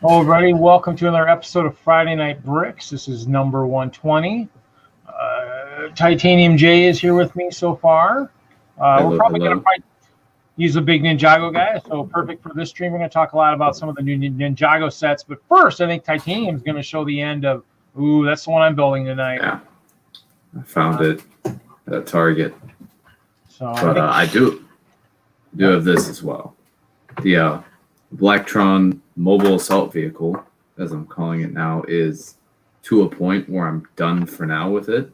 Hello, everybody. Welcome to another episode of Friday Night Bricks. This is number 120. Titanium J is here with me so far. We're probably going to use a big Ninjago guy, so perfect for this stream. We're going to talk a lot about some of the new Ninjago sets. But first, I think Titanium is going to show the end of, that's the one I'm building tonight. Yeah, I found it at Target. So, but I do have this as well. The Blacktron mobile assault vehicle, as I'm calling it now, is to a point where I'm done for now with it.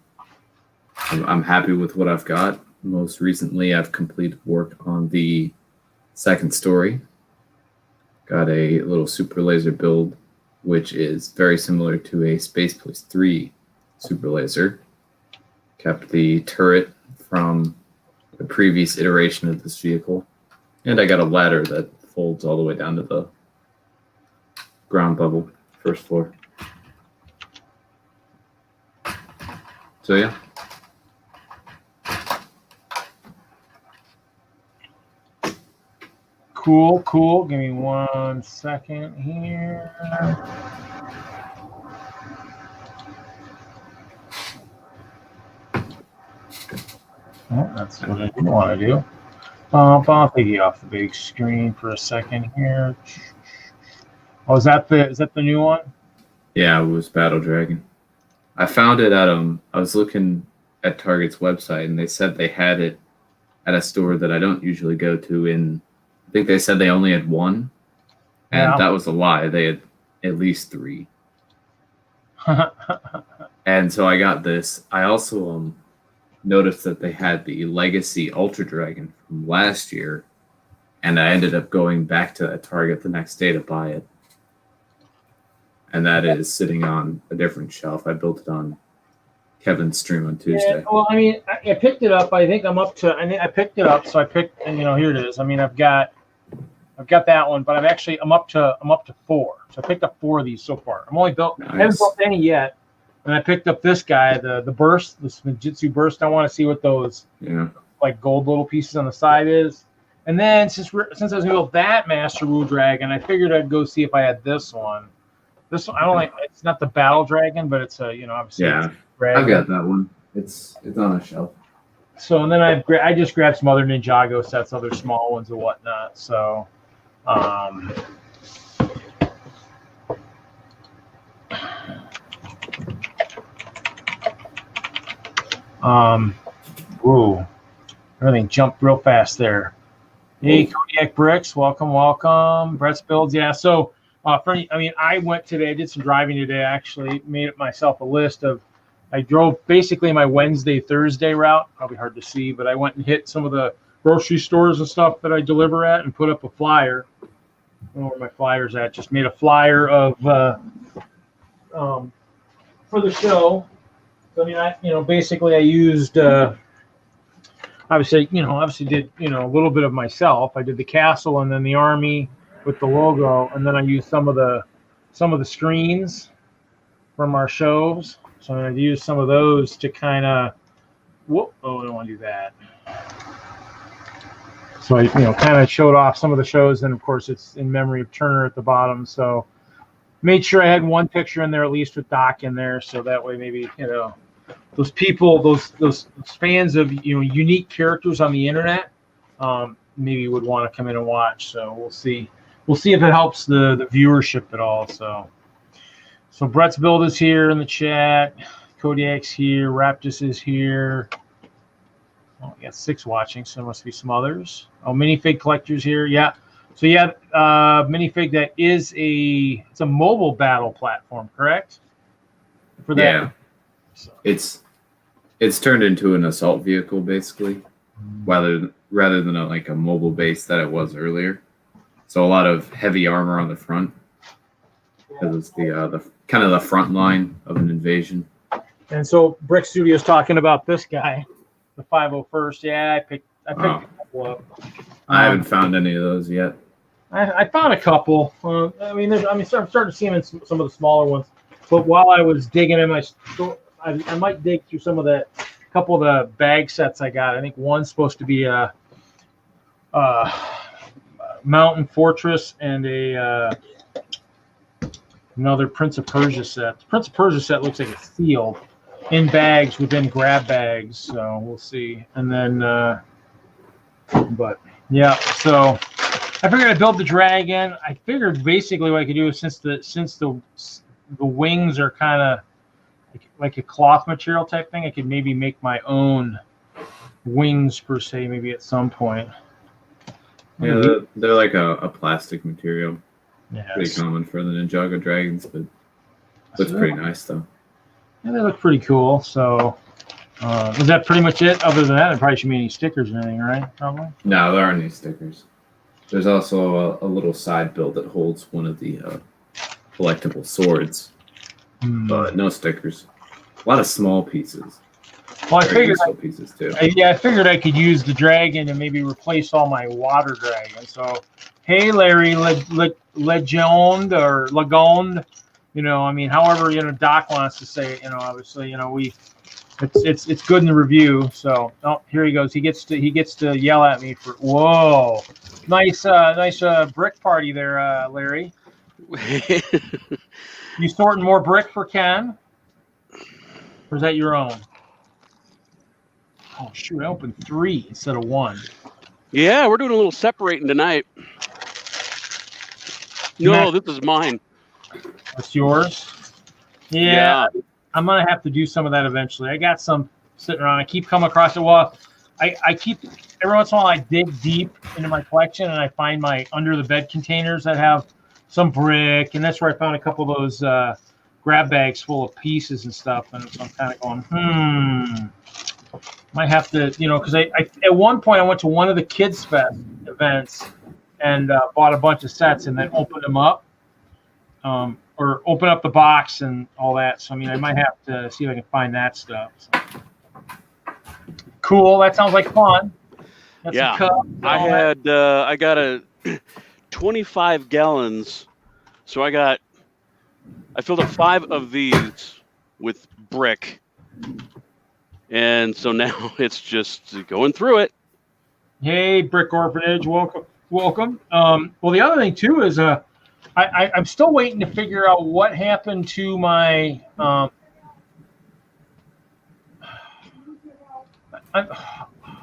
I'm happy with what I've got. Most recently, I've completed work on the second story. Got a little super laser build, which is very similar to a Space Police 3 super laser. Kept the turret from the previous iteration of this vehicle. And I got a ladder that folds all the way down to the ground level, first floor. So yeah. Cool. Give me 1 second here. Oh, that's what I didn't want to do. I'll take you off the big screen for a second here. Oh, is that the new one? Yeah, it was Battle Dragon. I found it at I was looking at Target's website and they said they had it at a store that I don't usually go to. I think they said they only had one, and that was a lie. They had at least 3. And so I got this. I also noticed that they had the Legacy Ultra Dragon from last year, and I ended up going back to Target the next day to buy it. And that is sitting on a different shelf. I built it on Kevin's stream on Tuesday. Yeah, well, I mean, I picked it up. I think I'm up to. I picked it up, so I picked. And here it is. I mean, I've got that one, but I'm up to 4. So I picked up 4 of these so far. I'm only built. Nice. I haven't built any yet. And I picked up this guy, the burst, this Ninjago burst. I want to see what those like gold little pieces on the side is. And then since I was gonna build that Master Rule Dragon, I figured I'd go see if I had this one. This one I don't like. It's not the Battle Dragon, but it's a obviously. Yeah, I've got that one. It's on a shelf. So and then I just grabbed some other Ninjago sets, other small ones and whatnot. So. Whoa, everything jumped real fast there. Hey, Kodiak Bricks, welcome. Brett's Builds, yeah. So, I went today. I did some driving today. Actually, made it myself a list of. I drove basically my Wednesday, Thursday route. Probably hard to see, but I went and hit some of the grocery stores and stuff that I deliver at, and put up a flyer. I don't know where my flyer's at. Just made a flyer of for the show. So, basically I used, obviously did, a little bit of myself. I did the castle and then the army with the logo. And then I used some of the screens from our shows. So I used some of those to kind of, I don't want to do that. So I, kind of showed off some of the shows. And of course it's in memory of Turner at the bottom. So made sure I had one picture in there, at least with Doc in there. So that way maybe, those people, those fans of unique characters on the internet, maybe would want to come in and watch. So we'll see if it helps the viewership at all. So Brett's Build is here in the chat. Kodiak's here. Raptus is here. Oh, we got 6 watching, so there must be some others. Oh, Minifig Collector's here. Yeah. So yeah, Minifig, that is it's a mobile battle platform, correct? For that. Yeah. So. It's turned into an assault vehicle basically, rather than a mobile base that it was earlier. So a lot of heavy armor on the front because it's the kind of the front line of an invasion. And so Brick Studio's talking about this guy, the 501st. Yeah, I picked a couple up. I haven't found any of those yet. I found a couple. I'm starting to see them in some of the smaller ones. But while I was digging in my store, I might dig through some of the couple of the bag sets I got. I think one's supposed to be a Mountain Fortress and a Another Prince of Persia set. The Prince of Persia set looks like it's sealed in bags within grab bags. So we'll see. And then, but yeah. So I figured I'd build the dragon. I figured basically what I could do is since the wings are kind of like a cloth material type thing, I could maybe make my own wings per se, maybe at some point. Yeah, they're like a plastic material. Yeah, pretty common for the Ninjago dragons, but looks pretty nice though. Yeah, they look pretty cool. So, is that pretty much it? Other than that, there probably shouldn't be any stickers or anything, right? Probably. No, there aren't any stickers. There's also a little side build that holds one of the collectible swords, but no stickers. A lot of small pieces. Well, I figured pieces too. I figured I could use the dragon and maybe replace all my water dragons. So, hey, Larry, Legend or Lagonde, I mean, however, Doc wants to say it, obviously, it's good in the review. So, oh, here he goes. He gets to yell at me for, whoa, nice brick party there, Larry. You sorting more brick for Ken? Or is that your own? Oh, shoot, I opened 3 instead of 1. Yeah, we're doing a little separating tonight. No, this is mine. It's yours? Yeah. I'm going to have to do some of that eventually. I got some sitting around. I keep coming across it. Well, I keep, every once in a while, I dig deep into my collection and I find my under the bed containers that have some brick. And that's where I found a couple of those grab bags full of pieces and stuff. And so I'm kind of going, might have to, because I at one point I went to one of the Kids Fest events and bought a bunch of sets and then opened them up, or open up the box and all that. So I mean, I might have to see if I can find that stuff. So. Cool, that sounds like fun. That's yeah, I got a 25 gallons, so I filled up 5 of these with brick. And so now it's just going through it. Hey, Brick Orphanage, welcome. Well, the other thing too is I'm still waiting to figure out what happened to my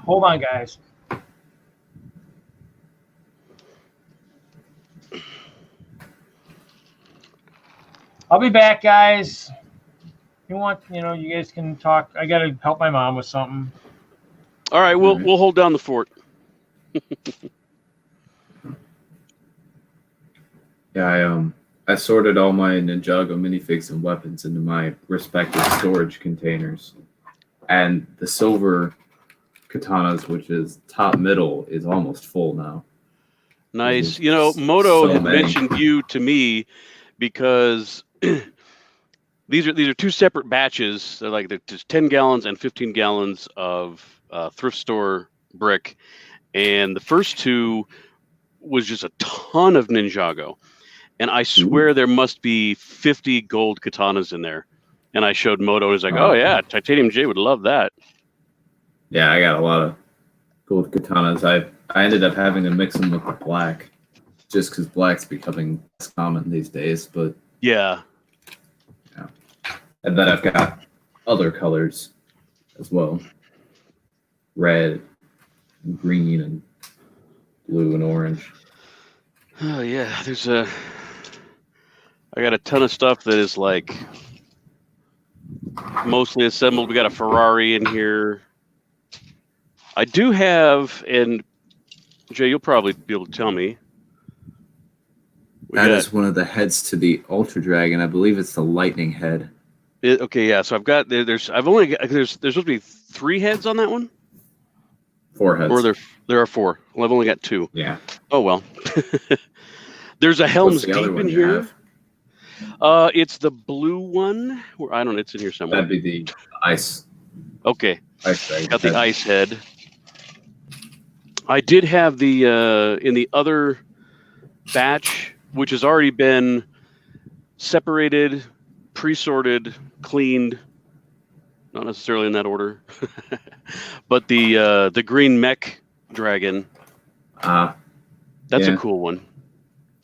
hold on, guys. I'll be back, guys. You want, you guys can talk. I got to help my mom with something. All right, we'll hold down the fort. Yeah, I sorted all my Ninjago minifigs and weapons into my respective storage containers, and the silver katanas, which is top middle, is almost full now. Nice. Moto had mentioned you to me because these are 2 separate batches. They're just 10 gallons and 15 gallons of thrift store brick. And the first 2 was just a ton of Ninjago. And I swear there must be 50 gold katanas in there. And I showed Moto. He's like, oh, yeah, Titanium J would love that. Yeah, I got a lot of gold katanas. I ended up having to mix them with the black just because black's becoming less common these days. But yeah. And then I've got other colors as well. Red, and green, and blue, and orange. Oh, yeah. I got a ton of stuff that is like mostly assembled. We got a Ferrari in here. I do have, and Jay, you'll probably be able to tell me. That is one of the heads to the Ultra Dragon. I believe it's the lightning head. Okay, yeah. So I've got there's supposed to be 3 heads on that one. 4 heads. Or there are 4. Well, I've only got 2. Yeah. Oh well. There's a Helm's Deep in here. It's the blue one. I don't know. It's in here somewhere. That'd be the ice. Okay. Ice dragon. Got the ice head. I did have the in the other batch, which has already been separated, pre-sorted, cleaned. Not necessarily in that order, but the green mech dragon. That's a cool one.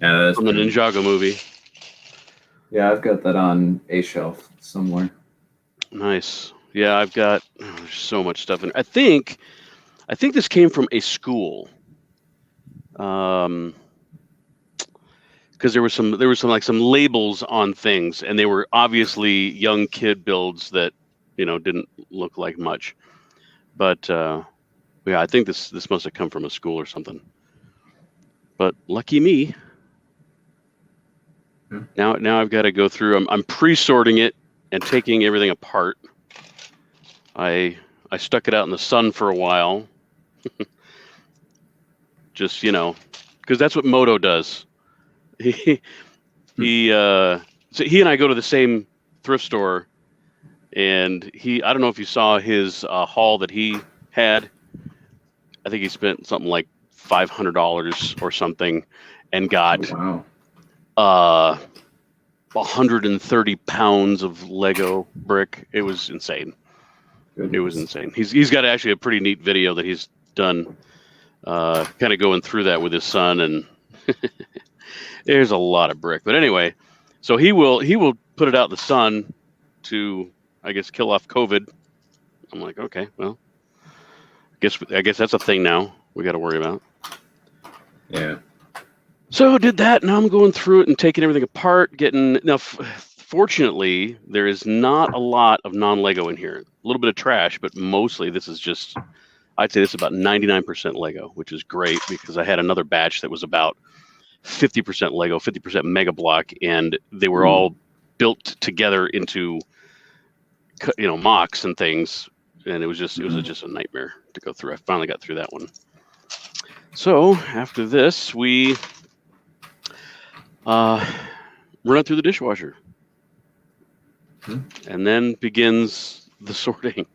Yeah, that's from the Ninjago movie. Yeah, I've got that on a shelf somewhere. Nice. Yeah, I've got there's so much stuff in. I think this came from a school. Because there was some like some labels on things, and they were obviously young kid builds that didn't look like much. But yeah, I think this must have come from a school or something. But lucky me. Now I've got to go through. I'm pre-sorting it and taking everything apart. I stuck it out in the sun for a while. Just because that's what Moto does. So he and I go to the same thrift store, and I don't know if you saw his haul that he had. I think he spent something like $500 or something, and got 130 pounds of Lego brick. It was insane. It was insane. He's got actually a pretty neat video that he's done, kind of going through that with his son, and there's a lot of brick. But anyway, so he will put it out in the sun to, I guess, kill off COVID. I'm like, okay, well, I guess that's a thing now we got to worry about. Yeah. So did that. Now I'm going through it and taking everything apart. Fortunately, there is not a lot of non-Lego in here. A little bit of trash, but mostly this is just, I'd say this is about 99% Lego, which is great because I had another batch that was about 50% Lego, 50% Mega Block, and they were all built together into, mocks and things, and it was just a nightmare to go through. I finally got through that one. So after this, we run it through the dishwasher, and then begins the sorting.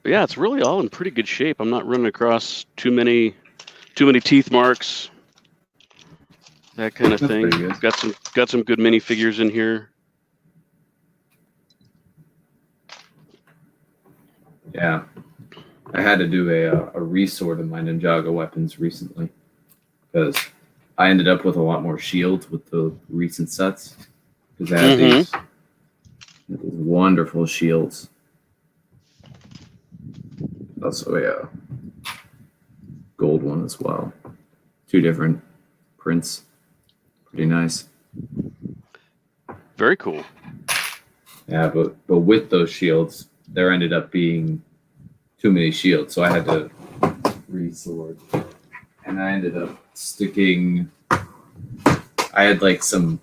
But yeah, it's really all in pretty good shape. I'm not running across too many teeth marks, that kind of thing. Got some good minifigures in here. Yeah, I had to do a resort of my Ninjago weapons recently because I ended up with a lot more shields with the recent sets because I had these wonderful shields. Also a gold one as well. 2 different prints. Pretty nice. Very cool. Yeah, but with those shields, there ended up being too many shields, so I had to resort. And I ended up sticking. I had like some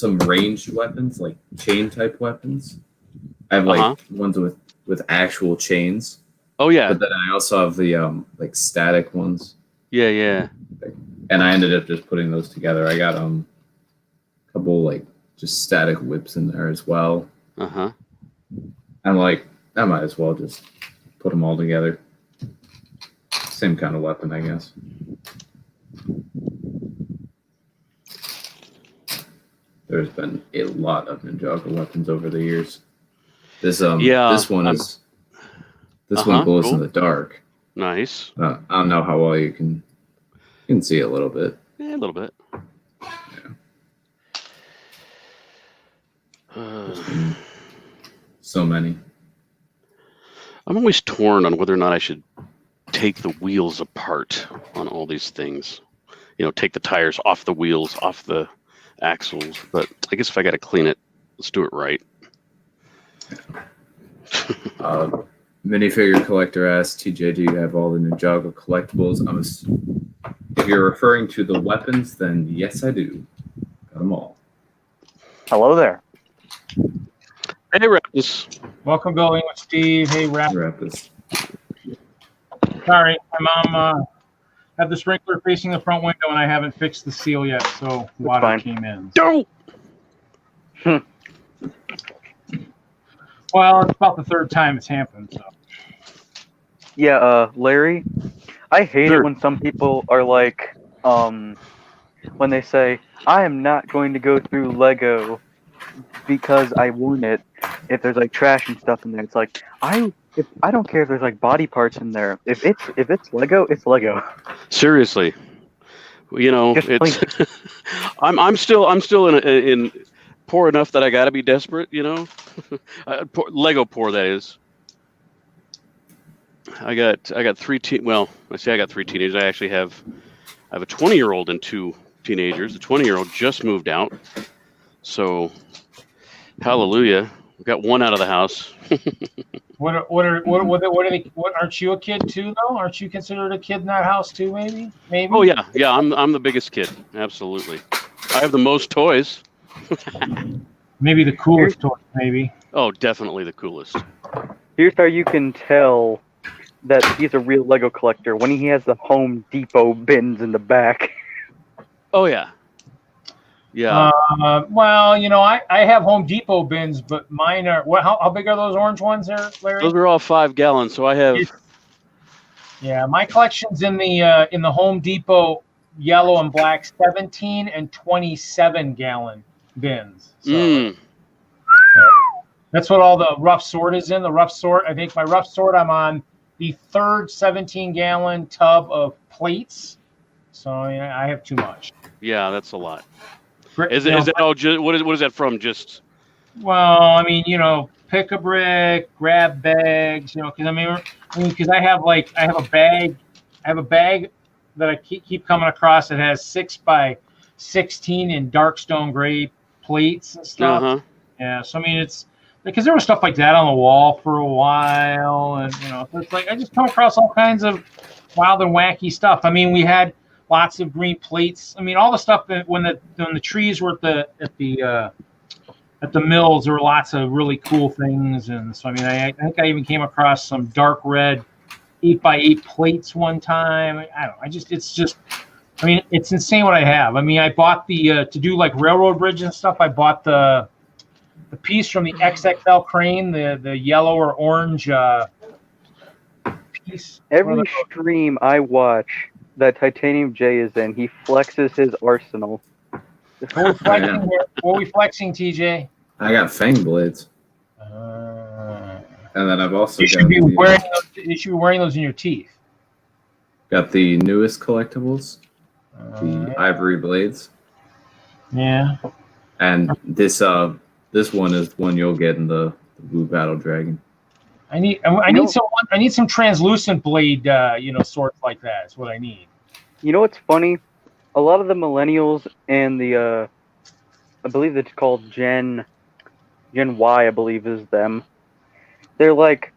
ranged weapons, like chain type weapons. I have like ones with actual chains. Oh yeah. But then I also have the like static ones. Yeah, yeah. And I ended up just putting those together. I got a couple like just static whips in there as well. I'm like, I might as well just put them all together. Same kind of weapon, I guess. There's been a lot of Ninjago weapons over the years. This one glows in the dark. Nice. I don't know how well you can see a little bit. Yeah, a little bit. Yeah. So many. I'm always torn on whether or not I should take the wheels apart on all these things. Take the tires off the wheels, off the axles. But I guess if I got to clean it, let's do it right. Minifigure collector asks, TJ, do you have all the Ninjago collectibles? If you're referring to the weapons, then yes, I do. Got them all. Hello there. Hey, Rapus. Welcome, Building with Steve. Hey, Rapus. Sorry, my mom had the sprinkler facing the front window, and I haven't fixed the seal yet, so water came in. Don't. Well, it's about the 3rd time it's happened. So. Yeah, Larry, I hate it when some people are like, when they say, I am not going to go through Lego because I want it if there's like trash and stuff in there. It's like, I don't care if there's like body parts in there. If it's Lego, it's Lego. Seriously. You know, it's I'm still in poor enough that I got to be desperate. You know, Lego poor, that is. I got three well, I say I got three teenagers. I actually have a 20-year-old and two teenagers. The 20-year-old just moved out, so hallelujah, we got one out of the house. What are they? What, aren't you a kid too though? Aren't you considered a kid in that house too? Maybe. Oh yeah. I'm the biggest kid. Absolutely. I have the most toys. Maybe the coolest toy. Maybe. Oh, definitely the coolest. Here's how you can tell that he's a real Lego collector when he has the Home Depot bins in the back. Oh yeah. Yeah. Well, you know, I have Home Depot bins, but mine are how big are those orange ones there, Larry? Those are all 5 gallons. So I have. Yeah, my collection's in the Home Depot yellow and black 17 and 27 gallon bins. So that's what all the rough sort is in. The rough sort, I think my rough sort, I'm on the third 17 gallon tub of plates. So I have too much. Yeah, that's a lot. Is that all? What is that from? Just. Well, I mean, you know, pick a brick, grab bags, you know, because I have a bag that I keep coming across that has 6 by 16 in dark stone gray plates and stuff. Uh-huh. Yeah, so I mean, it's because there was stuff like that on the wall for a while, and you know, so it's like I just come across all kinds of wild and wacky stuff. I mean, we had lots of green plates. I mean, all the stuff that when the trees were at the mills, there were lots of really cool things. And so, I mean, I think I even came across some dark red 8x8 plates one time. I don't know. I mean, it's insane what I have. I mean, I bought to do like railroad bridge and stuff. I bought the piece from the XXL crane, the yellow or orange piece. Every stream I watch that Titanium J is in, he flexes his arsenal. What are we flexing, TJ? I got fang blades. And then I've also you should be wearing those in your teeth. Got the newest collectibles, the ivory blades. Yeah. And this one is one you'll get in the Blue Battle Dragon. I need some translucent blade, sorts like that. Is what I need. You know what's funny? A lot of the millennials and the, I believe it's called Gen Y, I believe is them. They're like,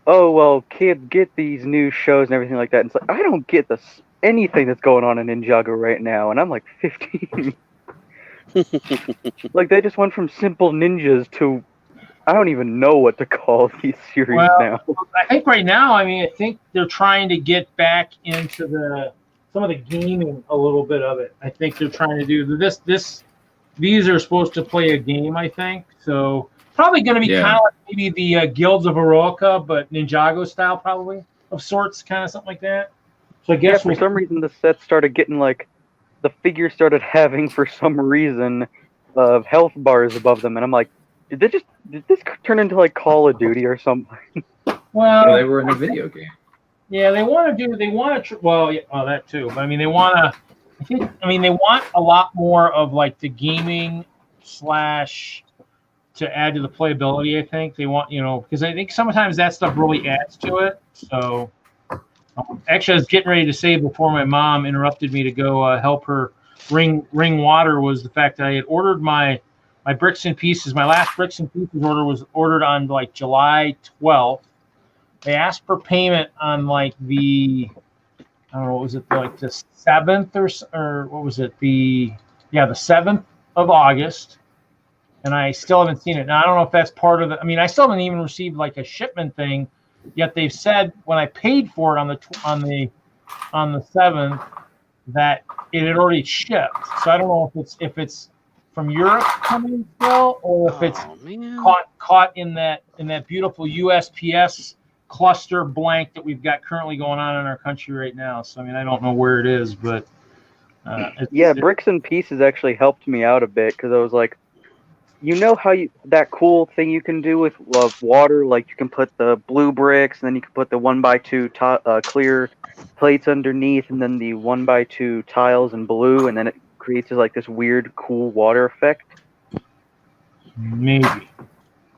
oh well, kids get these new shows and everything like that. And it's like I don't get anything that's going on in Ninjago right now, and I'm like 15. Like they just went from simple ninjas to I don't even know what to call these series now. I think right now, I think they're trying to get back into some of the gaming a little bit of it. I think they're trying to do this. These are supposed to play a game, I think. So probably going to be kind of like maybe the Guilds of Heroica, but Ninjago style probably of sorts, kind of something like that. So I guess for some reason the set started getting like the figure started having for some reason health bars above them, and I'm like, did this turn into like Call of Duty or something? Well, they were in a video game. Yeah, that too. But I mean, they want a lot more of like the gaming / to add to the playability. I think they want, because I think sometimes that stuff really adds to it. So actually, I was getting ready to say before my mom interrupted me to go help her ring water was the fact that I had ordered my bricks and pieces. My last bricks and pieces order was ordered on like July 12th. They asked for payment on like the 7th or what was it? The 7th of August. And I still haven't seen it. Now I don't know if that's part of it. I mean, I still haven't even received like a shipment thing. Yet they've said when I paid for it on the 7th that it had already shipped. So I don't know if it's from Europe coming still, or if it's caught in that beautiful USPS cluster blank that we've got currently going on in our country right now. So I mean, I don't know where it is, but bricks and pieces actually helped me out a bit because I was like, you know how that cool thing you can do with water, like you can put the blue bricks, and then you can put the 1x2 clear plates underneath, and then the 1x2 tiles in blue, and then it creates like this weird, cool water effect. Maybe.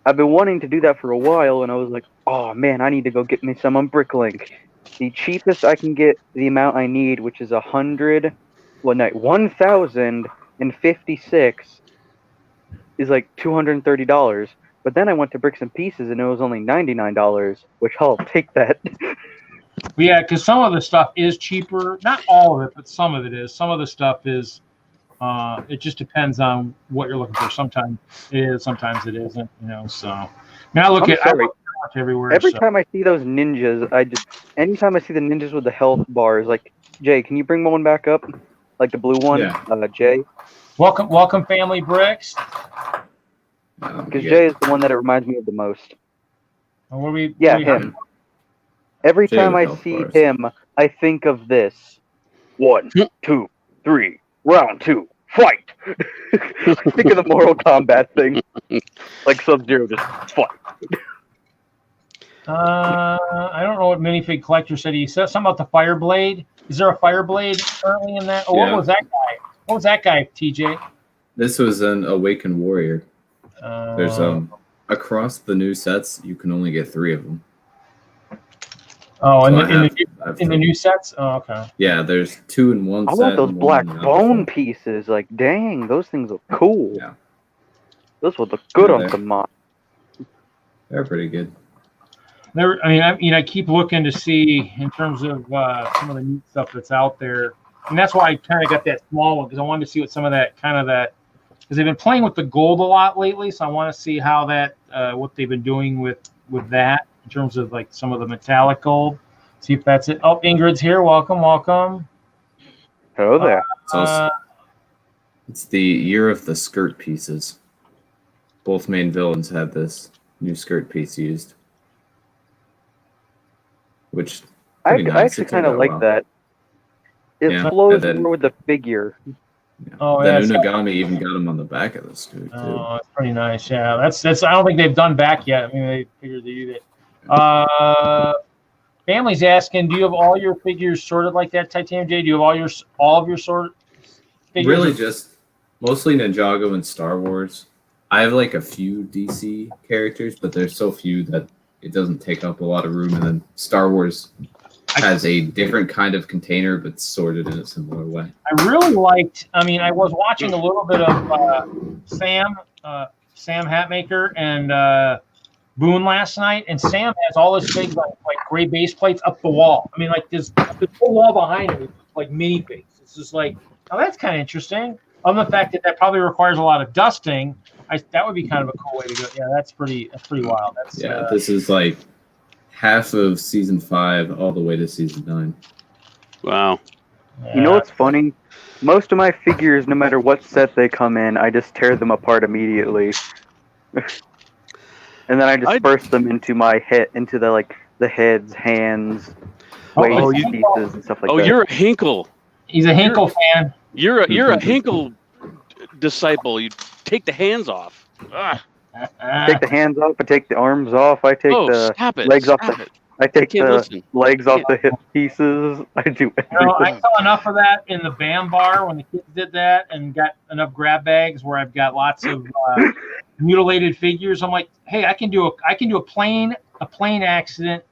I've been wanting to do that for a while, and I was like, oh man, I need to go get me some on Bricklink. The cheapest I can get the amount I need, which is 1,056, is like $230. But then I went to Bricks and Pieces, and it was only $99, which I'll take that. Yeah, because some of the stuff is cheaper. Not all of it, but some of it is. Some of the stuff is. It just depends on what you're looking for. Sometimes it is, sometimes it isn't. You know, so I mean, I look everywhere. Every time I see those ninjas, anytime I see the ninjas with the health bars, like Jay, can you bring one back up, like the blue one? Yeah. Jay. Welcome, Family Bricks. Because Jay is the one that it reminds me of the most. Him. Every Jay time with I health see bars. him, I think of this. 1, 2, 3, round 2, fight. I think of the Mortal Kombat thing, like Sub-Zero, just fight. I don't know what minifig collector said. He said something about the Fireblade. Is there a Fireblade currently in that? Oh, Yeah. What was that guy? What was that guy, TJ? This was an Awakened Warrior. There's Oh, across the new sets, you can only get 3 of them. in So the new sets. Oh, okay. Yeah, there's 2 in one I set. want those and black one in bone another. pieces. Like, dang, those things look cool. Yeah. Those would look good Yeah, on some mod. They're pretty good. I keep looking to see in terms of some of the neat stuff that's out there, and that's why I kind of got that small one because I wanted to see what some of that because they've been playing with the gold a lot lately, so I want to see how that what they've been doing with that in terms of like some of the metallic gold. See if that's it. Oh, Ingrid's here. Welcome. Hello there. It's the year of the skirt pieces. Both main villains had this new skirt piece used. Which I pretty nice. actually It kind turned of out like well. that. It Yeah, flows and then- more with the figure. Yeah. Oh, Then yeah, it's got- Unagami even got him on the back of the skirt too. Oh, that's pretty nice. Yeah, that's. I don't think they've done back yet. I mean, they figured they do that. Family's asking, do you have all your figures sorted like that, Titanium J? Do you have all of your sorted figures? Really, just mostly Ninjago and Star Wars. I have like a few DC characters, but there's so few that it doesn't take up a lot of room. And then Star Wars has a different kind of container, but sorted in a similar way. I really liked. I mean, I was watching a little bit of Sam Hatmaker and Boone last night, and Sam has all his figs like gray base plates up the wall. I mean, like this whole wall behind him is like mini figs. It's just like, oh, that's kind of interesting. Other than the fact that probably requires a lot of dusting, that would be kind of a cool way to go. Yeah, that's pretty wild. That's This is like half of season 5 all the way to season 9. Wow. You know what's funny? Most of my figures, no matter what set they come in, I just tear them apart immediately. And then I disperse them into the heads, hands, waist pieces, and stuff like that. Oh, you're a Hinkle. He's a Hinkle fan. You're a Hinkle disciple. You take the hands off. Take the hands off. I take the arms off. I take the legs off. I take the legs off the hip pieces. I do everything. I saw enough of that in the BAM bar when the kids did that, and got enough grab bags where I've got lots of mutilated figures. I'm like, hey, I can do a plane accident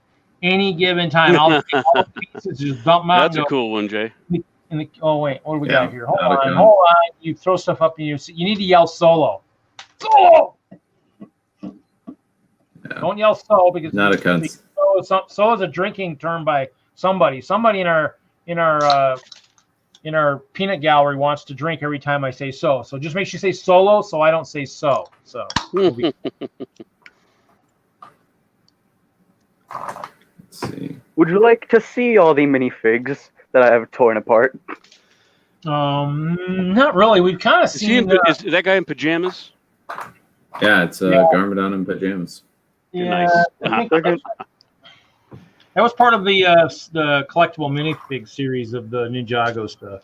any given time. I'll take all the pieces, just dump them out. That's a cool one, Jay. Oh wait, what do we got here? Hold on. You throw stuff up and you need to yell solo. Solo. Yeah. Don't yell solo because Not a cunt. Solo is a drinking term by somebody. Somebody in our peanut gallery wants to drink every time I say so. So just make sure you say solo so I don't say so. So. Let's see. Would you like to see all the minifigs that I have torn apart? Not really. We've kind of seen. Is that guy in pajamas? Yeah, it's Garmadon in pajamas. Yeah, Nice. that was part of the collectible minifig series of the Ninjago stuff.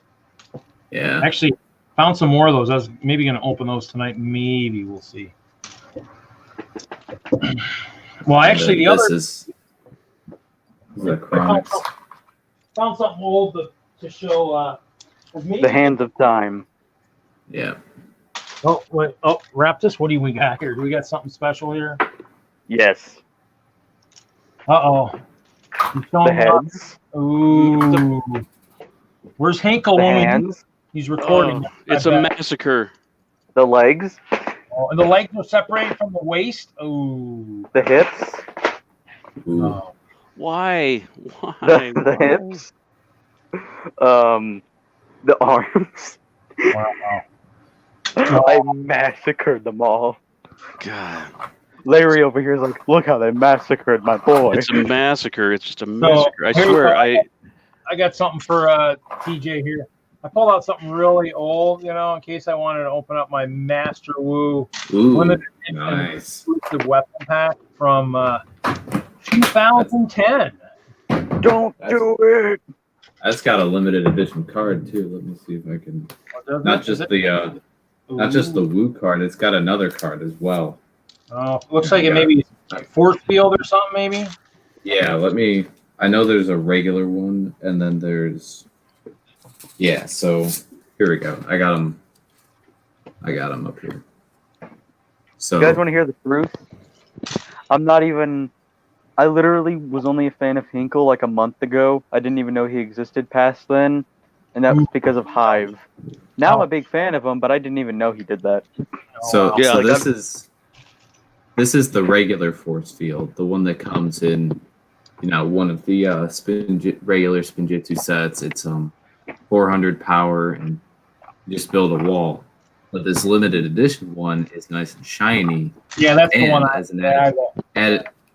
Yeah. Actually, Found some more of those. I was maybe going to open those tonight. Maybe we'll see. Well, actually, the other is the Chronics. found something old to show. The Hands of Time. Yeah. Oh, wait. Oh, Raptus, what do we got here? Do we got something special here? Yes. Uh-oh. The heads. Ooh. Where's Hinkle The when we hands. he's recording? It's a massacre. The legs. Oh, and the legs are separated from the waist. Ooh. The hips. Ooh. Oh. Why? The hips. The arms. Wow. I massacred them all. God. Larry over here is like, look how they massacred my boy. It's a massacre. It's just a massacre. I swear. I got something for TJ here. I pulled out something really old, in case I wanted to open up my Master Wu limited nice exclusive weapon pack from 2010. Don't do it. That's got a limited edition card too. Let me see if I can. Not just the Wu card. It's got another card as well. Oh, looks like it maybe Force Field or something, maybe. Yeah, let me. I know there's a regular one, and then there's. Yeah, so here we go. I got them up here. So You guys want to hear the truth? I literally was only a fan of Hinkle like a month ago. I didn't even know he existed past then, and that was because of Hive. Now I'm a big fan of him, but I didn't even know he did that. So Yeah, so like this is the regular force field, the one that comes in, one of the regular Spinjitzu sets. It's 400 power, and you just build a wall. But this limited edition one is nice and shiny. Yeah, that's the one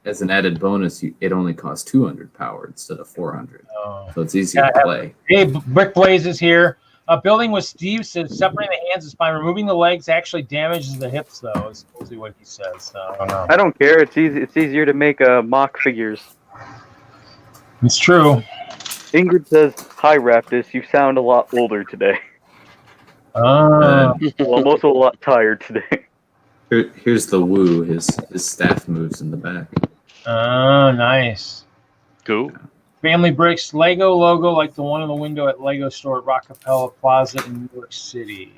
As an added bonus, it only costs 200 power instead of 400. Oh. So it's easy to play. Hey, Brick Blaze is here. Building with Steve says separating the hands is fine. Removing the legs actually damages the hips, though, is supposedly what he says. So, I don't know. I don't care. It's easy. It's easier to make mock figures. It's true. Ingrid says, "Hi, Raptus. You sound a lot older today. Oh. Well, I'm also a lot tired today." Here's the Wu. His staff moves in the back. Oh, nice. Cool. Family Bricks Lego logo like the one in the window at Lego store at Rockefeller Plaza in New York City.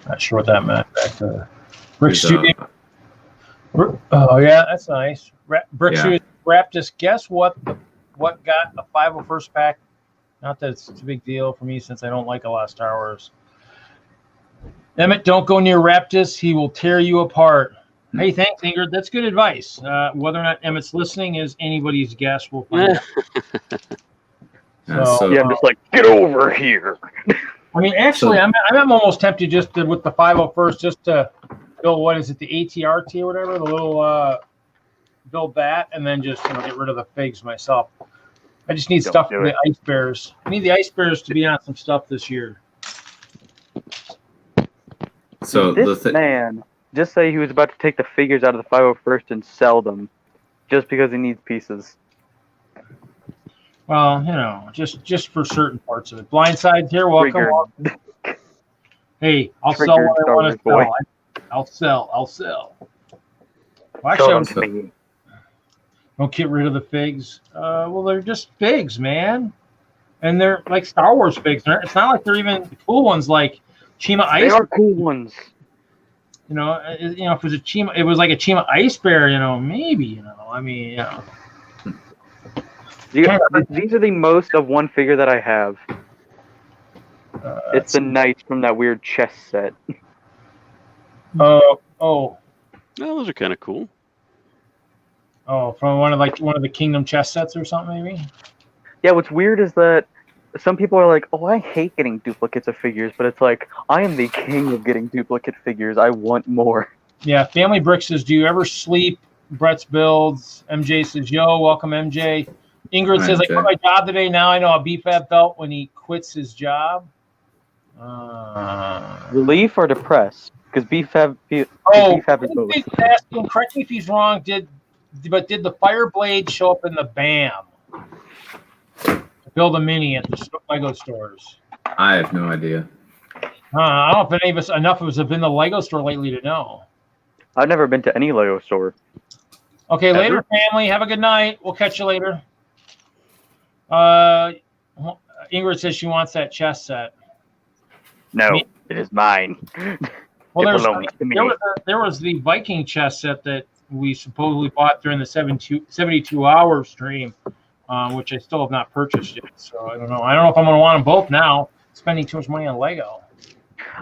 Not sure what that meant. Back to Brick Studio. Oh yeah, that's nice. Brick Studio Raptus. Guess what? What got a 501st pack? Not that it's a big deal for me since I don't like a lot of Star Wars. Emmett, don't go near Raptus. He will tear you apart. Hey, thanks, Ingrid. That's good advice. Whether or not Emmett's listening is anybody's guess. We'll find out. Yeah, I'm just like, get over here. I mean, actually, I'm almost tempted just to, with the 501st, just to build, what is it, the ATRT or whatever, the little, build that, and then just get rid of the figs myself. I just need stuff for the Ice Bears. I need the Ice Bears to be on some stuff this year. So this man just say he was about to take the figures out of the 501st and sell them just because he needs pieces. Well, just for certain parts of it. Blindside's here. Welcome. Hey, I'll sell what I want to sell. I'll sell. Well, actually, don't get rid of the figs. Well, they're just figs, man. And they're like Star Wars figs. It's not like they're even the cool ones like Chima Ice. They are cool ones. If it was a Chima, it was like a Chima Ice Bear. Maybe. I mean, These are the most of one figure that I have. It's the Knights from that weird chess set. Oh. Oh, those are kind of cool. Oh, from one of the Kingdom chess sets or something, maybe. Yeah, what's weird is that some people are like, "Oh, I hate getting duplicates of figures," but it's like, I am the king of getting duplicate figures. I want more. Yeah, Family Brick says, "Do you ever sleep?" Brett's builds. MJ says, "Yo, welcome, MJ." Ingrid says, "I quit my job today. Now I know a BFAB belt when he quits his job." Relief or depressed? Because BFAB is both. Asking, correct me if he's wrong. Did the fire blade show up in the BAM? To build a mini at the Lego stores. I have no idea. I don't know if any of us, enough of us have been to the Lego store lately to know. I've never been to any Lego store. Okay, Ever? later, family. Have a good night. We'll catch you later. Ingrid says she wants that chess set. No, it is mine. Well, It belongs to me. there was the Viking chess set that we supposedly bought during the 72-hour stream, which I still have not purchased yet. So I don't know. I don't know if I'm going to want them both now. Spending too much money on Lego.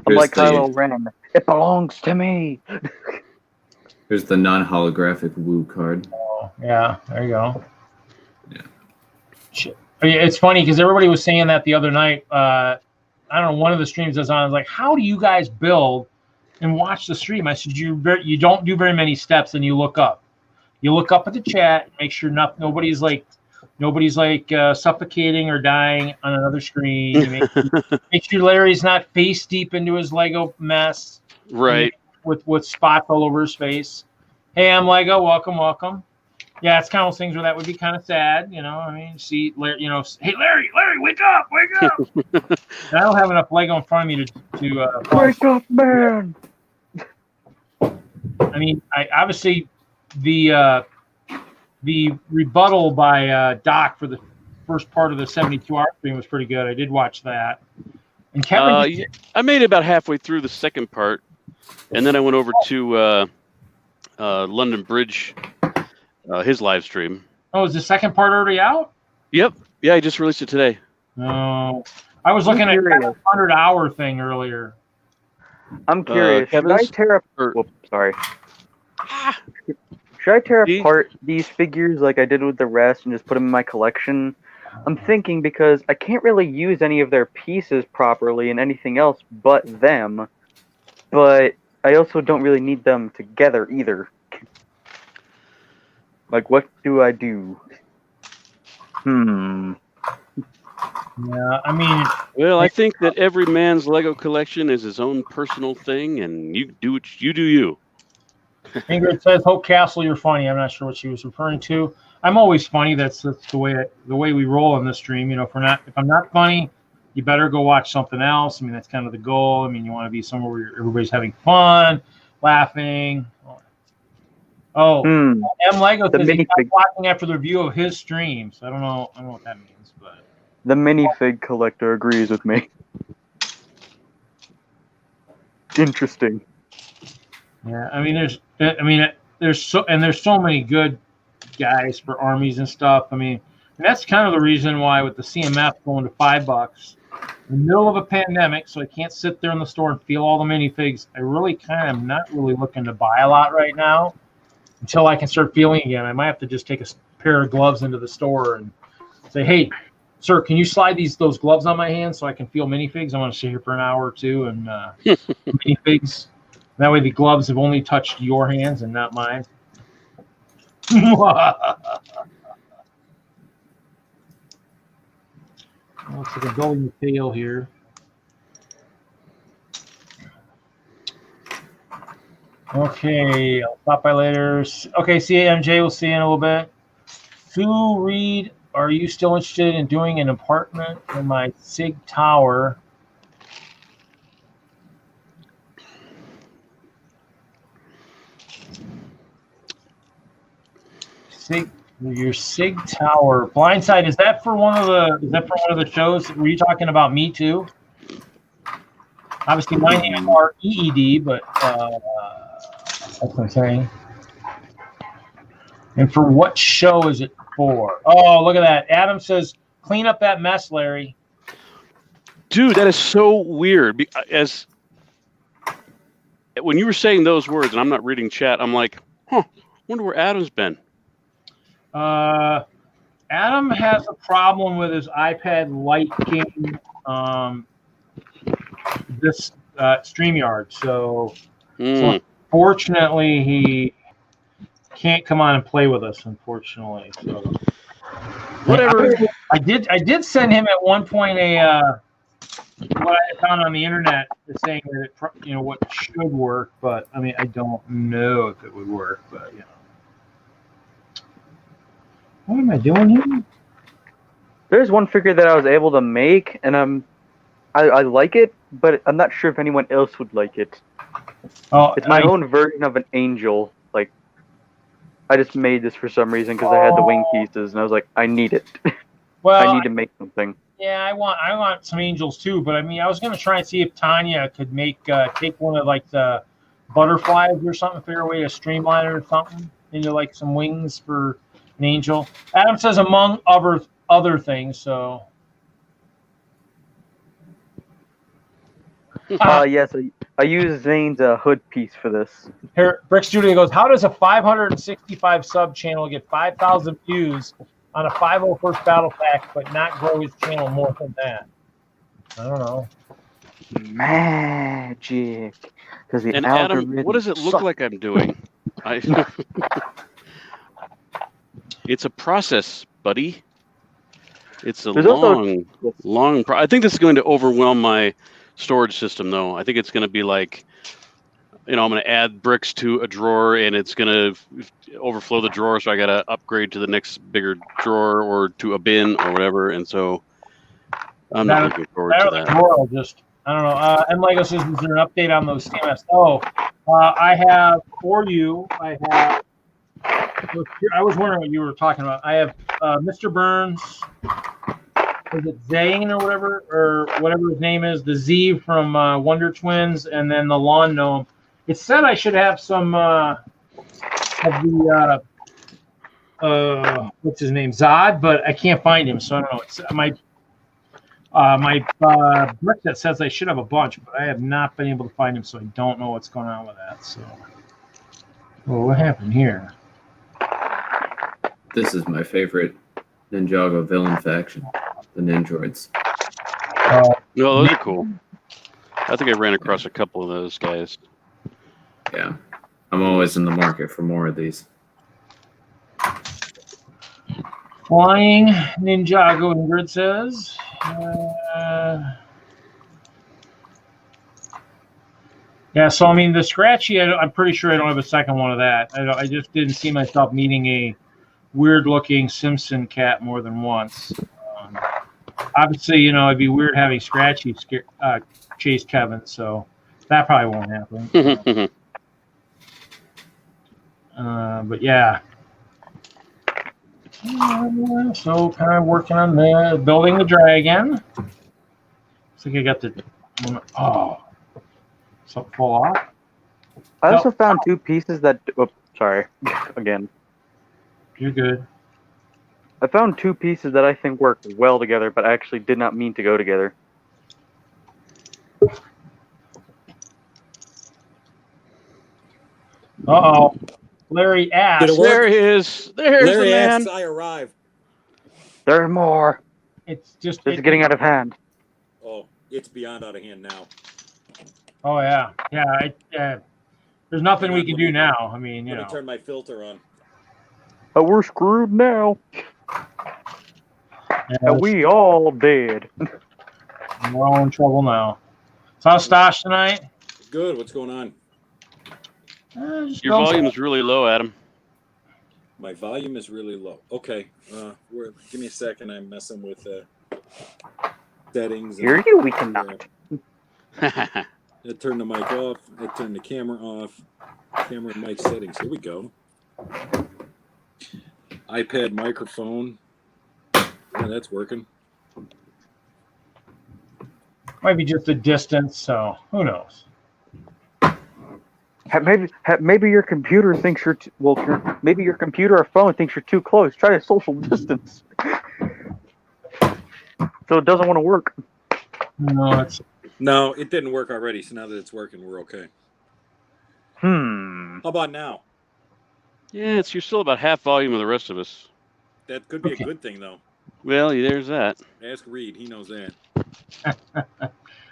I'm like Kylo Ren. It belongs to me. Here's the non-holographic Woo card. Oh, yeah. There you go. Yeah. It's funny because everybody was saying that the other night. I don't know. One of the streams I was on. I was like, "How do you guys build and watch the stream?" I said, "You don't do very many steps, and you look up. You look up at the chat, make sure nobody's suffocating or dying on another screen. Make sure Larry's not face deep into his Lego mess, Right? With spots all over his face. Hey, I'm Lego. Welcome. Yeah, it's kind of those things where that would be kind of sad, you know. I mean, see, Larry, hey, Larry, wake up! I don't have enough Lego in front of me to Wake up, man! I mean, I obviously the rebuttal by Doc for the first part of the 72-hour stream was pretty good. I did watch that. And Kevin, I made it about halfway through the second part, and then I went over to London Bridge. His live stream. Oh, is the second part already out? Yep. Yeah, I just released it today. No. I was looking at the 100-hour thing earlier. I'm curious. Should I tear apart these figures like I did with the rest and just put them in my collection? I'm thinking because I can't really use any of their pieces properly in anything else but them. But I also don't really need them together either. Like, what do I do? Yeah, I mean... Well, I think that every man's Lego collection is his own personal thing, and you do what you do you. Ingrid says, Hope Castle, you're funny. I'm not sure what she was referring to. I'm always funny. That's the way we roll in this stream. You know, if I'm not funny, you better go watch something else. I mean, that's kind of the goal. I mean, you want to be somewhere where everybody's having fun, laughing. Oh, M Lego says he's watching after the review of his streams. I don't know what that means, but the minifig collector agrees with me. Interesting. Yeah, I mean, there's so many good guys for armies and stuff. I mean, and that's kind of the reason why with the CMF going to $5 in the middle of a pandemic, so I can't sit there in the store and feel all the minifigs. I really kind of am not really looking to buy a lot right now. Until I can start feeling again, I might have to just take a pair of gloves into the store and say, "Hey, sir, can you slide those gloves on my hands so I can feel minifigs? I want to sit here for an hour or two and minifigs. That way, the gloves have only touched your hands and not mine." Looks like a building the tail here. Okay, I'll stop by later. Okay, see you, MJ. We'll see you in a little bit. Sue Reed, are you still interested in doing an apartment in my SIG tower? Your SIG tower. Blindside, is that for one of the shows? Were you talking about me too? Obviously, my name is REED, but that's what I'm saying. And for what show is it for? Oh, look at that. Adam says, clean up that mess, Larry. Dude, that is so weird. When you were saying those words, and I'm not reading chat, I'm like, wonder where Adam's been. Adam has a problem with his iPad liking this StreamYard. So unfortunately, he can't come on and play with us, unfortunately. So whatever. I did send him at one point what I found on the internet saying that it, what should work, but I mean I don't know if it would work, but what am I doing here? There's one figure that I was able to make, and I'm I like it, but I'm not sure if anyone else would like it. Oh, It's my own version of an angel. Like, I just made this for some reason because I had the wing pieces, and I was like, I need it. well, I need to make something. yeah, I want some angels too, but I mean, I was gonna try and see if Tanya could take one of like the butterflies or something, figure a way to streamline it or something into like some wings for an angel. Adam says among other things, so. Yes, I used Zane's hood piece for this. Here, Brick Studio goes, how does a 565 sub channel get 5,000 views on a 501st battle pack, but not grow his channel more than that? I don't know. Magic. Because the And algorithm Adam, what does it look like I'm doing? It's a process, buddy. It's a long. I think this is going to overwhelm my storage system, though. I think it's going to be like, I'm going to add bricks to a drawer, and it's going to overflow the drawer, so I got to upgrade to the next bigger drawer or to a bin or whatever. And so I'm not looking forward to that. Drawer just, I don't know. And Lego says, is there an update on those CMFs? I have for you. I was wondering what you were talking about. I have Mr. Burns. Is it Zane or whatever his name is? The Z from Wonder Twins, and then the Lawn Gnome. It said I should have some of the what's his name, Zod, but I can't find him, so I don't know. It's my brick that says I should have a bunch, but I have not been able to find him, so I don't know what's going on with that. So, well, what happened here? This is my favorite Ninjago villain faction, the Ninjroids. No, those are cool. I think I ran across a couple of those guys. Yeah, I'm always in the market for more of these. Flying Ninjago, Ingrid says. Yeah, so I mean, the Scratchy, I'm pretty sure I don't have a second one of that. I just didn't see myself needing a weird-looking Simpson cat more than once. Obviously, it'd be weird having Scratchy chase Kevin, so that probably won't happen. But yeah. So kind of working on building the dragon. Looks like I got something fall off. I also found two pieces that. Oh, sorry, again. You're good. I found two pieces that I think work well together, but I actually did not mean to go together. Uh-oh. Larry asked. Did it work? There he is. There's Larry the man. asks, I arrive. There are more. It's just It's getting out of hand. Oh, it's beyond out of hand now. Oh yeah. There's nothing we can do now. I mean, Let me turn my filter on. But we're screwed now. And we all dead. We're all in trouble now. So how's Stosh tonight? Good. What's going on? Your volume is really low, Adam. My volume is really low. Okay. Give me a second. I'm messing with settings. Hear you? We cannot. I turn the mic off. I turn the camera off. Camera and mic settings. Here we go. iPad microphone. Yeah, that's working. Might be just a distance, so who knows? Maybe your computer thinks you're maybe your computer or phone thinks you're too close. Try to social distance, so it doesn't want to work. No, it didn't work already. So now that it's working, we're okay. How about now? Yeah, you're still about half volume of the rest of us. That could be a good thing, though. Well, there's that. Ask Reed. He knows that.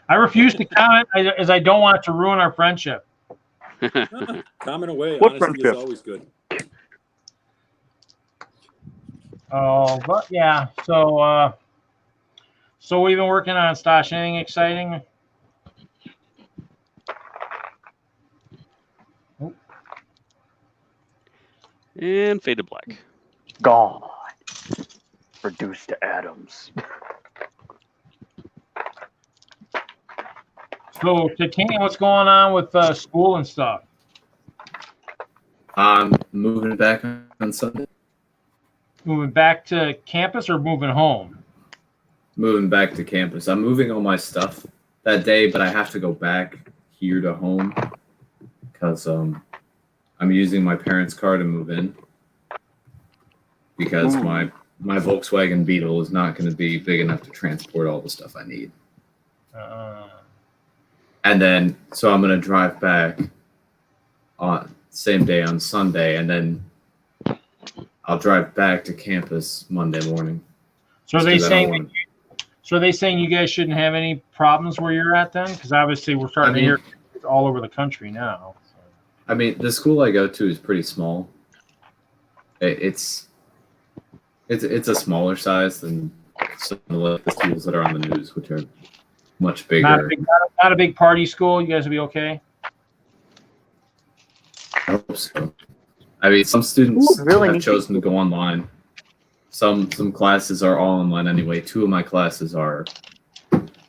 I refuse to comment as I don't want it to ruin our friendship. Comment away. What Honesty friendship? is always good. Oh, but yeah. So we've been working on Stosh. Anything exciting? And fade to black. Gone. Reduced to atoms. So, Titanium, what's going on with school and stuff? I'm moving back on Sunday. Moving back to campus or moving home? Moving back to campus. I'm moving all my stuff that day, but I have to go back here to home because I'm using my parents' car to move in because my Volkswagen Beetle is not going to be big enough to transport all the stuff I need. And then, so I'm going to drive back on same day on Sunday, and then I'll drive back to campus Monday morning. So are they saying? So are they saying you guys shouldn't have any problems where you're at then? Because obviously we're starting to hear it's all over the country now. So. I mean, the school I go to is pretty small. It's a smaller size than some of the schools that are on the news, which are much bigger. Not a big party school. You guys will be okay. I hope so. I mean, some students have chosen to go online. Some classes are all online anyway. 2 of my classes are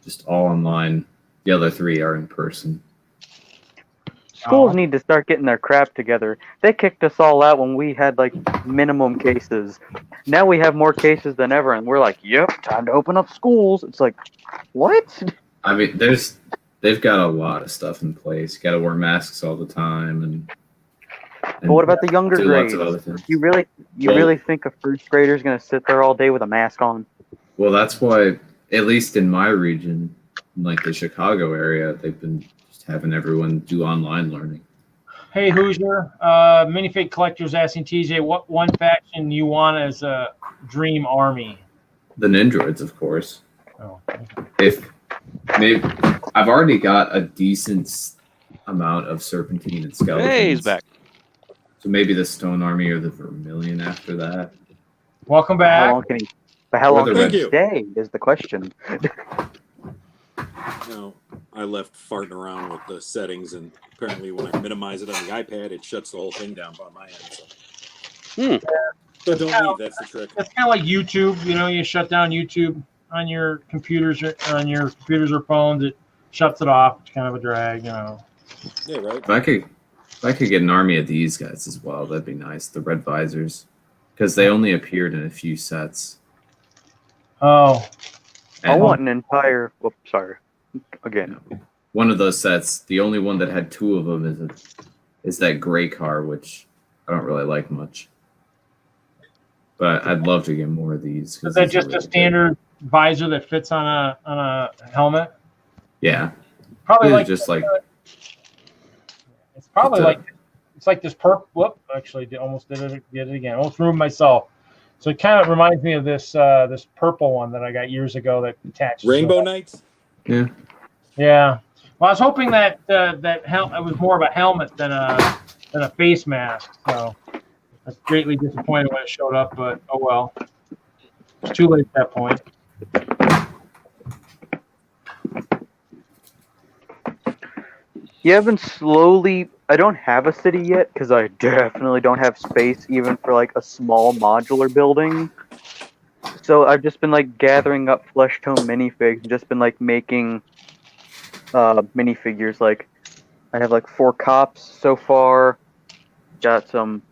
just all online. The other 3 are in person. Schools need to start getting their crap together. They kicked us all out when we had like minimum cases. Now we have more cases than ever, and we're like, "Yep, time to open up schools." It's like, what? I mean, they've got a lot of stuff in place. You got to wear masks all the time, and but what about the younger grades? Lots of other things. You really think a first grader is going to sit there all day with a mask on? Well, that's why, at least in my region, like the Chicago area, they've been just having everyone do online learning. Hey, Hoosier, Minifig Collector's asking TJ, what one faction you want as a dream army? The Ninjroids, of course. Oh. Maybe I've already got a decent amount of Serpentine and Skeletons. Hey, he's back. So maybe the Stone Army or the Vermilion after that. Welcome back. How long can he stay is the question. No, I left farting around with the settings, and apparently when I minimize it on the iPad, it shuts the whole thing down on my end. So. But don't leave, that's the trick. It's kind of like YouTube. You know, you shut down YouTube on your computers or phones. It shuts it off. It's kind of a drag, you know. Yeah, right. If I could get an army of these guys as well, that'd be nice. The red visors, because they only appeared in a few sets. Oh, And I want an entire. Whoops, sorry. Again. One of those sets, the only one that had 2 of them is that gray car, which I don't really like much. But I'd love to get more of these. Is that just really a standard visor that fits on a helmet? Yeah. Probably like just like. It's probably it's like this purple. Whoop! Actually, almost did it again. Almost ruined myself. So it kind of reminds me of this this purple one that I got years ago that attached. Rainbow Knights. Yeah. Yeah. Well, I was hoping that it was more of a helmet than a face mask. So I was greatly disappointed when it showed up, but oh well. It's too late at that point. Yeah, I've been slowly. I don't have a city yet because I definitely don't have space even for like a small modular building. So I've just been like gathering up flesh tone minifigs, just been like making minifigures. Like I have like 4 cops so far. Got 5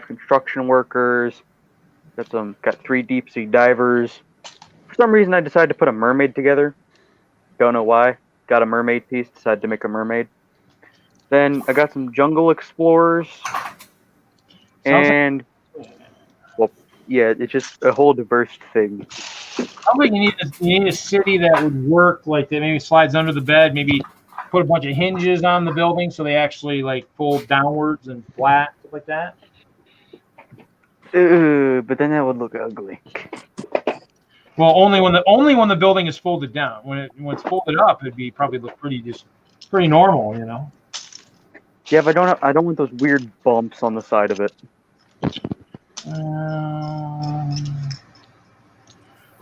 construction workers. Got 3 deep sea divers. For some reason, I decided to put a mermaid together. Don't know why. Got a mermaid piece. Decided to make a mermaid. Then I got some jungle explorers. And well, yeah, it's just a whole diverse thing. I think you need a city that would work, like that maybe slides under the bed, maybe put a bunch of hinges on the building so they actually like fold downwards and flat, stuff like that. But then that would look ugly. Well, only when the building is folded down. When it's folded up, it'd be probably look pretty normal, you know. Yeah, but I don't want those weird bumps on the side of it.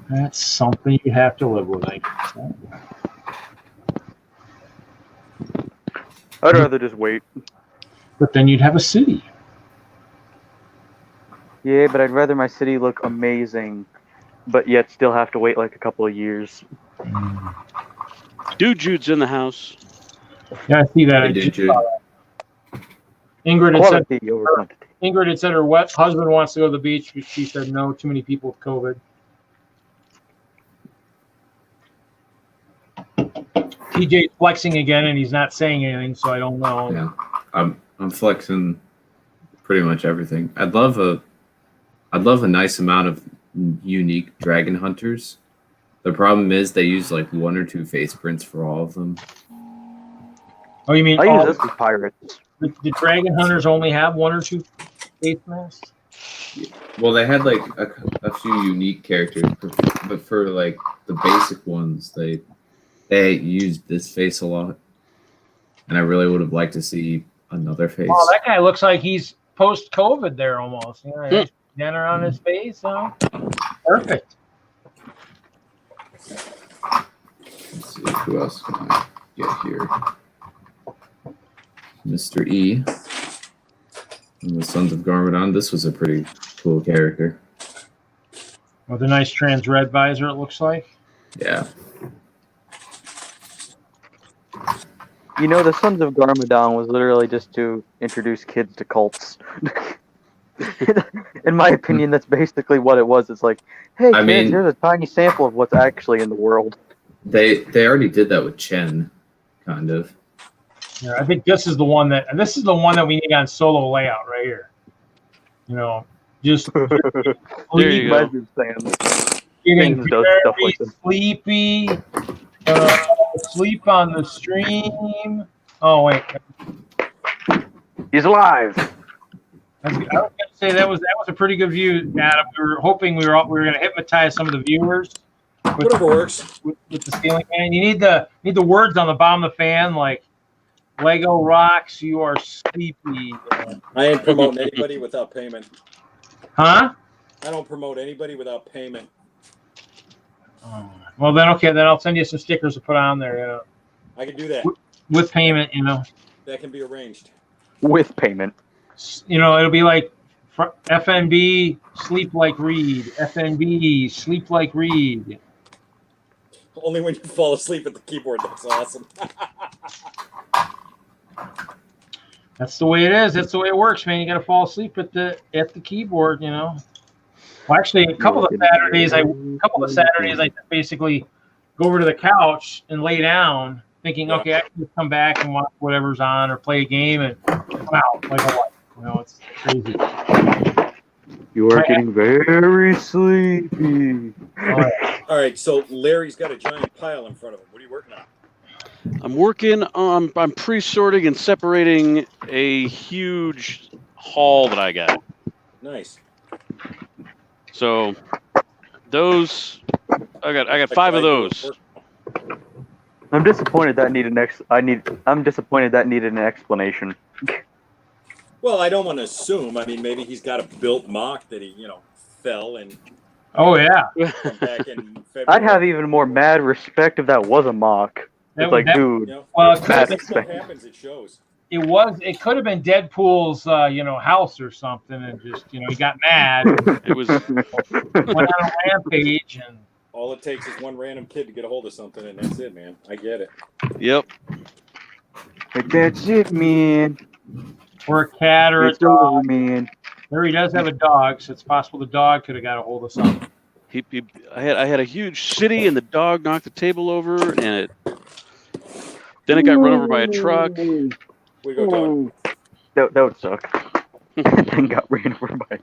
That's something you have to live with, I guess. I'd rather just wait. But then you'd have a city. Yeah, but I'd rather my city look amazing, but yet still have to wait like a couple of years. Dude, Jude's in the house. Yeah, I see that. Hey, did you? Ingrid had said Quality over quantity. Ingrid had said her husband wants to go to the beach, but she said no, too many people with COVID. TJ's flexing again, and he's not saying anything, so I don't know. Yeah, I'm flexing pretty much everything. I'd love a nice amount of unique dragon hunters. The problem is they use like 1 or 2 face prints for all of them. Oh, you mean I use this with pirates. the dragon hunters only have 1 or 2 face masks? Well, they had like a few unique characters, but for like the basic ones, they used this face a lot, and I really would have liked to see another face. Oh, that guy looks like he's post-COVID there almost. You know, down around his face. Perfect. Let's see who else can I get here. Mr. E and the Sons of Garmadon. This was a pretty cool character. With a nice trans red visor, it looks like. Yeah. You know, the Sons of Garmadon was literally just to introduce kids to cults. In my opinion, that's basically what it was. It's like, hey, I kids, mean- here's a tiny sample of what's actually in the world. They already did that with Chen, kind of. Yeah, I think this is the one that we need on solo layout right here. You know, just There you go. getting Things does stuff very like this. sleepy. Sleep on the stream. Oh wait, He's alive. I was gonna say that was a pretty good view, Adam. We were hoping we were going to hypnotize some of the viewers Whatever works. with the ceiling fan. You need the words on the bottom of the fan like Lego rocks. You are sleepy. I ain't promoting anybody without payment. Huh? I don't promote anybody without payment. Oh, well then, okay, then I'll send you some stickers to put on there. You know, I can do that. with payment. You know. That can be arranged. With payment. You know, it'll be like FNB sleep like Reed, FNB sleep like Reed. Only when you fall asleep at the keyboard. That's awesome. That's the way it is. That's the way it works, man. You got to fall asleep at the keyboard. You know. Well, actually, a couple of Saturdays, I basically go over to the couch and lay down, thinking, okay, I can just come back and watch whatever's on or play a game and come out like a light. You know, it's crazy. You are getting very sleepy. All right, so Larry's got a giant pile in front of him. What are you working on? I'm working on. I'm pre-sorting and separating a huge haul that I got. Nice. So those, I got 5 of those. I'm disappointed that needed an explanation. Well, I don't want to assume. I mean, maybe he's got a built mock that he, fell and Oh yeah, come back in February. I'd have even more mad respect if that was a mock. That It's like, would- dude, well, That's When stuff happens, it shows. it could have been Deadpool's house or something, and just he got mad, It was. went on a rampage, and All it takes is one random kid to get a hold of something, and that's it, man. I get it. Yep. like, that's it, man. or a cat or a It's over, dog. man. There he does have a dog, so it's possible the dog could have got a hold of something. I had a huge city, and the dog knocked the table over, and then it got run over by a truck. We go, Tony. That would suck. Then got ran over by.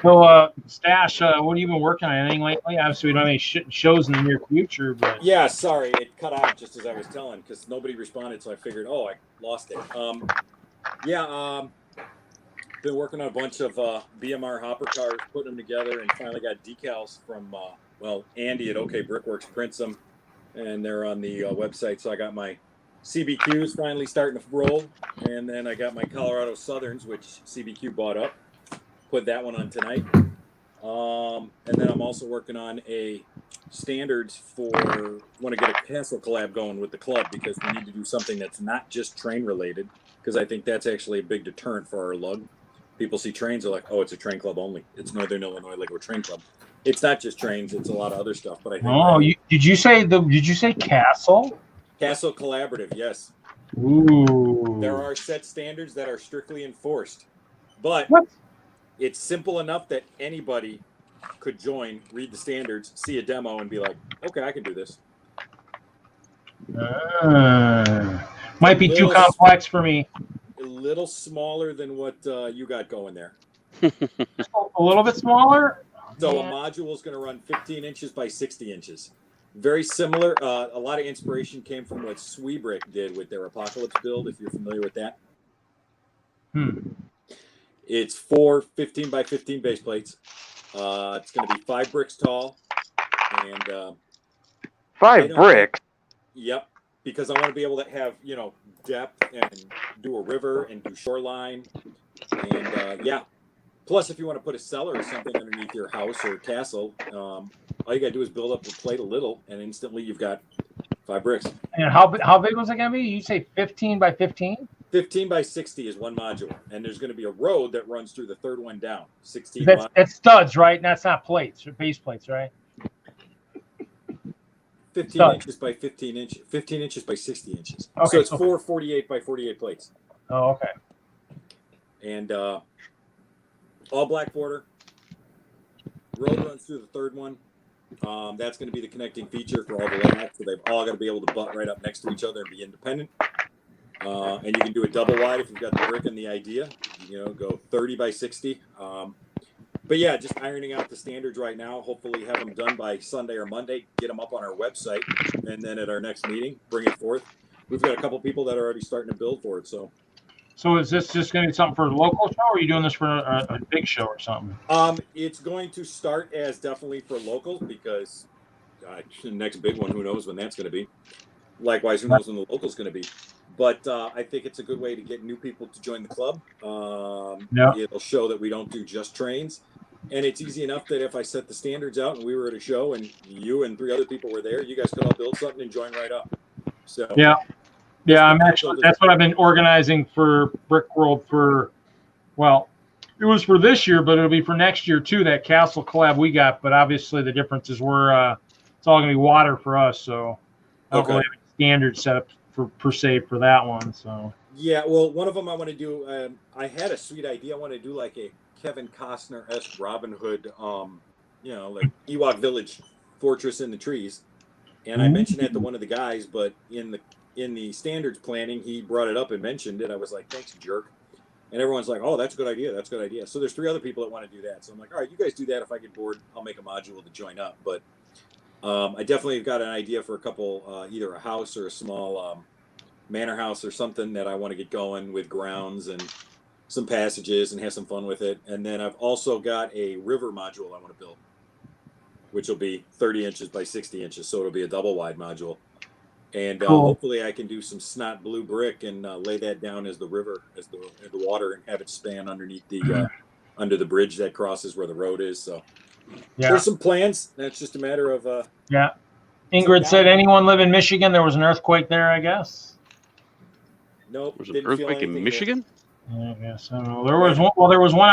So, Stash, what have you been working on? Anything lately? Obviously, we don't have any shows in the near future, but Yeah, sorry, it cut out just as I was telling because nobody responded, so I figured, I lost it. Been working on a bunch of BMR hopper cars, putting them together, and finally got decals from Andy at OK Brickworks prints them, and they're on the website. So I got my CBQs finally starting to roll, and then I got my Colorado Southerns, which CBQ bought up. Put that one on tonight. And then I'm also working on a standards for want to get a castle collab going with the club because we need to do something that's not just train related because I think that's actually a big deterrent for our lug. People see trains are like, oh, it's a train club only. It's Northern Illinois Lego Train Club. It's not just trains; it's a lot of other stuff. But I think did you say castle? Castle Collaborative, yes. Ooh. There are set standards that are strictly enforced, but What? it's simple enough that anybody could join, read the standards, see a demo, and be like, okay, I can do this. Might be too complex for me. A little smaller than what you got going there. A little bit smaller? So a module is going to run 15 inches by 60 inches. Very similar. A lot of inspiration came from what Sweebrick did with their Apocalypse build, if you're familiar with that. It's 4 15 by 15 base plates. It's going to be 5 bricks tall. And 5 bricks? Yep. Because I want to be able to have, depth and do a river and do shoreline. And yeah. Plus, if you want to put a cellar or something underneath your house or castle, all you got to do is build up the plate a little, and instantly you've got 5 bricks. And how big was it going to be? You say 15 by 15? 15 by 60 is one module, and there's going to be a road that runs through the third one down. 16. That's studs, right? That's not plates, or base plates, right? 15 studs. Inches by 15 inches. 15 inches by 60 inches. Okay, so it's 4 48 by 48 plates. Oh, okay. And all black border. Road runs through the third one. That's going to be the connecting feature for all the layouts. So they've all got to be able to butt right up next to each other and be independent. And you can do it double wide if you've got the brick and the idea. Go 30 by 60. But yeah, just ironing out the standards right now. Hopefully have them done by Sunday or Monday. Get them up on our website. And then at our next meeting, bring it forth. We've got a couple people that are already starting to build for it. So is this just going to be something for a local show, or are you doing this for a big show or something? It's going to start as definitely for locals because the next big one, who knows when that's going to be. Likewise, who knows when the local's going to be. But I think it's a good way to get new people to join the club. It'll show that we don't do just trains. And it's easy enough that if I set the standards out and we were at a show and you and 3 other people were there, you guys could all build something and join right up. So Yeah, I'm actually, that's what I've been organizing for Brick World it was for this year, but it'll be for next year too, that Castle collab we got. But obviously the difference is it's all going to be water for us. So I don't really have a standard set up per se for that one. So yeah, well, one of them I want to do, I had a sweet idea. I want to do like a Kevin Costner-esque Robin Hood, like Ewok Village Fortress in the trees. And I mentioned that to one of the guys, but in the standards planning, he brought it up and mentioned it. I was like, thanks, jerk. And everyone's like, oh, that's a good idea. That's a good idea. So there's 3 other people that want to do that. So I'm like, all right, you guys do that. If I get bored, I'll make a module to join up. But I definitely have got an idea for a couple, either a house or a small manor house or something that I want to get going with grounds and some passages and have some fun with it. And then I've also got a river module I want to build, which will be 30 inches by 60 inches. So it'll be a double wide module. And hopefully I can do some snot blue brick and lay that down as the river, as the water, and have it span underneath the under the bridge that crosses where the road is. So there's some plans. That's just a matter of Ingrid said, anyone live in Michigan? There was an earthquake there, I guess. Nope. There's an earthquake in Michigan? I guess I don't know. There was one. Well, there was one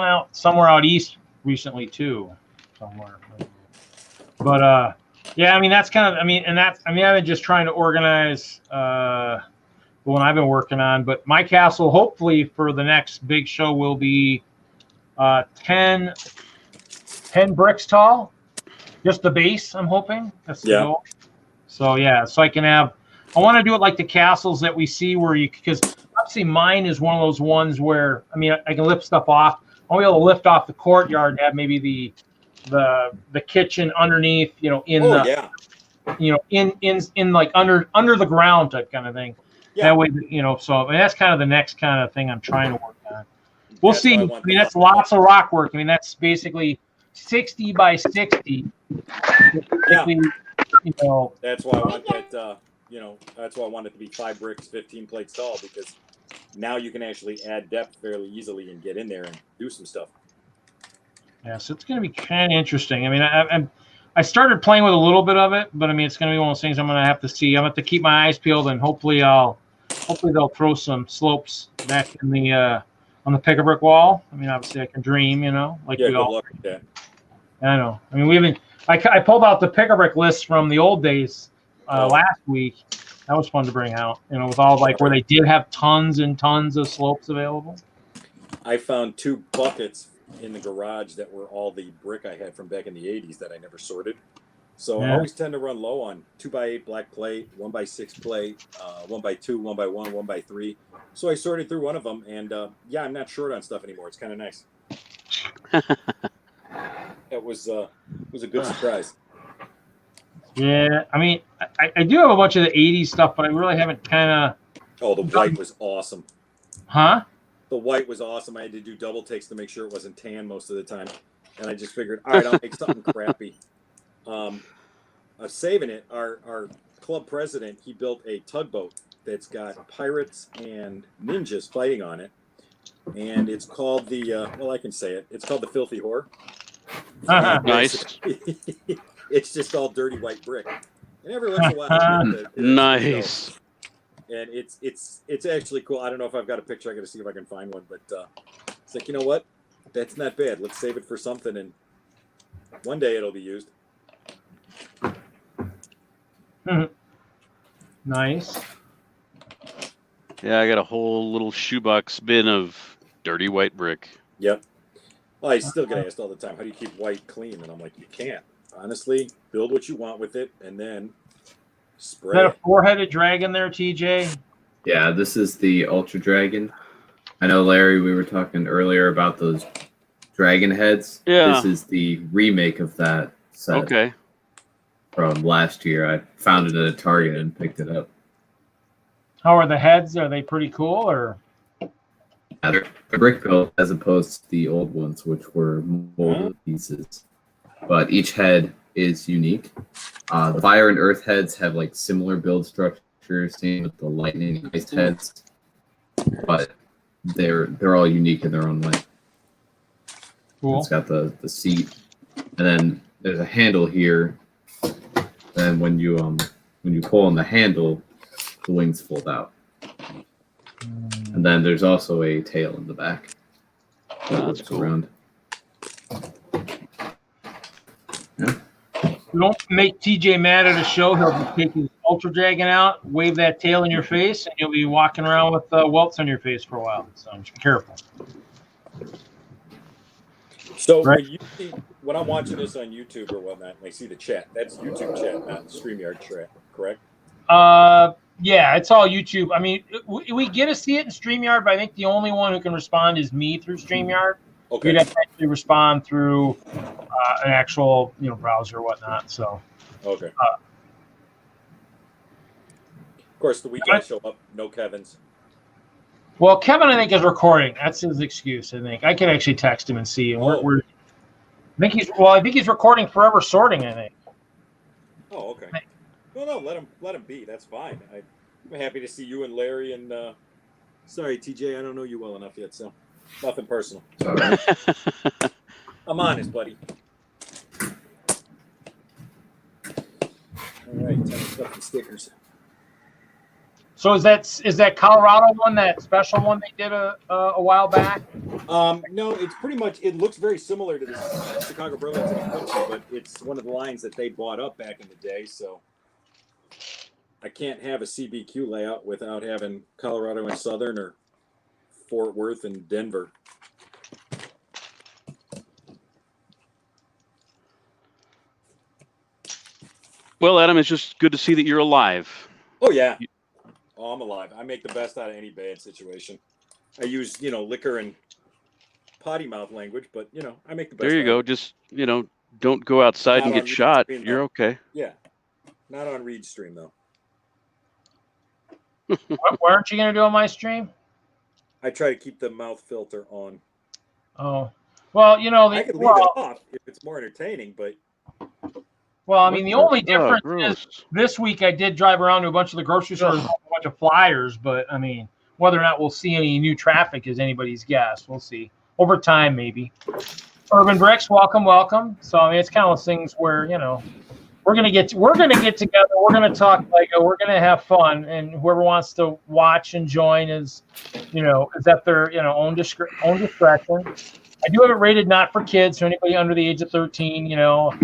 out somewhere out east recently too, somewhere. But yeah, I mean that's kind of. I've been just trying to organize the one I've been working on. But my castle, hopefully for the next big show, will be 10 bricks tall, just the base. I'm hoping that's the goal. So yeah, so I can have. I want to do it like the castles that we see where because obviously mine is one of those ones where I can lift stuff off. I'll be able to lift off the courtyard and have maybe the kitchen underneath, in like under the ground type kind of thing. Yeah. That way, so that's kind of the next kind of thing I'm trying to work on. We'll see. That's lots of rock work. That's basically 60 by 60. Yeah. That's why I want that. That's why I want it to be 5 bricks, 15 plates tall, because now you can actually add depth fairly easily and get in there and do some stuff. Yeah, so it's going to be kind of interesting. I started playing with a little bit of it, but it's going to be one of those things I'm going to have to see. I'm going to have to keep my eyes peeled, and hopefully they'll throw some slopes back in the on the pick-a-brick wall. Obviously I can dream, like we all. Good luck with that. I know. I pulled out the pick-a-brick list from the old days. last week. That was fun to bring out. You know, with all like where they did have tons and tons of slopes available. I found 2 buckets in the garage that were all the brick I had from back in the 80s that I never sorted. So I always tend to run low on 2x8 black plate, 1x6 plate, 1x2, 1x1, 1x3. So I sorted through one of them, and yeah, I'm not short on stuff anymore. It's kind of nice. It was a good surprise. Yeah, I mean, I do have a bunch of the 80s stuff, but I really haven't kind of. Oh, the white was awesome. Huh? The white was awesome. I had to do double takes to make sure it wasn't tan most of the time. And I just figured, all right, I'll make something crappy. Saving it, our club president, he built a tugboat that's got pirates and ninjas fighting on it. And it's called the, well, I can say it. It's called the Filthy Whore. Nice. It's just all dirty white brick. And every once in a while, Nice. And it's actually cool. I don't know if I've got a picture. I got to see if I can find one. But it's like, you know what? That's not bad. Let's save it for something, and one day it'll be used. Nice. Yeah, I got a whole little shoebox bin of dirty white brick. Yep. Well, I still get asked all the time, how do you keep white clean? And I'm like, you can't. Honestly, build what you want with it, and then spray. Is that a 4-headed dragon there, TJ? Yeah, this is the Ultra Dragon. I know, Larry, we were talking earlier about those dragon heads. Yeah. This is the remake of that set. Okay. From last year. I found it at a Target and picked it up. How are the heads? Are they pretty cool, or? Yeah, they're brick built as opposed to the old ones, which were molded pieces. But each head is unique. The fire and earth heads have like similar build structures, same with the lightning and ice heads, but they're all unique in their own way. Cool. It's got the seat, and then there's a handle here. And when you pull on the handle, the wings fold out. And then there's also a tail in the back. That's cool. Around. Yeah. Don't make TJ mad at a show. He'll be taking Ultra Dragon out, wave that tail in your face, and you'll be walking around with welts on your face for a while. So just be careful. So Right. when I'm watching this on YouTube or whatnot, and I see the chat, that's YouTube chat, not StreamYard chat, correct? Yeah, it's all YouTube. I mean, we get to see it in StreamYard, but I think the only one who can respond is me through StreamYard. Okay. You'd have to actually respond through an actual, browser or whatnot. So. Okay. Of course, the week I show up, no Kevin's. Well, Kevin, I think, is recording. That's his excuse. I think I can actually text him and see. And I think he's recording Forever Sorting. I think. Oh, okay. No, let him be. That's fine. I'm happy to see you and Larry and. Sorry, TJ, I don't know you well enough yet, so nothing personal. Sorry. I'm honest, buddy. All right, time to stuff the stickers. So is that Colorado one, that special one they did a while back? No, it's pretty much. It looks very similar to the Chicago Burlington and Quincy, but it's one of the lines that they bought up back in the day. So I can't have a CBQ layout without having Colorado and Southern or Fort Worth and Denver. Well, Adam, it's just good to see that you're alive. Oh yeah. Oh, I'm alive. I make the best out of any bad situation. I use, liquor and potty mouth language, but I make the best. There you go. Just don't go outside and get shot. You're okay. Yeah. Not on Reed's stream though. What aren't you gonna do on my stream? I try to keep the mouth filter on. Oh, well, I could leave it off if it's more entertaining, but. Well, I mean, the only difference gross. is this week I did drive around to a bunch of the grocery stores with a bunch of flyers, but I mean, whether or not we'll see any new traffic is anybody's guess. We'll see over time, maybe. Urban Bricks, welcome. So I mean, it's kind of those things where we're gonna get together. We're gonna talk Lego. We're gonna have fun, and whoever wants to watch and join is at their own discretion. I do have it rated not for kids, so anybody under the age of 13,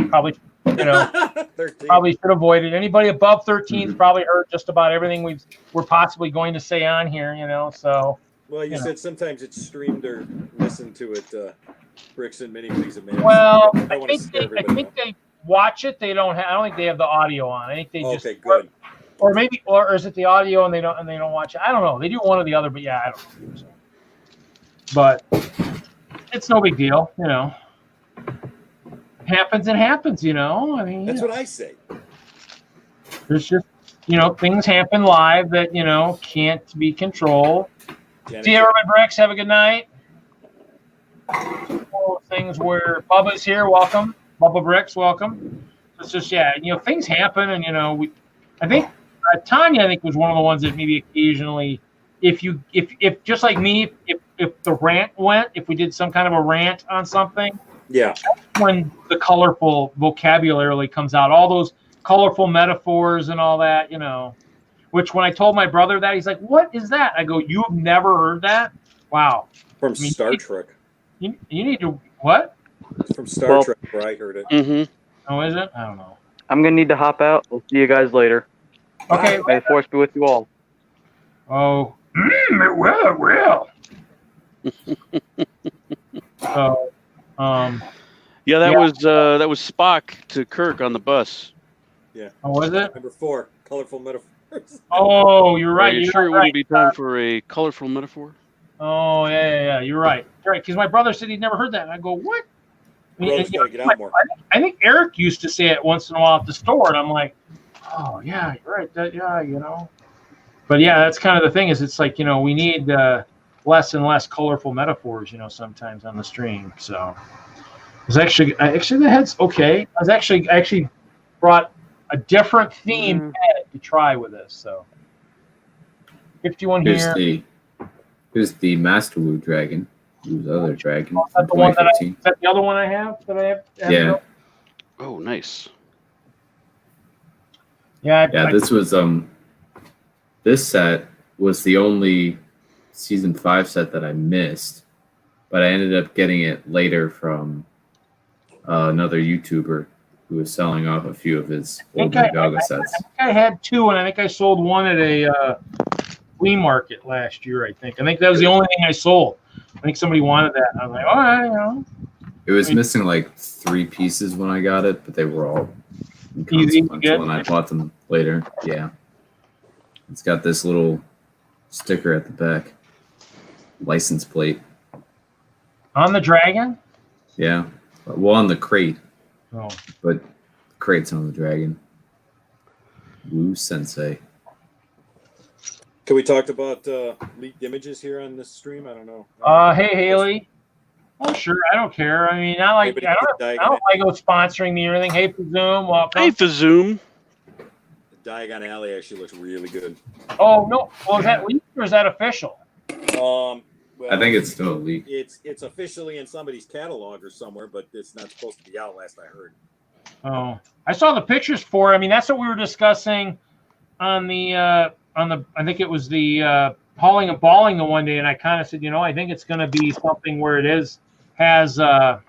probably You know, 13. probably should avoid it. Anybody above 13's probably heard just about everything we're possibly going to say on here. You know, so. Well, you said sometimes it's streamed or listened to it. Bricks and mini leagues of man. Well, I I think they watch it. They don't have. I don't think they have the audio on. I think they just. Okay, good. Or maybe, or is it the audio and they don't watch it? I don't know. They do one or the other, but yeah, I don't know. So. But it's no big deal, you know. Happens and happens, you know. I mean, that's what I say. There's just, you know, things happen live that, you know, can't be controlled. See you, everybody. Bricks, have a good night. Things where Bubba's here, welcome. Bubba Bricks, welcome. It's just, yeah, you know, things happen, and, you know, I think Tanya, I think, was one of the ones that maybe occasionally, if just like me, if the rant went, if we did some kind of a rant on something, yeah, that's when the colorful vocabulary comes out, all those colorful metaphors and all that, you know. Which when I told my brother that, he's like, "What is that?" I go, "You've never heard that? Wow." From Star Trek. You need to what? It's from Star Trek, where I heard it. Mm-hmm. Oh, is it? I don't know. I'm gonna need to hop out. We'll see you guys later. Okay. May the force be with you all. Oh, it will. So, yeah, that was Spock to Kirk on the bus. Yeah. Oh, was it? Number 4, colorful metaphors. Oh, you're right. Are you sure it wouldn't be time for a colorful metaphor? Oh, yeah. You're right. You're right, because my brother said he'd never heard that. And I go, what? Bro's gotta get out more. I think Eric used to say it once in a while at the store, and I'm like, oh, yeah, you're right. Yeah, you know. But, yeah, that's kind of the thing is it's like, you know, we need less and less colorful metaphors, you know, sometimes on the stream. So it's actually the head's okay. I actually brought a different theme head to try with this. So 51 here. Here's the Master Wu Dragon. Who's other dragon? Is that the one that is that the other one I have? Yeah. Oh, nice. Yeah. This was this set was the only season 5 set that I missed, but I ended up getting it later from another YouTuber who was selling off a few of his old Ninjago sets. I think I had 2, and I think I sold one at a flea market last year. I think that was the only thing I sold. I think somebody wanted that. And I was like, all right, you know. It was missing like 3 pieces when I got it, but they were all inconsequential, and I bought them later. Yeah. It's got this little sticker at the back. License plate. On the dragon? Yeah. Well, on the crate. Oh. But the crate's on the dragon. Wu Sensei. Can we talk about leaked images here on this stream? I don't know. Hey, Haley. Oh, sure. I don't care. I mean, I don't like sponsoring me or anything. Hey, for Zoom. Welcome. Hey, for Zoom. The Diagon Alley actually looks really good. Oh, no. Well, is that leaked or is that official? Well, I think it's still a leak. It's officially in somebody's catalog or somewhere, but it's not supposed to be out. Last I heard. Oh, I saw the pictures for it. I mean, that's what we were discussing on the I think it was the hauling and balling the one day, and I kind of said, you know, I think it's going to be something where has 7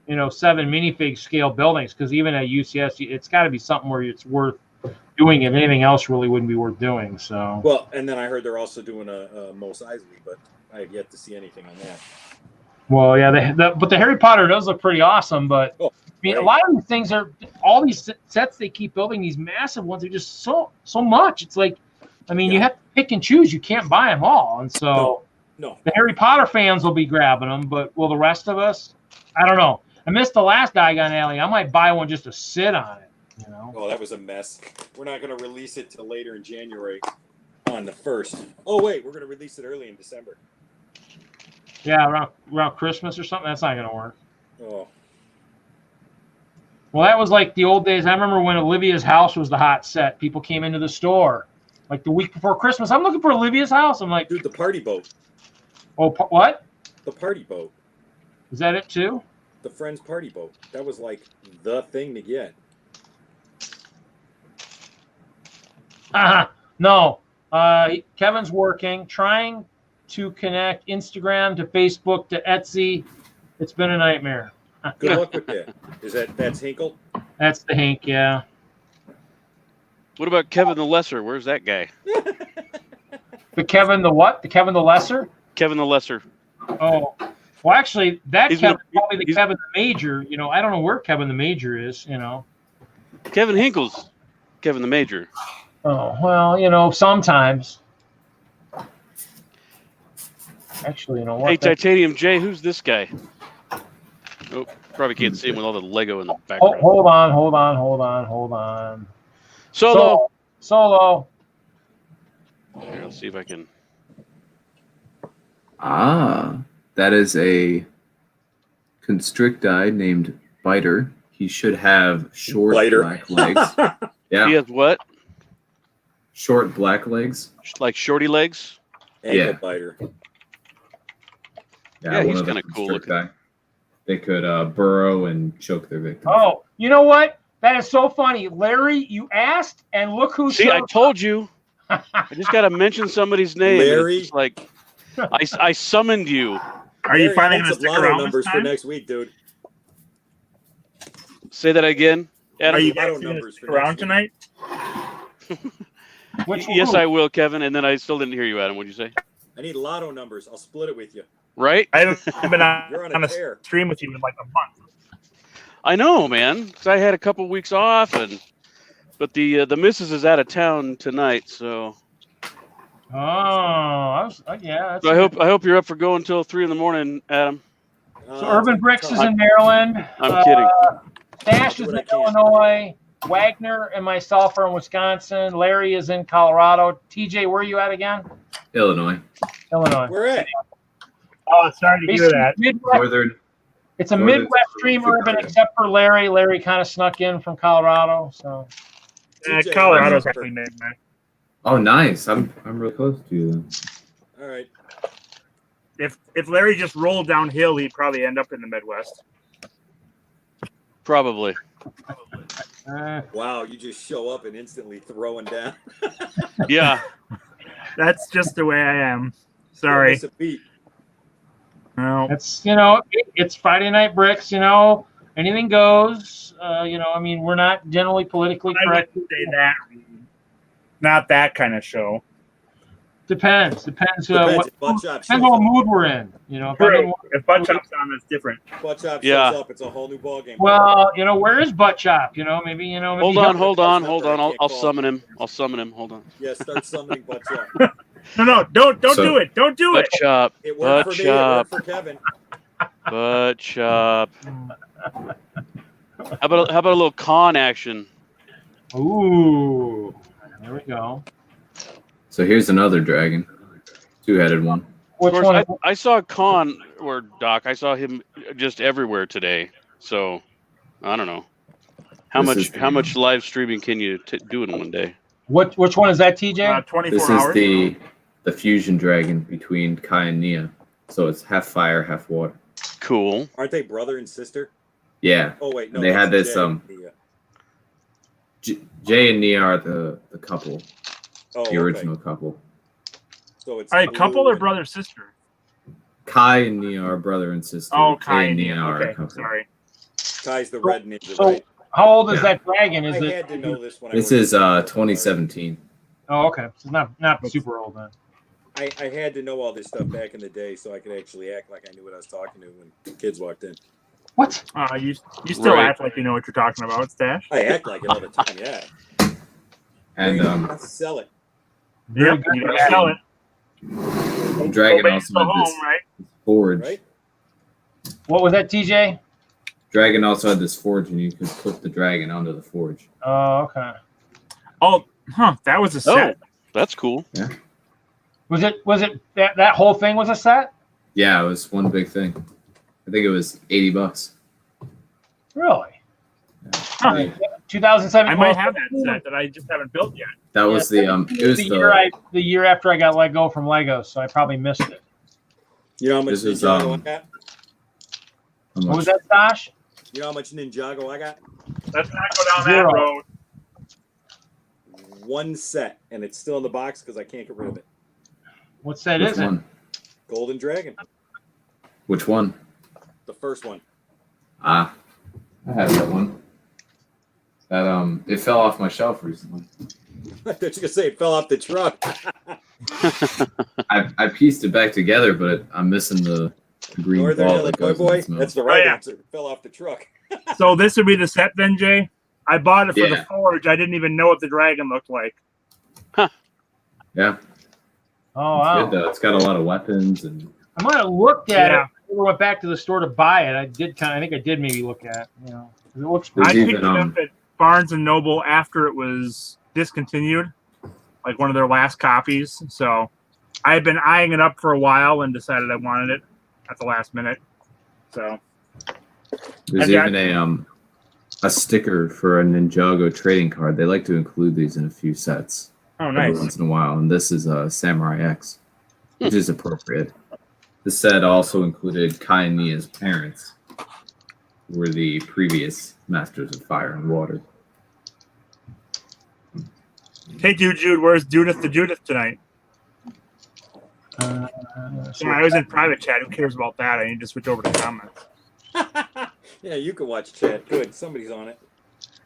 minifig scale buildings, because even at UCS, it's got to be something where it's worth doing. If anything else really wouldn't be worth doing. So well, and then I heard they're also doing a Mos Eisley, but I have yet to see anything on that. Well, yeah, but the Harry Potter does look pretty awesome. But I mean, a lot of these things are all these sets they keep building, these massive ones. They're just so much. It's like, I mean, you have to pick and choose. You can't buy them all, and so no. The Harry Potter fans will be grabbing them. But will the rest of us? I don't know. I missed the last Diagon Alley. I might buy one just to sit on it. You know. Oh, that was a mess. We're not going to release it till later in January on the 1st. Oh wait, we're going to release it early in December. Yeah, around Christmas or something. That's not going to work. Oh. Well, that was like the old days. I remember when Olivia's House was the hot set. People came into the store like the week before Christmas. I'm looking for Olivia's House. I'm like, dude, the party boat. Oh, what? The party boat. Is that it too? The Friends party boat. That was like the thing to get. No. Kevin's working, trying to connect Instagram to Facebook to Etsy. It's been a nightmare. Good luck with that. That's Hinkle? That's the Hank, yeah. What about Kevin the Lesser? Where's that guy? The Kevin the what? The Kevin the Lesser? Kevin the Lesser. Oh, well, actually, that He's Kevin been- probably the he's- Kevin the Major. You know, I don't know where Kevin the Major is. You know. Kevin Hinkle's Kevin the Major. Oh well, you know, sometimes. Actually, you know what? Hey, Titanium J, who's this guy? Oh, probably can't see him with all the Lego in the background. Hold on. Solo. Solo. Here, let's see if I can. That is a constricti named Biter. He should have short black legs. Yeah. He has what? Short black legs. Like shorty legs? Ankle biter. Yeah, one he's of the kinda cool constricti. They could burrow and choke their victims. Oh, you know what? That is so funny, Larry. You asked, and look who. See, I told you. I just got to mention somebody's name. Larry. It's like I summoned you. Are you finally going to Lots of stick lotto around numbers this for time? next week, dude? Say that again. Adam? Are you Lotto guys going to numbers stick for next around week. tonight? Yes, I will, Kevin. And then I still didn't hear you, Adam. What'd you say? I need lotto numbers. I'll split it with you. Right? I haven't been You're on on a a tear. stream with you in like a month. I know, man. 'Cause I had a couple weeks off, but the missus is out of town tonight, so yeah. That's I hope you're up for going until 3 a.m, Adam. So Urban Bricks is in Maryland. I'm kidding. Dash is in Illinois. Wagner and myself are in Wisconsin. Larry is in Colorado. TJ, where are you at again? Illinois. Illinois. We're at. Oh, sorry to hear that. Midwest, Northern. it's a Northern Midwest stream Super urban, Urban. except for Larry. Larry kind of snuck in from Colorado. So TJ, Colorado's I'm actually mid, man. Oh, nice. I'm really close to you then. All right. If Larry just rolled downhill, he'd probably end up in the Midwest. Probably. Wow, you just show up and instantly throwing down. Yeah. That's just the way I am. Sorry. Miss a beat. No. it's it's Friday Night Bricks. Anything goes. I mean, we're not generally politically I correct. wouldn't say that. Not that kind of show. Depends. Depends. What If Butt Chop depends shows what up. mood we're in. If I'm in True. If Butt Chop's on, that's different. Butt Chop shows Yeah. up, it's a whole new ballgame. Well, where is Butt Chop? Maybe Hold on. I'll summon him. Hold on. Yeah, start summoning Butt Chop. No, don't So- do it. Don't do Butt it. chop. It worked Butt for me. It chop. worked for Kevin. Butt chop. How about a little con action? Ooh, there we go. So here's another dragon. Two-headed one. Which Of one? course, I saw Con or Doc. I saw him just everywhere today. So I don't know how much live streaming can you do in one day? Which one is that, TJ? 24 This hours. is the fusion dragon between Kai and Nia. So it's half fire, half water. Cool. Aren't they brother and sister? Yeah. Oh wait, no. And they had that's this, Jay. Jay and Nia are the couple, Oh, the original couple. So it's All right, couple Blue or and- brother sister? Kai and Nia are brother and sister. Oh, Jay Kai and and Nia Nia. are a Okay, couple. sorry. Kai's the red ninja, So, right? how old is Yeah. that dragon? I Is it? had to know this when This I is worked 2017. Oh, okay. So it's not super old then. I had to know all this stuff back in the day so I could actually act like I knew what I was talking to when the kids walked in. What? You still Right. act like you know what you're talking about, Stash. I act like it all the time, yeah. And Let's sell it. Very Yep, good. you gotta sell it. Dragon Go also go had home, this right? forge. Right? What was that, TJ? Dragon also had this forge, and you could put the dragon onto the forge. Oh, okay. Oh, that was a set. That's cool. Was it that whole thing was a set? Yeah, it was one big thing. I think it was $80. Really? Huh. 2007. I might have that set that I just haven't built yet. That was the it was the year after I got let go from Legos, so I probably missed it. You know how much This is, Ninjago I got? how What much? was that, Stash? You know how much Ninjago I got? Let's not go down Zero. that road. One set, and it's still in the box because I can't get rid of it. What set Which is it? one? Golden Dragon, Which one? the first one. I have that one. That it fell off my shelf recently. I thought you were gonna say it fell off the truck. I pieced it back together, but I'm missing the green Northern ball that Illinois goes in boy. its mouth. That's the right yeah. answer. It fell off the truck. So this would be the set then, Jay? I bought it for Yeah. the Forge. I didn't even know what the dragon looked like. Yeah, Oh it's wow! good though. It's got a lot of weapons and I might have looked at Yeah. it. I went back to the store to buy it. I did I think I did maybe look at. It looks There's I pretty. picked even, it up at Barnes and Noble after it was discontinued, like one of their last copies. So I had been eyeing it up for a while and decided I wanted it at the last minute. So there's I've got- even a sticker for a Ninjago trading card. They like to include these in a few sets every nice. once in a while, and this is a Samurai X, which is appropriate. The set also included Kai and Nia's parents, who were the previous Masters of Fire and Water. Hey, Jude, where's Judith the Judith tonight? So Yeah, I was in private chat. Who cares about that? I need to switch over to comments. Yeah, you can watch chat. Good, somebody's on it.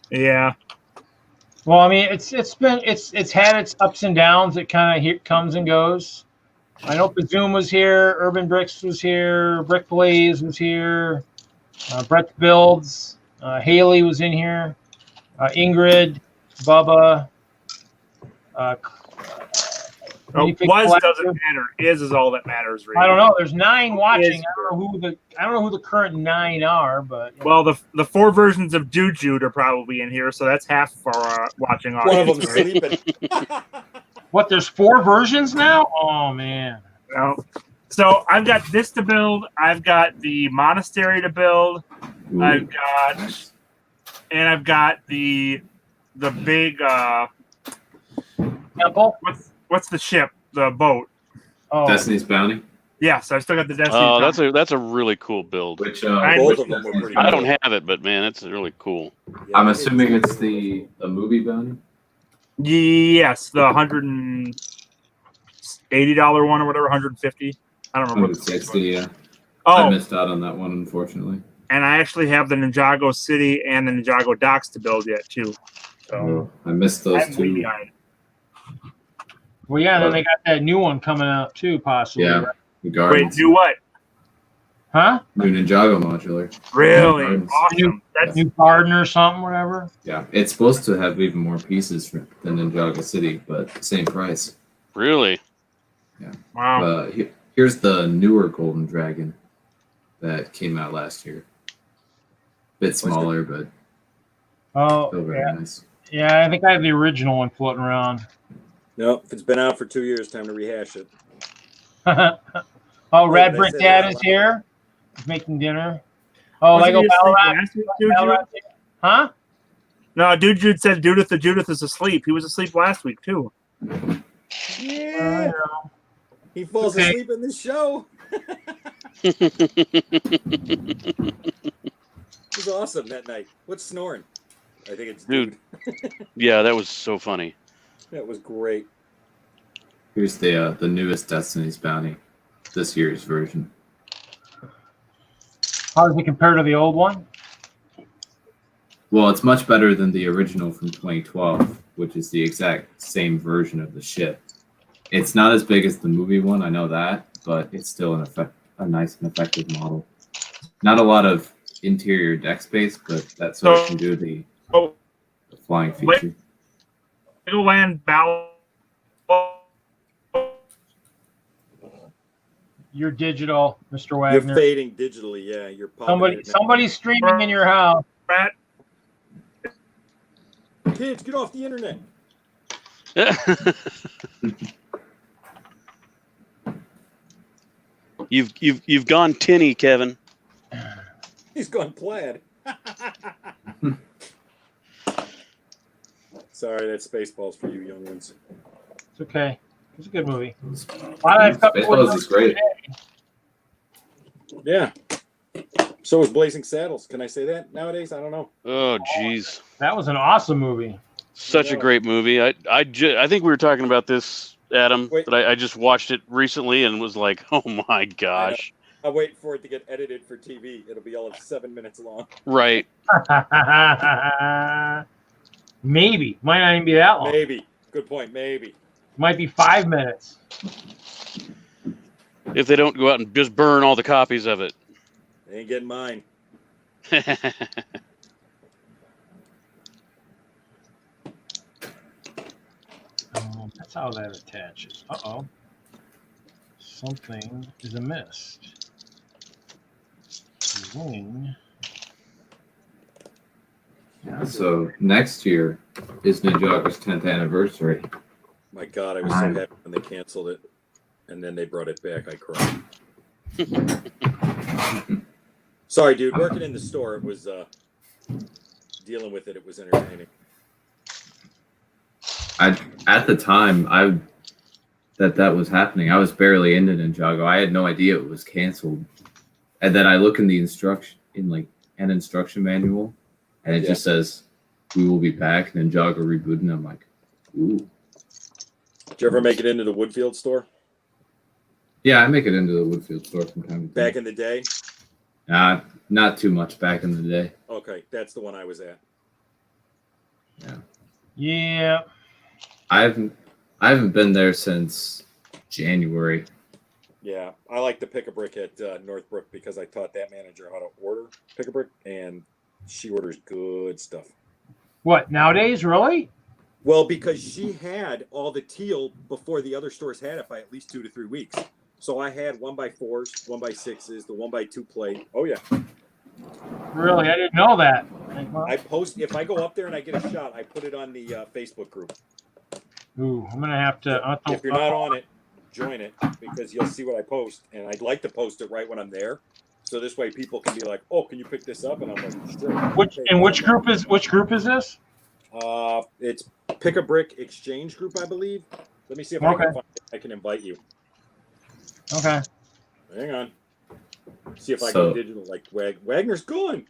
Yeah. well, I mean, it's had its ups and downs. It kind of comes and goes. I know Bazoom was here, Urban Bricks was here, Brick Blaze was here, Brett Builds, Haley was in here, Ingrid, Bubba. Was Collective. doesn't matter. Is all that matters, really. I don't know. There's 9 watching. Is- I don't know who the current 9 are, but Well, the 4 versions of Jude are probably in here, so that's half of our watching One of audience. them's sleeping. what? There's 4 versions now? Oh man. No. So I've got this to build. I've got the monastery to build. Ooh, I've got nice. and I've got the big Temple. what's the ship? The boat. Oh, Destiny's Bounty, Yes, I still got the Destiny. Oh, Bounty. that's a really cool build. which Both of them were pretty I cool. don't have it, but man, it's really cool. Yeah, I'm assuming it's the movie bounty. Yes, the $180 one or whatever, 150. I don't remember. What the 160. Yeah, oh, I missed out on that one, unfortunately. and I actually have the Ninjago City and the Ninjago Docks to build yet too. So Oh, I missed those I'm way two. behind. well, yeah. And then they got that new one coming out too, possibly. Yeah, right? the Wait, Gardens. do what? Huh? New Ninjago modular. Really? Gardens. Awesome. That's New garden or something, whatever. Yeah, it's supposed to have even more pieces than Ninjago City, but same price. Really? wow. Here's the newer Golden Dragon that came out last year. Bit smaller, but Oh, still very yeah. nice. Yeah, I think I have the original one floating around. No, if it's been out for 2 years, time to rehash it. Oh, Red did I Brick say Dad that? is here. He's making dinner. Oh, Wasn't Lego he asleep Ballarat. last week, Dude Jude? Ballarat. Huh? No, Jude said Judith the Judith is asleep. He was asleep last week too. Yeah, he falls Okay. asleep in this show. It was awesome that night. What's snoring? I think it's Dude. dude. Yeah, that was so funny. That was great. Here's the newest Destiny's Bounty, this year's version. How does it compare to the old one? Well, it's much better than the original from 2012, which is the exact same version of the ship. It's not as big as the movie one, I know that, but it's still a nice and effective model. Not a lot of interior deck space, but that's what it can do the Oh, flying feature. Legoland Battle. You're digital, Mr. You're Wagner. fading digitally. Yeah, you're popping. Somebody's streaming in your house. Rat. Kids, get off the internet. You've gone tinny, Kevin. He's gone plaid. Sorry, that's Spaceballs for you young ones. It's okay. It's a good movie. Why did I cut Spaceballs is great. Yeah. So is Blazing Saddles. Can I say that nowadays? I don't know. Oh, jeez. That was an awesome movie. Such a great movie. I think we were talking about this, Adam, Wait. but I just watched it recently and was like, oh my gosh. I'll wait for it to get edited for TV. It'll be all of 7 minutes long. Right. Maybe. Might not even be that long. Maybe. Good point. Maybe. Might be 5 minutes. If they don't go out and just burn all the copies of it. They ain't getting mine. That's how that attaches. Uh-oh. Something is amiss. Wing. Yeah. So next year is Ninjago's 10th anniversary. My God, I was so happy when they canceled it, and then they brought it back. I cried. Sorry, dude. Working in the store, it was dealing with it. It was entertaining. At the time that was happening, I was barely into Ninjago. I had no idea it was canceled. And then I look in the instruction manual, and it just says, "We will be back." Ninjago rebooted, and I'm like, "Ooh." Did you ever make it into the Woodfield store? Yeah, I make it into the Woodfield store from time to time. Back in the day? Not too much back in the day. Okay, that's the one I was at. Yeah. I haven't been there since January. Yeah, I like to pick a brick at Northbrook because I taught that manager how to order pick a brick, and she orders good stuff. What, nowadays, really? Well, because she had all the teal before the other stores had it by at least 2 to 3 weeks. So I had 1x4s, 1x6s, the 1x2 plate. Oh yeah. Really, I didn't know that. I post if I go up there and I get a shot, I put it on the Facebook group. Ooh, I'm gonna have to. If you're not on it, join it because you'll see what I post, and I'd like to post it right when I'm there, so this way people can be like, "Oh, can you pick this up?" And I'm like, "Sure." Which group is this? It's Pick a Brick Exchange Group, I believe. Let me see if I can invite you. Okay. Hang on. See if I go digital like Wagner's gone.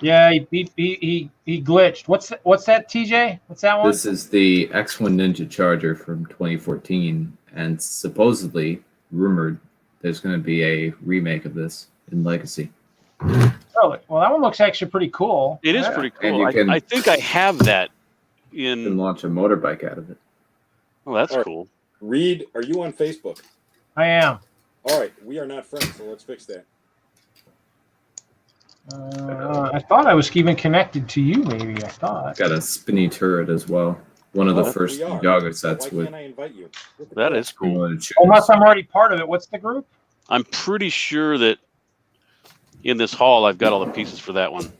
Yeah, he glitched. What's that, TJ? What's that one? This is the X1 Ninja Charger from 2014, and supposedly rumored there's going to be a remake of this in Legacy. Really? Well, that one looks actually pretty cool. It is pretty cool. I think I have that in. You can launch a motorbike out of it. Oh, that's cool. Reed, are you on Facebook? I am. All right, we are not friends, so let's fix that. I thought I was even connected to you. Maybe I thought. Got a spinny turret as well. One of the first Ninjago sets. Why can't I invite you? That is cool. Unless I'm already part of it. What's the group? I'm pretty sure that in this hall I've got all the pieces for that one.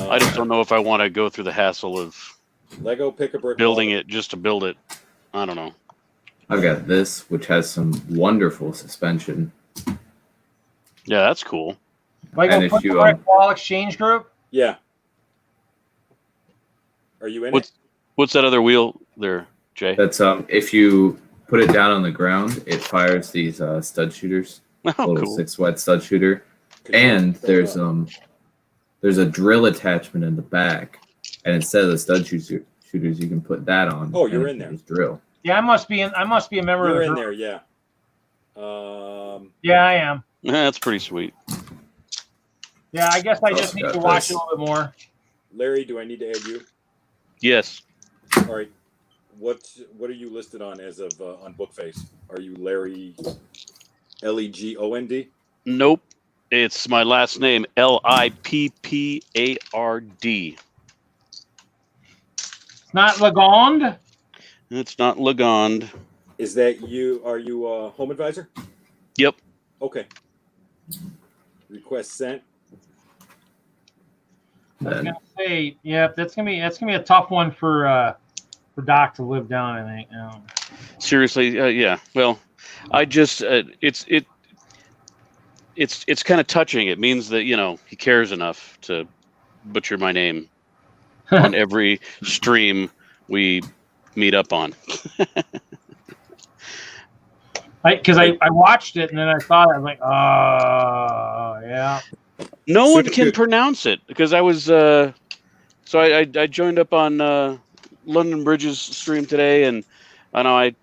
I just don't know if I want to go through the hassle of Lego Pick a Brick building it just to build it. I don't know. I've got this, which has some wonderful suspension. Yeah, that's cool. Lego Pick a Brick Wall Exchange Group? Yeah. Are you in it? What's that other wheel there, Jay? That's if you put it down on the ground, it fires these stud shooters. Oh, little cool. 6-watt stud shooter. And there's a drill attachment in the back, and instead of the stud shooters, you can put that on. Oh, you're in there. Drill. Yeah, I must be a member You're of the in group. there, yeah. Yeah, I am. That's pretty sweet. Yeah, I guess I just need to watch it a little bit more. Larry, do I need to add you? Yes. All right. What are you listed on as of on Bookface? Are you Larry Legond? Nope. It's my last name, Lippard. It's not Legond? It's not Legond. Is that you? Are you a home advisor? Yep. Okay. Request sent. I was gonna say, yeah, that's gonna be a tough one for Doc to live down. I think. Seriously, yeah. Well, I just it's kind of touching. It means that he cares enough to butcher my name on every stream we meet up on. Because I watched it and then I thought, I was like, oh yeah. No one can pronounce it because I was so I joined up on London Bridge's stream today, and I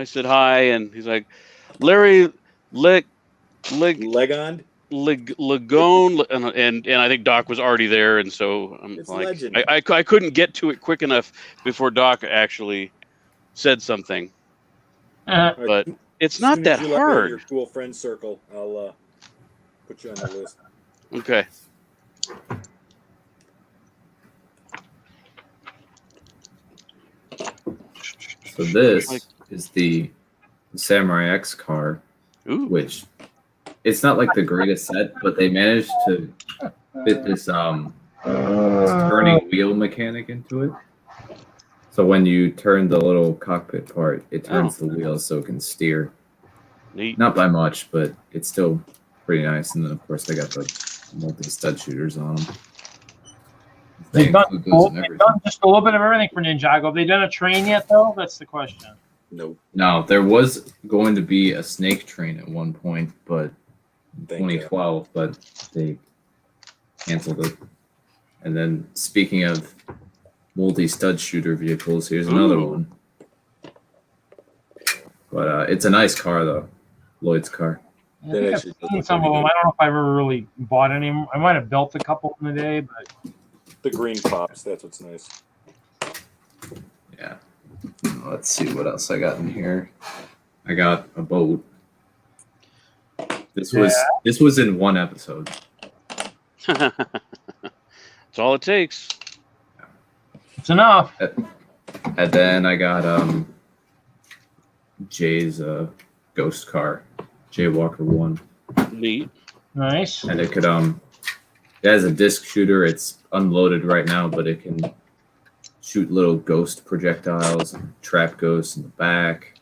said hi, and he's like, Larry Legond. Lagone, and I think Doc was already there, and so I'm It's like, legend. I couldn't get to it quick enough before Doc actually said something. But it's As not soon that as you let me in hard. your cool friend circle, I'll put you on the list. Okay. So this is the Samurai X car, Ooh. which it's not like the greatest set, but they managed to fit this turning wheel mechanic into it. So when you turn the little cockpit part, it turns the wheel so it can steer. Neat. Not by much, but it's still pretty nice. And then of course they got the multi-stud shooters on them. They've done just a little bit of everything for Ninjago. Have they done a train yet, though? That's the question. Nope. No, there was going to be a snake train at one point, but 2012, but they canceled it. And then speaking of multi-stud shooter vehicles, here's another one. But it's a nice car, though. Lloyd's car. I think I've seen some of them. I don't know if I've ever really bought any. I might have built a couple in the day, but the green pops. That's what's nice. Yeah. Let's see what else I got in here. I got a boat. This was in one episode. That's all it takes. It's enough. And then I got Jay's ghost car, Jay Walker 1. Neat. Nice. And it could it has a disc shooter. It's unloaded right now, but it can shoot little ghost projectiles and trap ghosts in the back.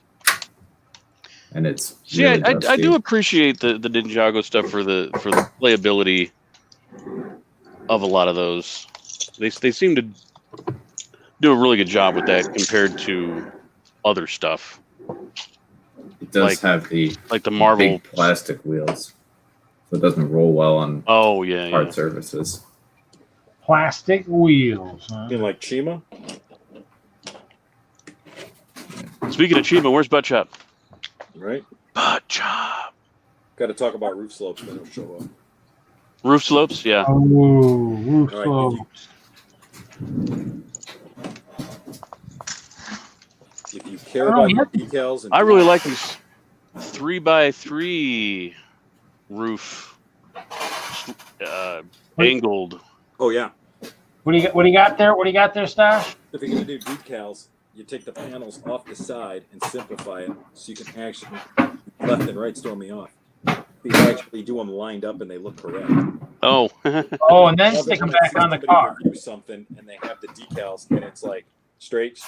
And it's really I do appreciate the Ninjago stuff for the playability of a lot of those. They seem to do a really good job with that compared to other stuff. It does have the Marvel big plastic wheels, so it doesn't roll well on hard surfaces. Plastic wheels. Huh? You like Chima? Speaking of Chima, where's Butt Chop? Right. Butt Chop. Got to talk about roof slopes. Then it'll show up. Roof slopes, yeah. Oh, roof slopes. If you care about the details, and I really like these 3x3 roof angled. Oh yeah. What do you got there? What do you got there, Stash? If you're gonna do decals, you take the panels off the side and simplify it, so you can actually left and right throw me off. You actually do them lined up and they look correct. Oh. Oh, and then stick them back on the car. Do something and they have the decals and it's like straight,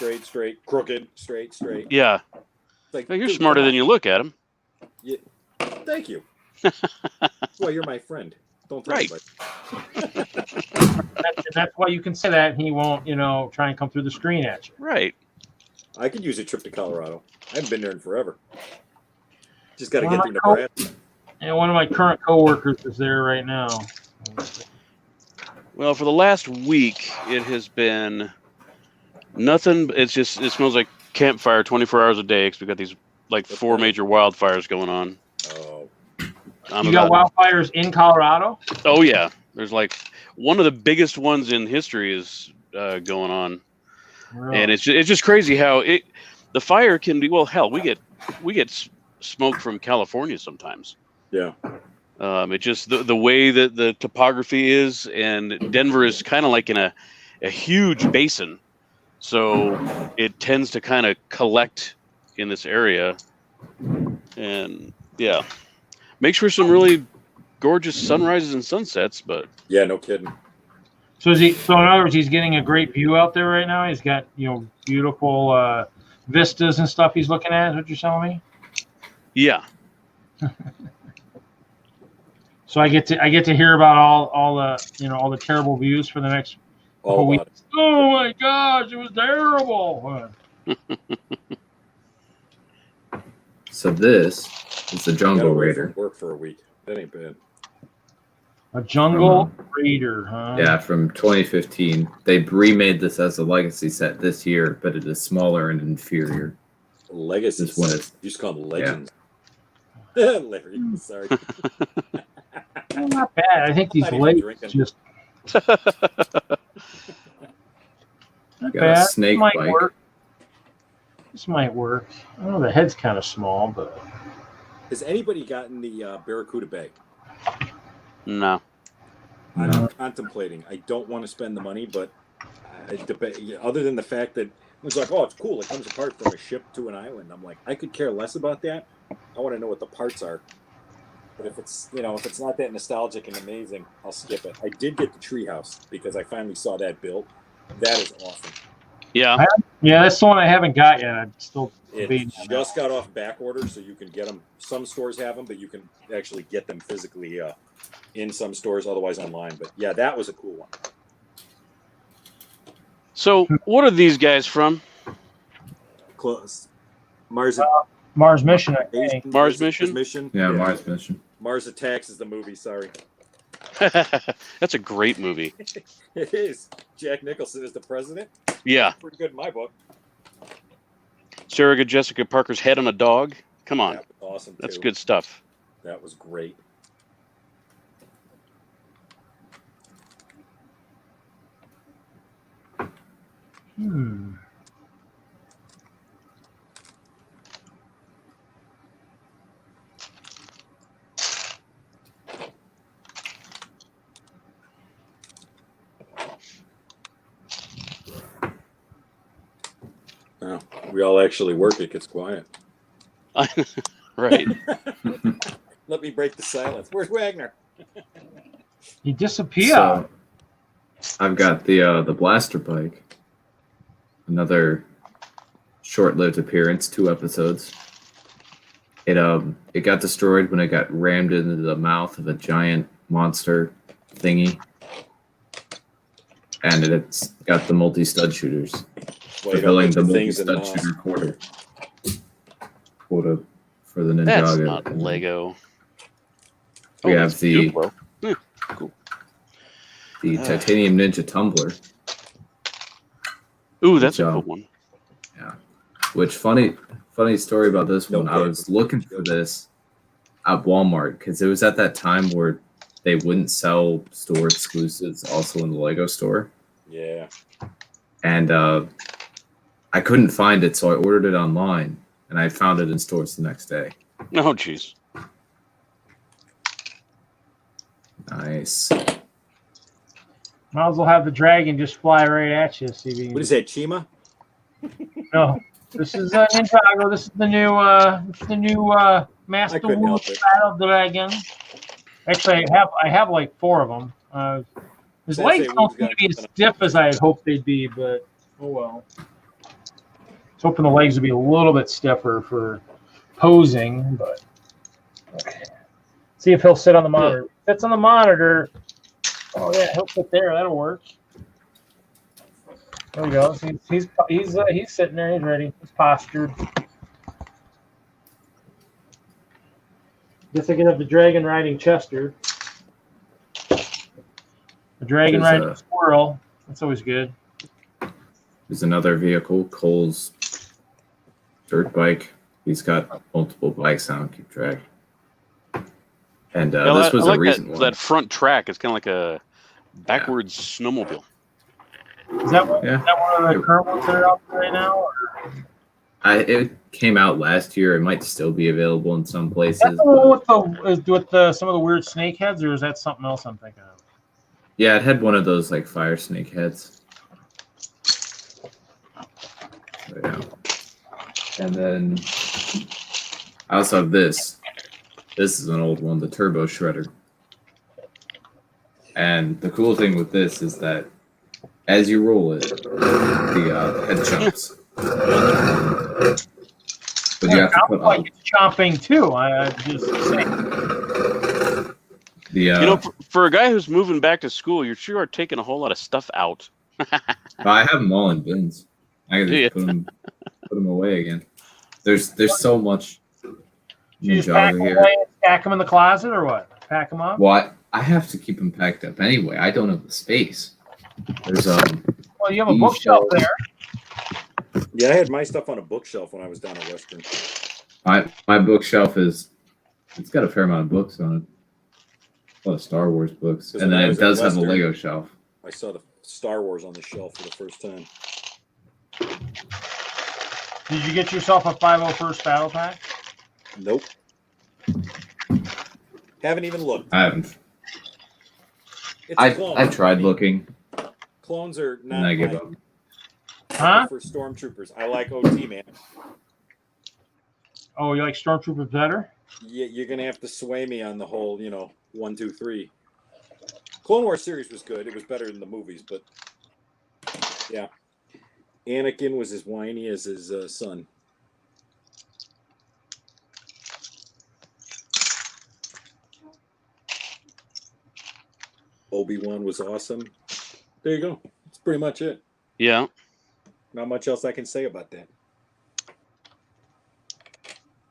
crooked, straight. Yeah. Like, you're smarter than you look at them. Yeah. Thank you. That's why you're my friend. Don't tell anybody. That's why you can say that, and he won't, try and come through the screen at you. Right. I could use a trip to Colorado. I haven't been there in forever. Just got to get through Nebraska. And one of my current coworkers is there right now. Well, for the last week, it has been nothing. It smells like campfire 24 hours a day because we got these 4 major wildfires going on. Oh. You got wildfires in Colorado? Oh yeah, there's one of the biggest ones in history is going on, and it's just crazy how the fire can be. Well, hell, we get smoke from California sometimes. Yeah. It just the way that the topography is, and Denver is kind of like in a huge basin, so it tends to kind of collect in this area, and yeah. Makes for some really gorgeous sunrises and sunsets, but yeah, no kidding. So in other words, he's getting a great view out there right now. He's got beautiful vistas and stuff he's looking at. Is what you're telling me? Yeah. So I get to hear about all the terrible views for the next couple weeks. Oh my gosh, it was terrible. So this is the Jungle Raider. Work for a week. That ain't bad. A Jungle Raider, huh? Yeah, from 2015. They remade this as a legacy set this year, but it is smaller and inferior. Legacy. This one is. You just call them legends. Yeah. Larry, sorry. Well, not bad. I think these Not even legs drinking. just not Got a bad. snake This might bike. work. This might work. I don't know. The head's kind of small, but Has anybody gotten the Barracuda Bay? No. I'm contemplating. I don't want to spend the money, but other than the fact that it's like, oh, it's cool. It comes apart from a ship to an island. I'm like, I could care less about that. I want to know what the parts are. But if it's if it's not that nostalgic and amazing, I'll skip it. I did get the treehouse because I finally saw that built. That is awesome. Yeah. yeah, that's the one I haven't got yet. I'm still It debating on that. just got off back order, so you can get them. Some stores have them, but you can actually get them physically in some stores, otherwise online. But yeah, that was a cool one. So what are these guys from? Close. Mars Mission, I think. Mars Mission? Yeah, Mars Mission. Mars Attacks is the movie. Sorry, That's a great movie. it is. Jack Nicholson is the president. Yeah. Pretty good in my book. Surrogate Jessica Parker's head on a dog. Come on. That was awesome. That's too. good stuff. That was great. Hmm. Oh, we all actually work. It gets quiet. Right. Let me break the silence. Where's Wagner? He disappeared. So, I've got the blaster bike. Another short-lived appearance, 2 episodes. It got destroyed when it got rammed into the mouth of a giant monster thingy. And it's got the multi-stud shooters. Well, you don't Fulfilling put the the things in the multi-stud mouth. shooter quota for the Ninjago. That's not Lego. We have that's the Duplo. Yeah, cool. the Titanium Ninja Tumbler. Ooh, that's a So- cool one. Which funny story about this one. I Okay. was looking for this at Walmart because it was at that time where they wouldn't sell store exclusives also in the Lego store, Yeah. and I couldn't find it, so I ordered it online, and I found it in stores the next day. Oh, jeez. Nice. Might as well have the dragon just fly right at you. See if you can- What is that, Chima? No, this is Ninjago. This is the new Master couldn't Wu help it. Battle Dragon. Actually, I have like 4 of them. His Sensei legs Wu's don't seem got to be as something. stiff as I had hoped they'd be, but oh well. I was hoping the legs would be a little bit stiffer for posing, but okay. See if he'll sit on the monitor. If he sits on the monitor. Oh yeah, he'll sit there. That'll work. There we go. He's sitting there. He's ready. He's postured. Guess I can have the dragon riding Chester. The dragon There's riding a squirrel. That's always good. There's another vehicle, Cole's dirt bike. He's got multiple bikes. I don't keep track. And Yeah, this was I like a recent one. that front track. It's kind of like a backwards snowmobile. Is that one? Yeah. Is that one of the current ones that are out there right now? Or? It came out last year. It might still be available in some places. Is that the one with some of the weird snake heads, or is that something else I'm thinking of? Yeah, it had one of those like fire snake heads. So, yeah. And then I also have this. This is an old one, the Turbo Shredder. And the cool thing with this is that as you roll it, the head jumps. But you have to put like it's chomping too. I just saying. the. You know, for a guy who's moving back to school, you sure are taking a whole lot of stuff out. I have them all in bins. I gotta Yeah. put them away again. There's so much You just pack Ninjago them here. away and stack them in the closet, or what? Pack them up. Well, I have to keep them packed up anyway. I don't have the space. There's Well, you have a these bookshelf shelves. there. Yeah, I had my stuff on a bookshelf when I was down at Western. my bookshelf it's got a fair amount of books on it. a lot of Star Wars books, 'Cause and when I then was it at does have a Western- Lego shelf. I saw the Star Wars on the shelf for the first time. Did you get yourself a 501st battle pack? Nope. Haven't even looked. I haven't. It's a clone. I tried looking, Clones are and not I give my up. Huh? for stormtroopers. I like OT, man. Oh, you like Stormtroopers better? You're gonna have to sway me on the whole, 1, 2, 3. Clone Wars series was good. It was better than the movies, but yeah, Anakin was as whiny as his son. Obi-Wan was awesome. There you go. That's pretty much it. Yeah. Not much else I can say about that.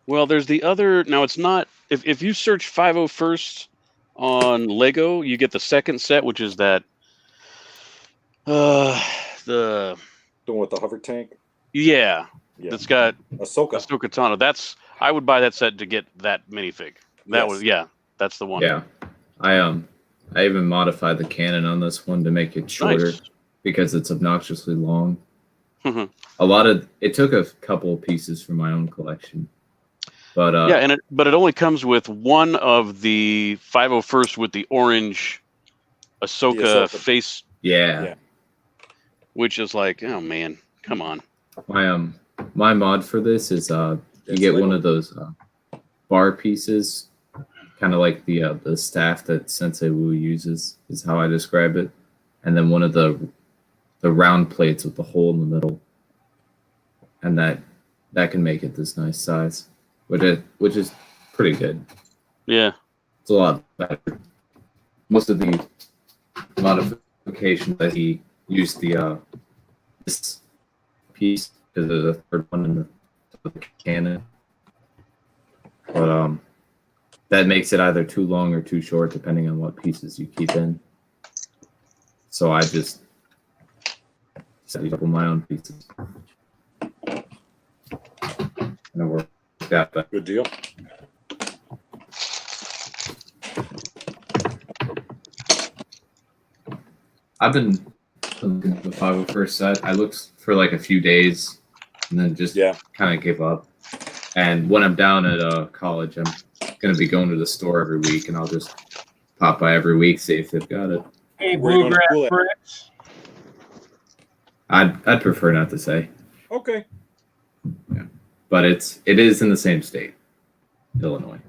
Well, there's the other. Now, it's not. If you search 501st on Lego, you get the second set, which is that. The The one with the hover tank. yeah, Yeah. that's got Ahsoka. Ahsoka Tano. I would buy that set to get that minifig. That Yes. was that's the one. Yeah, I even modified the cannon on this one to make it shorter Nice. because it's obnoxiously long. Mhm. It took a couple of pieces from my own collection, but Yeah, but it only comes with one of the 501st with the orange Ahsoka Ahsoka. face, yeah, which is like, oh man, come on. my mod for this is you It's get Lego. one of those bar pieces, kind of like the staff that Sensei Wu uses, is how I describe it, and then one of the round plates with the hole in the middle, and that can make it this nice size, which is pretty good. Yeah. It's a lot better. Most of the modifications that he used this piece because of the third one in the cannon, but that makes it either too long or too short depending on what pieces you keep in. So I just set up my own pieces, and it worked out better. Good deal. I've been looking at the 501st set. I looked for like a few days and then just Yeah. kind of gave up. And when I'm down at college, I'm going to be going to the store every week, and I'll just pop by every week, see if they've got it. Hey, Where you going to bluegrass school at? bricks. I'd prefer not to say, Okay. but it is in the same state, Illinois.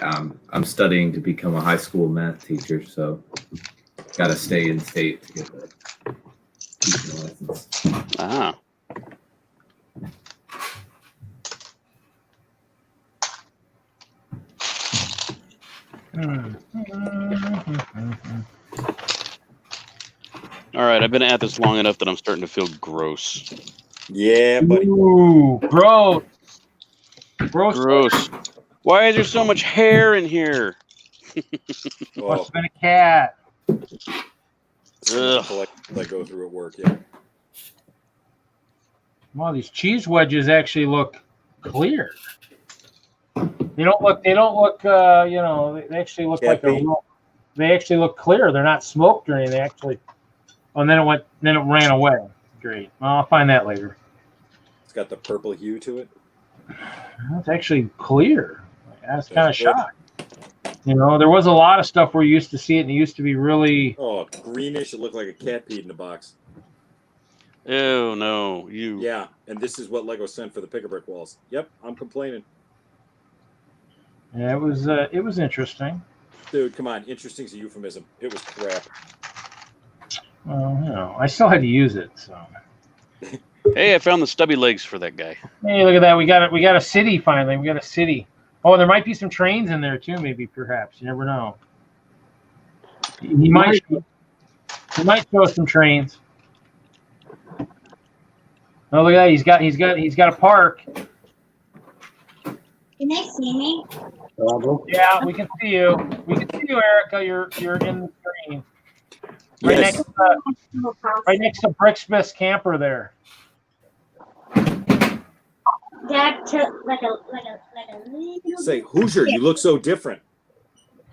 I'm studying to become a high school math teacher, so got to stay in state to get the teaching license. Ah. All right, I've been at this long enough that I'm starting to feel gross. Yeah, buddy. Ooh, gross. Gross. Gross. Why is there so much hair in here? Must Oh, have been a cat. Ugh. I go through at work. Yeah. Wow, these cheese wedges actually look clear. They don't look. They actually look like Cappy. they actually look clear. They're not smoked or anything. They actually. Oh, and then it ran away. Great. Well, I'll find that later. It's got the purple hue to it. It's actually clear. I was kind of That's good. shocked. There was a lot of stuff where you used to see it, and it used to be really. Oh, greenish. It looked like a cat peed in the box. Oh no, you. Yeah, and this is what Lego sent for the pick-a-brick walls. Yep, I'm complaining. Yeah, it was interesting. Dude, come on. Interesting's a euphemism. It was crap. Well, I still had to use it. So Hey, I found the stubby legs for that guy. hey, look at that. We got a city finally. We got a city. Oh, there might be some trains in there too. Maybe, perhaps. You never know. He might show us some trains. Oh, look at that. He's got a park. Can they see me? Yeah, we can see you. We can see you, Erica. You're in the screen. Right Yes. next to Bricksmith's camper there. Dad took like a little. Say, Hoosier, you look so different.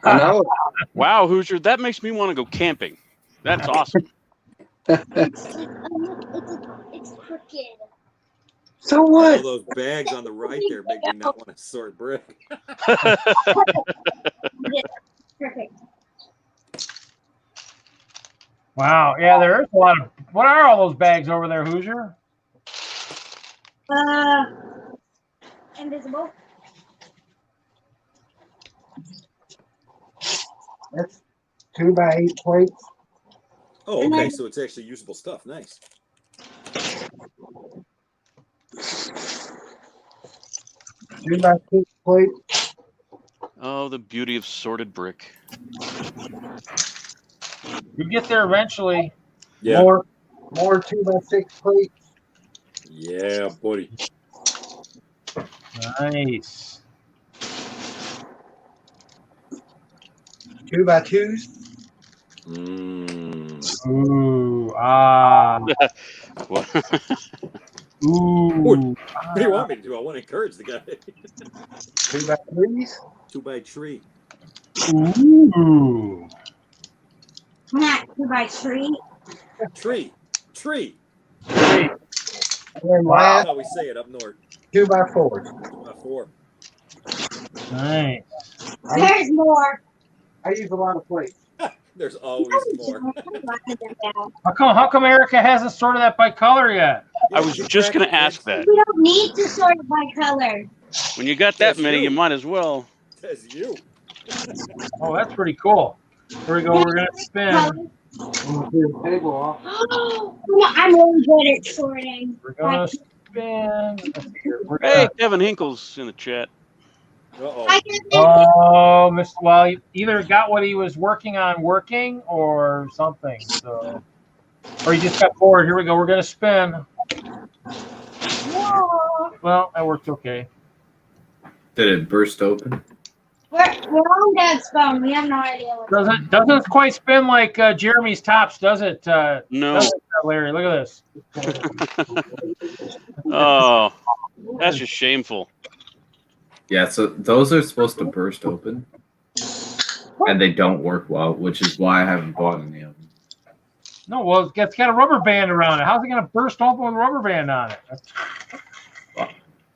I know. Wow, Hoosier, that makes me want to go camping. That's awesome. It's crooked. So All what? those bags on the right there make me not want to sort brick. Yeah, perfect. Wow. Yeah, there is a lot of. What are all those bags over there, Hoosier? Invisible. That's 2x8 plates. Oh, okay. So it's actually usable stuff. Nice. 2x6 plates. Oh, the beauty of sorted brick. You get there eventually. Yeah. More 2x6 plates. Yeah, buddy. Nice. 2x2s. Ooh. Ah. What? Ooh. What do you want me to do? I want to encourage the guy. 2x3s. 2x3. Ooh. Not 2x3. Tree. And then Wow. That's last, how we say it up north. 2x4s. 2x4. Nice. There's more. I use a lot of plates. There's always more. How come Erica hasn't sorted that by color yet? I was just going to ask that. We don't need to sort it by color. When you got that That's many, you. you might as well. Says you. Oh, that's pretty cool. Here we go. We're gonna spin. Color. I'm gonna clear the table off. I'm really good at sorting. We're gonna spin. We're Hey, gonna, Kevin Hinkle's in the chat. Uh-oh. oh, Mr. Well, he either got what he was working on working or something. So, or he just got bored. Here we go. We're gonna spin. Well, that worked okay. Did it burst open? We're on Dad's phone. We have no idea what. Doesn't quite spin like Jeremy's tops, does it? No. Does it, Larry? Look at this. Oh, that's just shameful. Yeah, so those are supposed to burst open, and they don't work well, which is why I haven't bought any of them. No, well, it's got a rubber band around it. How's it gonna burst open with a rubber band on it?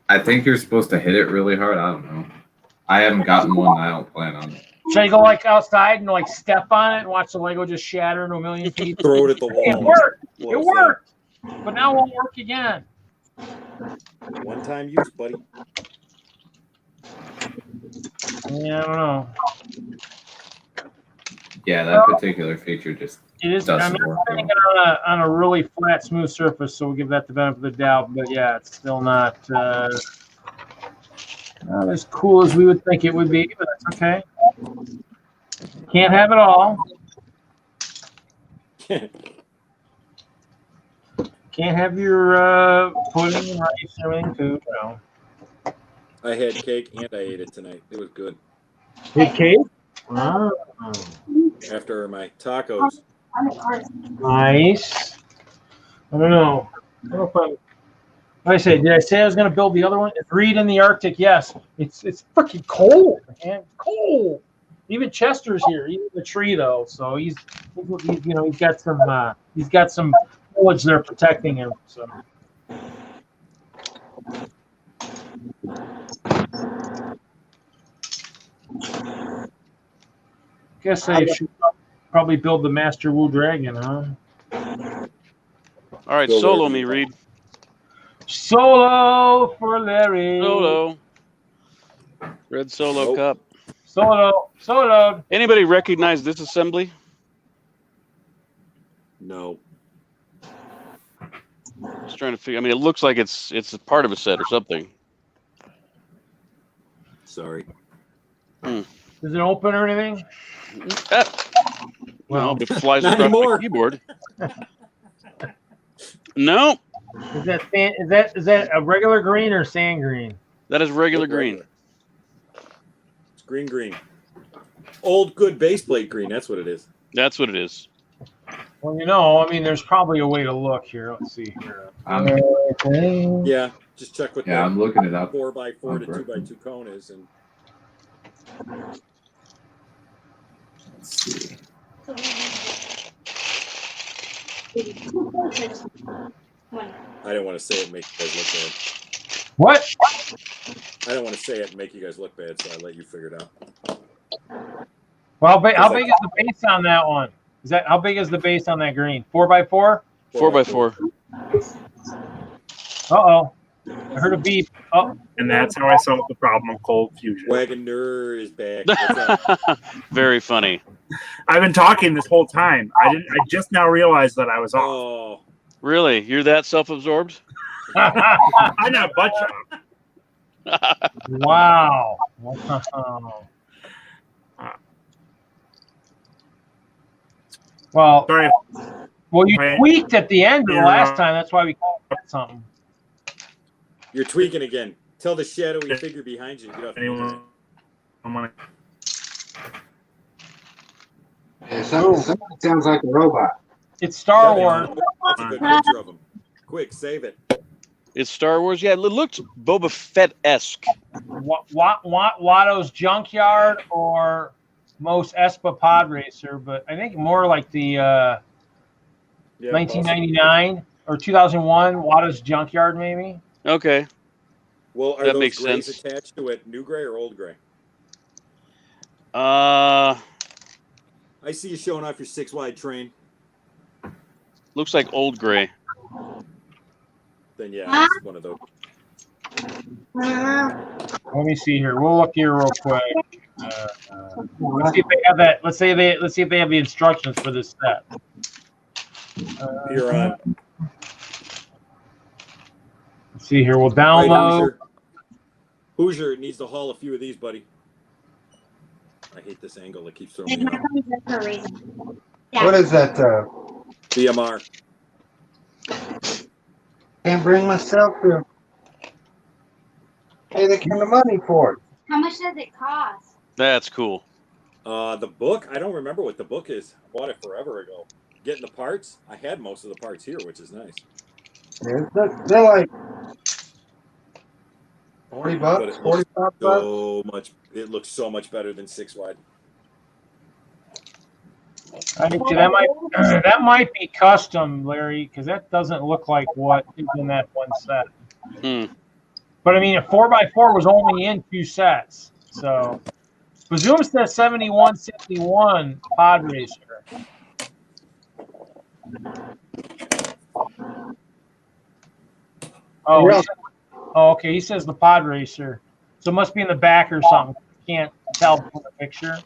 I think you're supposed to hit it really hard. I don't know. I haven't gotten one. I don't plan on it. Should I go like outside and like step on it and watch the Lego just shatter into a million pieces? Throw it at the wall. It worked. It Close worked. But now it won't work again. One time use, buddy. Yeah, I don't know. Yeah, that particular feature just It is. I'm doesn't not work putting well. it on a really flat, smooth surface, so we'll give that the benefit of the doubt. But yeah, it's still not as cool as we would think it would be. But that's okay. Can't have it all. Can't have your pudding and rice and everything too. You know. I had cake and I ate it tonight. It was good. Big cake. Oh, After my tacos. nice. I don't know. I don't know if I'm. Like I say, did I say I was going to build the other one? It's Reed in the Arctic. Yes, it's freaking cold, man. Cold. Even Chester's here. He's in the tree though, so he's got some foliage there protecting him. So. Guess I should probably build the Master Wu Dragon, huh? All right, Go solo there. me, Reed. Solo for Larry. Solo. Red Solo Nope. Cup. Solo. Anybody recognize this assembly? No. Just trying to figure. I mean, it looks like it's a part of a set or something. Sorry. Does it open or anything? Well, it flies Not across anymore. the keyboard. No, Is that a regular green or sand green? that is regular green. It's green. Old good base plate green. That's what it is. That's what it is. Well, I mean, there's probably a way to look here. Let's see here. Yeah. Just check what Yeah, I'm looking it up. 4x4 on to Brooklyn. 2x2 cone is, and Let's see. I didn't want to say it and make you guys look bad. What? I don't want to say it and make you guys look bad, so I let you figure it out. Well, how big is the base on that one? Is that how big is the base on that green? 4x4? 4x4. Uh-oh. I heard a beep. Oh, And that's how I solved the problem of cold fusion. Wagoner is back. What's up? Very funny. I've been talking this whole time. I just now realized that I was off. Oh, Really? You're that self-absorbed? I'm not butt shop. wow. Wow. Well, Sorry. well, you Right. tweaked at the end of the You're last wrong. time. That's why we called it something. you're tweaking again. Tell the shadowy figure behind you to get off the Anyone? internet. I'm gonna. Yeah, somebody sounds like a robot. It's Star There you Wars. go. That's a good picture of him. Quick, save it. It's Star Wars. Yeah, it looked Boba Fett-esque. Watto's Junkyard or most Espa Pod Racer, but I think more like the Yeah, 1999 or 2001 Watto's Junkyard, maybe. Okay. Well, are That those makes grays sense. attached to it new gray or old gray? I see you showing off your 6-wide train. Looks like old gray. Then yeah, it's one of those. Let me see here. We'll look here real quick. Let's see if they have that. Let's see if they have the instructions for this set. You're on. Let's see here. We'll All right, download. Hoosier needs to haul a few of these, buddy. I hate this angle that keeps throwing me off. What is that? BMR. Can't bring myself to pay the kind of money for it. How much does it cost? That's cool. The book, I don't remember what the book is. I bought it forever ago. Getting the parts, I had most of the parts here, which is nice. Yeah, they're like $40, But it looks $45. so much. It looks so much better than 6-wide. I think that might be custom, Larry, because that doesn't look like what is in that one set. Hmm. But I mean, a 4x4 was only in 2 sets, so presume says 7161 Pod Racer. Oh, Yeah. okay. He says the Pod Racer, so it must be in the back or something. Can't tell from the picture.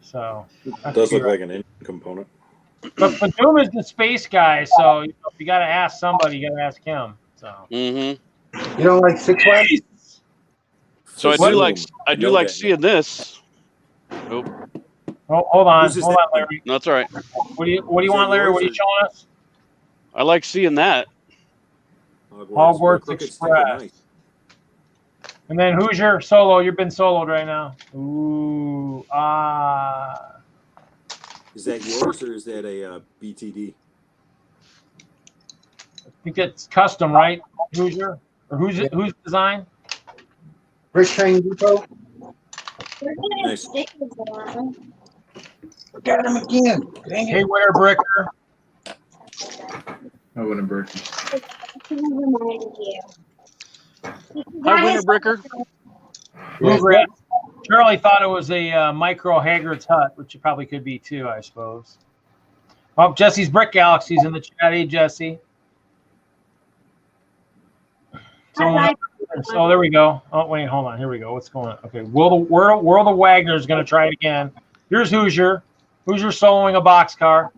So It does look like an engine component. But Doom is the space guy, so if you got to ask somebody, you got to ask him. So. Mm-hmm. You don't like 6-wide? So I do like seeing this. Oh, Oh, hold on, Who's this Larry. no, that's all right. What do you want, Larry? What are you showing us? I like seeing that. Hogwarts Crooked Express. sticker, nice. And then who's your solo? You've been soloed right now. Ooh, Is that yours or is that a BTD? I think it's custom, right? Hoosier? Or who's design? Brick Train Depot? Nice. Got him again. Dang Hey, it. Winter Bricker. I wouldn't break. Hi, Winter Bricker. Bluegrass. Charlie thought it was a micro Hagrid's Hut, which it probably could be too, I suppose. Oh, Jesse's Brick Galaxy's in the chat. Hey, Jesse. Oh, there we go. Oh, wait, hold on. Here we go. What's going on? Okay, World of Wagner is going to try it again. Here's Hoosier. Hoosier soloing a boxcar.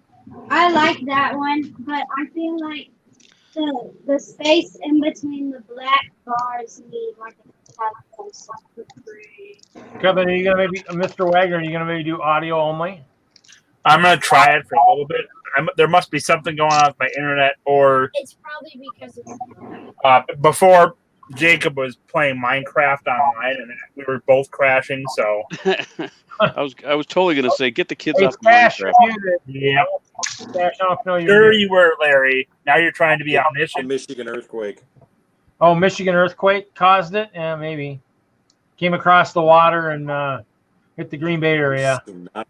I like that one, but I feel like the space in between the black bars need like a Kevin, are you gonna maybe Mr. Wagner? Are you gonna maybe do audio only? I'm gonna try it for a little bit. There must be something going on with my internet, or It's probably because it's before Jacob was playing Minecraft online, and we were both crashing. So I was totally gonna say get the kids Hey, off Stash, Minecraft. yeah, Stash, I don't know sure you were, Larry. Now you're trying to be The omniscient. Michigan earthquake. Oh, Michigan earthquake caused it? Yeah, maybe. Came across the water and hit the Green Bay area. I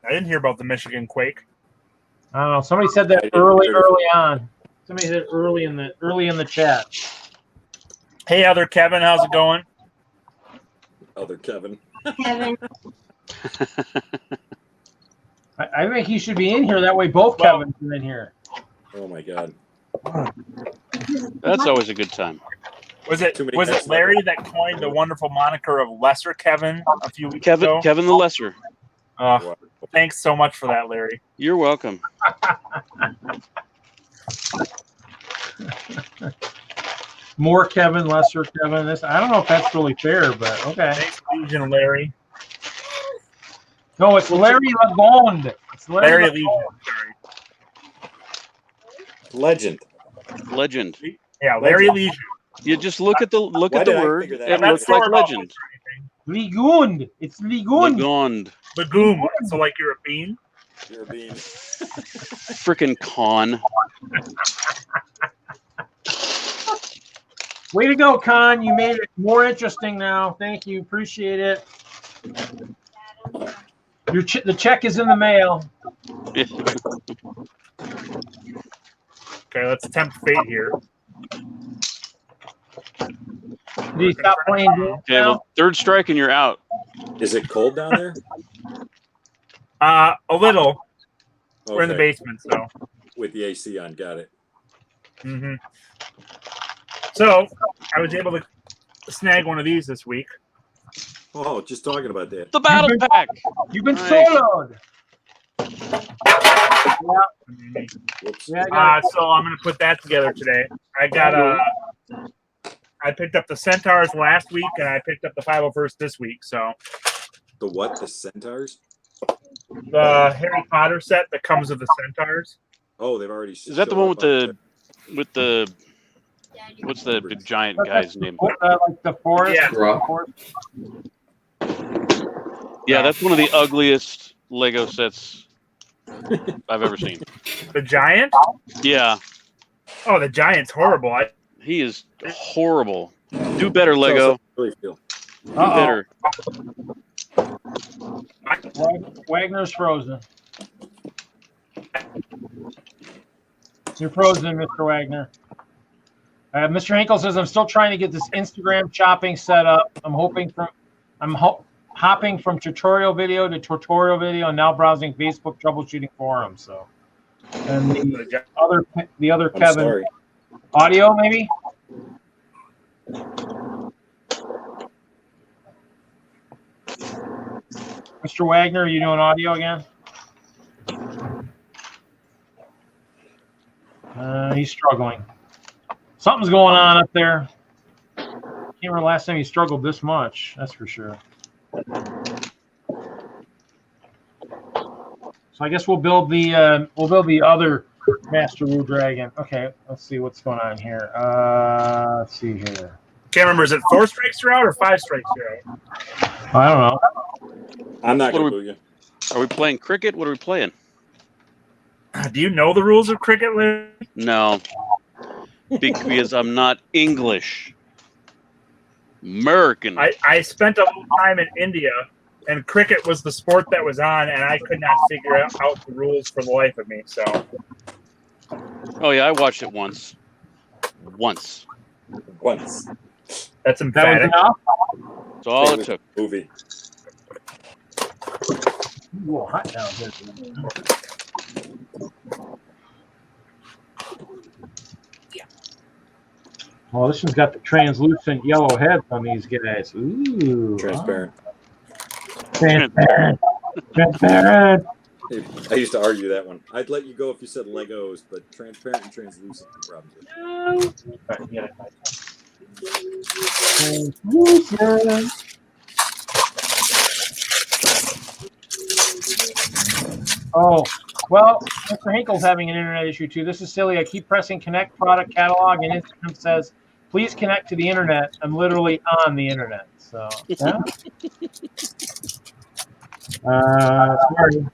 didn't hear about the Michigan quake. I don't know. Somebody said that early on. Somebody said early in the chat. Hey, other Kevin, how's it going? Other Kevin. Kevin. I think he should be in here. That way both Kevins are in here. Oh my God. That's always a good time. Was it Larry that coined the wonderful moniker of Lesser Kevin a few weeks ago? Kevin the Lesser. Thanks so much for that, Larry. You're welcome. More Kevin, lesser Kevin. I don't know if that's really fair, but okay. Thanks, Legion Larry. No, it's Larry Legond. It's Larry Legion. Legend. Yeah, Larry Legion. You just look at the word. It not looks like legend. Legund. It's Legund. Legond. Legume. So like you're a bean? You're a bean. Frickin' con. Way to go, Con. You made it more interesting now. Thank you. Appreciate it. The check is in the mail. Okay, let's tempt fate here. Did you stop playing games Okay, well, third strike and you're out. Is it cold down there? A little. Okay. We're in the basement, so. With the AC on, got it. Mm-hmm. So, I was able to snag one of these this week. Oh, just talking about that. The battle pack. You've been Nice. soloed. Whoops. Yeah, So I'm going to put that together today. I picked up the Centaurs last week, and I picked up the 501st this week. So The what? The Centaurs? the Harry Potter set that comes with the Centaurs. Oh, they've already. Is that the one with the what's the big giant guy's name? like the forest. Yeah. Yeah, that's one of the ugliest Lego sets I've ever seen. The giant? Yeah, Oh, the giant's horrible. he is horrible. Do better, Lego. Really feel. Do better. Wagner's frozen. You're frozen, Mr. Wagner. Mr. Hinkle says, I'm still trying to get this Instagram shopping set up. I'm hopping from tutorial video to tutorial video and now browsing Facebook troubleshooting forums. So, and the other I'm Kevin, sorry. audio maybe. Mr. Wagner, are you doing audio again? He's struggling. Something's going on up there. Can't remember the last time he struggled this much. That's for sure. So I guess we'll build the other Master Wu Dragon. Okay, let's see what's going on here. Let's see here. Can't remember, is it 4 strikes you're out or 5 strikes you're out? I don't know. I'm not going to boo you. Are we playing cricket? What are we playing? Do you know the rules of cricket, Larry? No, because I'm not English. American. I spent a little time in India, and cricket was the sport that was on, and I could not figure out the rules for the life of me. So. Oh yeah, I watched it once. Once. That's emphatic. That's all it took. Movie. Whoa, hot down here. Well, this one's got the translucent yellow heads on these guys. Ooh. Transparent. Transparent. Transparent. I used to argue that one. I'd let you go if you said Legos, but transparent and translucent are problems. Translucent. Oh, well, Mr. Hinkle's having an internet issue too. This is silly. I keep pressing connect product catalog and it says, please connect to the internet. I'm literally on the internet. So, yeah. Sorry.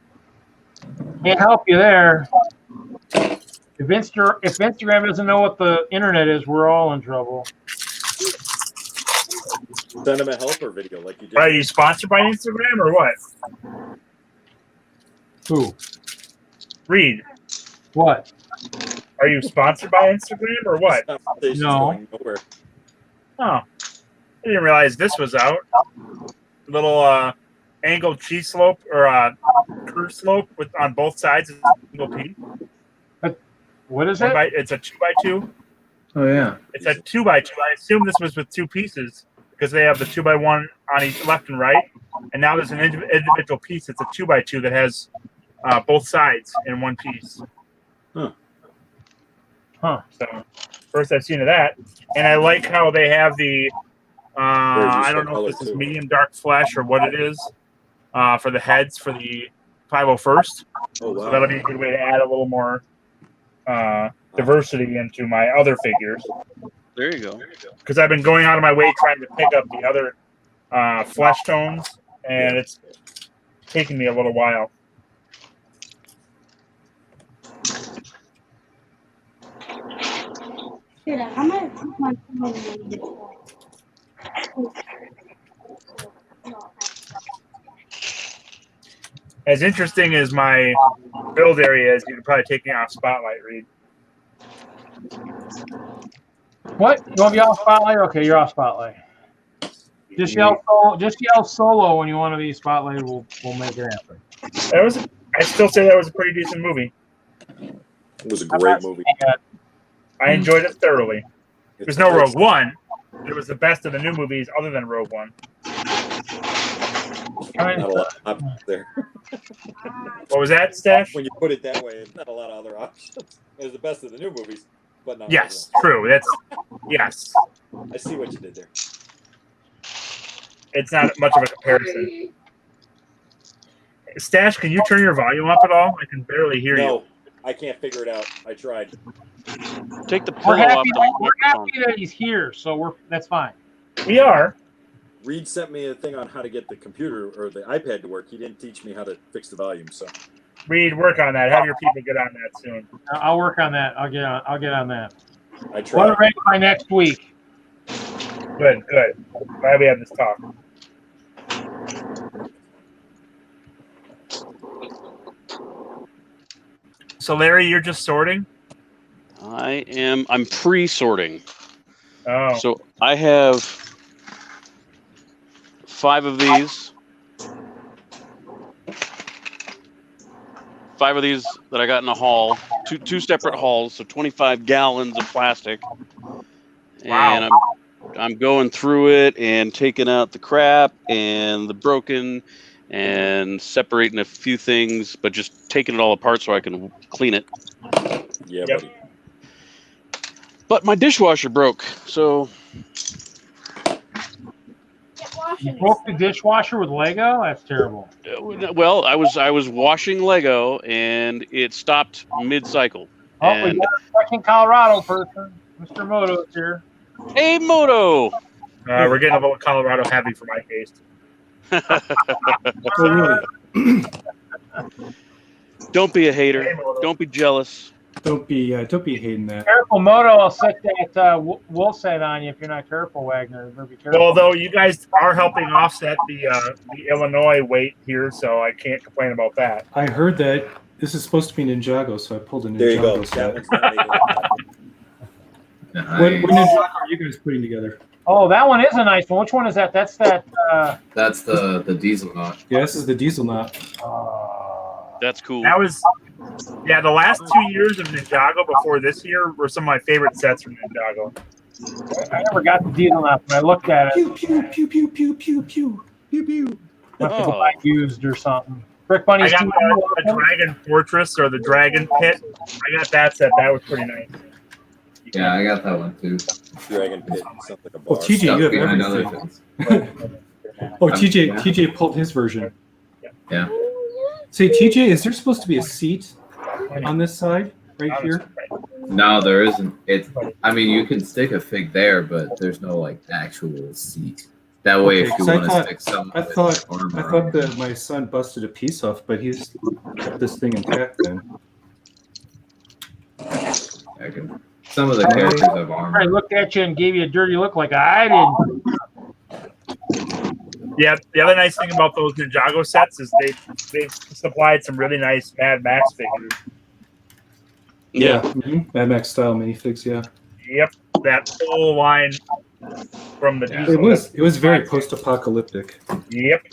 Can't help you there. If Instagram doesn't know what the internet is, we're all in trouble. Send them a helper video like you did. Are you sponsored by Instagram or what? Who? Reed, What? are you sponsored by Instagram or what? Conversation's No. going nowhere. Oh, I didn't realize this was out. Little angled cheese slope or curve slope with on both sides is a single piece. What is it? It's a 2x2. Oh yeah. It's a 2x2. I assume this was with two pieces because they have the 2x1 on each left and right, and now there's an individual piece. It's a 2x2 that has both sides in one piece. Huh. So first I've seen of that, and I like how they have the I don't know if this is medium dark flesh or what it is for the heads for the 501st. Oh wow. So that'll be a good way to add a little more diversity into my other figures. There you go. Because I've been going out of my way trying to pick up the other flesh tones, and it's taking me a little while. Shit, I'm gonna put my phone in this one. As interesting as my build area is, you can probably take me off Spotlight, Reed. What? You want to be off Spotlight? Okay, you're off Spotlight. Just yell solo when you want to be Spotlight. We'll make it happen. I still say that was a pretty decent movie. It was a great movie. I enjoyed it thoroughly. There's no Rogue One. It was the best of the new movies other than Rogue One. Not a lot up there. What was that, Stash? When you put it that way, it's not a lot of other options. It was the best of the new movies, but not. Yes, true. Yes. I see what you did there. It's not much of a comparison. Stash, can you turn your volume up at all? I can barely hear you. No, I can't figure it out. I tried. Take the We're pillow off happy, the we're microphone. happy that he's here, so that's fine. We are. Reed sent me a thing on how to get the computer or the iPad to work. He didn't teach me how to fix the volume, so. Reed, work on that. Have your people get on that soon. I'll work on that. I'll get on that. I Want tried. it ready by next week. Good. Glad we had this talk. So, Larry, you're just sorting? I'm pre-sorting. Oh. So I have 5 of these. 5 of these that I got in a haul. Two separate hauls, so 25 gallons of plastic. Wow. And I'm going through it and taking out the crap and the broken and separating a few things, but just taking it all apart so I can clean it. Yeah, Yep. buddy. But my dishwasher broke, so You broke the dishwasher with Lego? That's terrible. well, I was washing Lego and it stopped mid-cycle. Oh, we And got a second Colorado person. Mr. Moto's here. hey, Moto! We're getting a little Colorado heavy for my taste. Oh, really? Don't be a hater. Don't be jealous. Don't be hating that. Careful, Moto. I'll set that wool set on you if you're not careful, Wagner. You better be careful. Although you guys are helping offset the Illinois weight here, so I can't complain about that. I heard that this is supposed to be Ninjago, so I pulled a There you go. Ninjago set. That one's not even- When Ninjago are you guys putting together? Oh, that one is a nice one. Which one is that? That's that. That's the diesel knot. Yeah, this is the diesel knot. That's cool. That was, the last 2 years of Ninjago before this year were some of my favorite sets from Ninjago. I never got the deal on that, but I looked at it. Pew pew pew pew pew pew pew pew pew. Must have been used or something. Brick Bunny's I got too the Dragon Fortress or the Dragon Pit. I got that set. That was pretty nice. Yeah, I got that one too. Dragon Pit, something like a Oh, bar. TJ, Stuff you have behind other everything. things. Oh, TJ pulled his version. Yeah. Say, TJ, is there supposed to be a seat on this side right here? No, there isn't. I mean, you can stick a fig there, but there's no like actual seat. That way, Okay, if you 'cause I want to thought- stick some I of thought its arm I around thought it. that my son busted a piece off, but he's kept this thing intact then. Some of the characters have I armor. looked at you and gave you a dirty look like I didn't. Yeah, the other nice thing about those Ninjago sets is they've supplied some really nice Mad Max figures. Yeah. Mm-hmm. Mad Max style minifigs. Yeah. Yep, that whole line from the Yeah. diesel. It was very post-apocalyptic. Yep.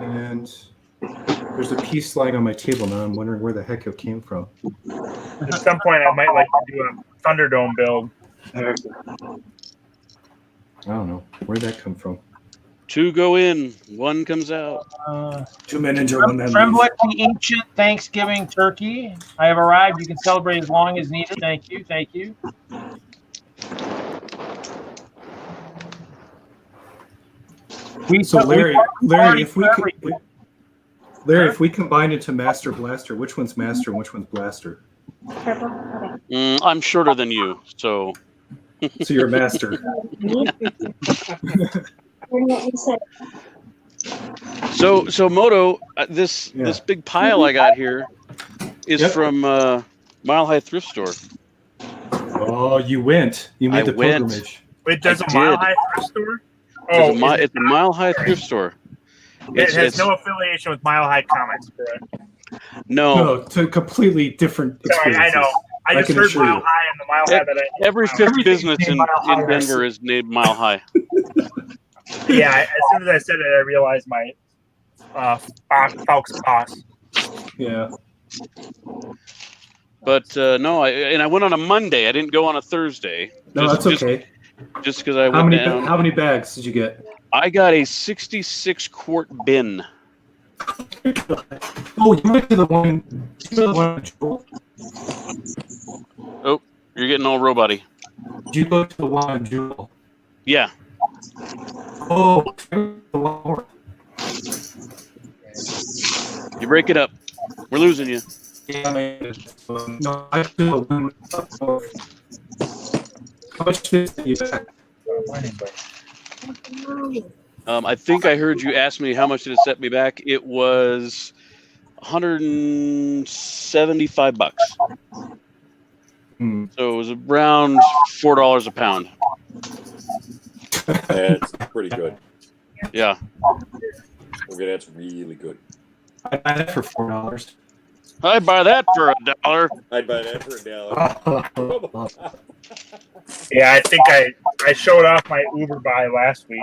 And there's a piece lying on my table now. I'm wondering where the heck it came from. At some point, I might like to do a Thunderdome build. I don't know. Where'd that come from? 2 go in, 1 comes out. 2 men injured, 1 man leave. Tremblet, the ancient Thanksgiving turkey. I have arrived. You can celebrate as long as needed. Thank you. Thank you. So Larry, if we combine into Master Blaster, which one's Master and which one's Blaster? Purple. Okay. I'm shorter than you, so. So you're Master. So Moto, this big pile I got here is from Mile High Thrift Store. Oh, you went. You made the pilgrimage. Wait, there's a Mile High Thrift Store? It's a Mile High Thrift Store. It has no affiliation with Mile High Comics, correct? No, to completely different experiences. Sorry, I know. I just heard Mile High and the Mile High that I... Every fifth business in Denver is named Mile High. Yeah, as soon as I said it, I realized my folks boss. Yeah. But no, I went on a Monday. I didn't go on a Thursday. No, that's okay. Just because I went down. How many bags did you get? I got a 66-quart bin. Oh, you went to the one. Oh, you're getting all robot-y. Did you go to the one Jewel? Yeah. Oh, the one more. You break it up. We're losing you. Yeah, no, I feel one more. How much did you back? I think I heard you ask me how much did it set me back. It was $175. So it was around $4 a pound. That's pretty good. Yeah. Okay, that's really good. I buy that for $4. I'd buy that for $1. I'd buy that for $1. Yeah, I think I showed off my Uber buy last week,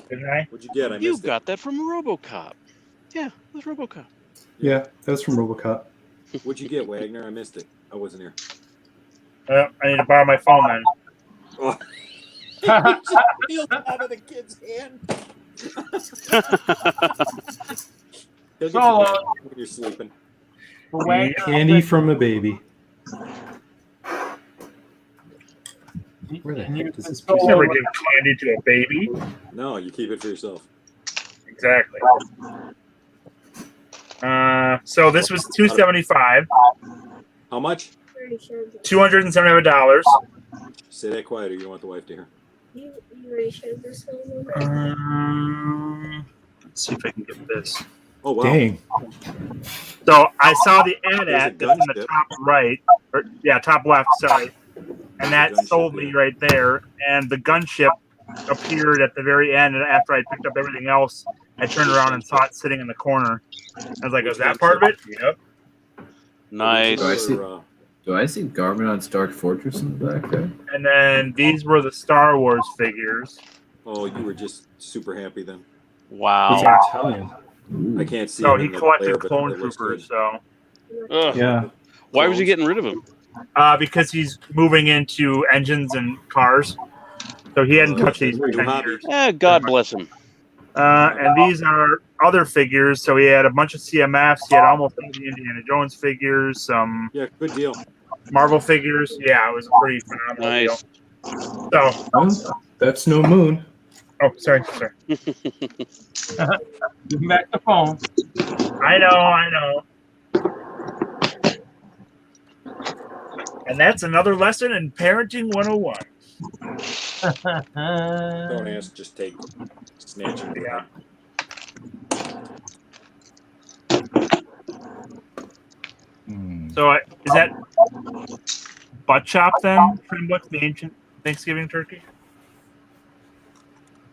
didn't I? What'd you get? I missed You it. got that from RoboCop. Yeah, it was RoboCop. Yeah, that was from RoboCop. What'd you get, Wagner? I missed it. I wasn't here. I need to borrow my phone then. Oh. He'll out of the kid's hand. He'll get you back when you're sleeping. Candy from a baby. Where the heck does this You never give candy to a baby. No, you keep it for yourself. Exactly. So this was $275. How much? $275. Say that quieter. You don't want the wife to hear. You already showed this one. Let's see if I can get this. Oh, wow. Dang. So I saw the ad There's a that's in the gunship. top right, or top left, sorry. And that sold me right there. And the gunship appeared at the very end. And after I picked up everything else, I turned around and saw it sitting in the corner. I was like, is that part of it? Yep. Nice. Do I see Garmadon's Dark Fortress in the back there? And then these were the Star Wars figures. Oh, you were just super happy then. Wow. Italian. I can't see. So him he in the collected player, but clone it looks troopers, good. so Ugh. Yeah. Why was he getting rid of them? because he's moving into engines and cars. So he hadn't touched these for 10 years. God bless him. And these are other figures. So he had a bunch of CMFs. He had almost all the Indiana Jones figures, some Yeah, good deal. Marvel figures. Yeah, it was a pretty phenomenal Nice. deal. So, Well, that's no moon. oh, sorry. Give him back the phone. I know. And that's another lesson in Parenting 101. Don't ask, just take. Snatch him. Yeah. Hmm. So is that butt chop then? Tremblik, the ancient Thanksgiving turkey?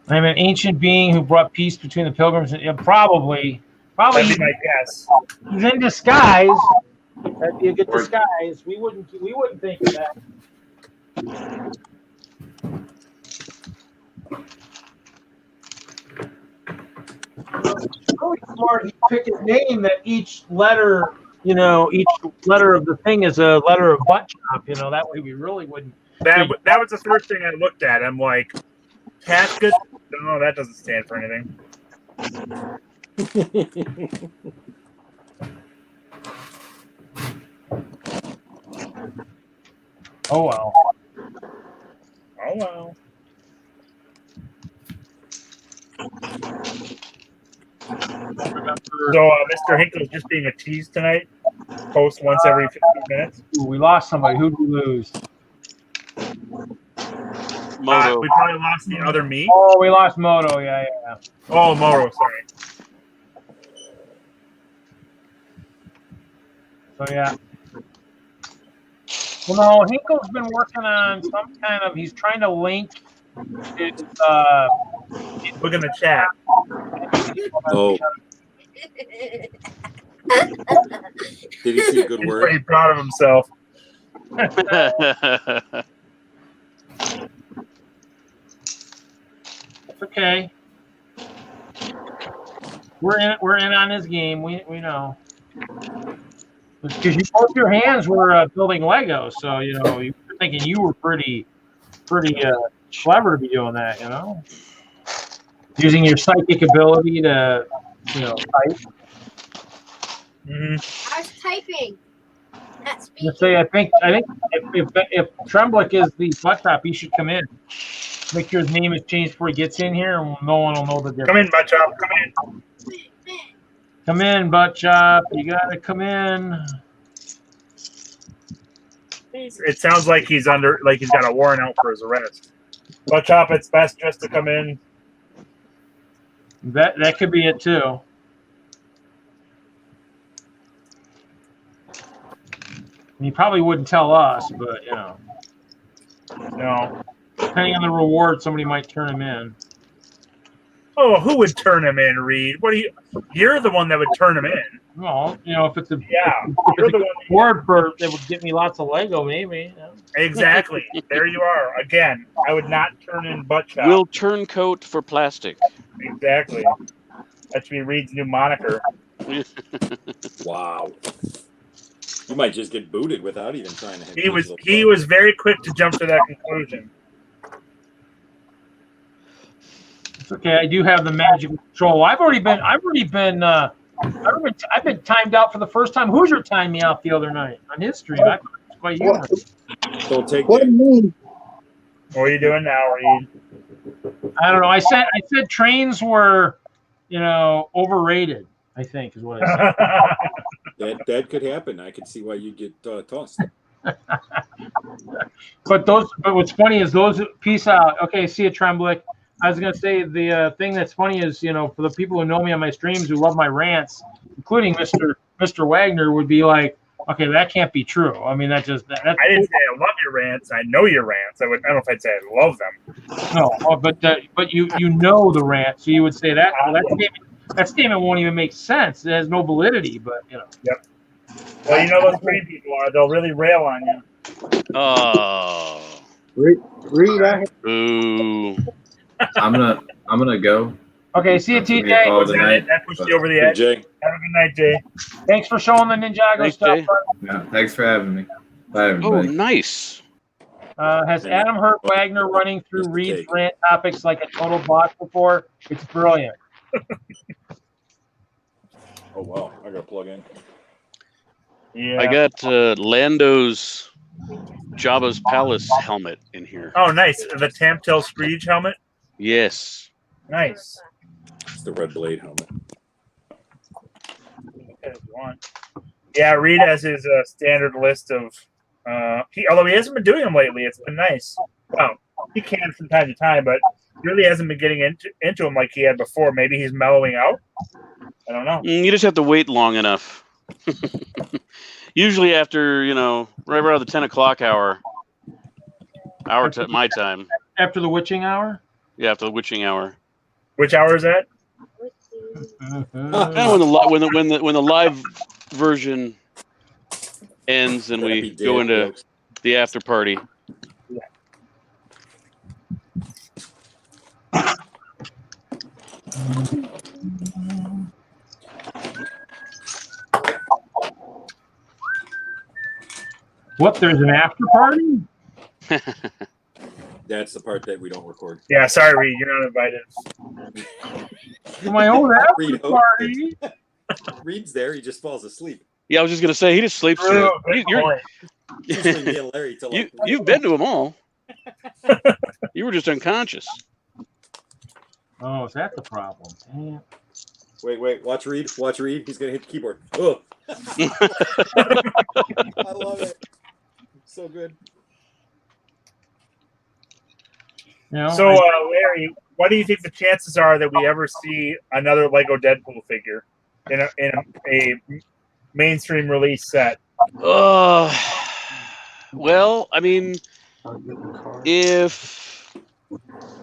I'm an ancient being who brought peace between the pilgrims. And, yeah, probably That'd be my guess. he's in disguise. That'd be a good disguise. We wouldn't think of that. Really smart. He picked his name that each letter, each letter of the thing is a letter of butt chop. That way we really wouldn't. That was the first thing I looked at. I'm like, Casket? No, that doesn't stand for anything. Oh well. Oh well. So Mr. Hinkle's just being a tease tonight. Post once every 15 minutes. Ooh, we lost somebody. Who'd we lose? Moto. We probably lost the other me. Oh, we lost Moto. Yeah. Oh, Moro, sorry. So yeah. Well, no, Hinkle's been working on some kind of. He's trying to link his. Look in the chat. Oh. Did he see a good He's word? pretty proud of himself. It's okay. We're in on his game. We know. Because both your hands were building Legos, so you were thinking you were pretty clever to be doing that, using your psychic ability to type. Mm-hmm. I was typing. Not speaking. Let's say I think if Tremblik is the butt chop, he should come in. Make sure his name is changed before he gets in here, and no one will know the difference. Come in, butt chop. Come in. Come in, butt chop. You gotta come in. It sounds like he's got a warrant out for his arrest. Butt chop, it's best just to come in. That could be it too. He probably wouldn't tell us, but No. depending on the reward, somebody might turn him in. Oh, who would turn him in, Reed? You're the one that would turn him in. Well, if it's a you're the one. reward for that would get me lots of Lego, maybe. Exactly. There you are. Again, I would not turn in butt chop. We'll turncoat for plastic. Exactly. That should be Reed's new moniker. Wow. You might just get booted without even trying to. He was very quick to jump to that conclusion. It's okay. I do have the magical control. I've been timed out for the first time. Hoosier timed me out the other night on his stream. I thought it was quite humorous. Don't take What do you mean? What are you doing now, Reed? I don't know. I said trains were, overrated. I think is what I said. that could happen. I could see why you'd get tossed. But what's funny is those. Peace out. Okay, see you, Tremblik. I was gonna say the thing that's funny is for the people who know me on my streams who love my rants, including Mr. Wagner, would be like, okay, that can't be true. I mean, that's I didn't say I love your rants. I know your rants. I don't know if I'd say I love them. No, but you know the rant, so you would say that. That statement won't even make sense. It has no validity. But Yep. Well, those green people are. They'll really rail on you. Oh. Read that. Boo. I'm gonna go. Okay, see you, That's gonna be a call TJ. tonight. That pushed you over the edge. Jay. Have a good night, Jay. Thanks for showing the Ninjago Thanks, stuff. Jay. Yeah, thanks for having me. Bye, Oh, everybody. nice. Has Adam heard Wagner running through Just a Reed's take. rant topics like a total boss before? It's brilliant. Oh wow, I gotta plug in. Yeah. I got Lando's Jabba's Palace helmet in here. Oh, nice. The Tamptail Screech helmet. Yes. Nice. It's the red blade helmet. Okay, if you want. Yeah, Reed has his standard list of. Although he hasn't been doing them lately, it's been nice. Well, he can from time to time, but really hasn't been getting into them like he had before. Maybe he's mellowing out. I don't know. You just have to wait long enough. Usually after, right around the 10 o'clock hour, my time. After the witching hour? Yeah, after the witching hour. Which hour is that? Kind of when the live version ends and we go into the after party. What? There's an after party? That's the part that we don't record. Yeah, sorry, Reed, you're not invited. To my own after Reed party. Reed's there. He just falls asleep. Yeah, I was just gonna say he just sleeps through it. Usually me and Larry till like You've been to them all. You were just unconscious. Oh, is that the problem? Damn. Wait. Watch Reed. He's going to hit the keyboard. Oh. I love it. So good. So, Larry, what do you think the chances are that we ever see another Lego Deadpool figure in a mainstream release set? Well, I mean, if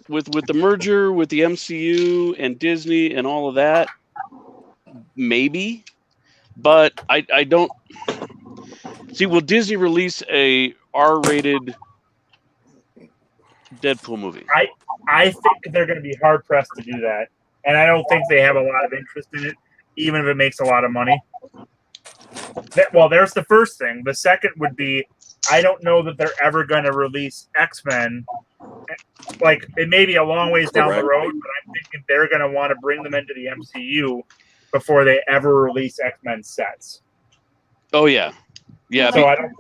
with the merger with the MCU and Disney and all of that, maybe, but I don't see. Will Disney release a R-rated Deadpool movie? I think they're going to be hard pressed to do that, and I don't think they have a lot of interest in it, even if it makes a lot of money. Well, there's the first thing. The second would be, I don't know that they're ever going to release X-Men. Like, it may be a long ways down the road, but I'm thinking they're going to want to bring them into the MCU before they ever release X-Men sets. Oh, yeah. Yeah. So I don't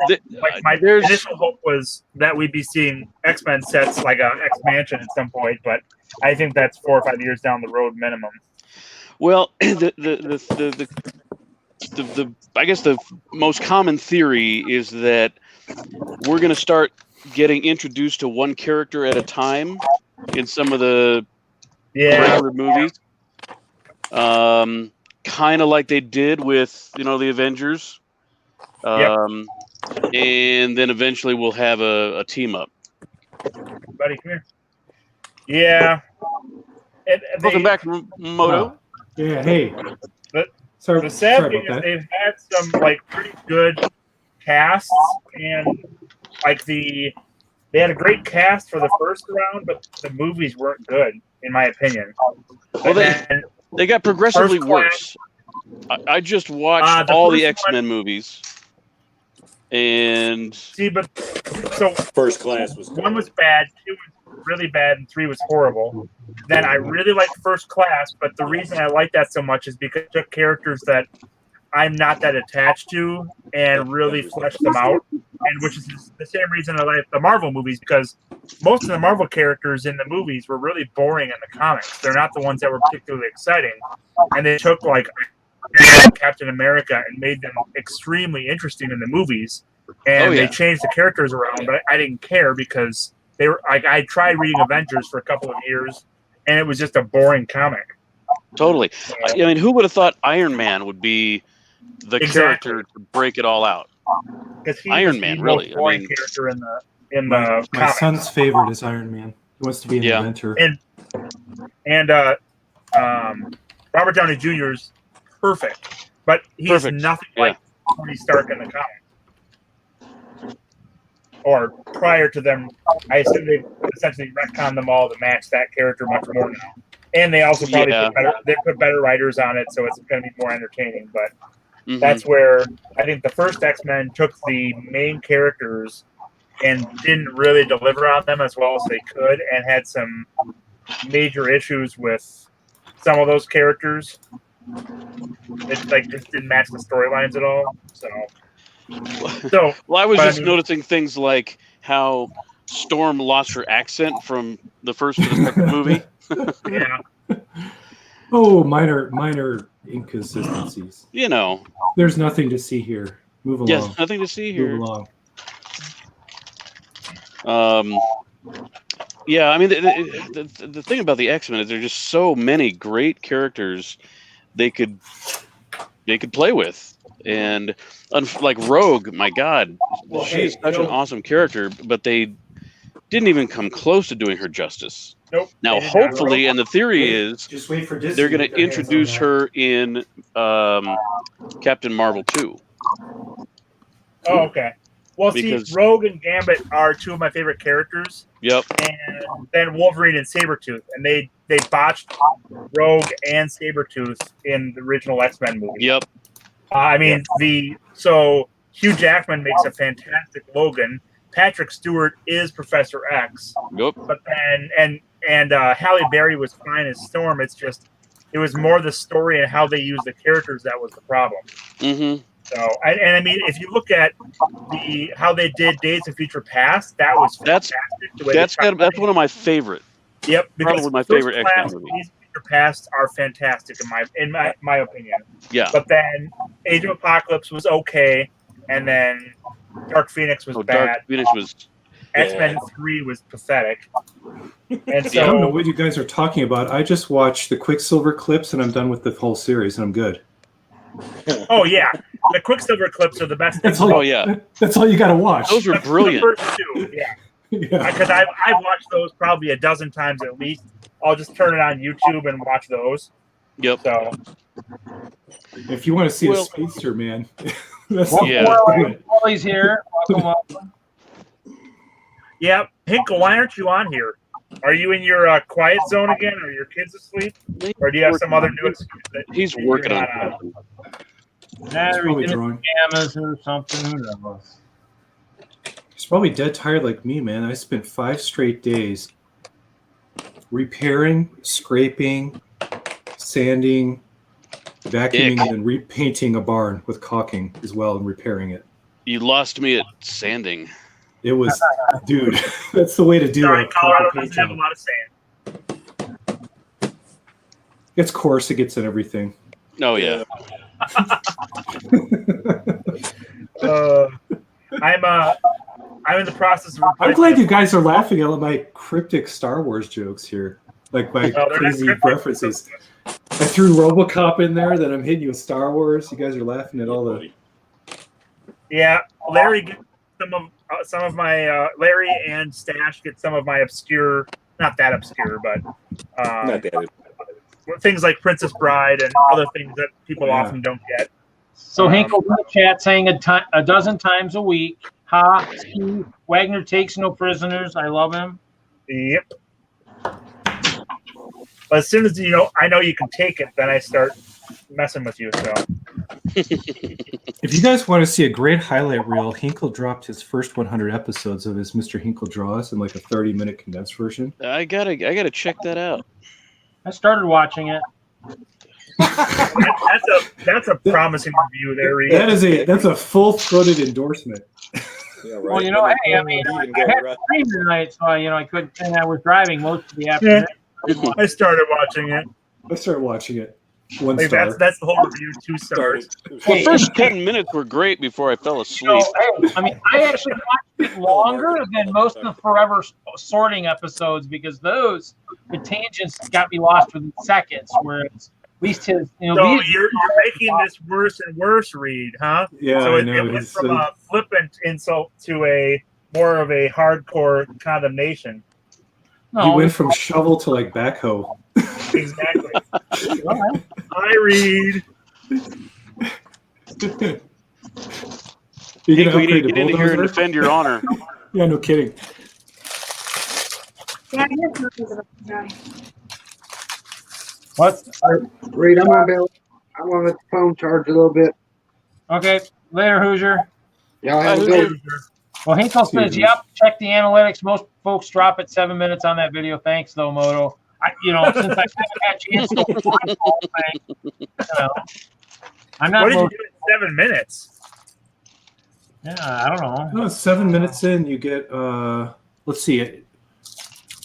my initial hope was that we'd be seeing X-Men sets like a X-Mansion at some point, but I think that's 4 or 5 years down the road minimum. Well, I guess the most common theory is that we're going to start getting introduced to one character at a time in some of the regular movies. Kind of like they did with, the Avengers. And then eventually we'll have a team up. Buddy, come here. Yeah. Welcome back, Moto. Yeah, hey. Sorry, the sad thing is they've had some pretty good casts, and they had a great cast for the first round, but the movies weren't good, in my opinion. Well, they got progressively worse. I just watched all the X-Men movies, and First Class was one was bad, 2 was really bad, and 3 was horrible. Then I really liked First Class, but the reason I like that so much is because it took characters that I'm not that attached to and really fleshed them out, and which is the same reason I like the Marvel movies, because most of the Marvel characters in the movies were really boring in the comics. They're not the ones that were particularly exciting, and they took Captain America and made them extremely interesting in the movies, and they changed the characters around, but I didn't care because they were I tried reading Avengers for a couple of years, and it was just a boring comic. Totally. I mean, who would have thought Iron Man would be the character to break it all out? Iron Man, really. Character in the my son's favorite is Iron Man. He wants to be an inventor. And Robert Downey Jr. is perfect, but he's nothing like Tony Stark in the comics. Or prior to them, I assume they essentially retconned them all to match that character much more now. And they also probably put better writers on it, so it's going to be more entertaining. But that's where I think the first X-Men took the main characters and didn't really deliver on them as well as they could, and had some major issues with some of those characters. It just didn't match the storylines at all. Well, I was just noticing things like how Storm lost her accent from the first to the second movie. Oh, minor inconsistencies. There's nothing to see here. Move along. Yes, nothing to see here. Move along. Yeah, I mean, the thing about the X-Men is there are just so many great characters they could play with. And like Rogue, my God, Well, she's hey, such you an know- awesome character, but they didn't even come close to doing her justice. Nope. Now, they did not. hopefully, and the theory is Just wait for Disney. they're going get to their hands on introduce that. her in Captain Marvel 2. Oh, okay. Well, Because- see, Rogue and Gambit are two of my favorite characters, Yep. and then Wolverine and Sabretooth, and they botched Rogue and Sabretooth in the original X-Men movie. Yep. I mean, so Hugh Jackman makes a fantastic Logan. Patrick Stewart is Professor X, Yep. but then and Halle Berry was fine as Storm. It's just it was more the story and how they used the characters that was the problem. Mm-hmm. So, and I mean, if you look at how they did Days of Future Past, that was fantastic. That's one of my favorite. Yep, because Probably my First favorite X-Men Class movie. Days of Future Past are fantastic in my opinion. Yeah. But then Age of Apocalypse was okay, and then Dark Phoenix was bad. Dark Phoenix was. X-Men 3 was pathetic. And I don't know so, what you guys are talking about. I just watched the Quicksilver clips and I'm done with the whole series and I'm good. oh yeah, the Quicksilver clips are the best. That's thing. all. Oh, yeah. That's all you got to watch. Those are brilliant. The first two, yeah. Yeah. Because I've watched those probably a dozen times at least. I'll just turn it on YouTube and watch those. Yep. So If you want to see Well- a speedster, man, that's Yeah. Wally's here. Welcome. yeah, Hinkle, why aren't you on here? Are you in your quiet zone again? Are your kids asleep? Or do you have some other new excuse that He's you're working not on something. Nah, probably he's in drawing. pajamas or something. Who knows? He's probably dead tired like me, man. I spent 5 straight days repairing, scraping, sanding, vacuuming, and then repainting a barn with caulking as well and repairing it. You lost me at sanding. It was, dude, that's the way to do Sorry, it. Colorado doesn't have a lot of sand. It's coarse, it gets in everything. Oh yeah. I'm in the process of. I'm glad you guys are laughing at my cryptic Star Wars jokes here. Like my No, they're not crazy cryptic. references. I threw RoboCop in there, then I'm hitting you with Star Wars. You guys are laughing at all the. Yeah, Larry gets some of my Larry and Stash get some of my obscure, not that obscure, but Not that. things like Princess Bride and other things that people Yeah. often don't get. So Hinkle's in the chat saying a dozen times a week. Ha, Steve, Wagner takes no prisoners. I love him. Yep. But as soon as I know you can take it, then I start messing with you. So If you guys want to see a great highlight reel, Hinkle dropped his first 100 episodes of his Mr. Hinkle Draws in like a 30-minute condensed version. I gotta check that out. I started watching it. that's a promising review there, Reed. That's a full-throated endorsement. Yeah, right. Well, hey, I mean, I had to stream tonight, so I couldn't. And I was driving most of the afternoon. I started watching it. I started watching it. 1 Like, star. that's the whole review. 2 stars. Well, first 10 minutes were great before I fell asleep. I mean, I actually watched it longer than most of the Forever Sorting episodes because the tangents got me lost within seconds. Whereas at least his, So you're making this worse and worse, Reed, huh? Yeah, So I it know. went from a flippant insult to a more of a hardcore condemnation. He went from shovel to like backhoe. Exactly. Hi, Reed. You're Hinkle, you upgrade need to to get in here and bulldozer? defend your honor. Yeah, no kidding. Yeah, here's something about that. What? Reed, I'm gonna let the phone charge a little bit. Okay, later, Hoosier. Y'all have a good. Well, Hinkle says, "Yep, check the analytics. Most folks drop at 7 minutes on that video. Thanks, though, Moto. Since I haven't had a chance to watch the whole thing, I'm not. What did you do in 7 minutes? Yeah, I don't know. No, 7 minutes in, you get. Let's see.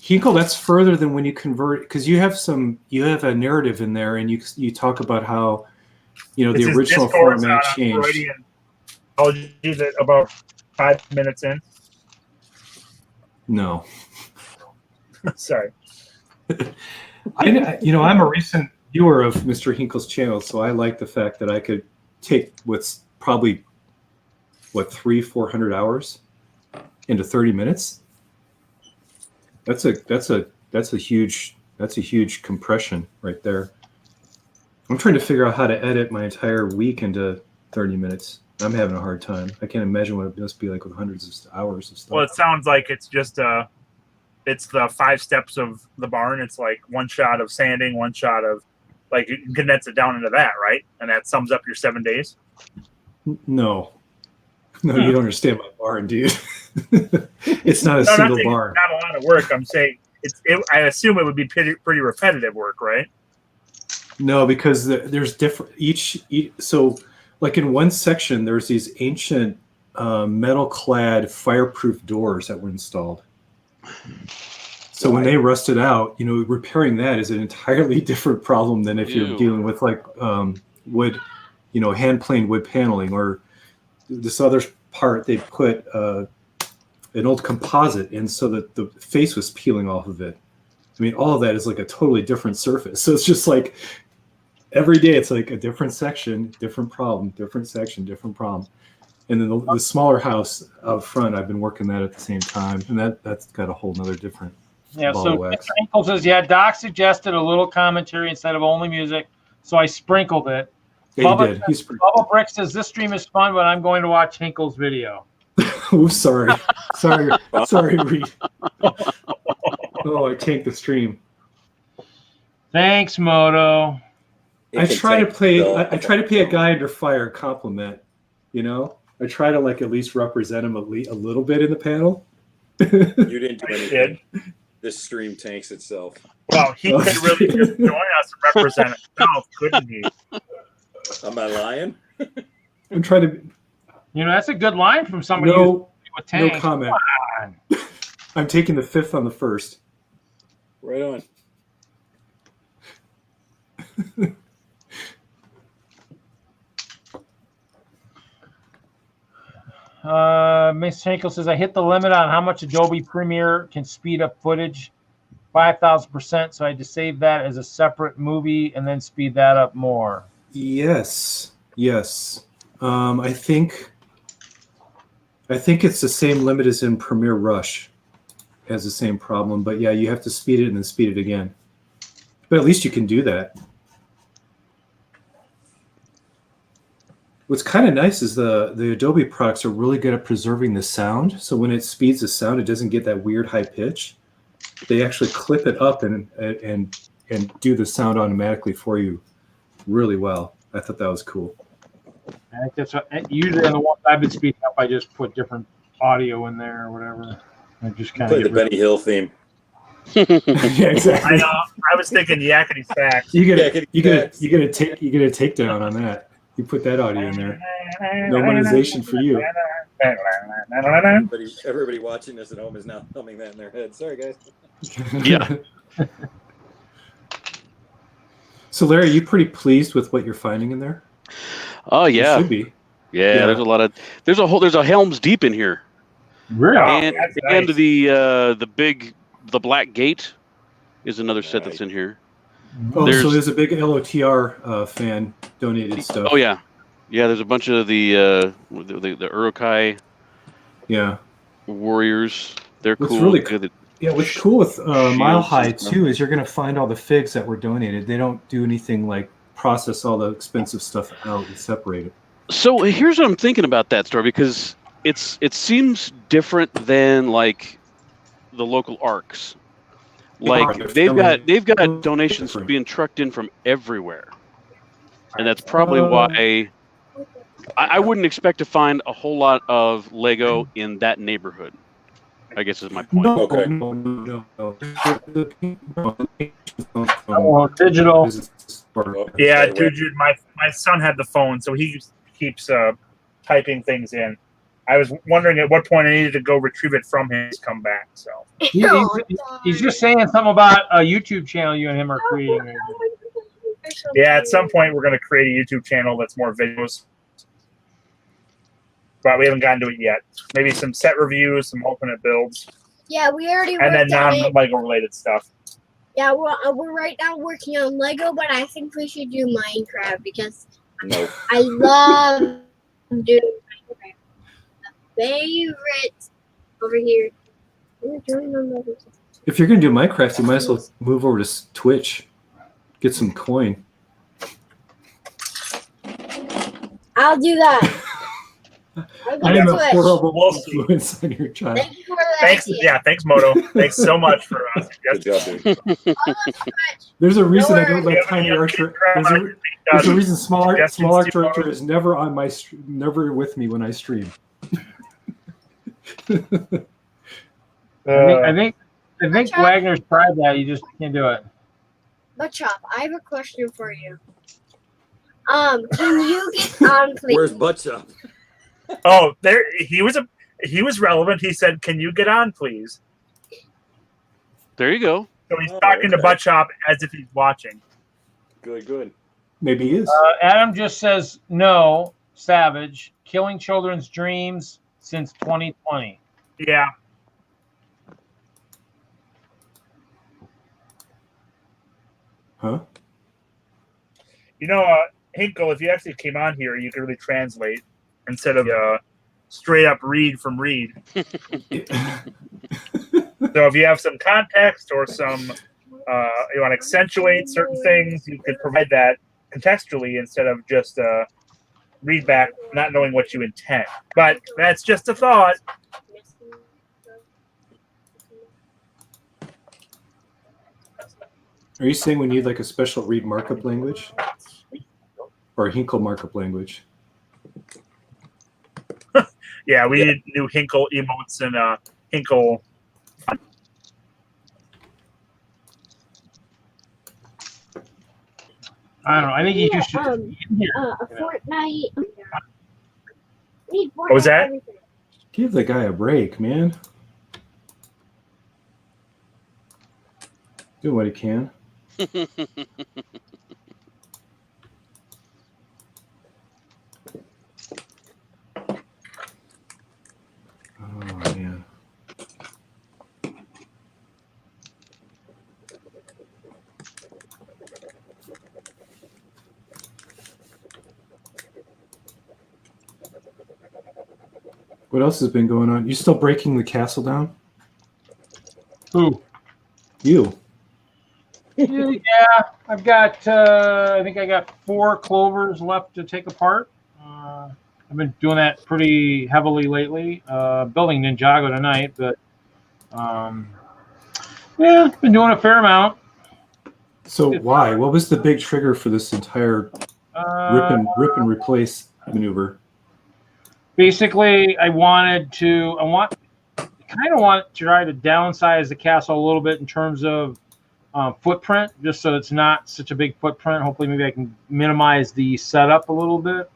Hinkle, that's further than when you convert because you have a narrative in there, and you talk about how the original format changed. I'll use it about 5 minutes in. No. Sorry. I'm a recent viewer of Mr. Hinkle's channel, so I like the fact that I could take what's probably what 300-400 hours into 30 minutes. That's a huge compression right there. I'm trying to figure out how to edit my entire week into 30 minutes. I'm having a hard time. I can't imagine what it must be like with hundreds of hours of stuff. Well, it sounds like it's just it's the 5 steps of the barn. It's like one shot of sanding, one shot of, like, you can condense it down into that, right? And that sums up your 7 days. No, you don't understand my barn, dude. It's not a single barn. Not a lot of work. I'm saying I assume it would be pretty repetitive work, right? No, because there's different each. So, like in one section, there's these ancient metal-clad fireproof doors that were installed. So when they rusted out, repairing that is an entirely different problem than if you're dealing with like wood, hand-planed wood paneling, or this other part they put an old composite in so that the face was peeling off of it. I mean, all of that is like a totally different surface. So it's just like every day it's like a different section, different problem, different section, different problem. And then the smaller house out front, I've been working that at the same time, and that's got a whole nother different ball of wax. Mr. Hinkle says, Doc suggested a little commentary instead of only music, so I sprinkled it. Yeah, you did. Bubba Brick says, this stream is fun, but I'm going to watch Hinkle's video. Oops, sorry, Reed. Oh, I tanked the stream. Thanks, Moto. I try to pay a guy under fire a compliment. I try to like at least represent him a little bit in the panel. You didn't do anything. This stream tanks itself. Well, he could really just join us and represent himself, couldn't he? Am I lying? I'm trying to. That's a good line from somebody. No comment. I'm taking the 5th on the 1st. Right on. Ms. Hinkle says, I hit the limit on how much Adobe Premiere can speed up footage, 5,000%. So I had to save that as a separate movie and then speed that up more. Yes. I think it's the same limit as in Premiere Rush. It has the same problem, but yeah, you have to speed it and then speed it again. But at least you can do that. What's kind of nice is the Adobe products are really good at preserving the sound. So when it speeds the sound, it doesn't get that weird high pitch. They actually clip it up and do the sound automatically for you really well. I thought that was cool. I think that's usually on the ones I've been speeding up, I just put different audio in there or whatever. I just kind of play the Benny Hill theme. Yeah, exactly. I know. I was thinking yakety sax. You get a takedown on that. You put that audio in there. No monetization for you. Everybody watching this at home is now humming that in their head. Sorry, guys. Yeah. So, Larry, are you pretty pleased with what you're finding in there? Oh yeah. You should be. Yeah, there's a Helms Deep in here. Really? And Nice. the Black Gate is another set that's in here. Oh, so there's a big LOTR fan donated stuff. Oh yeah, there's a bunch of the Urukai warriors. They're What's cool. really what's cool with Mile High too is you're going to find all the figs that were donated. They don't do anything like process all the expensive stuff out and separate it. So here's what I'm thinking about that store, because it seems different than like the local ARCs. Like they've got donations being trucked in from everywhere, and that's probably why I wouldn't expect to find a whole lot of Lego in that neighborhood, I guess is my point. No. Digital. Yeah, dude, my son had the phone, so he keeps typing things in. I was wondering at what point I needed to go retrieve it from his comeback. So He's just saying something about a YouTube channel you and him are creating. yeah, at some point we're going to create a YouTube channel that's more videos, but we haven't gotten to it yet. Maybe some set reviews, some alternate builds. Yeah, we already and then worked on it. non-Lego related stuff. Yeah, we're right now working on Lego, but I think we should do Minecraft because I love Dude, my favorite over here. If you're gonna do Minecraft, you might as well move over to Twitch, get some coin. I'll do that. I'll I go am to a Twitch. horrible influence on your child. Thank you for that Thanks. idea. Yeah, thanks, Moto. Thanks so much for Good job, dude. I'll go to Twitch. There's a reason I worries. don't let Tiny Archer. There's a reason Small Archer is never on my never with me when I stream. I think Wagner's tried that. You just can't do it. But Chop, I have a question for you. Can you get on, please? Where's Butt Chop? Oh, there he was relevant. He said, "Can you get on, please?" There you go. So he's talking to Butt Chop as if he's watching. Good. Maybe he is. Adam just says no. Savage killing children's dreams since 2020. Yeah. Huh? You know, Hinkle, if you actually came on here, you could really translate instead of straight up read from Reed. So if you have some context or some you want to accentuate certain things, you could provide that contextually instead of just read back, not knowing what you intend. But that's just a thought. Are you saying we need like a special Reed markup language? Or a Hinkle markup language? Yeah, we need new Hinkle emotes and Hinkle. I don't know. I think you just should. a Fortnite. What was that? Give the guy a break, man. Do what he can. Oh, man. What else has been going on? You still breaking the castle down? Who? You. Yeah, I've got. I think I got 4 clovers left to take apart. I've been doing that pretty heavily lately. Building Ninjago tonight, but yeah, been doing a fair amount. So why? What was the big trigger for this entire rip and replace maneuver? Basically, I kind of want to try to downsize the castle a little bit in terms of footprint, just so it's not such a big footprint. Hopefully, maybe I can minimize the setup a little bit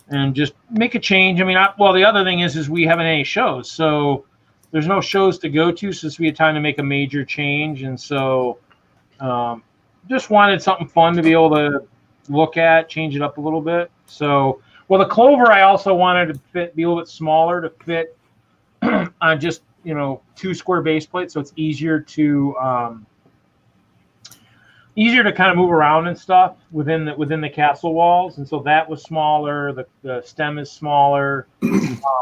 and just make a change. I mean, the other thing is we haven't any shows, so there's no shows to go to since we had time to make a major change, and so just wanted something fun to be able to look at, change it up a little bit. So, the clover I also wanted to be a little bit smaller to fit on just 2 square base plates, so it's easier to kind of move around and stuff within the castle walls, and so that was smaller. The stem is smaller,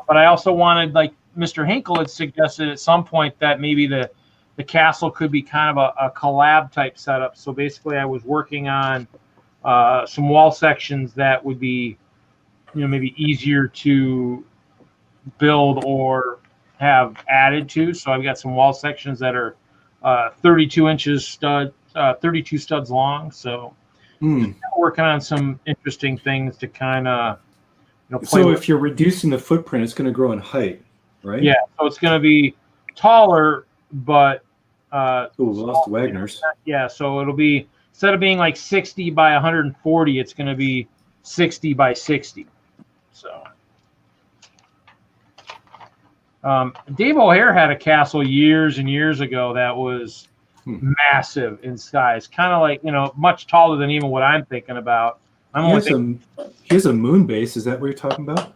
but I also wanted, like Mr. Hinkle had suggested at some point, that maybe the castle could be kind of a collab type setup. So basically, I was working on some wall sections that would be maybe easier to build or have added to. So I've got some wall sections that are 32 inches stud. 32 studs long, so working on some interesting things to kind of play with. If you're reducing the footprint, it's going to grow in height, right? Yeah, so it's going to be taller, but lost Wagner's. Yeah, so it'll be, instead of being like 60 by 140, it's going to be 60 by 60. So Dave O'Hare had a castle years and years ago that was massive in size, kind of like much taller than even what I'm thinking about. He has a moon base. Is that what you're talking about?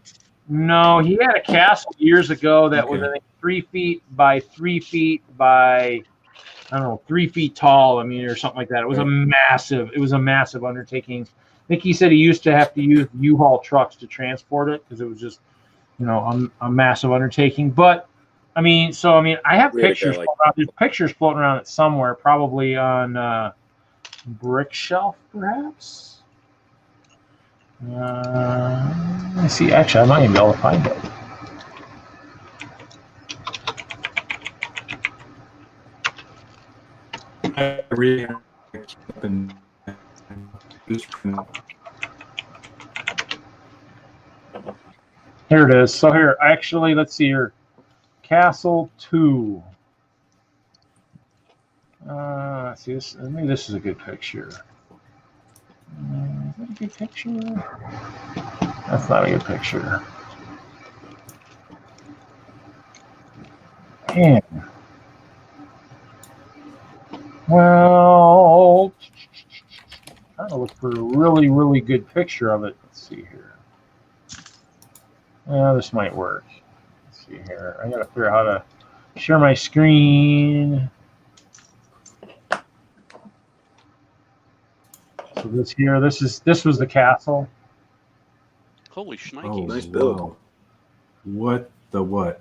No, he had a castle years ago that was, I think, 3 feet by 3 feet by 3 feet tall. I mean, or something like that. It was a massive undertaking. think he said he used to have to use U-Haul trucks to transport it because it was just, a massive undertaking. But I mean, I have pictures. There's pictures floating around it somewhere, probably on Brick Shelf, perhaps. Let me see. Actually, I might even be able to find it. Here it is. So here, actually, let's see here. Castle 2. Let's see this. Maybe this is a good picture. Is that a good picture? That's not a good picture. Man. Well, I'm trying to look for a really, really good picture of it. Let's see here. This might work. Let's see here. I gotta figure out how to share my screen. So this was the castle. Holy shnikes. Oh, Nice build. wow. What the what?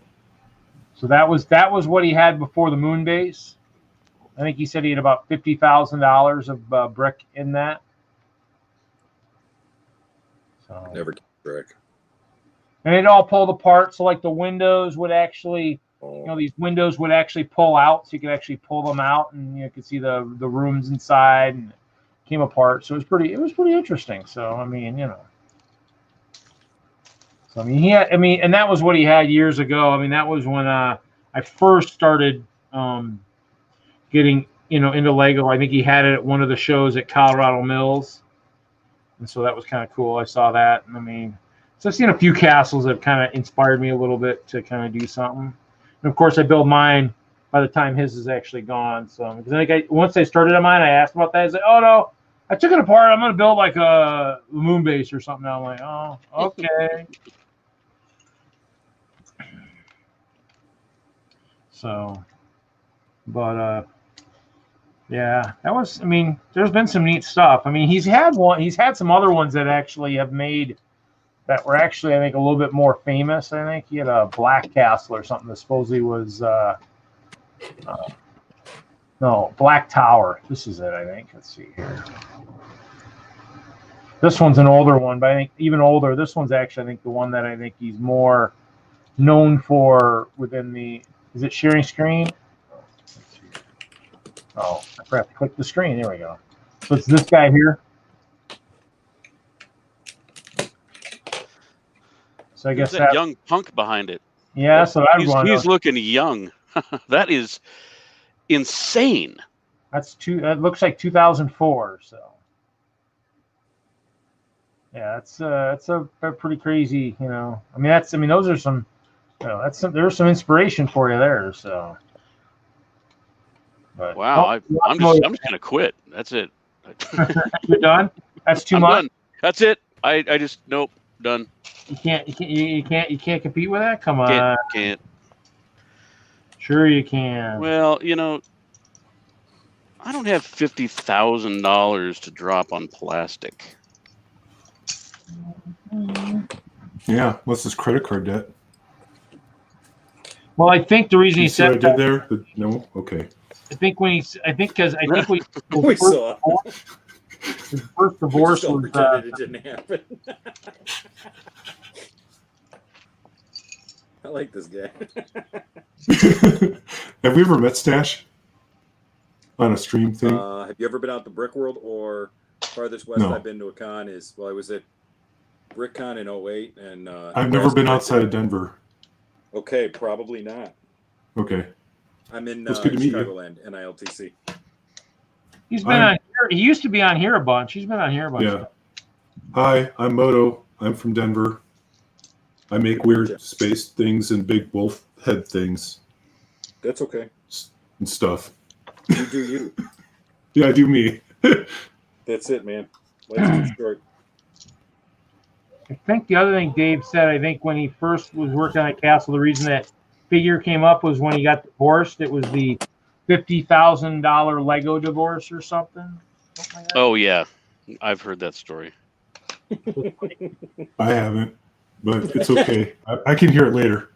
So that was what he had before the moon base. I think he said he had about $50,000 of brick in that. So Never brick. and it all pulled apart. So like the windows would actually, these windows would actually pull out, so you could actually pull them out, and you could see the rooms inside, and it came apart. So it was pretty interesting. So I mean, So I mean, and that was what he had years ago. I mean, that was when I first started getting into Lego. I think he had it at one of the shows at Colorado Mills, and so that was kind of cool. I saw that, and I mean, so I've seen a few castles that have kind of inspired me a little bit to kind of do something. And of course, I build mine by the time his is actually gone. So because I think once I started on mine, I asked about that. I said, "Oh no, I took it apart. I'm gonna build like a moon base or something." Now I'm like, "Oh, okay." So, but yeah, that was. I mean, there's been some neat stuff. I mean, he's had some other ones that actually have made that were actually, I think, a little bit more famous. I think he had a Black Castle or something that supposedly was no, Black Tower. This is it, I think. Let's see here. This one's an older one, but I think even older. This one's actually, I think, the one that I think he's more known for within the. Is it sharing screen? Oh, I forgot to click the screen. There we go. So it's this guy here. So I guess that young punk behind it. Yeah, so he's looking young. That is insane. That looks like 2004. So yeah, it's a pretty crazy. I mean, those are some. There's some inspiration for you there. So. But, wow, I'm just gonna quit. That's it. You're done. That's too much. Done. That's it. I just nope. Done. You can't compete with that. Come on. Can't. Sure you can. Well, I don't have $50,000 to drop on plastic. Yeah, what's his credit card debt? Well, I think the reason he said said that there, but no, okay. I think we We saw his first divorce still was. Pretended it didn't happen. I like this guy. Have we ever met Stash on a stream thing? Have you ever been out to Brick World, or farthest west No. I've been to a con is, I was at BrickCon in 08, and I've never been outside of Denver. Okay, probably not. Okay. I'm in It's good to meet you. Chicagoland, NILTC. He's been on here. He used to be on here a bunch. He's been on here a bunch. Yeah. Hi, I'm Moto. I'm from Denver. I make weird space things and big wolf head things That's okay. and stuff. You do you. Yeah, I do me. That's it, man. Life's too short. I think the other thing Dave said, I think when he first was working on a castle, the reason that figure came up was when he got divorced. It was the $50,000 Lego divorce or something like that. Oh yeah, I've heard that story. I haven't, but it's okay. I can hear it later.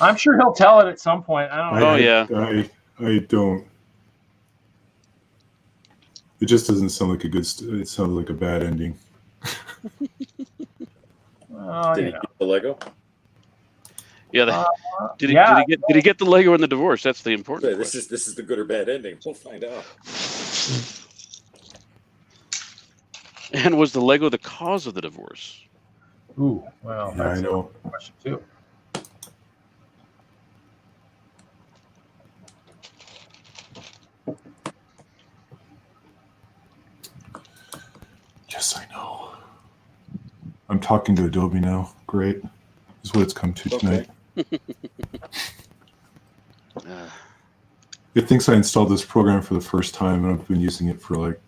I'm sure he'll tell it at some point. I don't know. Oh, yeah. I don't. It just doesn't sound like a good. It sounds like a bad ending. Oh, Did he get the Lego? Yeah. Did yeah. he get the Lego in the divorce? That's the important This question. is the good or bad ending. We'll find out. And was the Lego the cause of the divorce? Ooh, well, Yeah, that's I know. a question too. Yes, I know. I'm talking to Adobe now. Great. This is what it's come to tonight. It thinks I installed this program for the first time, and I've been using it for like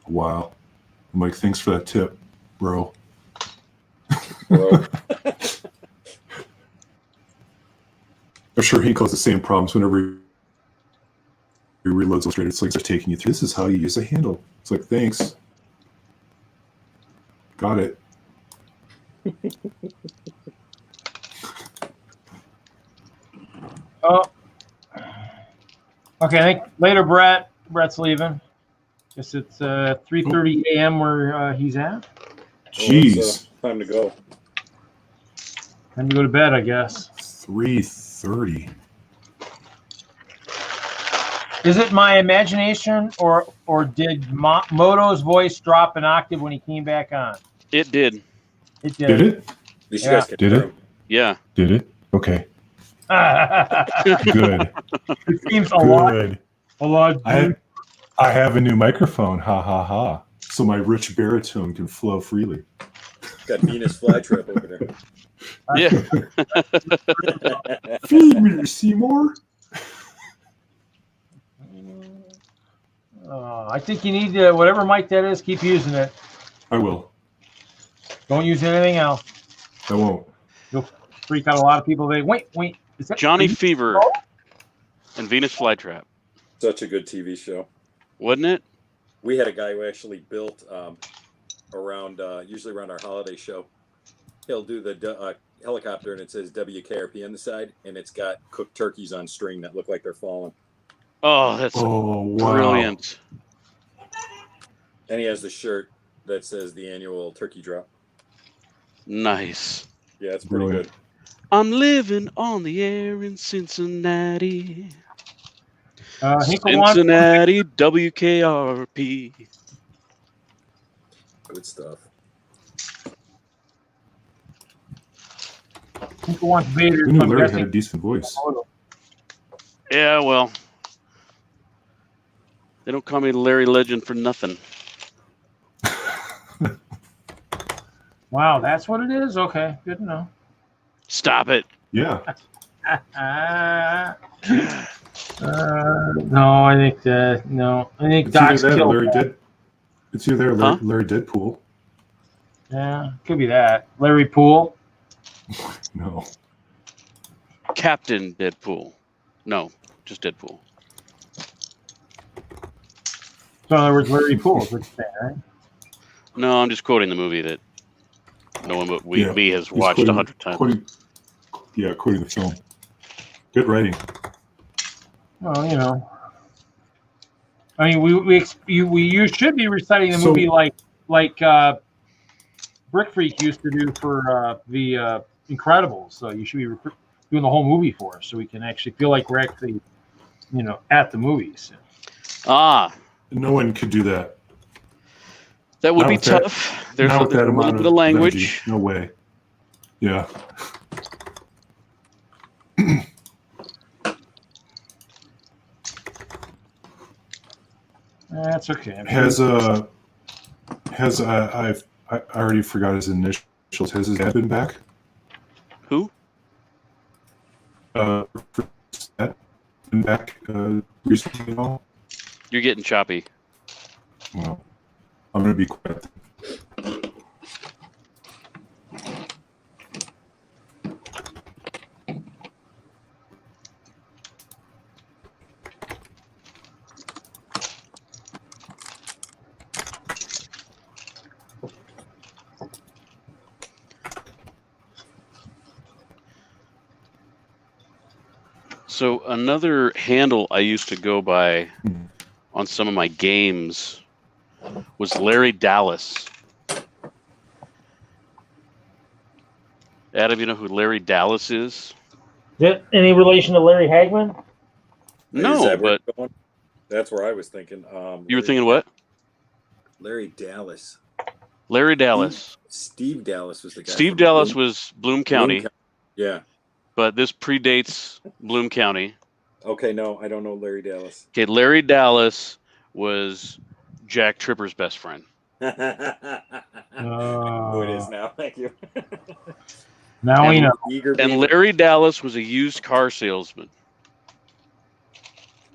a while. I'm like, thanks for that tip, bro. Bro. I'm sure he calls the same problems whenever he reloads Illustrator. It's like they're taking you through. This is how you use a handle. It's like, thanks. Got it. Oh. Okay, I think later Brett's leaving. Guess it's 3:30 a.m. where he's at. Jeez. Time to go. Time to go to bed, I guess. 3:30. Is it my imagination, or did Moto's voice drop an octave when he came back on? It did. It did. Did it? At least you guys can Did hear it? him. Yeah. Did it? Okay. Good. Good. It seems a lot. I have a new microphone. Ha ha ha. So my rich baritone can flow freely. Got Venus flytrap over there. Yeah. Feed me, Seymour. I think you need to, whatever mic that is, keep using it. I will. Don't use anything else. I won't. You'll freak out a lot of people. Wait. Is that Johnny Fever and Venus Flytrap. Such a good TV show. Wasn't it? We had a guy who actually built usually around our holiday show. He'll do the helicopter, and it says WKRP on the side, and it's got cooked turkeys on string that look like they're falling. Oh, that's brilliant. And he has the shirt that says the annual turkey drop. Nice. Yeah, it's pretty good. I'm living on the air in Cincinnati. Cincinnati, WKRP. Good stuff. Hinkle wants Vader. I knew Larry had a decent voice. Yeah, well, they don't call me Larry Legend for nothing. Wow, that's what it is? Okay, good to know. Stop it. Yeah. No, I think that, no. I think It's either Doc's that or killed Larry that. did. It's either Larry Deadpool. Yeah, could be that. Larry Poole. No. Captain Deadpool. No, just Deadpool. So in other words, Larry Poole is what you're saying, right? No, I'm just quoting the movie that no one but me has He's watched 100 times. quoting the film. Good writing. Well, you know. I mean, you should be reciting the So- movie like Brick Freak used to do for the Incredibles. So you should be doing the whole movie for us, so we can actually feel like we're actually, at the movies. Ah, No one could do that. that would Not be with that- tough. There's Not a with that little amount bit of language. energy. No way. Yeah. That's okay. I already forgot his initials. Has his dad been back? Who? Been back recently at all? You're getting choppy. Well, I'm gonna be quiet. So another handle I used to go by on some of my games was Larry Dallas. Adam, you know who Larry Dallas is? Is it any relation to Larry Hagman? No, but that's where I was thinking. You were thinking what? Larry Dallas. Larry Dallas. Steve Dallas was the guy. Steve Dallas was Bloom County. Yeah. But this predates Bloom County. Okay, no, I don't know Larry Dallas. Okay, Larry Dallas was Jack Tripper's best friend. Who it is now. Thank you. Now we know. And Larry Dallas was a used car salesman.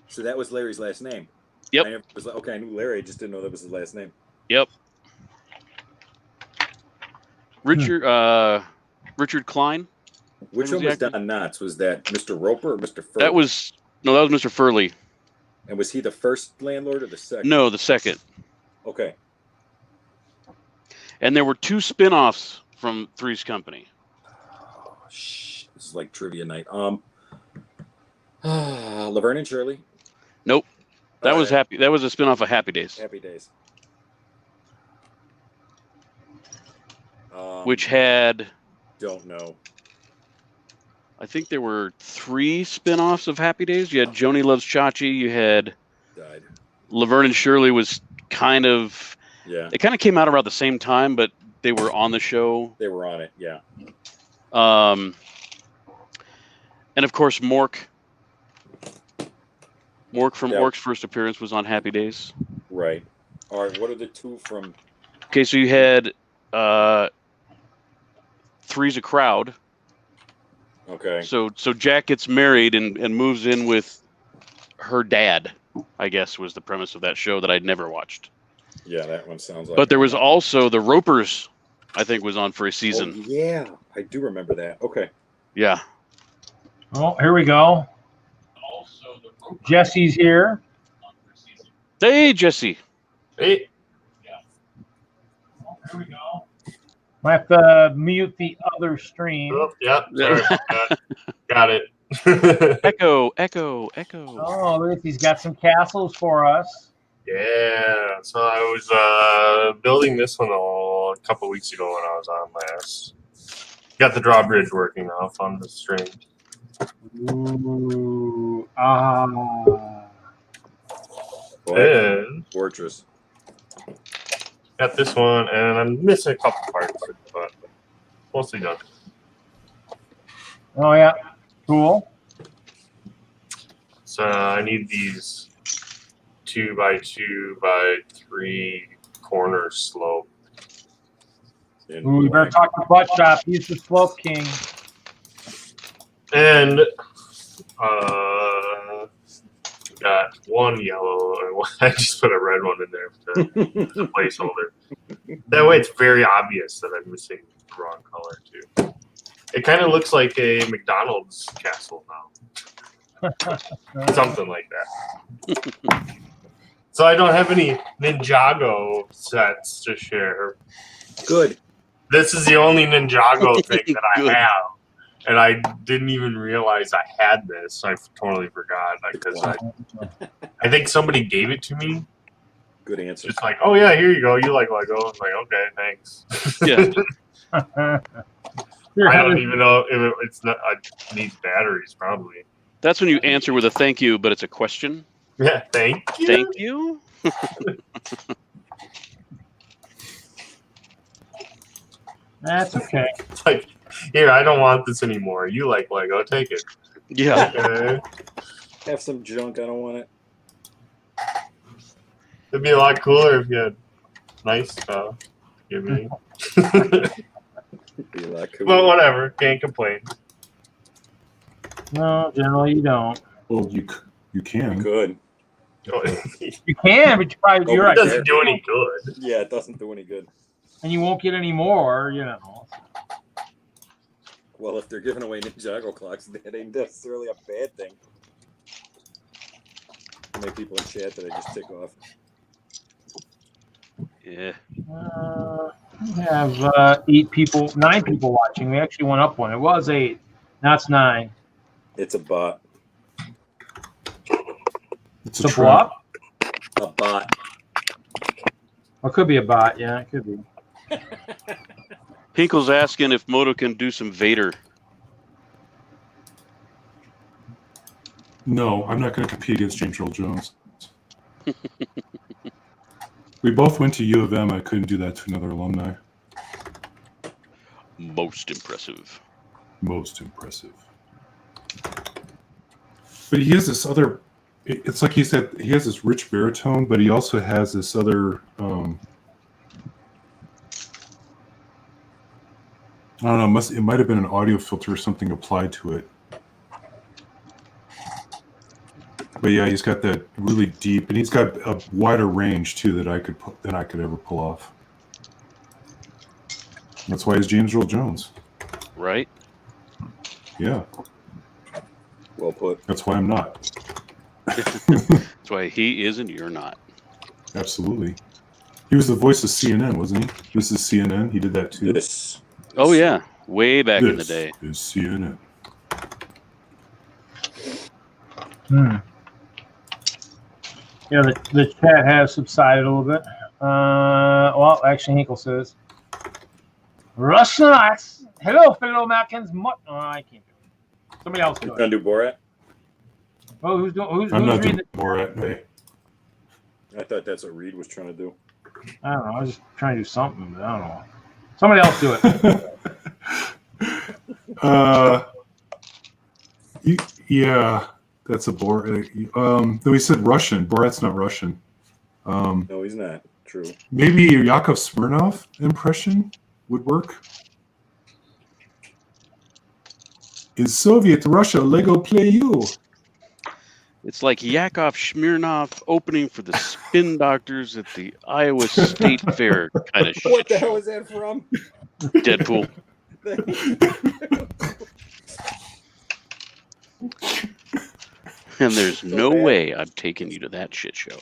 So that was Larry's last name. Yep. Okay, I knew Larry. I just didn't know that was his last name. Yep. Richard Klein. Which one was Don Knotts? Was that Mr. Roper or Mr. Furley? That was Mr. Furley. And was he the first landlord or the second? No, the second. Okay. And there were 2 spin-offs from Three's Company. Oh, this is like trivia night. Laverne and Shirley. Nope. That was Happy. That was a spin-off of Happy Days. Happy Days. Which had. Don't know. I think there were 3 spin-offs of Happy Days. You had Joni Loves Chachi. You had. Died. Laverne and Shirley was kind of. Yeah. It kind of came out around the same time, but they were on the show. They were on it. Yeah. And of course, Mork. Mork from Mork's first appearance was on Happy Days. Right. All right. What are the 2 from? Okay, so you had Three's a Crowd. Okay. So Jack gets married and moves in with her dad, I guess was the premise of that show that I'd never watched. Yeah, that one sounds like. But there was also the Ropers, I think, was on for a season. Oh, yeah, I do remember that. Okay. Yeah. Oh, here we go. Jesse's here. Hey, Jesse. Hey. Oh, here we go. I have to mute the other stream. Oh, yeah. Sorry. Got it. Echo. Oh, look, he's got some castles for us. Yeah. So I was building this one a couple weeks ago when I was on last. Got the drawbridge working now on the stream. Ooh. And Fortress. Got this one, and I'm missing a couple parts, but mostly done. Oh, yeah. Cool. So I need these 2x2x3 corner slope. Ooh, you better talk to Butt Shop. He's the slope king. And got one yellow, and I just put a red one in there for the placeholder. That way it's very obvious that I'm missing the wrong color, too. It kind of looks like a McDonald's castle now. Something like that. So I don't have any Ninjago sets to share. Good. This is the only Ninjago thing that I have. And I didn't even realize I had this. I totally forgot because I think somebody gave it to me. Good answer. Just like, oh yeah, here you go. You like Lego? I'm like, okay, thanks. Yeah. I don't even know if it's not. It needs batteries, probably. That's when you answer with a thank you, but it's a question. Yeah, thank you. Thank you. That's okay. It's like, here, I don't want this anymore. You like Lego? Take it. Yeah. Okay. Have some junk. I don't want it. It'd be a lot cooler if you had nice stuff. Give me. Be a lot cooler. Well, whatever. Can't complain. No, generally you don't. Well, you can. You could. You can, but you probably you're It right. doesn't do any good. Yeah, it doesn't do any good. And you won't get any more, you know. Well, if they're giving away Ninjago clocks, that ain't necessarily a bad thing. How many people in chat that I just tick off? Yeah. We have 9 people watching. We actually went up one. It was 8. Now it's 9. It's a bot. It's It's a bluff? A bot. Or it could be a bot. Yeah, it could be. Hinkle's asking if Moto can do some Vader. No, I'm not going to compete against James Earl Jones. We both went to U of M. I couldn't do that to another alumni. Most impressive. Most impressive. But he has this other. It's like he said, he has this rich baritone, but he also has this other. I don't know. It might have been an audio filter or something applied to it. But yeah, he's got that really deep, and he's got a wider range too that I could ever pull off. That's why he's James Earl Jones. Right? Yeah. Well put. That's why I'm not. That's why he is and you're not. Absolutely. He was the voice of CNN, wasn't he? This is CNN. He did that too. This. Oh yeah, way back in the day. This is CNN. Yeah, the chat has subsided a little bit. Well, actually, Hinkle says, Russian Arts. Hello, fellow Americans. Oh, I can't do it. Somebody else do it. Gonna do Borat? Oh, who's doing? Who's I'm not reading doing Borat. Hey. I thought that's what Reed was trying to do. I don't know. I was just trying to do something, but I don't know. Somebody else do it. Yeah, that's a Borat. Though he said Russian. Borat's not Russian. No, he's not. True. Maybe a Yakov Smirnoff impression would work. In Soviet Russia, Lego play you. It's like Yakov Smirnoff opening for the Spin Doctors at the Iowa State Fair kind of shit. What the hell is that from? Deadpool. And there's no way I'm taking you to that shit show.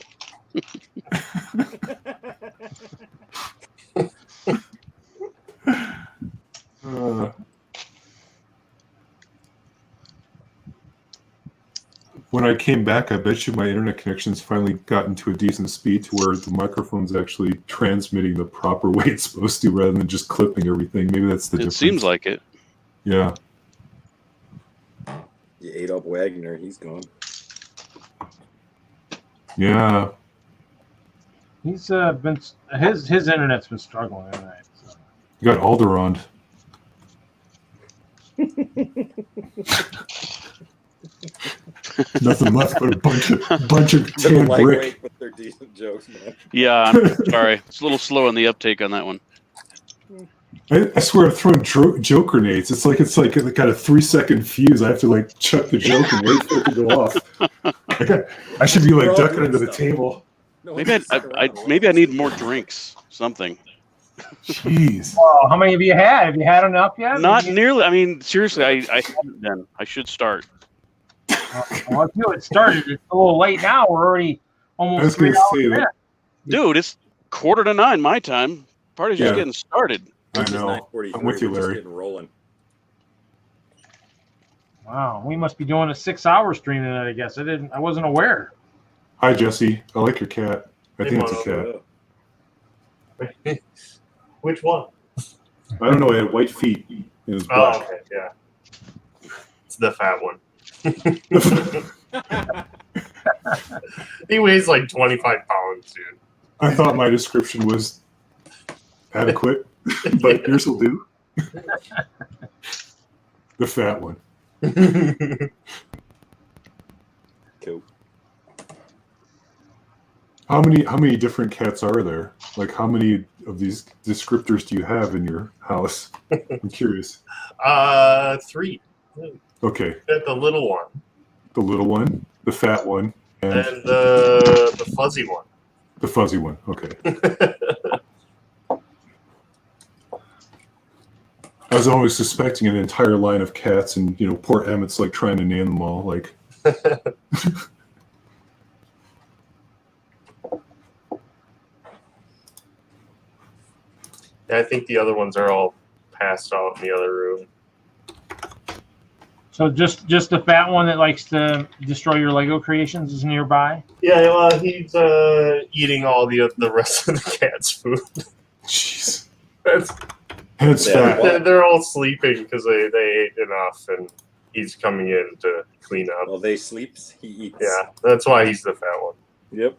When I came back, I bet you my internet connection's finally gotten to a decent speed to where the microphone's actually transmitting the proper way it's supposed to rather than just clipping everything. Maybe that's the difference. It seems like it. Yeah. You ate up Wagner. He's gone. Yeah. He's been his internet's been struggling tonight. So. You got Alderaan. Nothing left but a bunch of tan brick. But they're decent jokes, man. Yeah, I'm sorry. It's a little slow on the uptake on that one. I swear, I'm throwing joke grenades. It's like it got a 3-second fuse. I have to like chuck the joke and wait for it to go off. I should be like ducking under the table. No, Maybe I need more drinks. Something. Jeez. Oh, how many have you had? Have you had enough yet? Not nearly. I mean, seriously, I haven't then. I should start. Well, I feel it started. It's a little late now. We're already almost 3 hours in. Dude, it's 8:45 my time. Party's just getting started. I know. I'm with you, Larry. Getting rolling. Wow, we must be doing a 6-hour stream tonight. I guess I wasn't aware. Hi, Jesse. I like your cat. I think it's a cat. Which one? I don't know. It had white feet. It was black. Oh, okay, yeah. It's the fat one. He weighs like 25 pounds, dude. I thought my description was adequate, but yours will do. The fat one. Cool. How many different cats are there? Like, how many of these descriptors do you have in your house? I'm curious. 3. Okay. The little one. The little one, the fat one, and the fuzzy one. The fuzzy one. Okay. I was always suspecting an entire line of cats, and poor Emmett's like trying to name them all. Like, I think the other ones are all passed out in the other room. So just the fat one that likes to destroy your Lego creations is nearby. Yeah, well, he's eating all the rest of the cat's food. Jeez. That's fat. They're all sleeping because they ate enough, and he's coming in to clean up. Well, they sleeps, he eats. Yeah, that's why he's the fat one. Yep.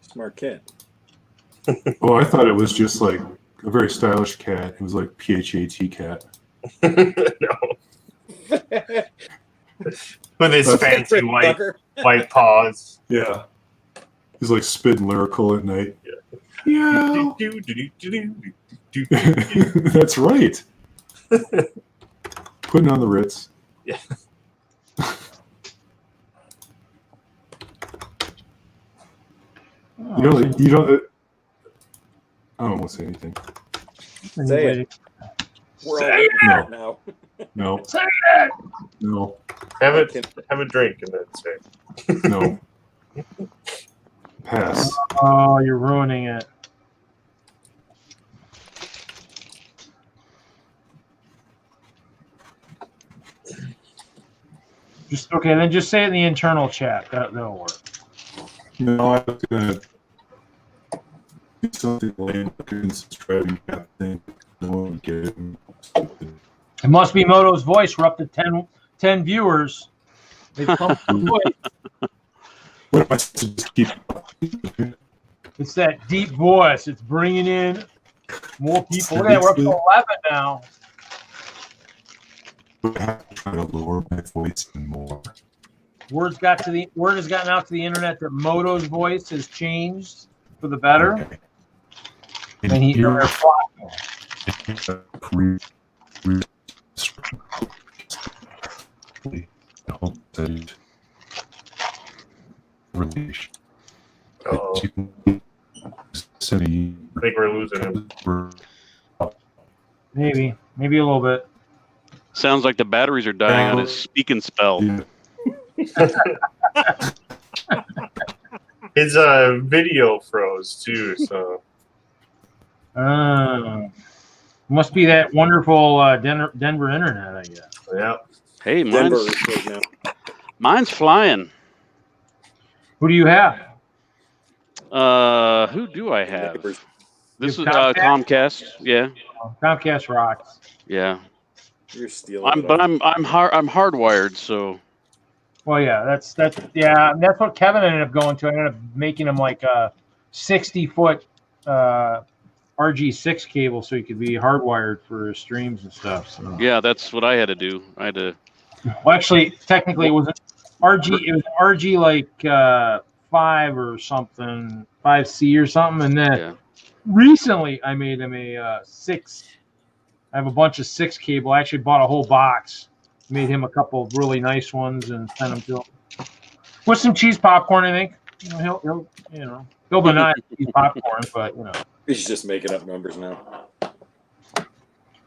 Smart cat. Oh, I thought it was just like a very stylish cat. It was like PHAT cat. No. With his fancy white paws. Yeah. He's like spitting lyrical at night. Yeah. That's right. Putting on the Ritz. Yeah. You don't. I don't want to say anything. Say it. We're all waiting now. No. Say it. No. Have a drink and then say. No. Pass. Oh, you're ruining it. Just okay, then just say it in the internal chat. That'll work. No, I was gonna do something lame like subscribing cat thing. No one would get it. It must be Moto's voice. We're up to 10 viewers. They've come to it. What am I supposed to just keep? It's that deep voice. It's bringing in more people. Look at that, we're up to 11 now. I have to try to lower my voice and more. Word has gotten out to the internet that Moto's voice has changed for the better. Okay. And he's here, I think we're losing him. Maybe a little bit. Sounds like the batteries are dying on his speak and spell. Yeah. His video froze too, so Must be that wonderful Denver internet, I guess. yeah. Hey, Denver is right now. mine's flying. Who do you have? Who do I have? Neighbors. This is Comcast? Comcast. Yeah, Comcast rocks. yeah. You're stealing. I'm hardwired, so Well, yeah, that's what Kevin ended up going to. I ended up making him like a 60-foot RG6 cable so he could be hardwired for streams and stuff. So. yeah, that's what I had to do. I had to. Well, actually, technically, it was an RG. It was an RG like 5 or something, 5C or something, and then recently I made him a 6. I have a bunch of 6 cable. I actually bought a whole box. Made him a couple of really nice ones and sent them to him with some cheese popcorn. I think he'll deny cheese popcorn, but He's just making up numbers now.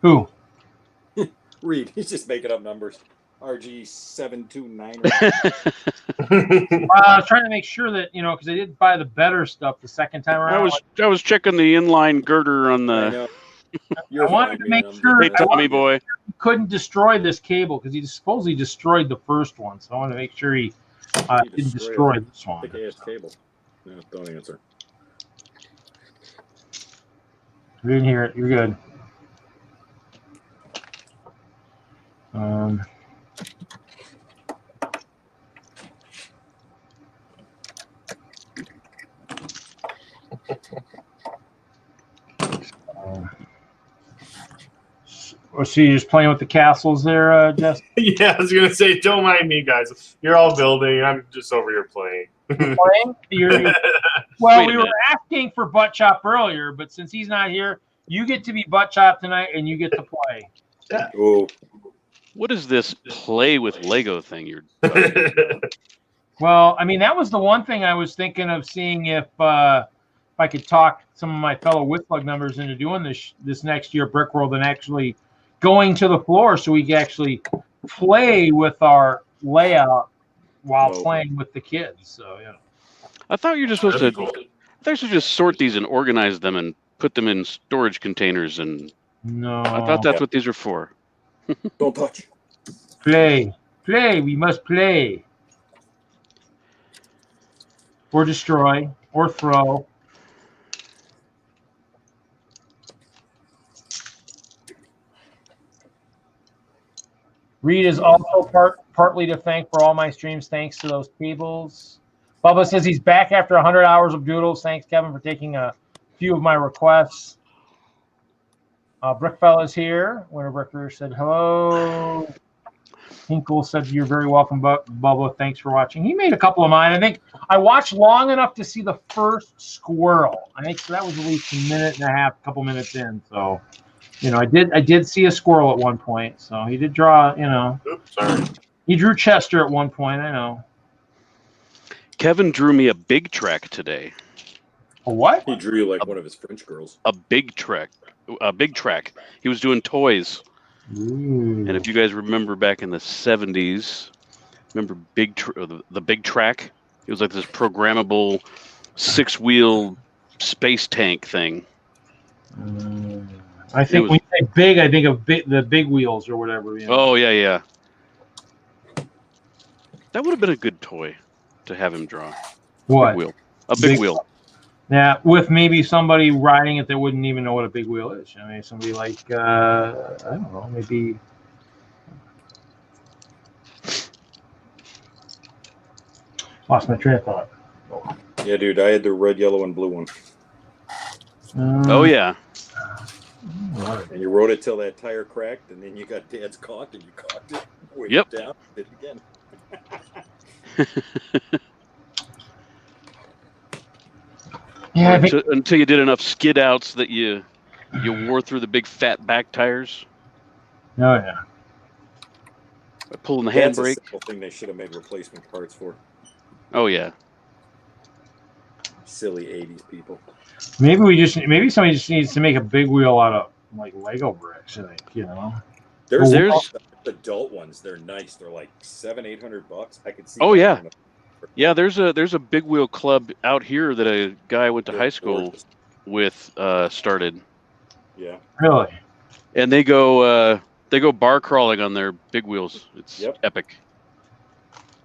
Who? Reed. He's just making up numbers. RG729. I was trying to make sure that because I did buy the better stuff the second time around. I was checking the inline girder on the. I wanted to make sure Hey, Tommy boy. he couldn't destroy this cable because he supposedly destroyed the first one. So I wanted to make sure he didn't destroy this one. Thick ass cable. No, don't answer. We didn't hear it. You're good. So you're just playing with the castles there, Jess? Yeah, I was gonna say, don't mind me, guys. You're all building. I'm just over here playing. Playing? Well, we were asking for Butt Chop earlier, but since he's not here, you get to be Butt Chop tonight, and you get to play. Oh. What is this play with Lego thing you're? Well, I mean, that was the one thing I was thinking of seeing if I could talk some of my fellow Whitplug members into doing this next year, Brick World, and actually going to the floor so we can actually play with our layout while playing with the kids. So yeah. I thought you were just supposed to. I thought you were supposed to just sort these and organize them and put them in storage containers. And no, I thought that's what these are for. Don't touch. Play. Play. We must play. Or destroy. Or throw. Reed is also partly to thank for all my streams. Thanks to those tables. Bubba says he's back after 100 hours of doodles. Thanks, Kevin, for taking a few of my requests. Brickfella's here. Winter Bricker said hello. Hinkle said you're very welcome, Bubba. Thanks for watching. He made a couple of mine. I think I watched long enough to see the first squirrel. I think that was at least a minute and a half, a couple minutes in. So, I did see a squirrel at one point. So he did draw. Oops, sorry. He drew Chester at one point. I know. Kevin drew me a big track today. A what? He drew you like one of his French girls. A big track. He was doing toys. Ooh. And if you guys remember back in the 70s, remember the big track? It was like this programmable 6-wheel space tank thing. I think when you say big, I think of the big wheels or whatever. Oh, yeah. That would have been a good toy to have him draw. What? Big wheel. A big wheel. Yeah, with maybe somebody riding it that wouldn't even know what a big wheel is. I mean, somebody like, I don't know, maybe. Lost my train of thought. Yeah, dude, I had the red, yellow, and blue one. Oh, yeah. And you rode it till that tire cracked, and then you got Dad's caulk, and you caulked it. Yep. Down, did it again. Yeah, until you did enough skid outs that you wore through the big fat back tires. Oh yeah. By pulling the That's handbrake. a simple thing they should have made replacement parts for. Oh yeah. Silly '80s people. Maybe somebody just needs to make a big wheel out of like Lego bricks. I think There's adult ones. They're nice. They're like $700-800. I could see. Oh yeah. Yeah, there's a big wheel club out here that a guy I went to high school with started. Yeah. Really? And they go bar crawling on their big wheels. It's epic.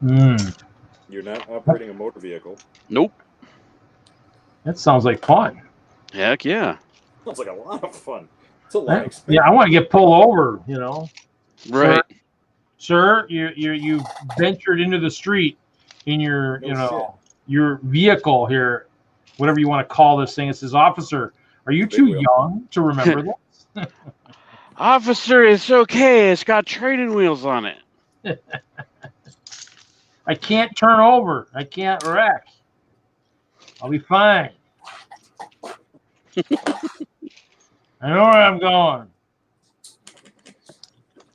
You're not operating a motor vehicle. Nope. That sounds like fun. Heck yeah. Sounds like a lot of fun. It's a lot of expense. Yeah, I want to get pulled over. Right. Sir, you ventured into the street in your your vehicle here, whatever you want to call this thing. It says, "Officer, are you too young to remember this?" Officer, it's okay. It's got training wheels on it. I can't turn over. I can't wreck. I'll be fine. I know where I'm going.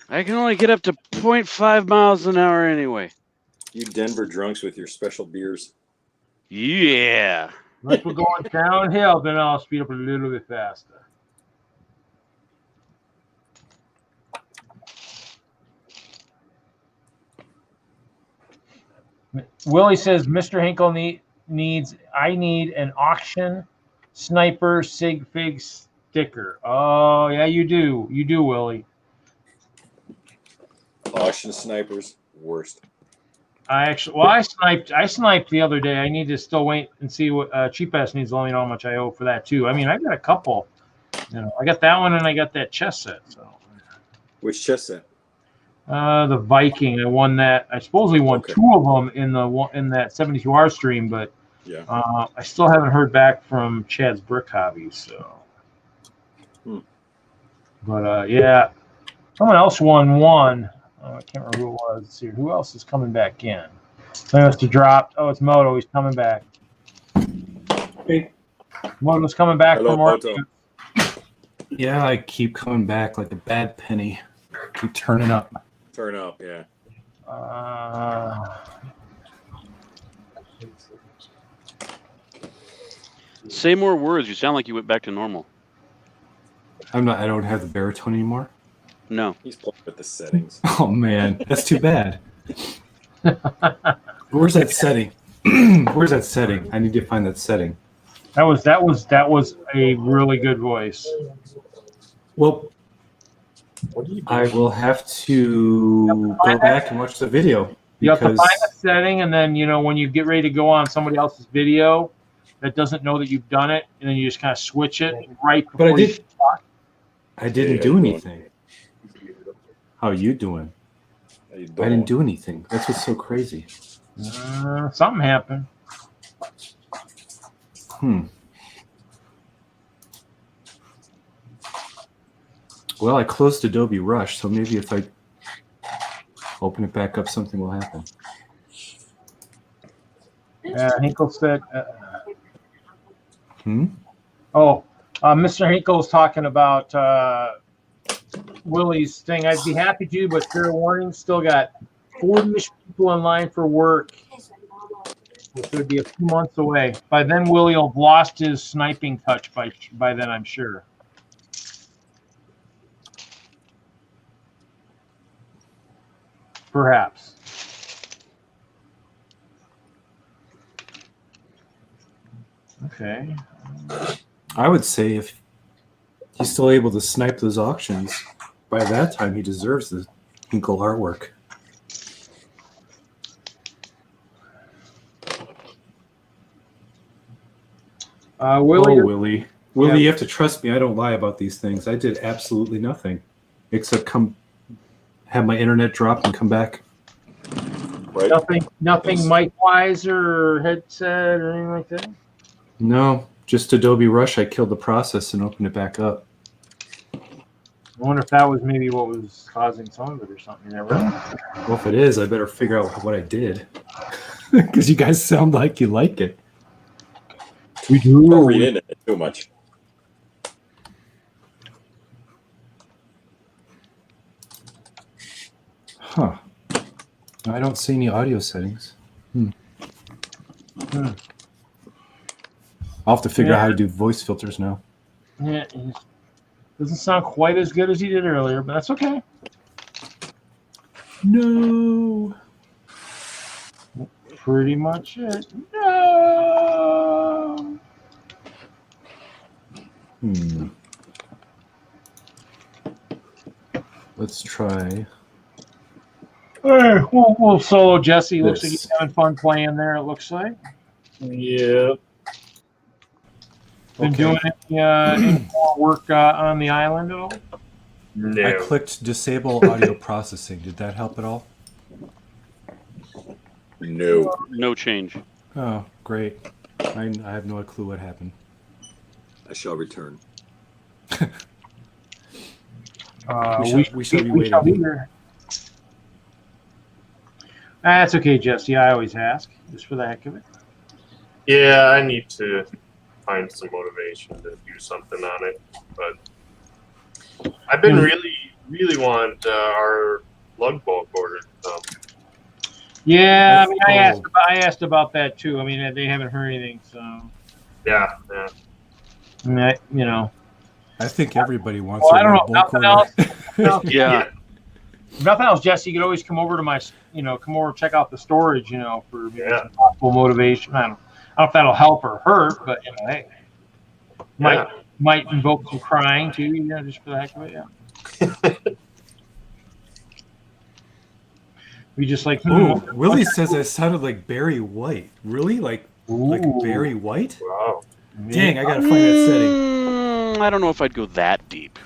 I can only get up to 0.5 miles an hour anyway. You Denver drunks with your special beers. Yeah. Unless we're going downhill, then I'll speed up a little bit faster. Willie says, Mr. Hinkle I need an auction sniper sig fig sticker. Oh yeah, you do. You do, Willie. Auction snipers, worst. I sniped the other day. I need to still wait and see what Cheap Ass needs to let me know how much I owe for that too. I mean, I got a couple. I got that one and I got that chess set. So. Which chess set? The Viking. I won that. I supposedly won two of them in that 72-hour stream, but yeah, I still haven't heard back from Chad's Brick Hobby. So, but yeah, someone else won one. I can't remember who it was. Let's see, who else is coming back in? Someone has to drop. Oh, it's Moto. He's coming back. Hey. Moto's coming back Hello, for more. Moto. Yeah, I keep coming back like a bad penny. Keep turning up. Turn up, yeah. Say more words. You sound like you went back to normal. I don't have the baritone anymore. No. He's playing with the settings. Oh man, that's too bad. Where's that setting? Where's that setting? I need to find that setting. That was a really good voice. Well, What do you do? I will have to go back and watch the video. You have to Because find the setting, and then when you get ready to go on somebody else's video that doesn't know that you've done it, and then you just kind of switch it right before But I you did. talk. I didn't do anything. How are you doing? How you I doing? didn't do anything. That's what's so crazy. Something happened. Well, I closed Adobe Rush, so maybe if I open it back up, something will happen. Hinkle said. Mr. Hinkle's talking about Willie's thing. I'd be happy to, but fair warning, still got 40-ish people in line for work. Which would be a few months away. By then, Willie will have lost his sniping touch by then, I'm sure. Perhaps. Okay. I would say if he's still able to snipe those auctions, by that time he deserves the Hinkle artwork. Willie. Willie, you have to trust me. I don't lie about these things. I did absolutely nothing except have my internet drop and come back. Right. Nothing mic-wise or headset or anything like that? No, just Adobe Rush. I killed the process and opened it back up. I wonder if that was maybe what was causing some of it or something. You never know. Well, if it is, I better figure out what I did. Because you guys sound like you like it. We do. Don't read into it too much. Huh. I don't see any audio settings. I'll have to figure out how to do voice filters now. Yeah, it doesn't sound quite as good as he did earlier, but that's okay. No. Pretty much it. No. Let's try. We'll solo Jesse. Looks like he's having fun playing there, it looks like. Yeah. Been doing any more work on the island at all? No. I clicked disable audio processing. Did that help at all? No. No change. Oh, great. I have no clue what happened. I shall return. We shall be waiting. Here. That's okay, Jesse. I always ask, just for the heck of it. Yeah, I need to find some motivation to do something on it, but I've been really want our lug bulk order to come. Yeah, I mean, I asked about that too. I mean, they haven't heard anything, so. Yeah. I think everybody wants. Well, I don't know. Nothing else. Yeah. Nothing else, Jesse. You could always come over to my, come over and check out the storage, for some possible motivation. I don't know if that'll help or hurt, but hey, might invoke some crying too, just for the heck of it. Yeah. We just like. Willie says I sounded like Barry White. Really, like Barry White? Wow. Dang, I gotta find that setting. I don't know if I'd go that deep.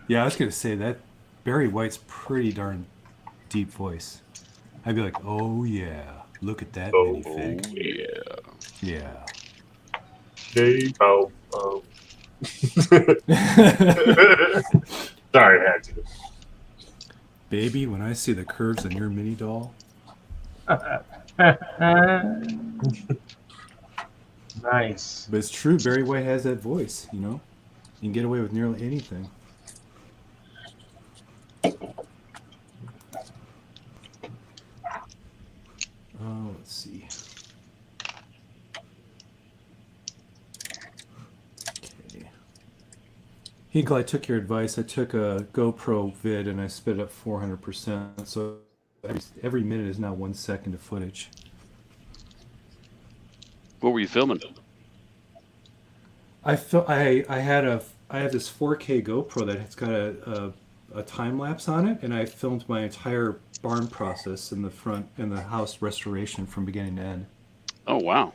Yeah, I was gonna say that Barry White's pretty darn deep voice. I'd be like, oh yeah, look at that minifig. Yeah. Sorry, I had to. Baby, when I see the curves on your mini doll. Nice. But it's true, Barry White has that voice, You can get away with nearly anything. Oh, let's see. Okay. Hinkle, I took your advice. I took a GoPro vid and I sped it up 400%. So every minute is now 1 second of footage. What were you filming? I have this 4K GoPro that's got a a time lapse on it, and I filmed my entire barn process in the front and the house restoration from beginning to end. Oh wow!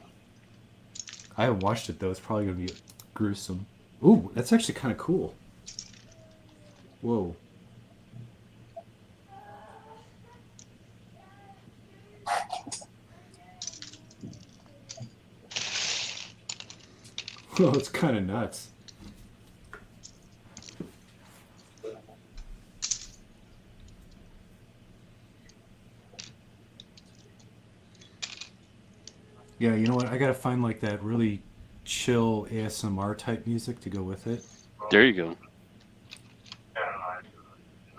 I haven't watched it though. It's probably gonna be gruesome. Ooh, that's actually kind of cool. Whoa. Oh, it's kind of nuts. Yeah, you know what? I gotta find like that really chill ASMR type music to go with it. There you go.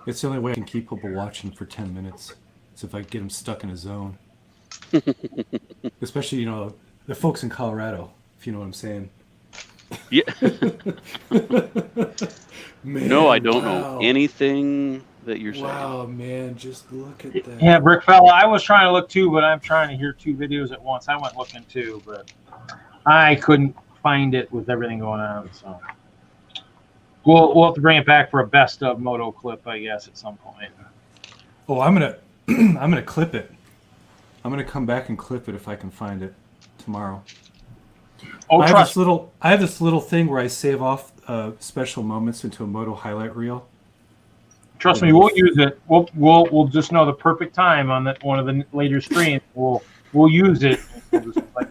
It's the only way I can keep people watching for 10 minutes. Is if I get them stuck in a zone. Especially, you know, the folks in Colorado, if you know what I'm saying. Yeah. Man, no, I don't wow. know anything that you're saying. Wow, man, just look at that. Yeah, Brick Fella, I was trying to look too, but I'm trying to hear 2 videos at once. I went looking too, but I couldn't find it with everything going on. So we'll have to bring it back for a best of moto clip, I guess, at some point. Oh, I'm gonna clip it. I'm gonna come back and clip it if I can find it tomorrow. Oh, I have this little thing where I save off special moments into a moto highlight reel. Trust me, we'll use it. We'll just know the perfect time on that one of the later screens. We'll use it. We'll just like,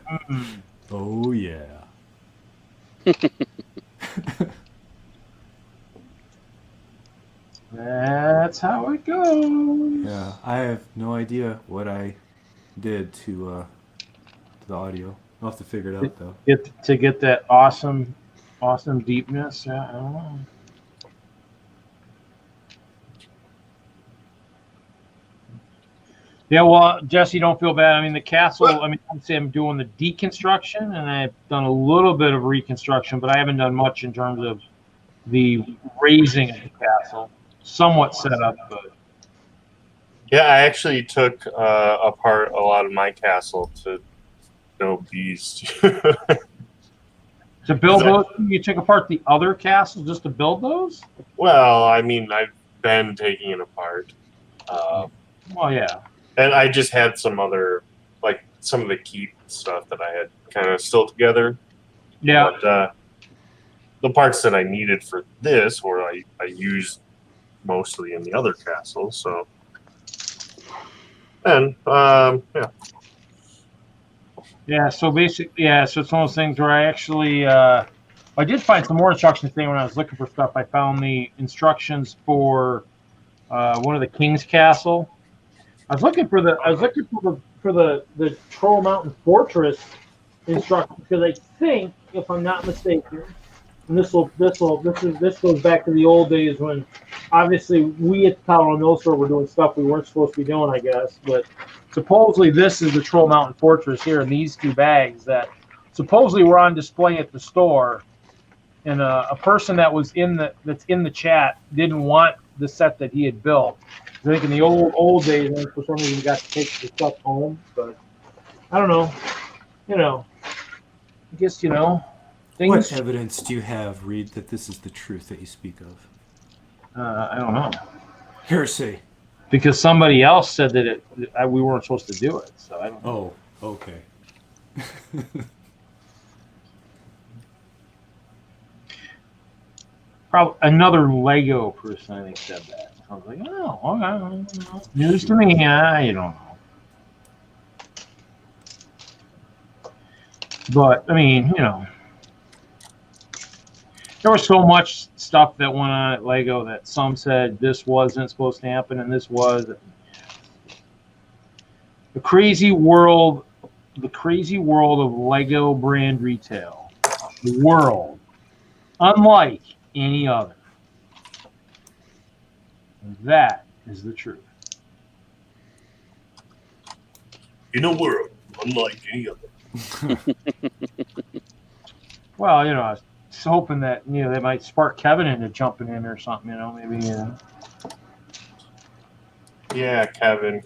Oh yeah. That's how it goes. Yeah, I have no idea what I did to the audio. I'll have to figure it out though. Get that awesome deepness. Yeah, I don't know. Yeah, well, Jesse, don't feel bad. I mean, the castle, I mean, I'd say I'm doing the deconstruction, and I've done a little bit of reconstruction, but I haven't done much in terms of the raising of the castle. Somewhat set up, but... Yeah, I actually took apart a lot of my castle to no beast. To build those, you took apart the other castles just to build those? Well, I mean, I've been taking it apart. Well, yeah. And I just had some other, like, some of the keep stuff that I had kind of still together. Yeah. But the parts that I needed for this, or I used mostly in the other castle, so... And, yeah. Yeah, so basically, yeah, so it's one of those things where I actually, I did find some more instructions today when I was looking for stuff. I found the instructions for one of the King's Castle. I was looking for the Troll Mountain Fortress instructions because I think, if I'm not mistaken, and this goes back to the old days when obviously we at the Colorado Mill Store were doing stuff we weren't supposed to be doing, I guess, but supposedly this is the Troll Mountain Fortress here in these 2 bags that supposedly were on display at the store, and a person that's in the chat didn't want the set that he had built. I think in the old days, for some reason, you got to take the stuff home, but I don't know. You know, I guess, you know, things. What evidence do you have, Reed, that this is the truth that you speak of? I don't know. Hearsay. Because somebody else said that we weren't supposed to do it, so I don't know. Oh, okay. Probably another Lego person, I think, said that. I was like, oh, okay. News to me. You don't know. But, I mean, you know, there was so much stuff that went on at Lego that some said this wasn't supposed to happen and this was. The crazy world of Lego brand retail. The world. Unlike any other. That is the truth. In a world unlike any other. Well, you know, I was hoping that, you know, they might spark Kevin into jumping in or something, you know, maybe. Yeah, Kevin.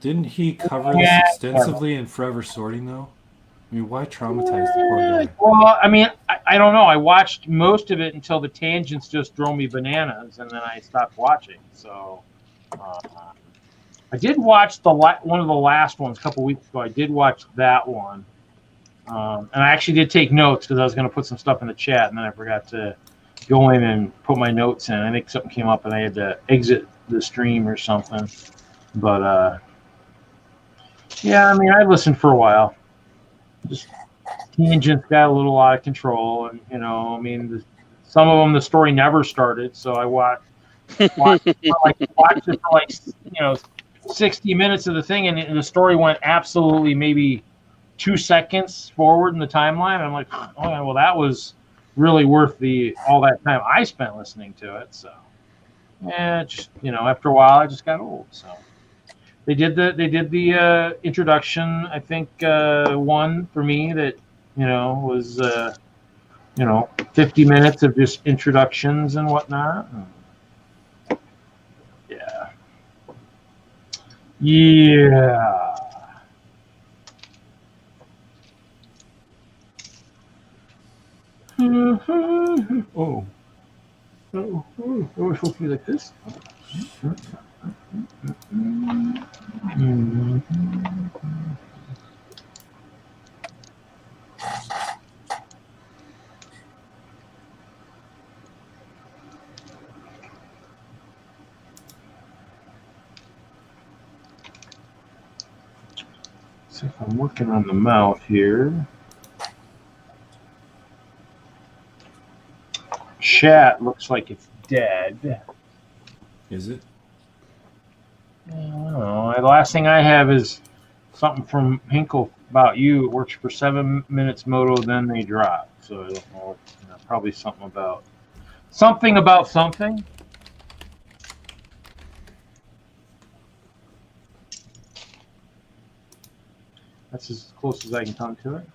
Didn't he cover this extensively in Forever Sorting, though? I mean, why traumatize the poor guy? Well, I mean, I don't know. I watched most of it until the tangents just drove me bananas, and then I stopped watching. So I did watch one of the last ones a couple weeks ago. I did watch that one, and I actually did take notes because I was going to put some stuff in the chat, and then I forgot to go in and put my notes in. I think something came up, and I had to exit the stream or something. But yeah, I mean, I listened for a while. Just tangents got a little out of control, and I mean, some of them the story never started, so I watched it for like 60 minutes of the thing, and the story went absolutely maybe 2 seconds forward in the timeline. I'm like, oh, well, that was really worth all that time I spent listening to it. So yeah, just after a while, I just got old. So they did the introduction. I think one for me that was 50 minutes of just introductions and whatnot. Yeah. Yeah. Oh. Oh, we're supposed to be like this. See if I'm working on the mouth here. Chat looks like it's dead. Is it? I don't know. The last thing I have is something from Hinkle about you. It works for 7 minutes moto, then they drop. So I don't know. Probably something about something. That's as close as I can come to it.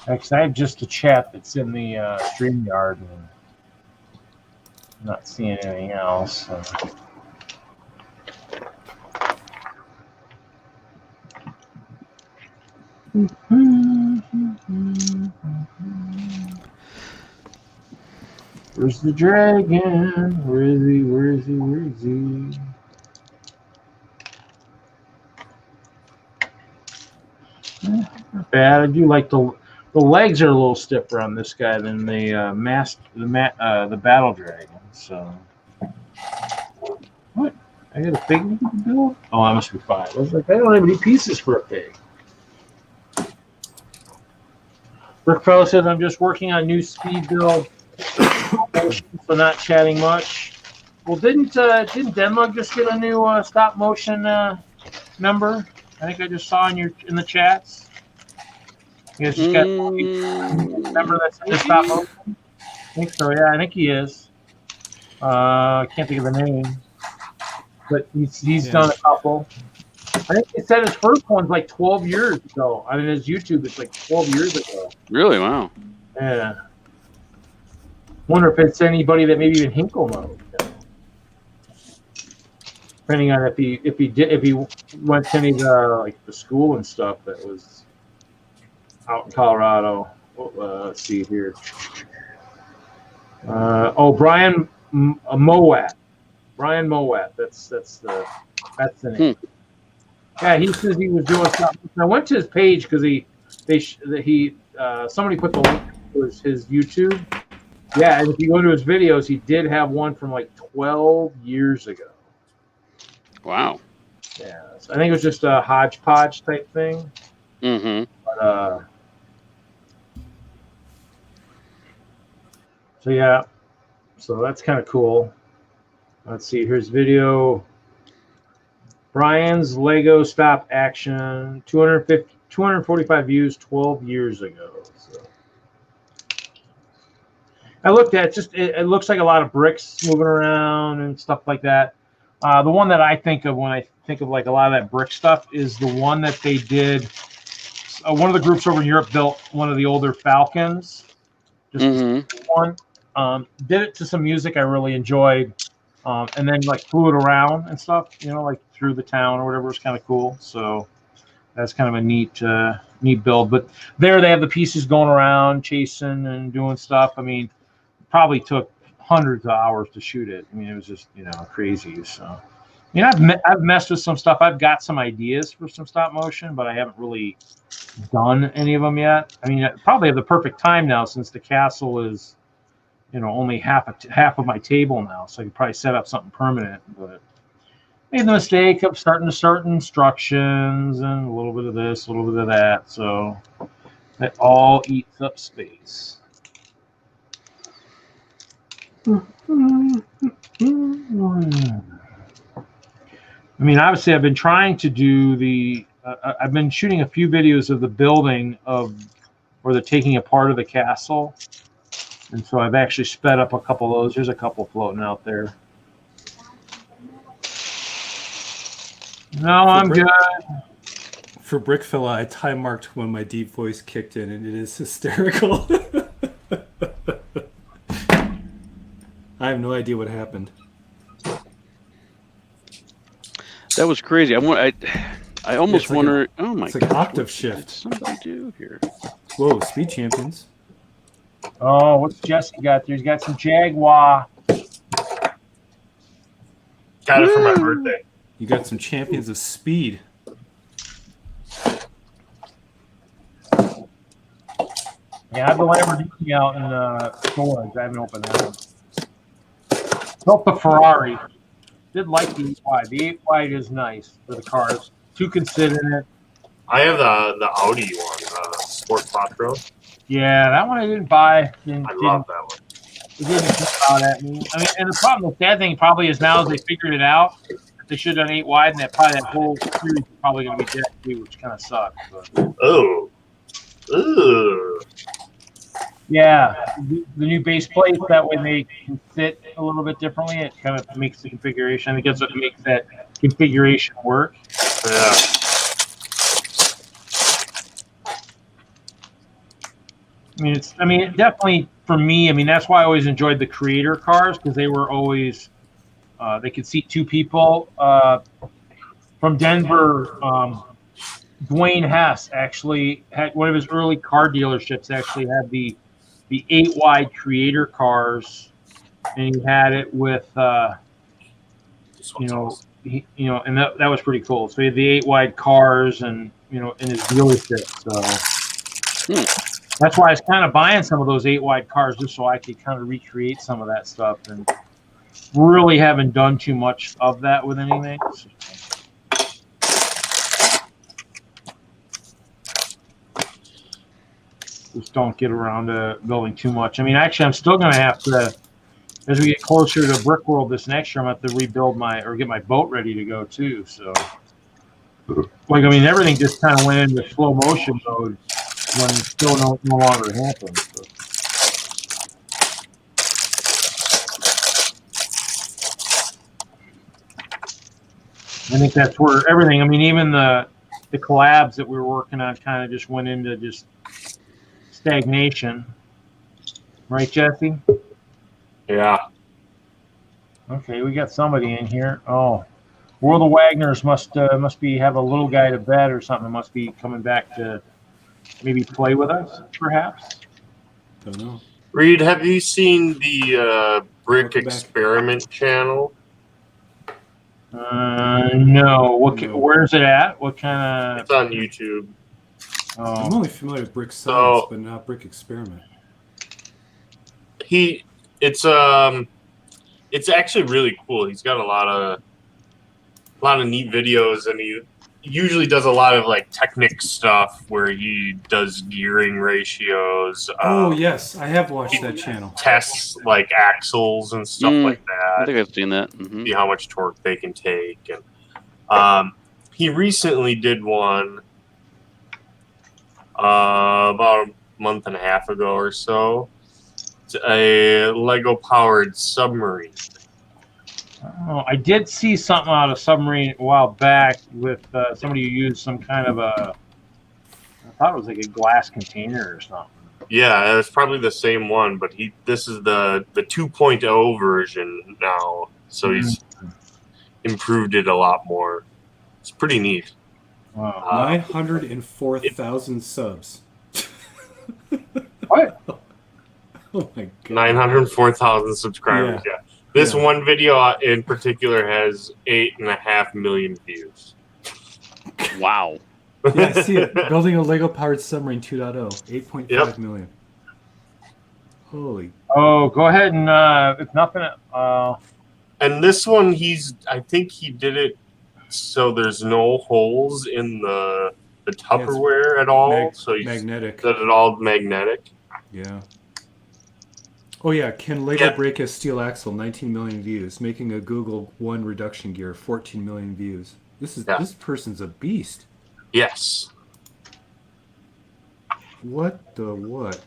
Actually, I have just a chat that's in the StreamYard, and I'm not seeing anything else. So. Where's the dragon? Where is he? Where is he? Where is he? Not bad. I do like the legs are a little stiffer on this guy than the battle dragon. So what? I got a pig to build? Oh, I must be fine. I was like, I don't have any pieces for a pig. Rick Fellow says I'm just working on new speed build, so not chatting much. Well, didn't Denmug just get a new stop motion member? I think I just saw in the chats. You guys just got a member that's in the stop motion. I think so. Yeah, I think he is. I can't think of the name, but he's done a couple. I think he said his first one's like 12 years ago. I mean, his YouTube is like 12 years ago. Really? Wow. Yeah. Wonder if it's anybody that maybe even Hinkle knows. Depending on if he went to any of the school and stuff that was out in Colorado. Let's see here. Brian Mowat. Brian Mowat. That's the name. Yeah, he says he was doing something. I went to his page because somebody put the link to his YouTube. Yeah, and if you go to his videos, he did have one from like 12 years ago. Wow. Yeah, so I think it was just a hodgepodge type thing. Mm-hmm. But, so yeah, so that's kind of cool. Let's see. Here's video. Brian's Lego stop action. 245 views 12 years ago. So I looked at it looks like a lot of bricks moving around and stuff like that. The one that I think of when I think of like a lot of that brick stuff is the one that they did. One of the groups over in Europe built one of the older Falcons. Just one. Did it to some music I really enjoyed. and then like flew it around and stuff, like through the town or whatever. Was kind of cool. So that's kind of a neat build. But there they have the pieces going around, chasing and doing stuff. I mean, probably took hundreds of hours to shoot it. I mean, it was just crazy. So, I've messed with some stuff. I've got some ideas for some stop motion, but I haven't really done any of them yet. I mean, I probably have the perfect time now since the castle is, only half of my table now, so I could probably set up something permanent. But made the mistake of starting to start instructions and a little bit of this, a little bit of that. So that all eats up space. I mean, obviously, I've been trying to do I've been shooting a few videos of the building or the taking apart of the castle. And so I've actually sped up a couple of those. There's a couple floating out there. No, I'm good. For Brickfella, I time marked when my deep voice kicked in, and it is hysterical. I have no idea what happened. That was crazy. I almost wonder. Oh my! It's like octave shift. What did somebody do here? Whoa! Speed champions. Oh, what's Jesse got there? He's got some Jaguar. Got it for my birthday. You got some champions of speed. Yeah, I have the Lamborghini out in storage. I haven't opened that one. Built the Ferrari. Did like the 8 wide. The 8 wide is nice for the cars. 2 considered it. I have the Audi one, Sport Quattro. Yeah, that one I didn't buy. I love that one. It didn't jump out at me. I mean, and the problem, the sad thing probably is now is they figured it out. They should have done 8 wide, and that whole series is probably going to be dead too, which kind of sucks. But. Oh. Ooh. Yeah, the new base plates, that way they can fit a little bit differently. It kind of makes the configuration. I think that's what makes that configuration work. Yeah. I mean, it definitely for me. I mean, that's why I always enjoyed the creator cars because they were always they could seat 2 people. From Denver, Dwayne Hess actually had one of his early car dealerships. Actually had the 8 wide creator cars, and he had it with and that was pretty cool. So he had the 8 wide cars, and in his dealership. So. That's why I was kind of buying some of those 8 wide cars just so I could kind of recreate some of that stuff, and really haven't done too much of that with anything. Just don't get around to building too much. I mean, actually, I'm still going to have to, as we get closer to Brick World this next year, I'm going to have to rebuild get my boat ready to go too. So, I mean, everything just kind of went into slow motion mode. When it's still no longer happens. So. I think that's where everything. I mean, even the collabs that we were working on kind of just went into just stagnation, right, Jesse? Yeah. Okay, we got somebody in here. Oh, World of Wagners must be have a little guy to bed or something. Must be coming back to. Maybe play with us, perhaps. Don't know. Reed, have you seen the Brick Experiment channel? No. Where's it at? What kind of? It's on YouTube. I'm only familiar with Brick Science, but not Brick Experiment. It's actually really cool. He's got a lot of neat videos, and he usually does a lot of like Technic stuff where he does gearing ratios. Oh yes, I have watched that channel. Tests like axles and stuff like that. I think I've seen that. Mm-hmm. See how much torque they can take, and he recently did one about a month and a half ago or so. It's a Lego powered submarine. Oh, I did see something out of submarine a while back with somebody who used some kind of I thought it was like a glass container or something. Yeah, it's probably the same one, but this is the 2.0 version now, so he's improved it a lot more. It's pretty neat. Wow. 904,000 subs. What? Oh my god. 904,000 subscribers. Yeah. This one video in particular has 8.5 million views. Wow. Yeah, I see it. Building a Lego powered submarine 2.0, 8.5 million. Holy. Oh, go ahead and if nothing. And this one, I think he did it so there's no holes in the Tupperware at all. So he's magnetic. That it all magnetic. Yeah. Oh yeah, can Lego break a steel axle? 19 million views. Making a Google One reduction gear, 14 million views. This person's a beast. Yes. What the what?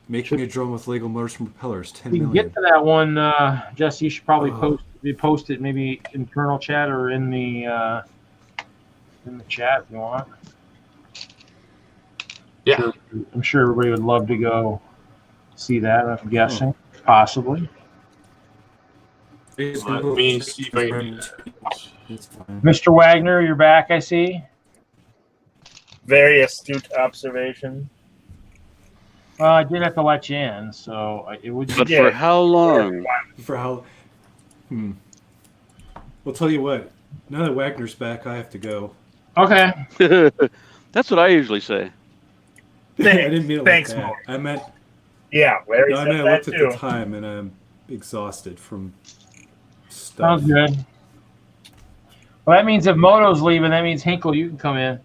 Making a drone with Lego motors and propellers, 10 We million. can get to that one, Jesse. You should probably post it maybe internal chat or in the chat if you want. Yeah. I'm sure everybody would love to go see that. I'm guessing, possibly. Let me see if I can. Mr. Wagner, you're back. I see. Very astute observation. Well, I did have to let you in, so it would. But for how long? For how? Well, tell you what. Now that Wagner's back, I have to go. Okay. That's what I usually say. I didn't mean it Thanks, like that. Mo. I meant. Yeah, Larry No, I said mean, I that looked at too. the time and I'm exhausted from stuff. Sounds good. Well, that means if Moto's leaving, that means Hinkle, you can come in.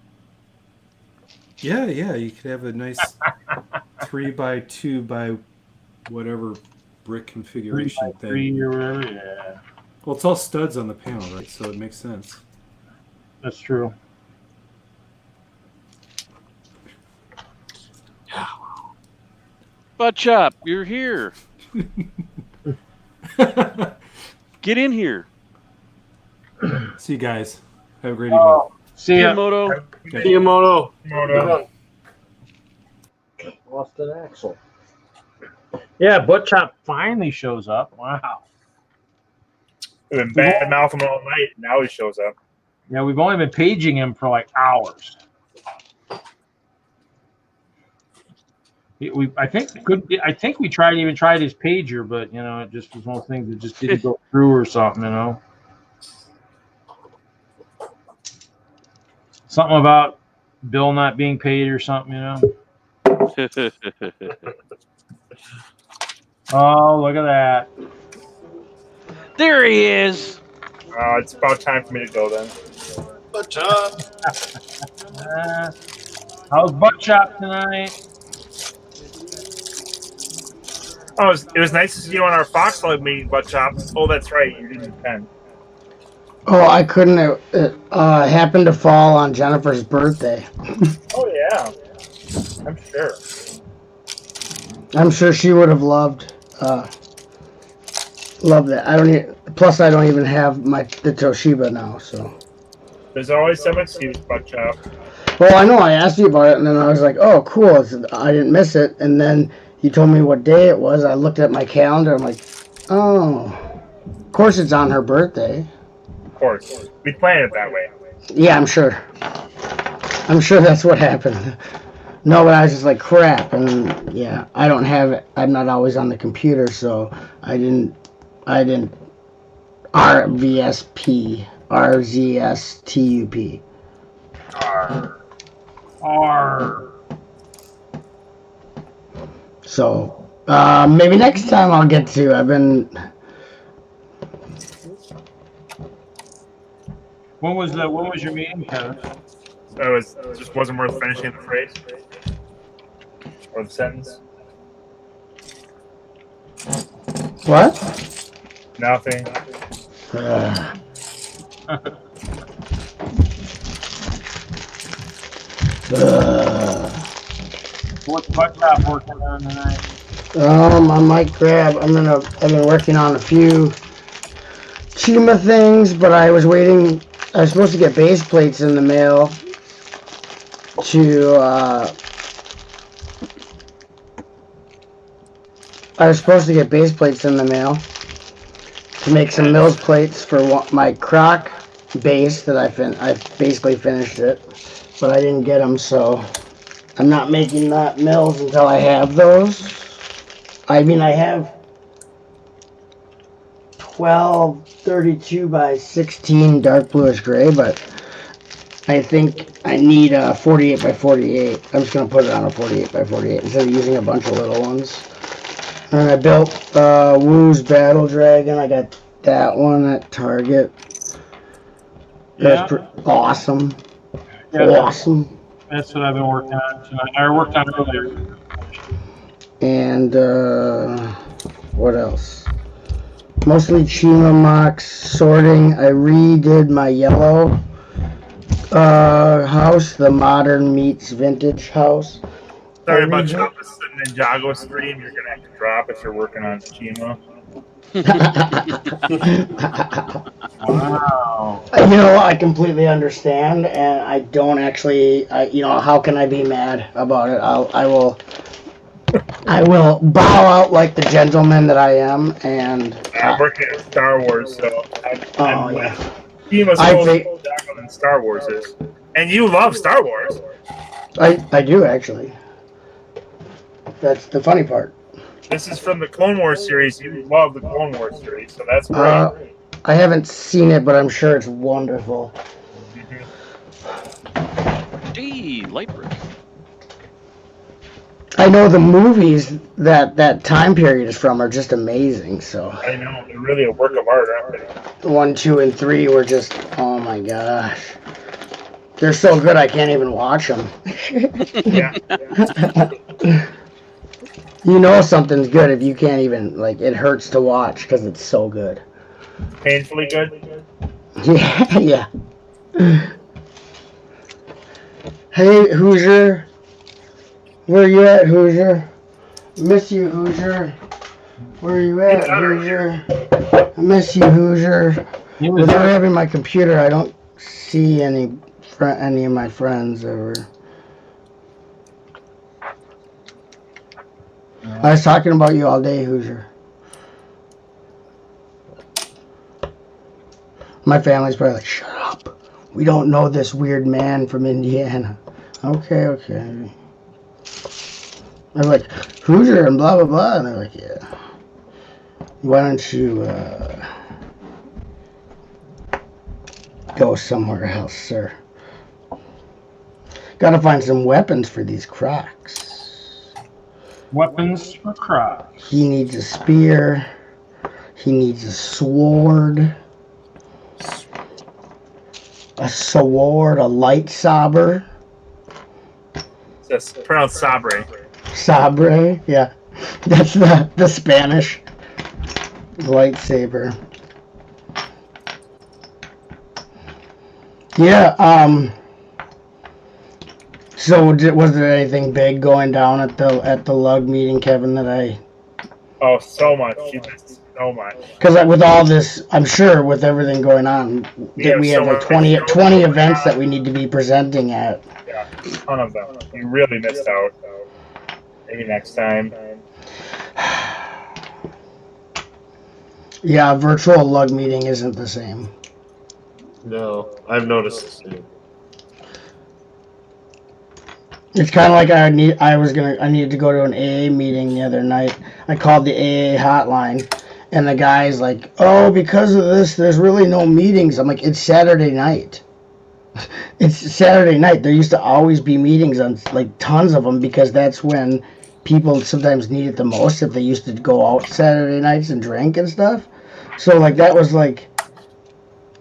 Yeah, you could have a nice 3x2 by whatever brick configuration thing. 3 or whatever, yeah. Well, it's all studs on the panel, right? So it makes sense. That's true. Butt Chop, you're here. Get in here. See you guys. Have a great evening. See ya. Moto. See you, Moto. Lost an axle. Yeah, Butt Chop finally shows up. Wow. We've been bad mouthing him all night. Now he shows up. Yeah, we've only been paging him for like hours. I think we tried his pager, but it just was one of those things that just didn't go through or something. Something about Bill not being paid or something. Oh, look at that! There he is. It's about time for me to go then. Butt Chop. How's Butt Chop tonight? Oh, it was nice to see you on our Foxlight meeting, Butt Chop. Oh, that's right. You didn't attend. Oh, I couldn't. It happened to fall on Jennifer's birthday. Oh, yeah. I'm sure. I'm sure she would have loved that. Plus, I don't even have the Toshiba now, so. There's always some excuse, Butt Chop. Well, I know. I asked you about it, and then I was like, "Oh, cool! I didn't miss it." And then you told me what day it was. I looked at my calendar. I'm like, "Oh, of course it's on her birthday." Of course, we planned it that way. Yeah, I'm sure. I'm sure that's what happened. No, but I was just like, crap, and yeah, I don't have it. I'm not always on the computer, so I didn't. RZSTUP. R. So maybe next time I'll get to. When was your meeting, Kevin? It just wasn't worth finishing the phrase or the sentence. What? Nothing. What's Butt Chop working on tonight? I might grab. I've been working on a few Chima things, but I was waiting. I was supposed to get base plates in the mail to. I was supposed to get base plates in the mail to make some mills plates for my crock base that I basically finished it, but I didn't get them, so I'm not making that mills until I have those. I mean, I have 12 32 by 16 dark bluish gray, but I think I need a 48 by 48. I'm just going to put it on a 48 by 48 instead of using a bunch of little ones. And I built Woo's Battle Dragon. I got that one at Target. That's awesome. Yeah, awesome. That's what I've been working on tonight. I worked on earlier. And what else? Mostly Chima Mox sorting. I redid my yellow house, the modern meets vintage house. Sorry about you. This is a Ninjago stream. You're gonna have to drop if you're working on Chima. Wow. You know, I completely understand, and I don't actually. How can I be mad about it? I will bow out like the gentleman that I am, and I'm working on Star Wars, so Chima's closer than Star Wars is, and you love Star Wars. I do actually. That's the funny part. This is from the Clone Wars series. You love the Clone Wars series, so that's great. I haven't seen it, but I'm sure it's wonderful. Gee, light brick. I know the movies that time period is from are just amazing. So I know they're really a work of art, aren't they? 1, 2, and 3 were just, oh my gosh, they're so good I can't even watch them. Yeah. You know something's good if you can't even, like, it hurts to watch because it's so good. Painfully good. Yeah. Hey, Hoosier. Where you at, Hoosier? Miss you, Hoosier. Where you at, Hoosier? I miss you, Hoosier. Without having my computer, I don't see any of my friends ever. I was talking about you all day, Hoosier. My family's probably like, shut up. We don't know this weird man from Indiana. Okay. I was like, Hoosier and blah, blah, blah. And they're like, yeah. Why don't you go somewhere else, sir? Gotta find some weapons for these crocs. Weapons for crocs. He needs a spear. He needs a sword. A sword, a light saber. It's pronounced sabre. Sabre, yeah. That's the Spanish lightsaber. Yeah, so was there anything big going down at the lug meeting, Kevin, that I... Oh, so much. You missed so much. Because with all this, I'm sure with everything going on, that we have like 20 events that we need to be presenting at. Yeah, a ton of them. You really missed out. Maybe next time. Yeah, a virtual lug meeting isn't the same. No, I've noticed the same. It's kind of like I needed to go to an AA meeting the other night. I called the AA hotline, and the guy's like, "Oh, because of this, there's really no meetings." I'm like, "It's Saturday night. It's Saturday night. There used to always be meetings on like tons of them because that's when people sometimes need it the most. If they used to go out Saturday nights and drink and stuff. So like that was like,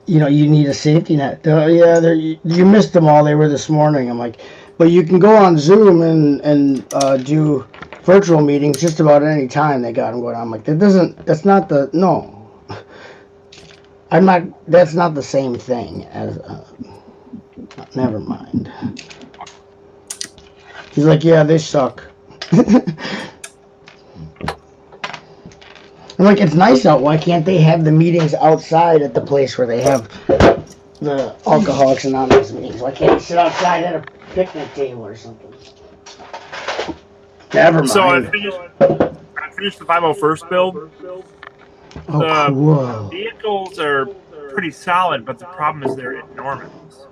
you need a safety net. You missed them all. They were this morning. I'm like, but you can go on Zoom and do virtual meetings just about any time. They got them going on. I'm like, that's not the same thing as, never mind. He's like, yeah, they suck. I'm like, it's nice out. Why can't they have the meetings outside at the place where they have the Alcoholics Anonymous meetings? Why can't you sit outside picnic table or something. Never mind. So I finished the 501st build. Oh, cool. Vehicles are pretty solid, but the problem is they're enormous.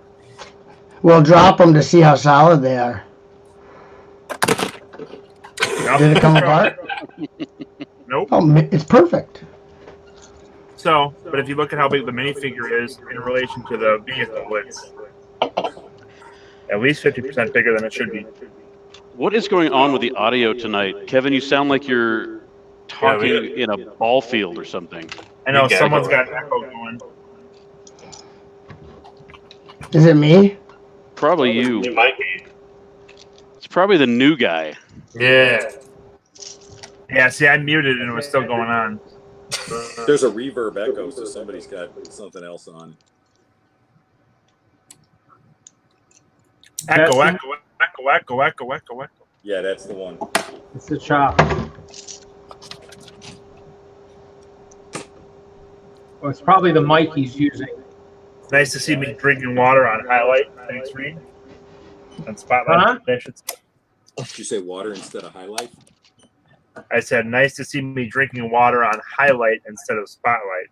We'll drop them to see how solid they are. Did it come apart? Nope. Oh, it's perfect. So, but if you look at how big the minifigure is in relation to the vehicle, it's at least 50% bigger than it should be. What is going on with the audio tonight, Kevin? You sound like you're talking in a ball field or something. I know someone's got an echo going. Is it me? Probably you. It might be. It's probably the new guy. Yeah. Yeah, see, I muted and it was still going on. There's a reverb echo, so somebody's got something else on. Echo, echo, echo, echo, echo, echo, echo. Yeah, that's the one. It's the chop. Well, it's probably the mic he's using. Nice to see me drinking water on highlight. Thanks, Reed. On spotlight. Did you say water instead of highlight? I said, nice to see me drinking water on highlight instead of spotlight.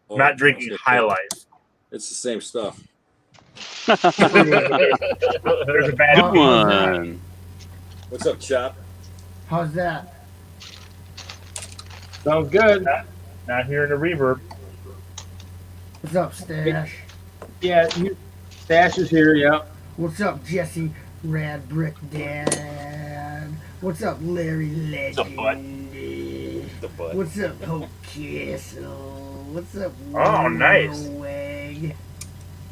Oh, Not drinking highlight. It's the same stuff. There's a bad Good one. What's up, Chop? How's that? Sounds good. Not hearing the reverb. What's up, Stash? Yeah, Stash is here, yeah. What's up, Jesse Rad Brick Dad? What's up, Larry Legend? What's up, Hope Castle? What's up, Oh, nice. Wag?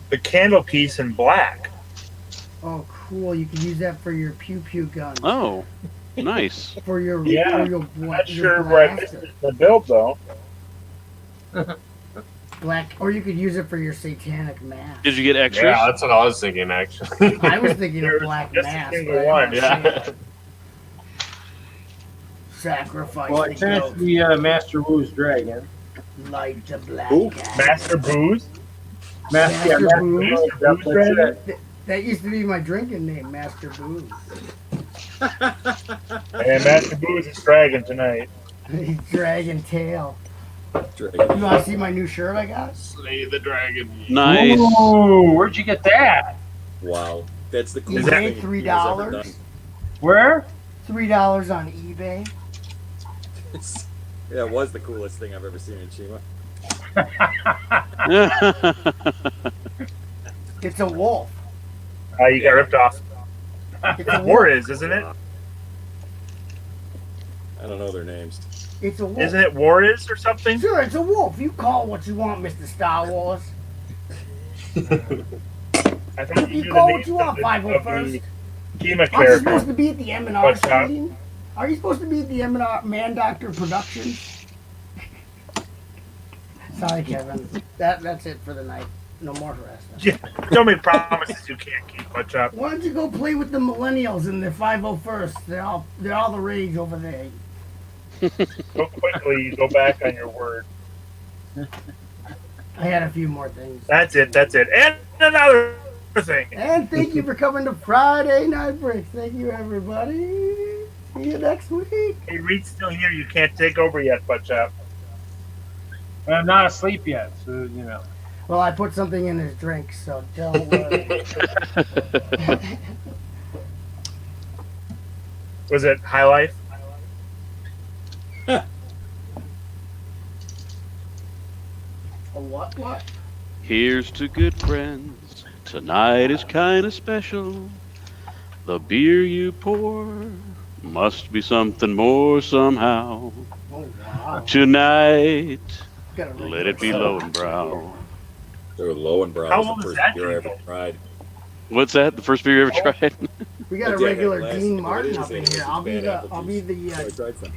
The candle piece in black. Oh, cool. You can use that for your pew-pew gun. Oh, nice. For your, Yeah. for your, Not your sure where I missed blaster. the build, though. Black, or you could use it for your satanic mask. Did you get extras? Yeah, that's what I was thinking, actually. I was thinking of black Just a mask. single but I one, didn't yeah. see it. Sacrifice Well, the I sent goat. the Master Wu's dragon. Light the black Who? cat. Master Booze? Master Master Wu. Booze? Yep, that's it. That used to be my drinking name, Master Booze. And Master Booze is dragon tonight. Dragon tail. You want to see my new shirt I got? Slay the dragon. Nice. Ooh, where'd you get that? Wow, that's the You coolest paid thing $3. he's ever done. Where? $3 on eBay. Yeah, it was the coolest thing I've ever seen in Chima. It's a wolf. You got ripped off. It's a War wolf. is, isn't it? I don't know their names. It's a wolf. Isn't it War is or something? Sure, it's a wolf. You call it what you want, Mr. Star Wars. I think You do call the what you names want, of 501st. Kima Aren't you character. supposed to be at the M&R What's that? meeting? Are you supposed to be at the M&R Man Doctor Productions? Sorry, Kevin. That's it for the night. No more harassment. Yeah, don't make promises you can't keep. What's up? Why don't you go play with the millennials in their 501st? They're all the rage over there. Go quickly. Go back on your word. I had a few more things. That's it. That's it. And another thing. And thank you for coming to Friday Night Breaks. Thank you, everybody. See you next week. Hey, Reed's still here. You can't take over yet, Butch up. I'm not asleep yet, so you know. Well, I put something in his drink, so don't worry. Was it High Life? A what? Here's to good friends. Tonight is kind of special. The beer you pour must be something more somehow. Oh, wow. Tonight, Got a let it be low and brown. They were low and brown. How Was old the is first that beer I drink? ever tried. What's that? The first beer you ever tried? We got a Yeah, regular glass. Dean What Martin is up it? in It's here. just I'll be bad the apple juice. So I tried some.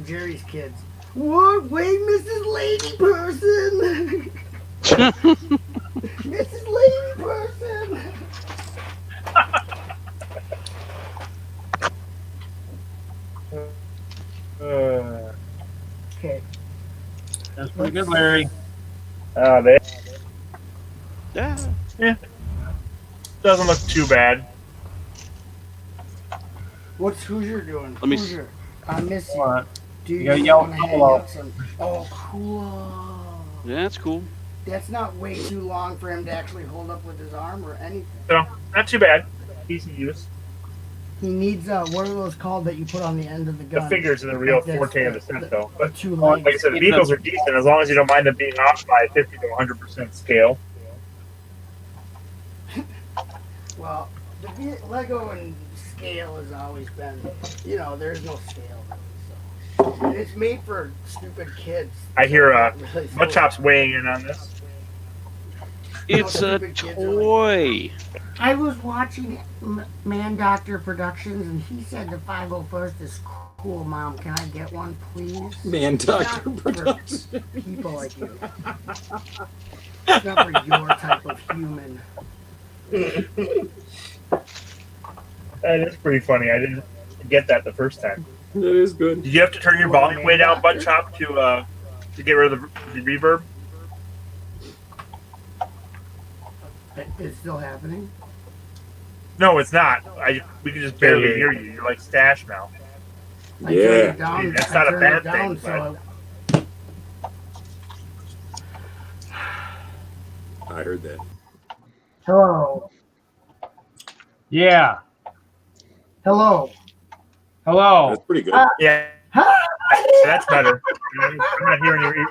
Jerry's kids. What? Wait, Mrs. Lady Person. Mrs. Lady Person. Okay. That's pretty good, Larry. They. Yeah. Yeah. doesn't look too bad. What's Hoosier doing? Let me Hoosier, I miss you. What? Do You you gotta yell want to hang hello. out some? Oh, cool. Yeah, that's cool. That's not way too long for him to actually hold up with his arm or anything. So, not too bad. Easy use. He needs what are those called that you put on the end of the The gun? figures are the real That's forte of the set, though. the But two like I legs. said, the vehicles are decent as long as you don't mind them being off by 50 to 100% scale. Well, the Lego and scale has always been, there's no scale really. So. And it's made for stupid kids. I hear Really Butt Chop's weighing in on this. It's a toy. I was watching Man Doctor Productions, and he said the 501st is cool, Mom. Can I get one, please? Man Doctor Not Productions. for people like you. It's not for your type of human. That is pretty funny. I didn't get that the first time. That is good. Did you have to turn your volume way down, Butt Chop, to get rid of the reverb? It's still happening? No, it's not. We can just barely hear you. You're like Stash now. I turned it down. That's I not a turned bad it down, thing. so I heard that. Hello. Yeah. Hello. Hello. That's pretty good. Yeah. That's better. I'm not hearing you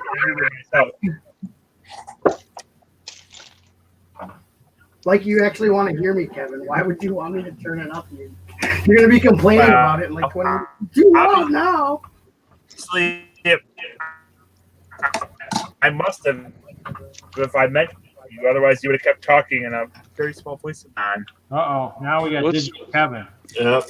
myself. Like you actually want to hear me, Kevin. Why would you want me to turn it up? You're going to be complaining about it in like 20 minutes. Too loud now. Sleep. I must have, if I meant you. Otherwise, you would have kept talking in a very small voice. On. Uh-oh. Now we got digital Kevin. Yep.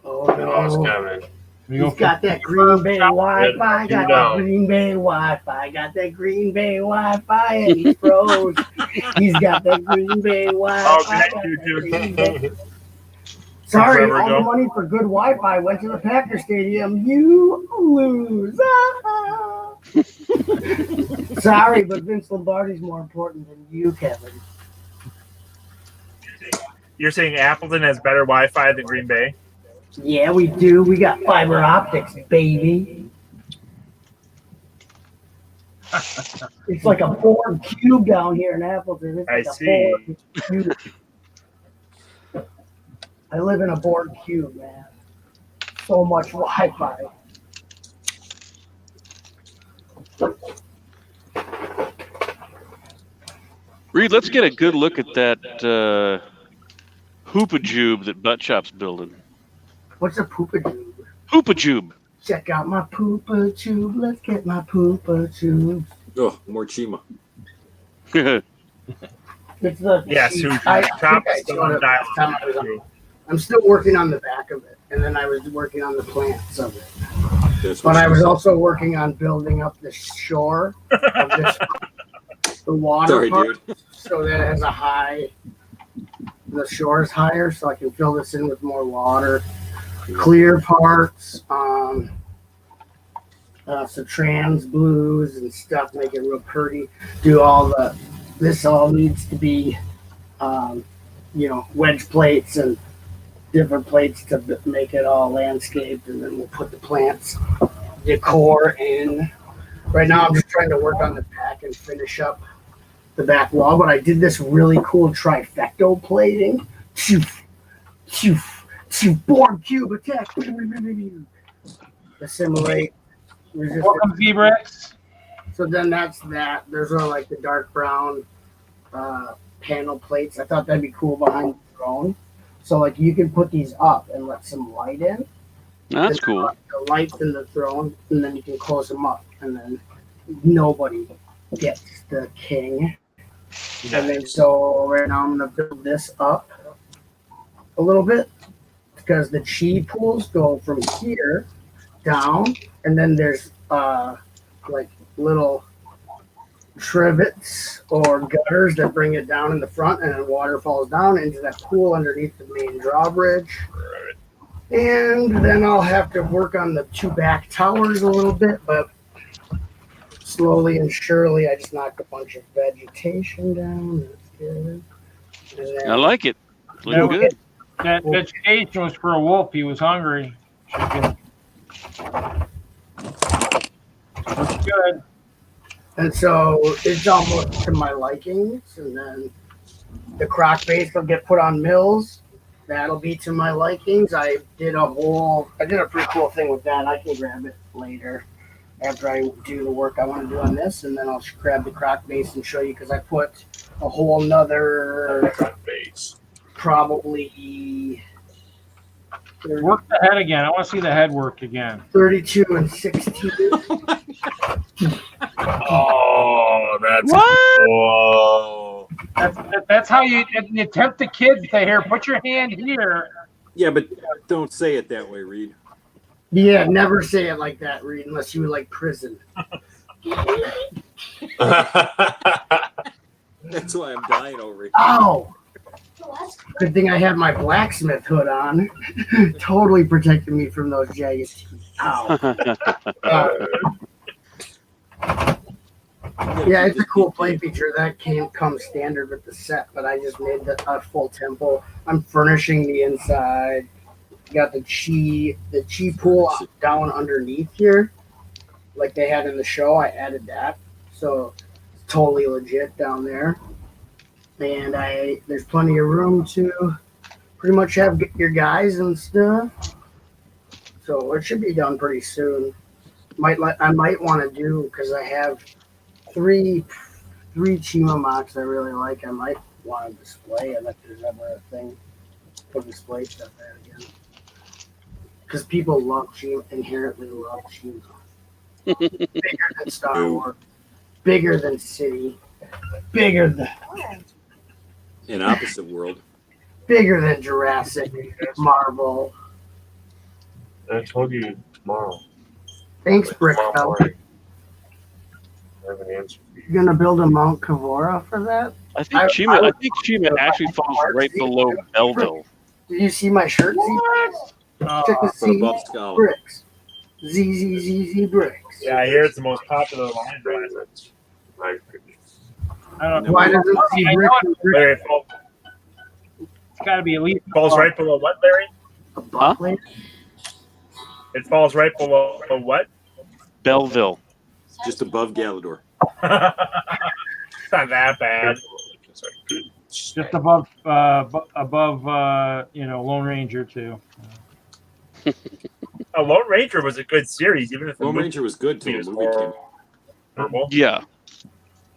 Oh, We lost Kevin. He's got that Green Bay Wi-Fi, got that Green Bay Wi-Fi, got that Green Bay Wi-Fi, and he froze. He's got that Green Bay Wi-Fi. Sorry, all the money for good Wi-Fi went to the Packer Stadium. You lose. Sorry, but Vince Lombardi's more important than you, Kevin. You're saying Appleton has better Wi-Fi than Green Bay? Yeah, we do. We got fiber optics, baby. It's like a Borg cube down here in Appleton. It's like I see. Borg cube. I live in a Borg cube, man. So much Wi-Fi. Reed, let's get a good look at that hoopajube that Butt Chop's building. What's a poopajube? Hoopajube. Check out my poopa tube. Let's get my poopa tube. Oh, more Chima. It's the I'm still working on the back of it, and then I was working on the plants of it. But I was also working on building up the shore of this, the water part, so that it has a high. The shore is higher, so I can fill this in with more water. Clear parts, some trans blues and stuff, make it real pretty. Do all the. This all needs to be, wedge plates and different plates to make it all landscaped, and then we'll put the plants, decor in. Right now, I'm just trying to work on the back and finish up the back wall, but I did this really cool trifecto plating. Borg cube attack. Assimilate. Welcome, Z-Bricks. So then that's that. There's like the dark brown panel plates. I thought that'd be cool behind the drone. So like you can put these up and let some light in. That's cool. The lights in the throne, and then you can close them up, and then nobody gets the king. And then so right now I'm gonna build this up a little bit because the chi pools go from here down, and then there's like little trivets or gutters that bring it down in the front, and then water falls down into that pool underneath the main drawbridge. And then I'll have to work on the two back towers a little bit, but slowly and surely I just knocked a bunch of vegetation down. That's good. I like it. It's looking good. That vegetation was for a wolf. He was hungry. Looks good. And so it's almost to my likings. And then the crock base will get put on mills. That'll be to my likings. I did a pretty cool thing with that. I can grab it later after I do the work I want to do on this, and then I'll grab the crock base and show you because I put a whole nother crock base. Probably 30, Work the head again. I want to see the head work again. 32 and 16. Oh, that's whoa. That's how you tempt the kids to here. Put your hand here. Yeah, but don't say it that way, Reed. Yeah, never say it like that, Reed, unless you like prison. That's why I'm dying over it. Ow! Good thing I had my blacksmith hood on. Totally protected me from those jagged teeth. Ow. Yeah, it's a cool play feature that comes standard with the set, but I just made a full temple. I'm furnishing the inside. Got the chi pool down underneath here, like they had in the show. I added that, so it's totally legit down there. And there's plenty of room to pretty much have your guys and stuff. So it should be done pretty soon. I might want to do because I have three Chima mocks I really like. I might want to display them if there's ever a thing to display stuff there again. Because people love Chima, inherently love Chima. Bigger than Star Wars, bigger than City, bigger than In opposite world. Bigger than Jurassic, Marvel. I told you tomorrow. Thanks, Brickfell. I have an answer for you. You're gonna build a Mount Kavora for that? I think Chima actually falls right below Belleville. Did you see my shirt? Check the C bricks. ZZZZ bricks. Yeah, I hear it's the most popular line brand. My goodness. I don't know. Why doesn't see Larry, It's got to be at least falls right below what, Larry? Huh? It falls right below what? Belleville. Just above Galador. It's not that bad. just above Lone Ranger too. Lone Ranger was a good series, even if Lone Ranger was good till the movie came. Horrible. Yeah.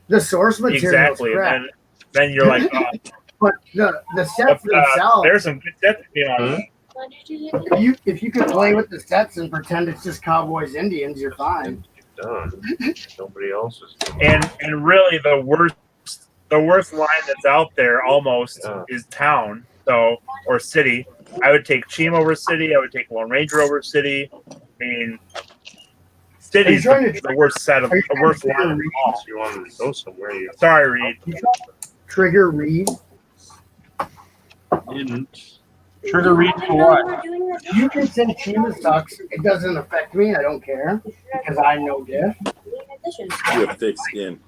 The source material. Exactly. And then you're like, oh. But the sets themselves. There's some good sets to be honest. If you could play with the sets and pretend it's just Cowboys Indians, you're fine. Done. Nobody else is. And really the worst line that's out there almost is town, or city. I would take Chima over city. I would take Lone Ranger over city. I mean, city's the worst set of the worst line of them all. You wanted to go somewhere? Sorry, Reed. Trigger Reed. Didn't. Trigger Reed for what? You can say Chima sucks. It doesn't affect me. I don't care because I know diff. You have thick skin.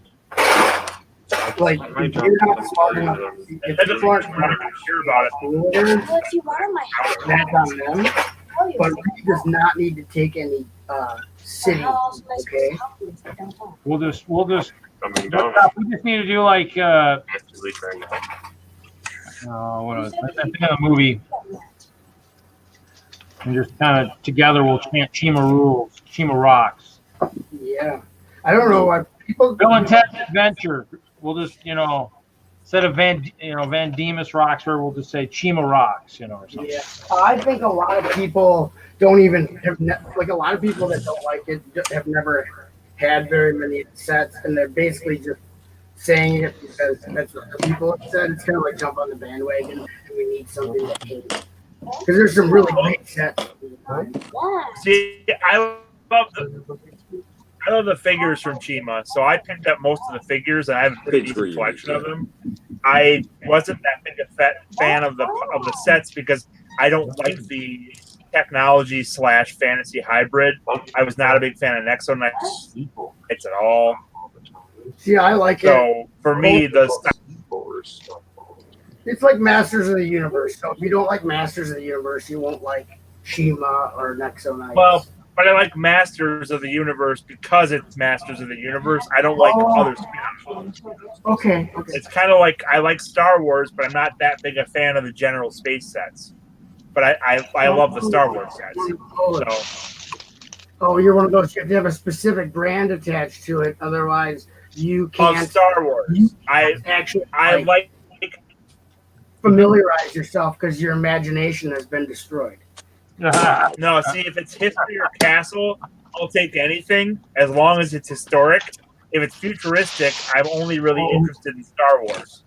Like, if you're not smart enough, if you aren't smart enough to hear about it, that's on them. But Reed does not need to take any city. Okay. We'll just coming down. we just need to do like what was I think of the movie. And just kind of together we'll chant Chima rules, Chima rocks. Yeah. I don't know why people Bill and Ted's Adventure. We'll just, instead of Van Diemus rocks, or we'll just say Chima rocks, or something. Yeah, I think a lot of people don't even have a lot of people that don't like it have never had very many sets, and they're basically just saying it because that's what the people have said. It's kind of like jump on the bandwagon, and we need something that can. Because there's some really great sets. See, I love the figures from Chima, so I picked up most of the figures, and I have a pretty decent collection of them. I wasn't that big a fan of the sets because I don't like the technology / fantasy hybrid. I was not a big fan of Nexo Knights at all. See, I like it. So for me, It's like Masters of the Universe. So if you don't like Masters of the Universe, you won't like Shima or Nexo Knights. Well, but I like Masters of the Universe because it's Masters of the Universe. I don't like other spin-offs. Okay. It's kind of like I like Star Wars, but I'm not that big a fan of the general space sets. But I love the Star Wars sets. So. Oh, you're one of those. You have to have a specific brand attached to it, otherwise you can't. Of Star Wars, I like familiarize yourself because your imagination has been destroyed. No, see, if it's history or castle, I'll take anything as long as it's historic. If it's futuristic, I'm only really interested in Star Wars.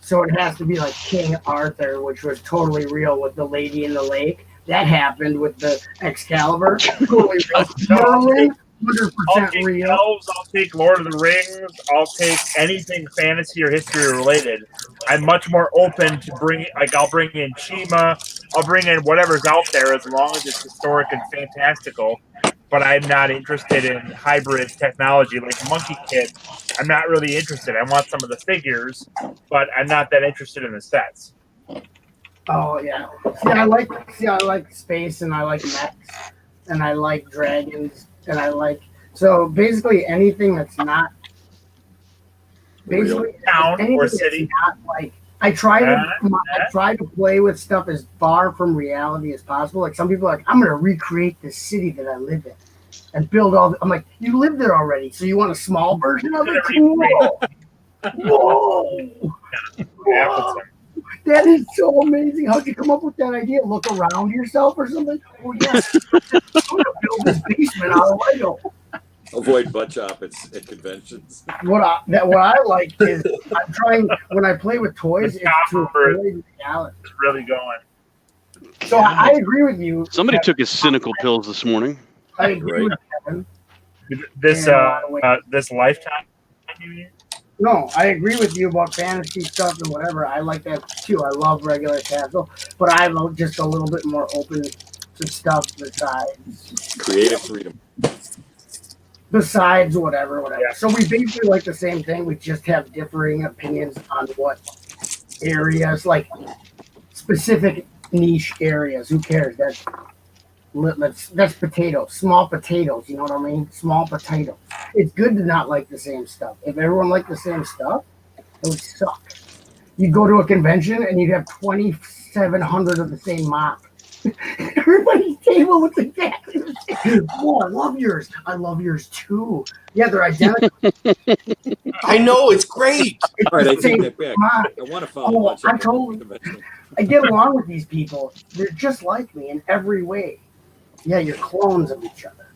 So it has to be like King Arthur, which was totally real with the Lady in the Lake. That happened with the Excalibur. Totally real. Merlin, 100% real. Elves, I'll take Lord of the Rings. I'll take anything fantasy or history related. I'm much more open to I'll bring in Shima. I'll bring in whatever's out there as long as it's historic and fantastical. But I'm not interested in hybrid technology like Monkey Kid. I'm not really interested. I want some of the figures, but I'm not that interested in the sets. Oh yeah. See, I like space, and I like mechs, and I like dragons, and I like basically anything that's not town or city. Not like I try to play with stuff as far from reality as possible. Like some people are like, I'm gonna recreate the city that I live in and build all. I'm like, you live there already, so you want a small version of it? Whoa! Whoa! That is so amazing. How'd you come up with that idea? Look around yourself or something? Oh yes, I'm gonna build this basement out of Lego. Avoid butt chop at conventions. What I like is I'm trying when I play with toys. It's to avoid reality. It's really going. So I agree with you. Somebody took his cynical pills this morning. I agree with Kevin. This lifetime. No, I agree with you about fantasy stuff and whatever. I like that too. I love regular castle, but I'm just a little bit more open to stuff besides creative freedom. Besides whatever. Yeah. So we basically like the same thing. We just have differing opinions on what areas, like specific niche areas. Who cares? That's potatoes, small potatoes. You know what I mean? Small potatoes. It's good to not like the same stuff. If everyone liked the same stuff, it would suck. You'd go to a convention and you'd have 2,700 of the same mock. Everybody's table looks exactly the same. Oh, I love yours. I love yours too. Yeah, they're identical. I know, it's great. All right, I take that back. I want to follow. I get along with these people. They're just like me in every way. Yeah, you're clones of each other.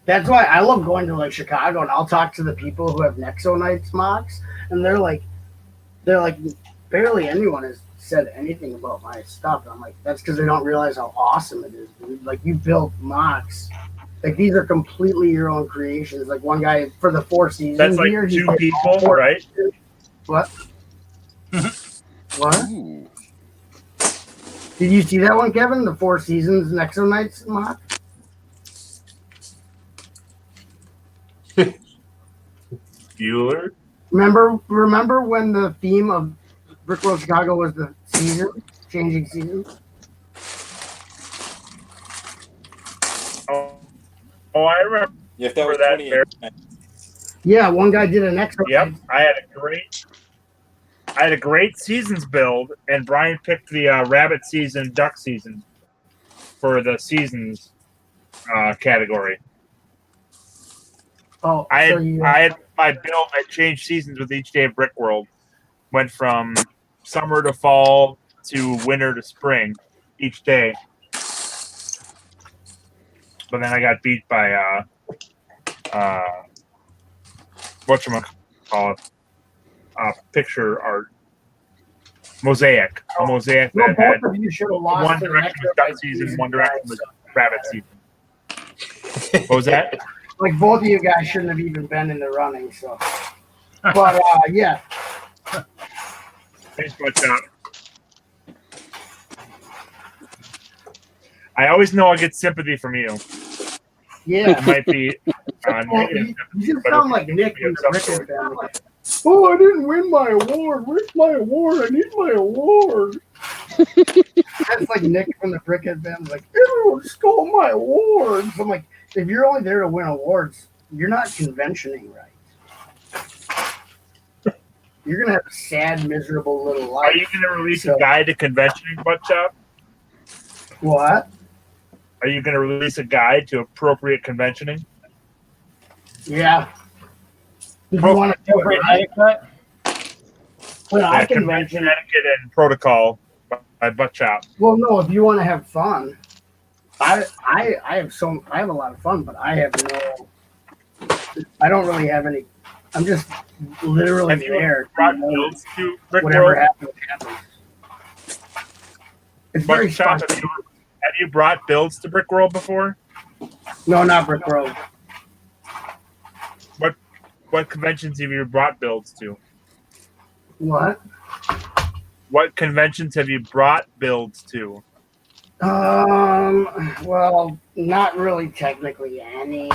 That's why I love going to like Chicago, and I'll talk to the people who have Nexo Knights mocks, and they're like barely anyone has said anything about my stuff. And I'm like, that's because they don't realize how awesome it is, dude. Like you built mocks. Like these are completely your own creations. Like one guy for the 4 seasons. That's like here, 2 people, right? What? What? Ooh. Did you see that one, Kevin? The 4 seasons Nexo Knights mock? Bueller? Remember when the theme of Brickworld Chicago was the season, changing seasons? Oh, I remember. Yeah, that was that. Yeah, one guy did an extra. Yep, I had a great seasons build, and Brian picked the rabbit season, duck season for the seasons category. Oh, I had my build. I changed seasons with each day of Brickworld. Went from summer to fall to winter to spring each day. But then I got beat by whatchamacallit, picture art. Mosaic. A mosaic well, that had both of you should have lost one direction was duck season, one direction was rabbit season. What was that? Like both of you guys shouldn't have even been in the running, so. But yeah. Thanks much, I always know I get sympathy from you. Yeah. It might be well, negative. You should sound like Nick from the Rickard family. Oh, I didn't win my award. Where's my award? I need my award. That's like Nick from the Brickhead Band. Like, everyone stole my awards. I'm like, if you're only there to win awards, you're not conventioning right. You're gonna have a sad, miserable little life. Are you going to release a guide to conventioning, Buckshot? What? Are you going to release a guide to appropriate conventioning? Yeah. Did you want to do it right? When I convention etiquette and protocol by Buckshot. Well, no. If you want to have fun, I have a lot of fun, but I don't really have any. I'm just literally Have you there. brought builds to Brick Whatever World? happens, happens. It's very Buckshot, fun. have you brought builds to Brick World before? No, not Brick World. What conventions have you brought builds to? What? What conventions have you brought builds to? Well, not really technically any.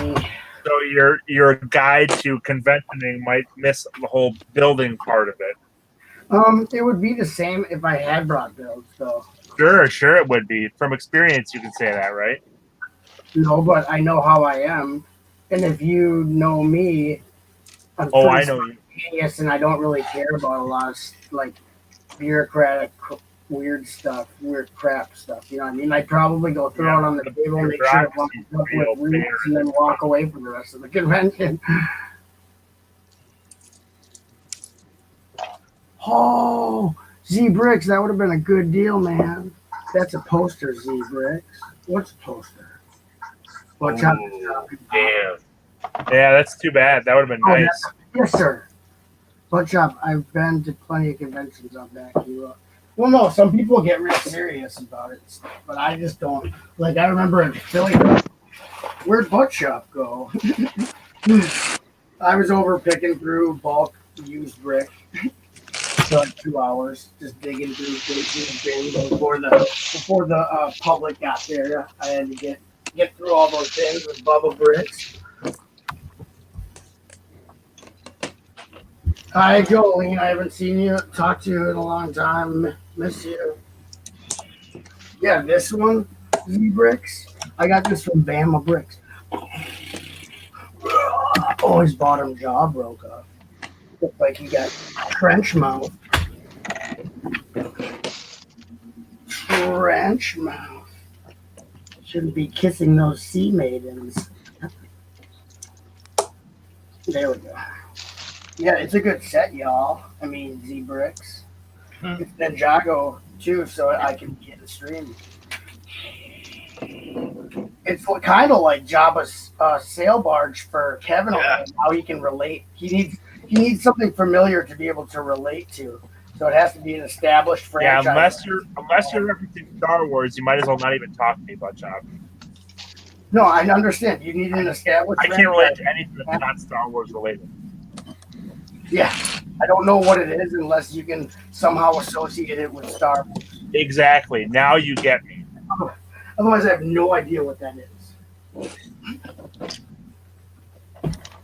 So your guide to conventioning might miss the whole building part of it. It would be the same if I had brought builds, though. Sure it would be. From experience, you can say that, right? No, but I know how I am, and if you know me, I'm I know you. Genius, and I don't really care about a lot of like bureaucratic, weird stuff, weird crap stuff. You know what I mean? I'd probably go throw it on the table, make sure it lines up with roots, and then walk away for the rest of the convention. Oh, Z Bricks, that would have been a good deal, man. That's a poster, Z Bricks. What's a poster? What's up? Damn. Yeah, that's too bad. That would have been nice. Yes, sir. What's up? I've been to plenty of conventions. I'll back you up. Well, no, some people get real serious about it, but I just don't. Like, I remember in Philly, where'd Butt Shop go? I was over picking through bulk used brick for like 2 hours, just digging through things before the public got there. I had to get through all those things with Bubba Bricks. Hi, Jolene. I haven't seen you, talked to you in a long time. Miss you. Yeah, this one, Z Bricks. I got this from Bama Bricks. Oh, his bottom jaw broke off. Looks like he got trench mouth. Trench mouth. Shouldn't be kissing those sea maidens. There we go. Yeah, it's a good set, y'all. I mean, Z Bricks. It's Ninjago too, so I can get a stream. It's kind of like Jabba's sail barge for Kevin. Yeah. How he can relate. He needs something familiar to be able to relate to. So it has to be an established franchise. Yeah, unless you're referencing Star Wars, you might as well not even talk to me about Job. No, I understand. You need an established. I can't relate to anything that's not Star Wars related. Yeah, I don't know what it is unless you can somehow associate it with Star Wars. Exactly. Now you get me. Otherwise, I have no idea what that is.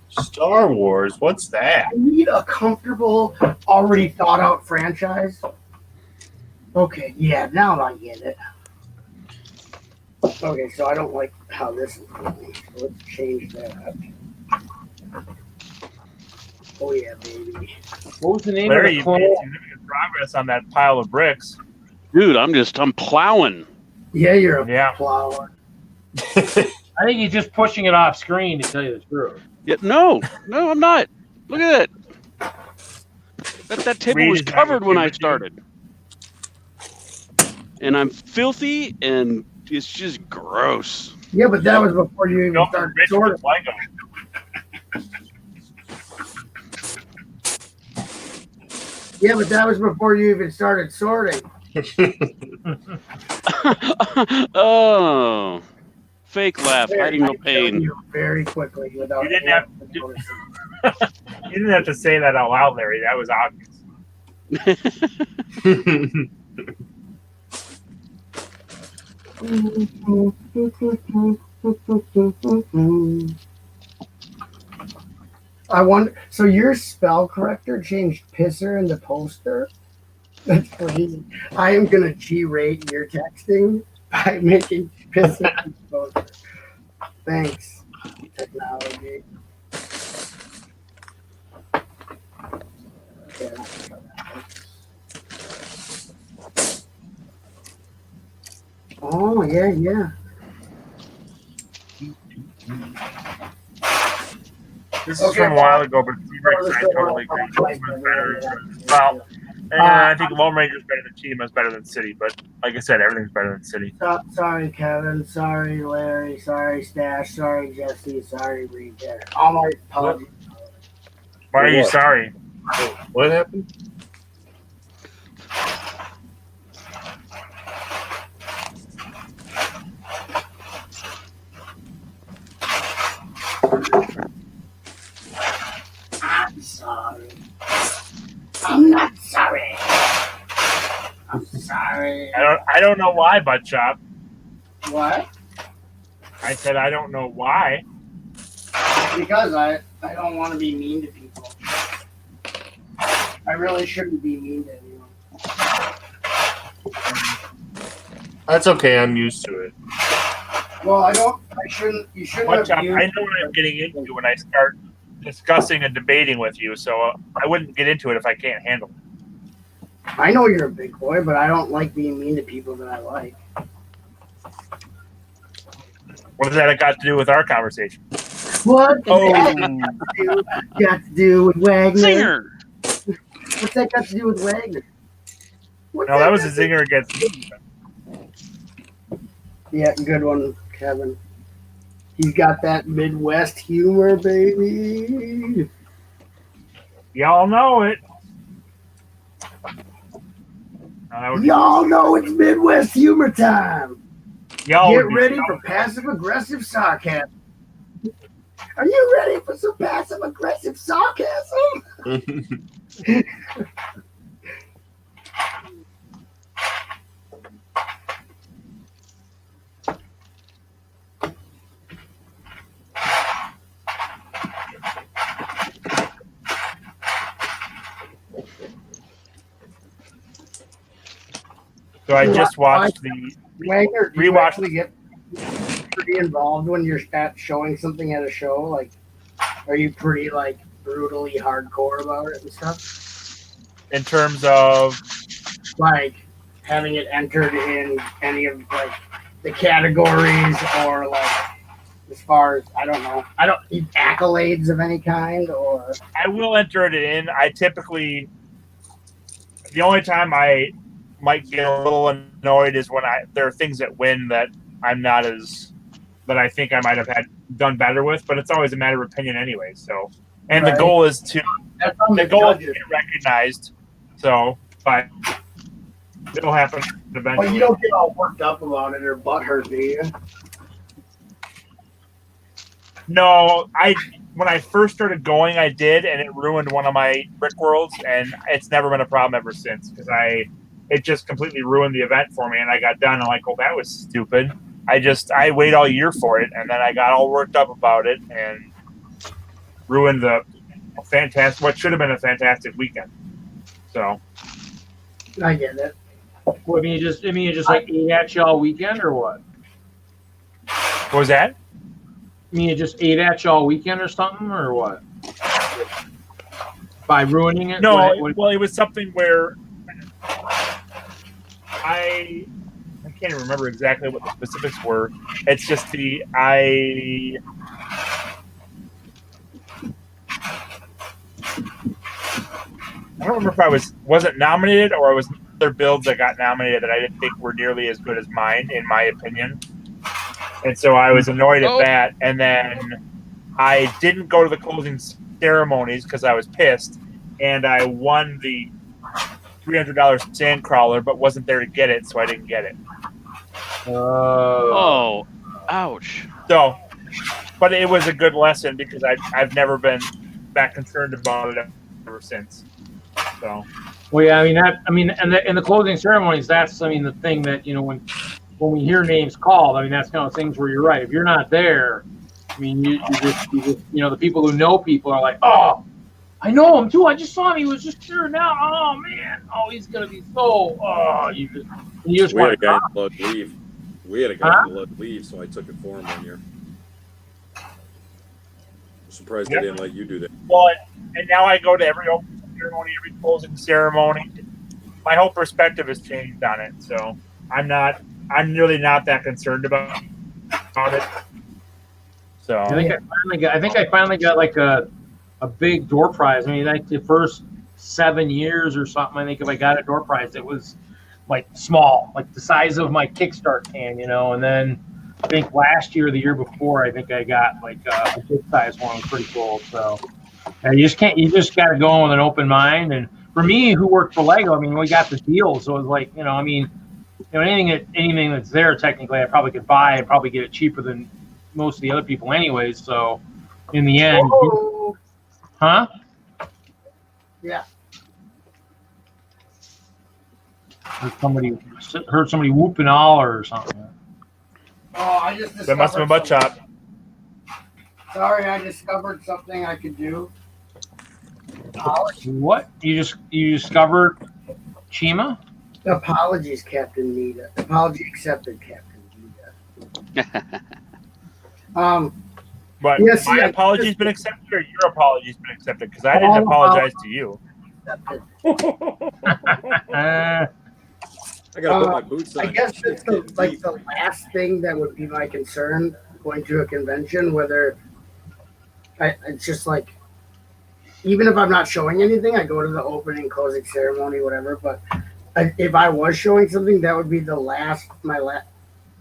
Star Wars? What's that? I need a comfortable, already thought out franchise. Okay, yeah, now I get it. Okay, so I don't like how this is going. So let's change that. Oh yeah, baby. What was the name Larry, of the you made significant progress on that pile of bricks. Dude, I'm plowing. Yeah, you're a plower. I think he's just pushing it off screen, to tell you the truth. Yeah, no, I'm not. Look at that. That table was covered when I started. And I'm filthy, and it's just gross. Yeah, but that was before you even started sorting. Yeah, but that was before you even started sorting. Oh, fake laugh, hiding no pain. Very quickly without. You didn't have you didn't have to say that out loud, Larry. That was I wonder. So your spell corrector changed pisser into poster? That's crazy. I am gonna G-rate your texting by making pisser into poster. Thanks, technology. Yeah. Oh yeah. This is from a while ago, but T-Rex, I totally agree. Chima's better. Well, I think Lone Ranger's better than Chima's better than City, but like I said, everything's better than City. Sorry, Kevin. Sorry, Larry. Sorry, Stash. Sorry, Jesse. Sorry, Reader. All my apologies. Why are you sorry? What happened? I'm sorry. I'm not sorry. I'm sorry. I don't know why, Butt Chop. What? I said I don't know why. Because I don't want to be mean to people. I really shouldn't be mean to anyone. That's okay. I'm used to it. Well, I shouldn't. You shouldn't. Butt Chop, I know what I'm getting into when I start discussing and debating with you, so I wouldn't get into it if I can't handle it. I know you're a big boy, but I don't like being mean to people that I like. What does that got to do with our conversation? What? Oh. Got to do with Wagner? Zinger. What's that got to do with Wagner? No, that was a zinger against me. Yeah, good one, Kevin. He's got that Midwest humor, baby. Y'all know it. Y'all know it's Midwest humor time. Y'all Get ready for passive-aggressive sarcasm. Are you ready for some passive-aggressive sarcasm? So I just watched the Wagner, do you rewatch. actually get pretty involved when you're showing something at a show? Like, are you pretty like brutally hardcore about it and stuff? In terms of like having it entered in any of like the categories or like as far as I don't know, accolades of any kind or I will enter it in. I typically the only time I might get a little annoyed is when there are things that win that I'm not as that I think I might have done better with, but it's always a matter of opinion anyway. So, and Right. the goal is to get recognized. So, but it'll happen eventually. Well, you don't get all worked up about it or butthurt, do you? No, when I first started going, I did, and it ruined one of my brick worlds, and it's never been a problem ever since because it just completely ruined the event for me, and I got done. And I'm like, oh, that was stupid. I waited all year for it, and then I got all worked up about it and ruined what should have been a fantastic weekend. So I get it. Well, you just like ate at you all weekend or what? What was that? You just ate at you all weekend or something or what? By ruining it? No, well, it was something where I can't even remember exactly what the specifics were. It's just I don't remember if I wasn't nominated or it was other builds that got nominated that I didn't think were nearly as good as mine, in my opinion. And so I was annoyed at that. And then I didn't go to the closing ceremonies because I was pissed. And I won the $300 Sandcrawler, but wasn't there to get it, so I didn't get it. Oh, ouch. So, but it was a good lesson because I've never been that concerned about it ever since. So, well, yeah, in the closing ceremonies, that's the thing that when we hear names called, that's kind of things where you're right. If you're not there, I mean, you just, the people who know people are like, oh, I know him too. I just saw him. He was just here now. Oh man. Oh, he's gonna be so. Oh, you just We had a want guy to. in blood leave. We had a guy in blood leave, so I took it for him one year. I'm surprised they didn't let you do that. Well, and now I go to every opening ceremony, every closing ceremony. My whole perspective has changed on it, so I'm really not that concerned about it. So I think I finally got like a big door prize. I mean, like the first 7 years or something. I think if I got a door prize, it was like small, like the size of my Kickstart can, And then I think last year, or the year before, I think I got like a big size one. Pretty cool. So you just got to go in with an open mind. And for me, who worked for Lego, I mean, we got the deal, so it was like, anything that's there, technically, I probably could buy and probably get it cheaper than most of the other people, anyways. So in the end, huh? Yeah. Heard somebody whoop and holler or something. Oh, I just discovered. That must have been a butt chop. Sorry, I discovered something I could do. What? You discovered Chima? Apologies, Captain Nita. Apology accepted, Captain Nita. But yes, my apology's been accepted, or your apology's been accepted? Because I didn't apologize to you. I gotta put my boots on. I guess it's the last thing that would be my concern going to a convention, whether it's just like, even if I'm not showing anything, I go to the opening, closing ceremony, whatever. But if I was showing something, that would be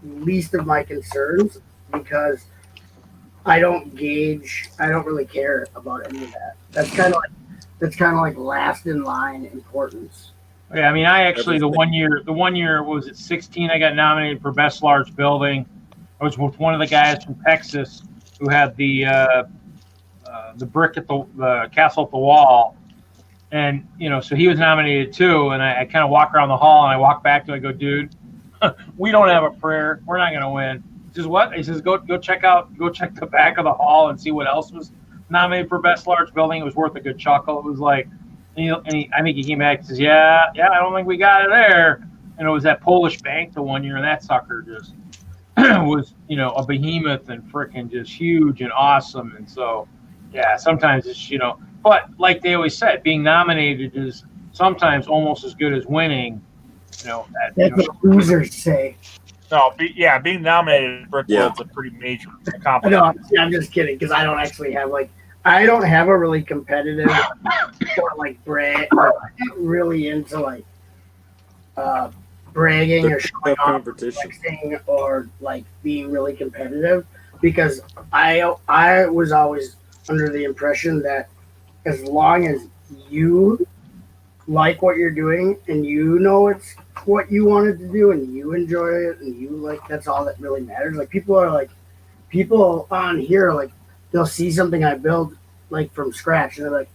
least of my concerns, because I don't really care about any of that. That's kind of like last in line importance. Yeah, I mean, I actually the one year was at 16. I got nominated for best large building. I was with one of the guys from Texas who had the brick at the castle at the wall, and so he was nominated too. And I kind of walk around the hall and I walk back to him. I go, dude, we don't have a prayer. We're not gonna win. He says, what? He says, go check the back of the hall and see what else was nominated for best large building. It was worth a good chuckle. It was like. I think he came back and says, yeah, I don't think we got it there. And it was that Polish bank the one year, and that sucker just was, a behemoth and freaking just huge and awesome. And so, yeah, sometimes it's, but like they always said, being nominated is sometimes almost as good as winning. That's what losers say. No, being nominated at Brickworld's a pretty major accomplishment. No, I'm just kidding, because I don't actually have I don't have a really competitive or brag. I'm not really into bragging or showing off, flexing, or being really competitive, because I was always under the impression that as long as you like what you're doing and it's what you wanted to do and you enjoy it and that's all that really matters. People on here they'll see something I build from scratch, and they're like,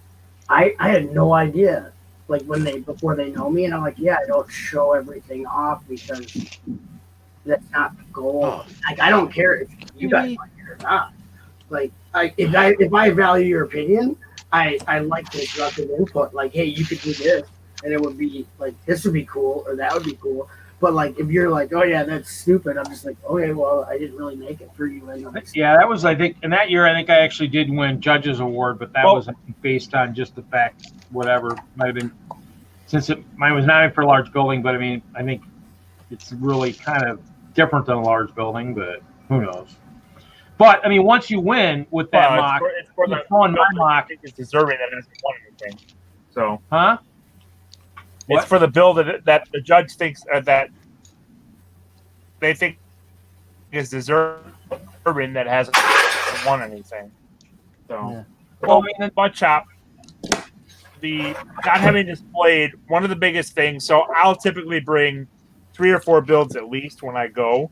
I had no idea. Before they know me, and I'm like, yeah, I don't show everything off because that's not the goal. I don't care if you guys like it or not. If I value your opinion, I like constructive input. Hey, you could do this, and it would be this would be cool, or that would be cool. But if you're oh yeah, that's stupid, I'm just okay, well, I didn't really make it for you anyways. Yeah, that was, I think, in that year, I think I actually did win Judges Award, but that was based on just the fact, whatever, might have been, since mine was not for a large building, but I mean, I think it's really kind of different than a large building, but who knows. But I mean, once you win with that mock, it's for the my mock. It's deserving that hasn't won anything. So, huh? It's for the bill that the judge thinks that they think is deserving that hasn't won anything. So, butt chop. The not having displayed, one of the biggest things. So I'll typically bring 3 or 4 builds at least when I go,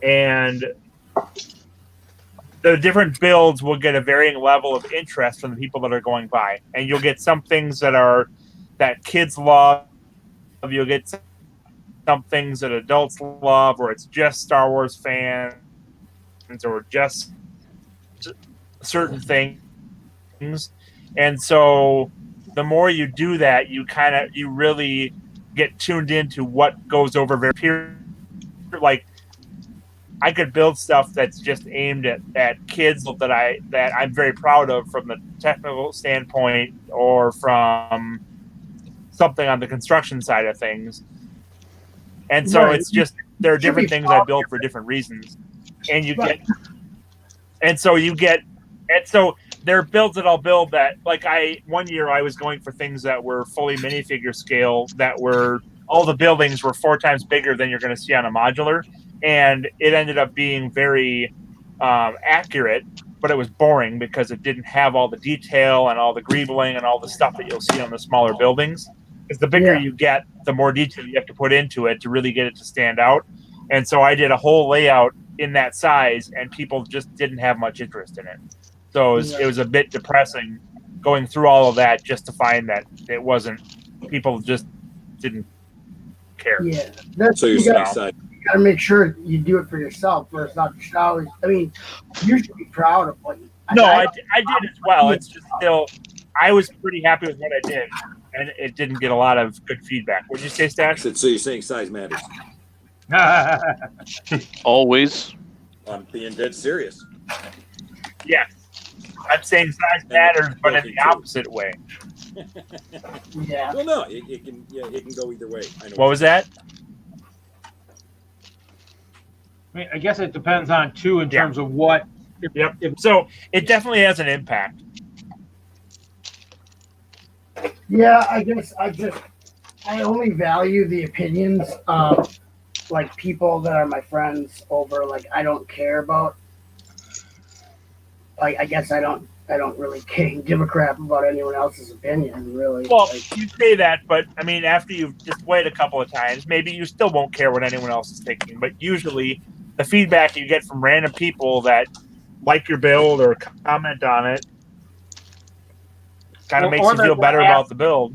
and the different builds will get a varying level of interest from the people that are going by, and you'll get some things that kids love. You'll get some things that adults love, or it's just Star Wars fans, or just certain things. And so the more you do that, you really get tuned into what goes over very like I could build stuff that's just aimed at kids that I'm very proud of from the technical standpoint or from something on the construction side of things. And so it's just there are different things I build for different reasons. And so there are builds that I'll build that one year I was going for things that were fully minifigure scale that were all the buildings were 4 times bigger than you're going to see on a modular, and it ended up being very accurate, but it was boring because it didn't have all the detail and all the greebling and all the stuff that you'll see on the smaller buildings. Because the bigger you get, the more detail you have to put into it to really get it to stand out. And so I did a whole layout in that size, and people just didn't have much interest in it. So it was a bit depressing going through all of that just to find that it wasn't, people just didn't care. Yeah, that's So you're you gotta, saying you gotta make sure you do it for yourself first, not just always. I mean, you should be proud of what you. I did as well. It's just still, I was pretty happy with what I did, and it didn't get a lot of good feedback. Would you say, Stack? So you're saying size matters? Always. I'm being dead serious. Yeah, I'm saying size matters, but in the opposite way. Yeah. Well, no, it can go either way. I know What was that? I mean, I guess it depends on too in terms of what. Yep. So it definitely has an impact. Yeah, I guess I only value the opinions of like people that are my friends over like I don't care about. Like I guess I don't really give a crap about anyone else's opinion, really. Well, you say that, but I mean, after you've displayed a couple of times, maybe you still won't care what anyone else is thinking. But usually, the feedback you get from random people that like your build or comment on it kind of makes you feel better about the build.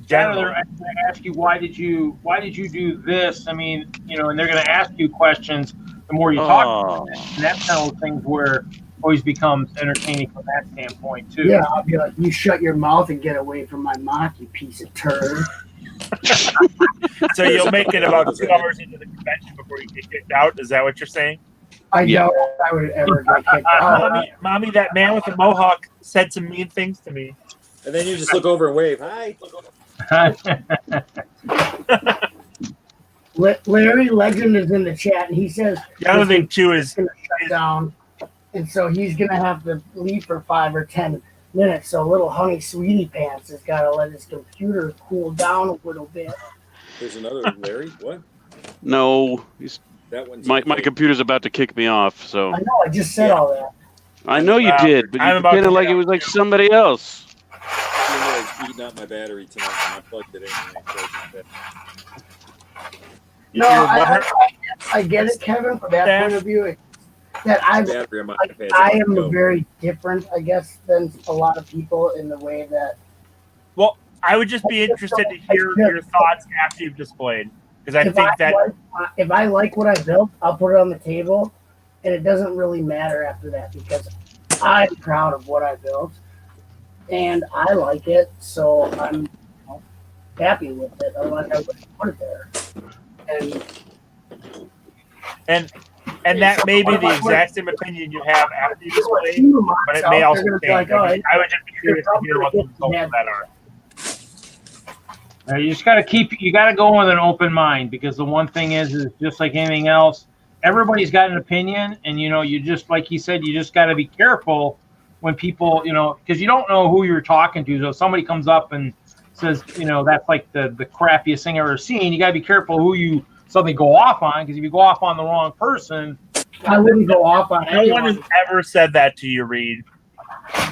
Generally, they're going to ask you why did you do this? I mean, and they're going to ask you questions. The more you talk, and that's kind of things where always becomes entertaining from that standpoint too. Yeah, I'll be like, you shut your mouth and get away from my mock, you piece of turd. So you'll make it about 2 hours into the convention before you get kicked out. Is that what you're saying? I doubt I would ever get kicked out. Mommy, that man with the mohawk said some mean things to me. And then you just look over and wave, hi. Larry Legend is in the chat, and he says the other thing too is going to shut down, and so he's going to have to leave for 5 or 10 minutes. So little honey sweetie pants has got to let his computer cool down a little bit. There's another Larry. What? No, that one's my computer's about to kick me off. So I know. I just said all that. I know you did, but you pretended like it was like somebody else. It's eating up my battery tonight, and I plugged it in. No, I get it, Kevin, from that point of view. That I am very different, I guess, than a lot of people in the way that. Well, I would just be interested to hear your thoughts after you've displayed, because I think that if I like what I built, I'll put it on the table, and it doesn't really matter after that because I'm proud of what I built, and I like it, so I'm happy with it. Otherwise, I wouldn't put it there. And that may be the exact same opinion you have after you display, but it may also change. I would just be curious to hear what the results of that are. You just got to go with an open mind, because the one thing is just like anything else, everybody's got an opinion, and you just, like he said, you just got to be careful when people, because you don't know who you're talking to. So if somebody comes up and says, that's like the crappiest thing I've ever seen, you got to be careful who you suddenly go off on, because if you go off on the wrong person, I wouldn't go off on anyone. No one has ever said that to you, Reed.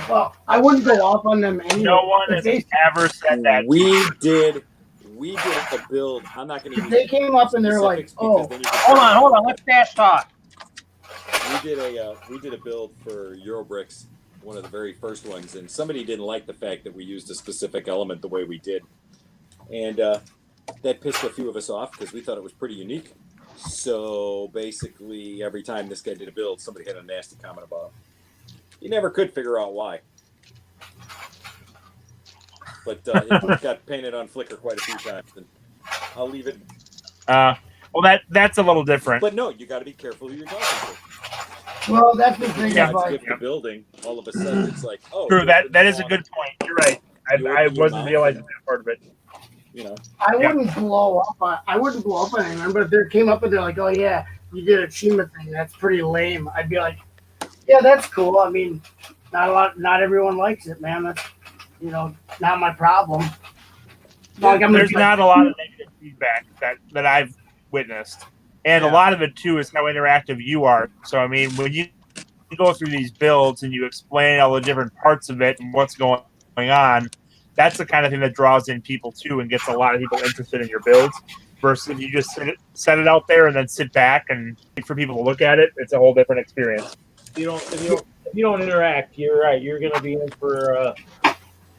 Well, I wouldn't go off on them anyway. No one has ever said that. We did a build. I'm not going to. If they came up and they're like, "Oh, hold on, let's dash talk." We did a build for Eurobricks, one of the very first ones, and somebody didn't like the fact that we used a specific element the way we did, and that pissed a few of us off because we thought it was pretty unique. So basically, every time this guy did a build, somebody had a nasty comment about You never could figure out why. But it got painted on Flickr quite a few times, and I'll leave it. Well, that's a little different. But no, you got to be careful who you're talking to. Well, that's the thing. Yeah. About If the building, all of a sudden, it's like, oh. True. That is a good point. You're right. I wasn't realizing that part of it. You know, I wouldn't blow up on anyone, but if they came up and they're like, "Oh yeah, you did a Chima thing. That's pretty lame." I'd be like, "Yeah, that's cool. I mean, not everyone likes it, man. That's not my problem." There's not a lot of negative feedback that I've witnessed, and a lot of it too is how interactive you are. So I mean, when you go through these builds and you explain all the different parts of it and what's going on, that's the kind of thing that draws in people too and gets a lot of people interested in your builds. Versus if you just set it out there and then sit back and wait for people to look at it, it's a whole different experience. If you don't interact, you're right. You're going to be in for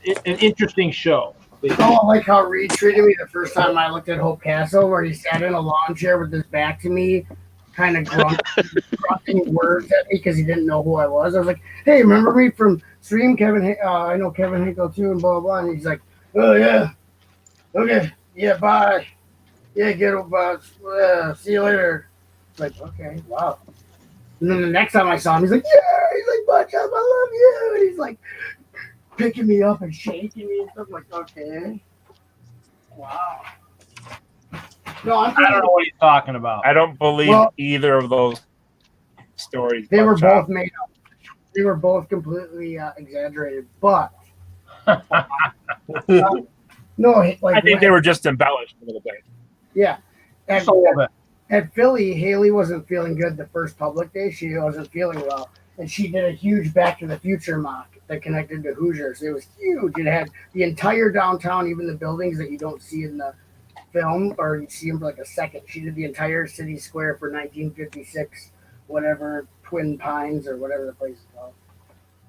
an interesting show. Oh, like how Reed treated me the first time I looked at Hope Castle, where he sat in a lawn chair with his back to me, kind of grunting words at me because he didn't know who I was. I was like, "Hey, remember me from stream, Kevin? I know Kevin Hinkle too," and blah blah blah. And he's like, "Oh yeah, okay, yeah, bye, yeah, get over, see you later." It's like, okay, wow. And then the next time I saw him, he's like, "Yeah," he's like, "Bunch up, I love you," and he's like picking me up and shaking me and stuff. I'm like, okay, wow. No, I don't know what he's talking about. I don't believe either of those stories. They were both made up. They were both completely exaggerated, but no, like I think they were just embellished a little bit. Yeah, at Philly, Haley wasn't feeling good the first public day. She wasn't feeling well, and she did a huge Back to the Future mock that connected to Hoosiers. It was huge. It had the entire downtown, even the buildings that you don't see in the film, or you see them for like a second. She did the entire city square for 1956, whatever, Twin Pines or whatever the place is called,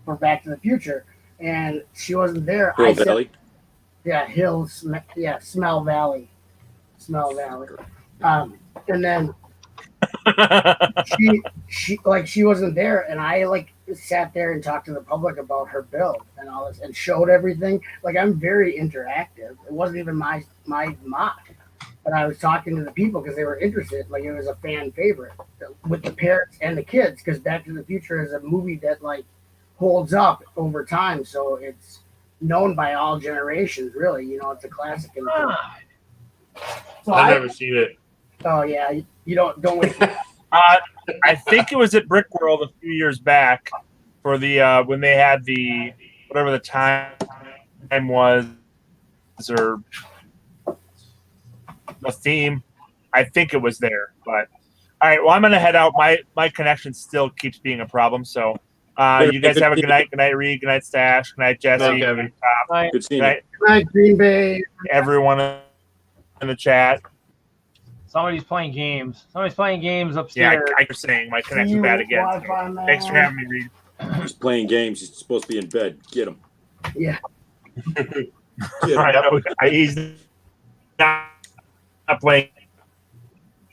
for Back to the Future. And she wasn't there. Hill Valley? Yeah, Smell Valley. Smell Valley. And then she wasn't there, and I sat there and talked to the public about her build and all this and showed everything. Like, I'm very interactive. It wasn't even my mock, but I was talking to the people because they were interested. Like, it was a fan favorite with the parents and the kids, because Back to the Future is a movie that holds up over time, so it's known by all generations. Really, it's a classic. So I've never seen it. Oh yeah, you don't wait. I think it was at Brick World a few years back for the when they had the whatever the time was or the theme. I think it was there. But all right, well, I'm gonna head out. My connection still keeps being a problem. So you guys have a good night. Good night, Reed. Good night, Stash. Good night, Jesse. Good night, Kevin. Good seeing you. Good night, Green Bay. Everyone in the chat. Somebody's playing games. Somebody's playing games upstairs. Yeah, I was saying my connection's bad again. Thanks for having me, Reed. He's playing games. He's supposed to be in bed. Get him. Yeah. He's not playing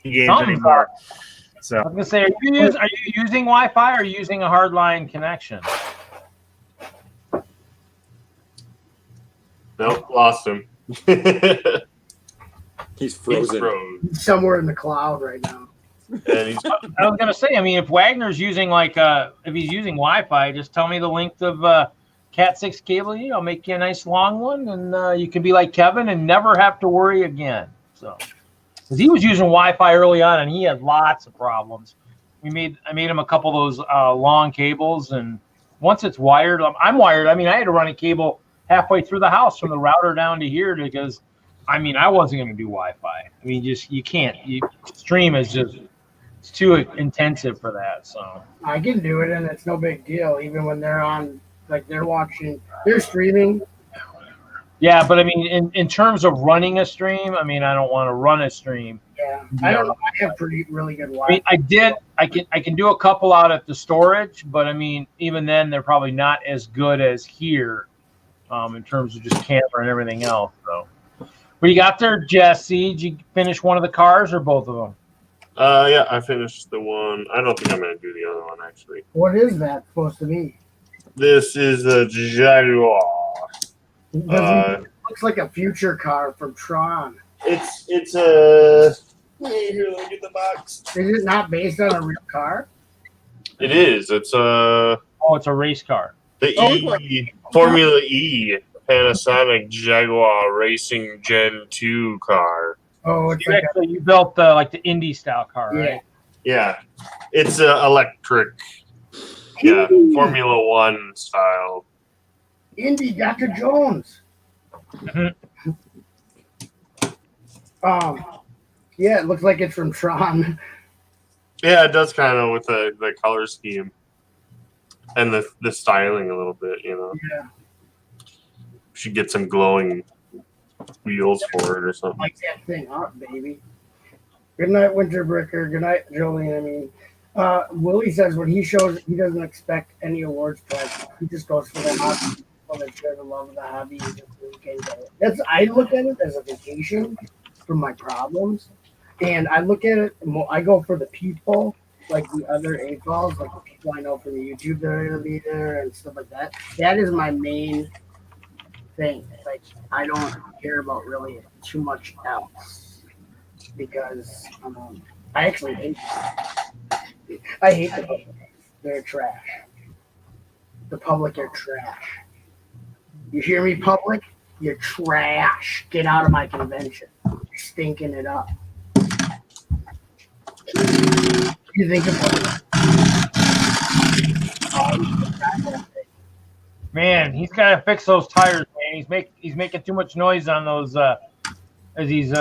games Something's anymore. up. So I was gonna say, are you using Wi-Fi or are you using a hardline connection? Nope, lost him. He's frozen. He's somewhere in the cloud right now. And I was gonna say, I mean, if Wagner's using if he's using Wi-Fi, just tell me the length of Cat 6 cable. I'll make you a nice long one, and you can be like Kevin and never have to worry again. So, because he was using Wi-Fi early on, and he had lots of problems. I made him a couple of those long cables, and once it's wired, I'm wired. I mean, I had to run a cable halfway through the house from the router down to here because. I mean, I wasn't going to do Wi-Fi. I mean, you can't. Stream is it's too intensive for that. So I can do it, and it's no big deal. Even when they're on, they're streaming. Yeah, but I mean, in terms of running a stream, I mean, I don't want to run a stream. Yeah, I don't know. I have really good Wi-Fi. I mean, I can do a couple out at the storage, but I mean, even then, they're probably not as good as here, in terms of just camera and everything else. So. What you got there, Jesse? Did you finish one of the cars or both of them? Yeah, I finished the one. I don't think I'm going to do the other one, actually. What is that supposed to be? This is a Jaguar. Looks like a future car from Tron. It's a. Here, let me get the box. Is it not based on a real car? It is. It's a. Oh, it's a race car. The Formula E Panasonic Jaguar Racing Gen 2 car. Oh, it's you built like the Indy style car, right? Yeah, it's electric. Yeah, Formula One style. Indy Dr. Jones. Yeah, it looks like it's from Tron. Yeah, it does kind of with the color scheme and the styling a little bit, you know. Yeah. Should get some glowing wheels for it or something. Like that thing up, baby. Good night, Winterbricker. Good night, Jolene. I mean, Willie says when he shows, he doesn't expect any awards prize. He just goes for the hobby. Well, they share the love of the hobby. And just that's I look at it as a vacation from my problems, and I look at it. I go for the people, like the other AFOLs, like the people I know from the YouTube that are going to be there and stuff like that. That is my main thing. Like, I don't care about really too much else because I actually hate them. I hate the public. They're trash. The public are trash. You hear me, public? You're trash. Get out of my convention. You're stinking it up. You think about it. Man, he's got to fix those tires, man. He's making too much noise on those as he's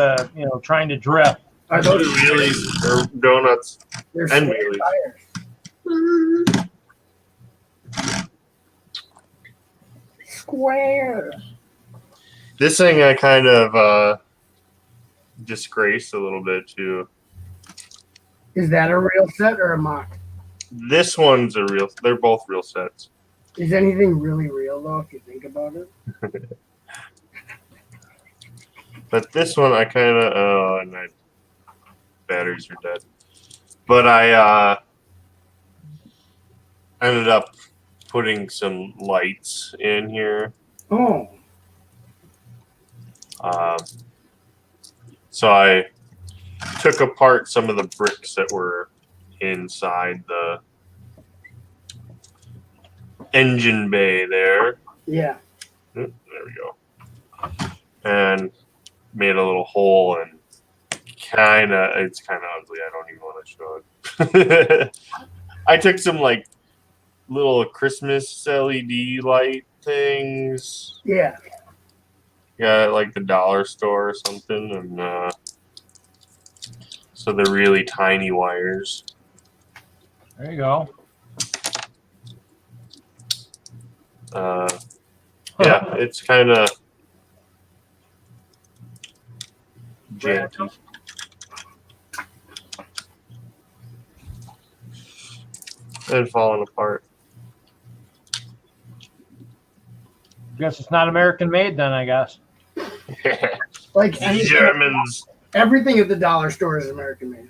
trying to drift. Are those wheelies or donuts They're and square wheelies? tires. Square. This thing I kind of disgraced a little bit too. Is that a real set or a mock? This one's a real. They're both real sets. Is anything really real though, if you think about it? But this one I kind of and my batteries are dead. But I ended up putting some lights in here. Oh. So I took apart some of the bricks that were inside the engine bay there. Yeah. There we go. And made a little hole and it's kind of ugly. I don't even want to show it. I took some like little Christmas LED light things. Yeah. Yeah, like the dollar store or something, and so they're really tiny wires. There you go. Yeah, it's kind of janky. And falling apart. Guess it's not American made then, I guess. Like Germans. Everything at the dollar store is American made.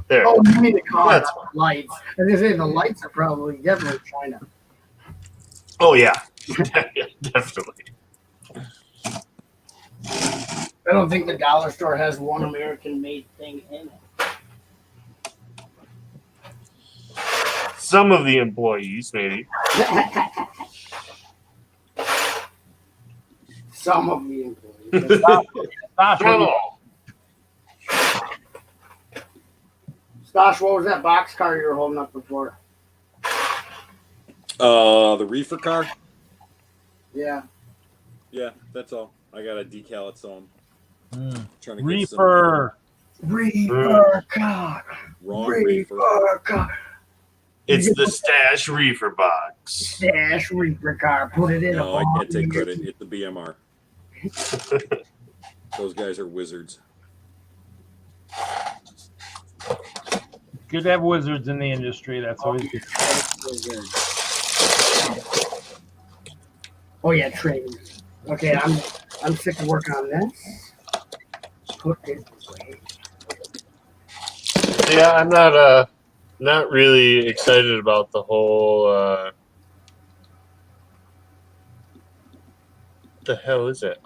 There. Oh, you mean the car, That's not the lights. As I say, the lights are probably definitely China. Oh yeah, definitely. I don't think the dollar store has one American made thing in it. Some of the employees, maybe. Some of the employees. Stosh, what was that box car you were holding up before? The reefer car. Yeah. Yeah, that's all. I got a decal at some. Trying to get Reefer. Reefer car. Wrong Reefer car. It's the stash reefer box. Stash reefer car. Put it in. No, I can't take credit. It's the BMR. Those guys are wizards. Good to have wizards in the industry. That's always good. Oh yeah, trainers. Okay, I'm sick of working on this. Put it away. Yeah, I'm not really excited about the whole the hell is it?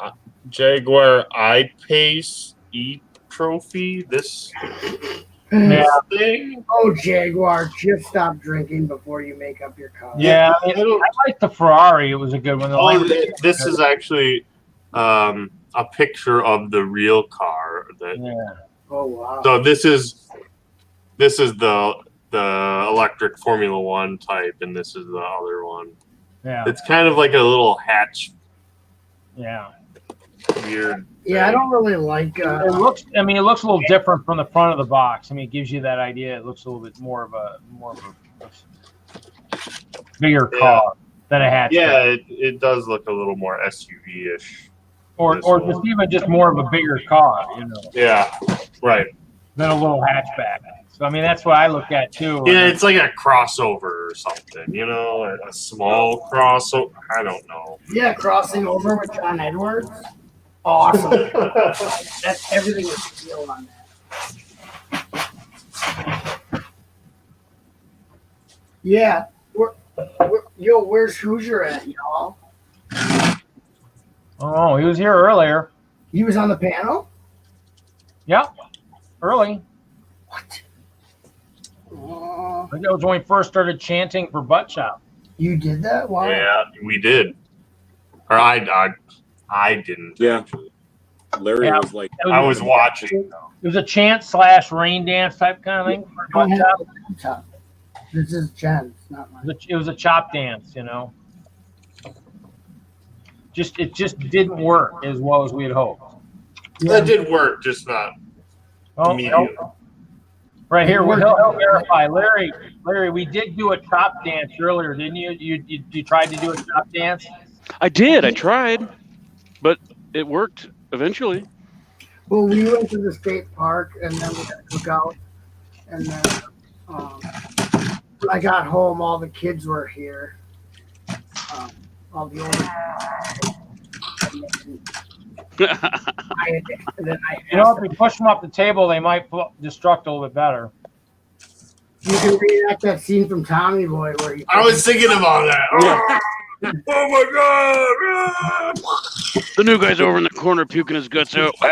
Jaguar I-Pace E-Trophy? This thing? Oh, Jaguar, just stop drinking before you make up your car. Yeah, I like the Ferrari. It was a good one. This is actually a picture of the real car. Oh wow. So this is the electric Formula One type, and this is the other one. Yeah. It's kind of like a little hatch. Yeah. Weird. Yeah, I don't really like. It looks. I mean, it looks a little different from the front of the box. I mean, it gives you that idea. It looks a little bit more of a bigger car than a hatchback. Yeah, it does look a little more SUV-ish. Or just even just more of a bigger car, you know. Yeah, right. Than a little hatchback. So I mean, that's what I look at too. Yeah, it's like a crossover or something, you know, a small crossover. I don't know. Yeah, crossing over with John Edwards. Awesome. That's everything was a deal on that. Yeah. Yo, where's Hoosier at, y'all? Oh, he was here earlier. He was on the panel? Yep. Early. What? I think that was when we first started chanting for butt shop. You did that? Wow. Yeah, we did. Or I didn't. Yeah. Larry was like, I was watching. It was a chant / rain dance type kind of thing for butt shop. This is Jen's, not mine. It was a chop dance, you know. It just didn't work as well as we had hoped. That did work, just not immediately. Right here, he'll verify. Larry, we did do a chop dance earlier, didn't you? You tried to do a chop dance? I did. I tried, but it worked eventually. Well, we went to the state park and then we got to cook out. And then when I got home, all the kids were here. All the older You know, if we push them off the table, they might destruct a little bit better. You can reenact that scene from Tommy Boy where you. I was thinking about that. Oh my god! The new guy's over in the corner puking his guts out. Oh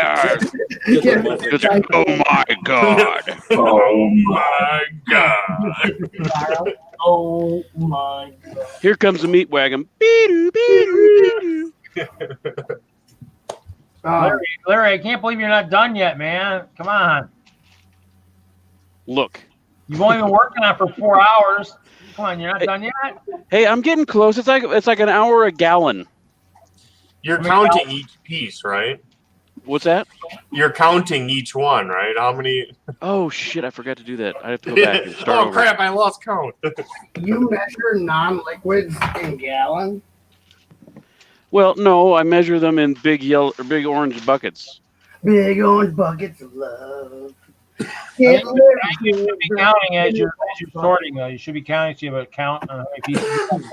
my god! Oh my god! Oh my god! Here comes the meat wagon. Larry, I can't believe you're not done yet, man. Come on. Look. You've only been working on it for 4 hours. Come on, you're not done yet? Hey, I'm getting close. It's like an hour a gallon. You're counting each piece, right? What's that? You're counting each one, right? How many? Oh shit! I forgot to do that. I have to go back and start over. Crap! I lost count. You measure non-liquids in gallons? Well, no, I measure them in big yellow or big orange buckets. Big orange buckets of love. You should be counting as you're sorting, though. You should be counting so you have a count on how many pieces.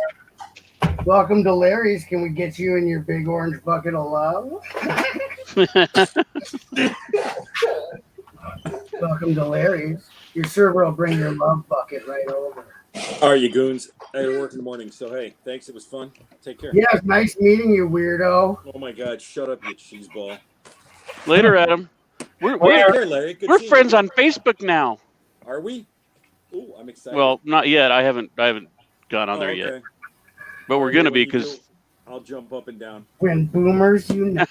Welcome to Larry's. Can we get you in your big orange bucket of love? Welcome to Larry's. Your server will bring your love bucket right over. all right, you goons. I gotta work in the morning, so hey, thanks. It was fun. Take care. Yeah, it's nice meeting you, weirdo. Oh my god, shut up, you cheeseball. Later, Adam. We're Larry. Good seeing friends you. on Facebook now. Are we? Ooh, I'm excited. Well, not yet. I haven't gone on there yet. But we're gonna be because I'll jump up and down. When boomers, you know.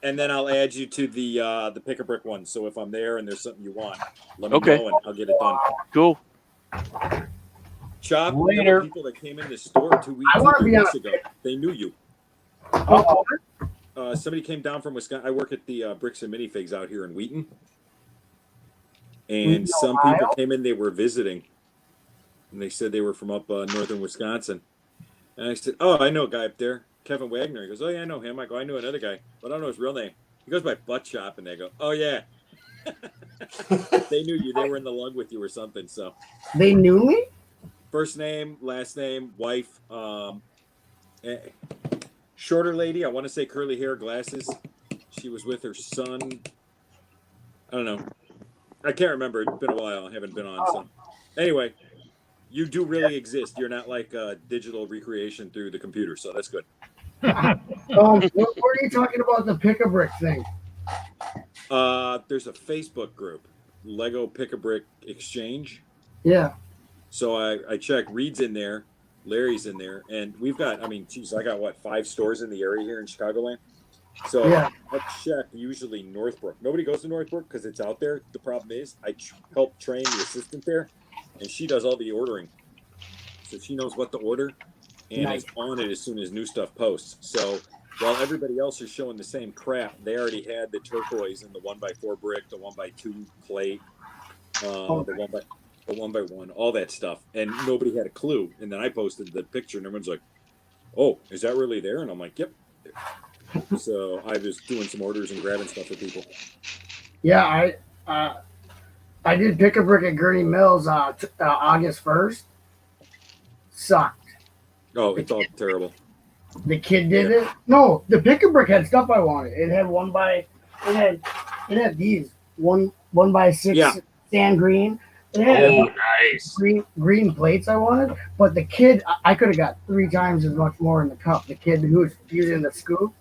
And then I'll add you to the pick a brick one. So if I'm there and there's something you want, let me Okay. know and I'll get it done. Cool. Chop. Later. There were people that came in the store 2 weeks, I wanna 3 be on weeks ago. They knew you. Oh, Somebody came down from Wisconsin. I work at the Bricks and Minifigs out here in Wheaton. And some people came in, they were visiting. And they said they were from up northern Wisconsin. And I said, oh, I know a guy up there, Kevin Wagner. He goes, oh, yeah, I know him. I go, I know another guy, but I don't know his real name. He goes by Butt Shop, and they go, oh, yeah. They knew you. They were in the lug with you or something. So they knew me? First name, last name, wife. Shorter lady, I want to say curly hair, glasses. She was with her son. I don't know. I can't remember. It's been a while. I haven't been on. So anyway, you do really exist. You're not like digital recreation through the computer, so that's good. What are you talking about the pick-a-brick thing? There's a Facebook group, Lego Pick-a-Brick Exchange. Yeah. So I check. Reed's in there, Larry's in there, and we've got. I mean, geez, I got what 5 stores in the area here in Chicagoland. So Yeah. I check usually Northbrook. Nobody goes to Northbrook because it's out there. The problem is I help train the assistant there, and she does all the ordering. So she knows what to order, and Nice. is on it as soon as new stuff posts. So while everybody else is showing the same crap, they already had the turquoise and the 1x4 brick, the 1x2 plate, the 1x1, all that stuff, and nobody had a clue. And then I posted the picture, and everyone's like, "Oh, is that really there?" And I'm like, "Yep." So I was doing some orders and grabbing stuff for people. Yeah, I did pick-a-brick at Gurney Mills August 1st. Sucked. Oh, it's all terrible. The kid did it. No, the pick-a-brick had stuff I wanted. It had it had these 1x6 sand green. It had nice green plates I wanted, but the kid I could have got 3 times as much more in the cup. The kid who was using the scoop.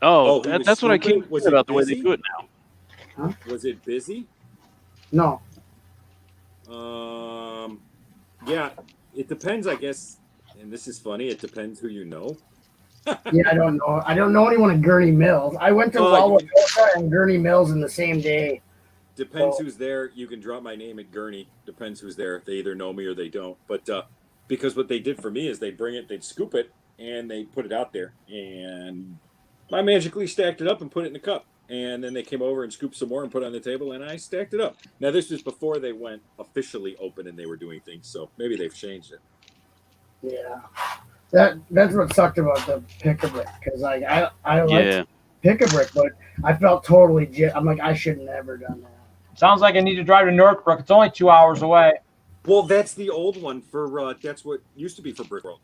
Oh, that's what I keep Was about the way busy? they do it now. Huh? Was it busy? No. Yeah, it depends, I guess. And this is funny. It depends who you know. Yeah, I don't know. I don't know anyone at Gurney Mills. I went to Wildwood and Gurney Mills in the same day. Depends who's there. You can drop my name at Gurney. Depends who's there. They either know me or they don't. But because what they did for me is they'd bring it, they'd scoop it, and they put it out there. And I magically stacked it up and put it in the cup. And then they came over and scooped some more and put it on the table, and I stacked it up. Now, this was before they went officially open and they were doing things, so maybe they've changed it. Yeah. That's what sucked about the pick-a-brick, because like I like pick-a-brick, but I felt totally I'm like, I should have never done that. Sounds like I need to drive to Northbrook. It's only 2 hours away. Well, that's the old one for that's what used to be for Brick World.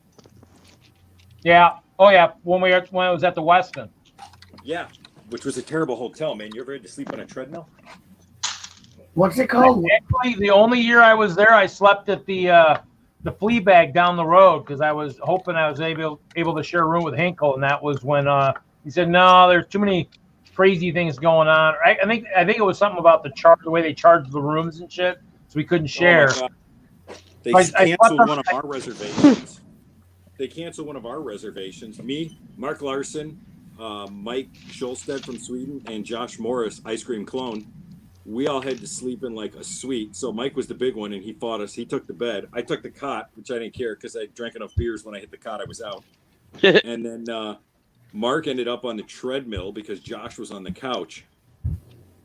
Yeah. Oh yeah. When it was at the Westin. Yeah, which was a terrible hotel, man. You ever had to sleep on a treadmill? What's it called? Actually, the only year I was there, I slept at the flea bag down the road because I was hoping I was able to share a room with Hinkle, and that was when he said, "No, there's too many crazy things going on." I think it was something about the way they charged the rooms and shit, so we couldn't share. Oh they canceled one of our reservations. They canceled one of our reservations. Me, Mark Larson, Mike Scholstedt from Sweden, and Josh Morris, Ice Cream Clone. We all had to sleep in like a suite. So Mike was the big one, and he fought us. He took the bed. I took the cot, which I didn't care because I drank enough beers. When I hit the cot, I was out. And then Mark ended up on the treadmill because Josh was on the couch.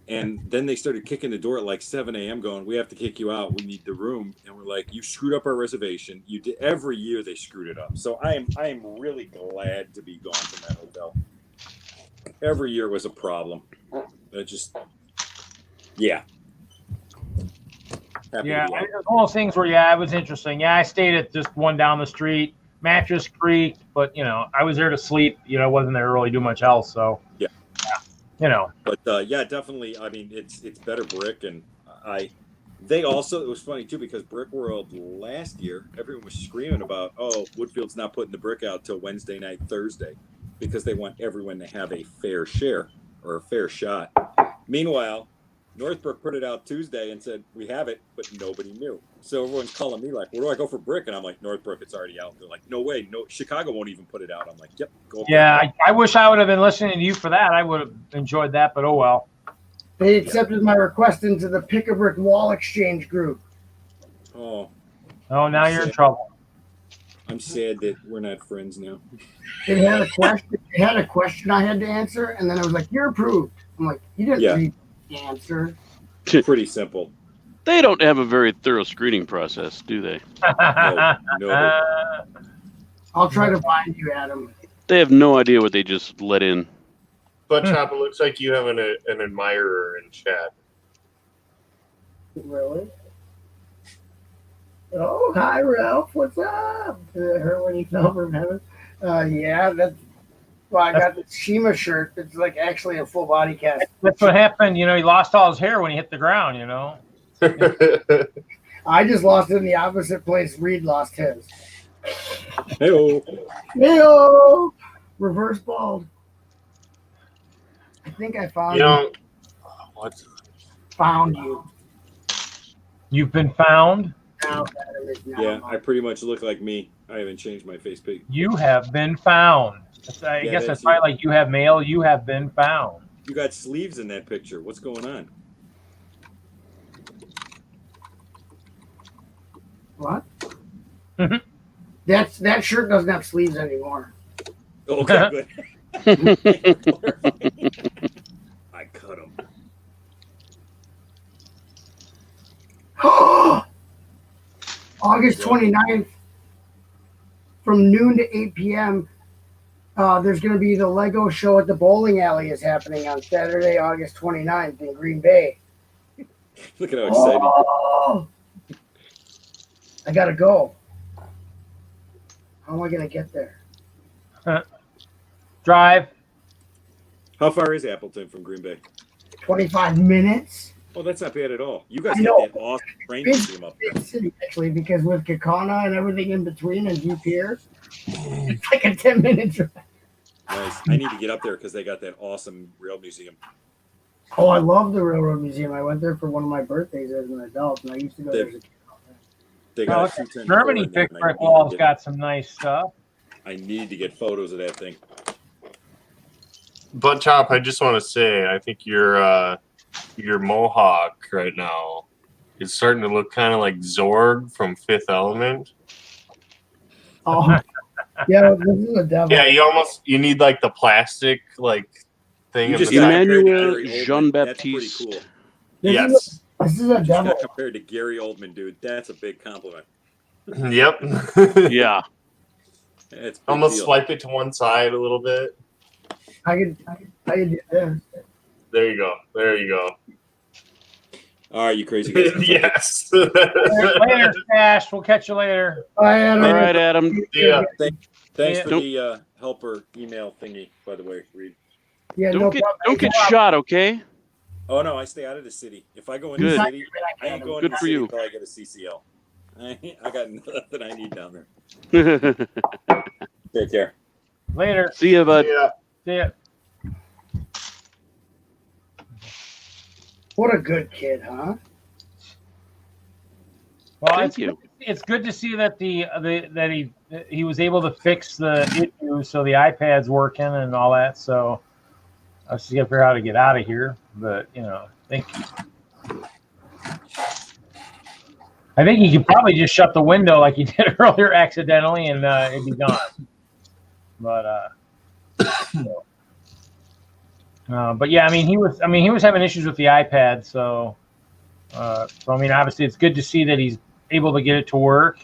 And then they started kicking the door at like 7 a.m. going, "We have to kick you out. We need the room." And we're like, "You screwed up our reservation." You did. Every year they screwed it up. So I am really glad to be gone from that hotel. Every year was a problem. It just, yeah. Yeah, it was one of those things where, it was interesting. Yeah, I stayed at just one down the street, Mattress Creek, but, I was there to sleep. I wasn't there to really do much else, so. Yeah. But, yeah, definitely, I mean, it's better brick, and they also, it was funny, too, because Brick World last year, everyone was screaming about, Woodfield's not putting the brick out till Wednesday night, Thursday, because they want everyone to have a fair share or a fair shot. Meanwhile, Northbrook put it out Tuesday and said, "We have it," but nobody knew. So everyone's calling me like, "Where do I go for brick?" And I'm like, "Northbrook, it's already out." They're like, "No way, no, Chicago won't even put it out." I'm like, "Yep, go." Yeah, I wish I would have been listening to you for that. I would have enjoyed that, but oh well. They accepted my request into the Pick-a-Brick Wall Exchange group. Oh, now you're in trouble. I'm sad that we're not friends now. It had a question. It had a question I had to answer, and then I was like, "You're approved." I'm like, "You didn't read the answer." Pretty simple. They don't have a very thorough screening process, do they? No. I'll try to find you, Adam. They have no idea what they just let in. But Chop, it looks like you have an admirer in chat. Really? Oh, hi, Ralph. What's up? Her when he fell from heaven. Yeah, that's. Well, I got the Shima shirt. It's like actually a full body cast. That's what happened. He lost all his hair when he hit the ground. I just lost it in the opposite place. Reed lost his. Hey-o. Hey-o. Reverse bald. I think I found You know, what? Found you. You've been found. Now that image now. Yeah, I pretty much look like me. I haven't changed my face pic. You have been found. I guess that's probably like you have mail. You have been found. You got sleeves in that picture. What's going on? What? That shirt doesn't have sleeves anymore. Okay, good. I cut them. August 29th from noon to 8 p.m. There's going to be the Lego show at the bowling alley is happening on Saturday, August 29th in Green Bay. Look at how excited. Oh, I got to go. How am I going to get there? Drive. How far is Appleton from Green Bay? 25 minutes. Oh, that's not bad at all. You guys I got know. that awesome train museum up there. Big city, actually, because with Kakana and everything in between and Dew Pier, it's like a 10-minute drive. Nice. I need to get up there because they got that awesome rail museum. Oh, I love the Railroad Museum. I went there for one of my birthdays as an adult, and I used to go there as a kid. They got Oh, a 210 Germany floor in there, Big and I Brick need to Wall's get- got some nice stuff. I need to get photos of that thing. But Chop, I just want to say, I think your mohawk right now is starting to look kind of like Zorg from Fifth Element. Oh, yeah, this is a devil. Yeah, you need like the plastic like thing. You in just the got back. compared to Emmanuel Gary Oldman. Jean-Baptiste. That's pretty cool. Yes. This is a Just devil. got compared to Gary Oldman, dude. That's a big compliment. Yep. Yeah. It's a big Almost deal. swipe it to one side a little bit. I could do this. There you go. There you go. All right, you crazy guys. Yes. Later, Cash. We'll catch you later. Bye, Adam. All right, Adam. Yeah. Thanks Yeah. for the helper email thingy, by the way, Reed. Yeah, Don't get problem. shot, okay? Oh no, I stay out of the city. If I go into Good. the city, I ain't going Good to the for city you. until I get a CCL. I got nothing I need down there. Take care. Later. See you, bud. Yeah. See ya. What a good kid, huh? Well, Thank it's you. It's good to see that that he was able to fix the issue, so the iPad's working and all that. So I was just gonna figure out how to get out of here, but I think he could probably just shut the window like he did earlier accidentally, and it'd be gone. But but yeah, he was having issues with the iPad, so obviously it's good to see that he's able to get it to work.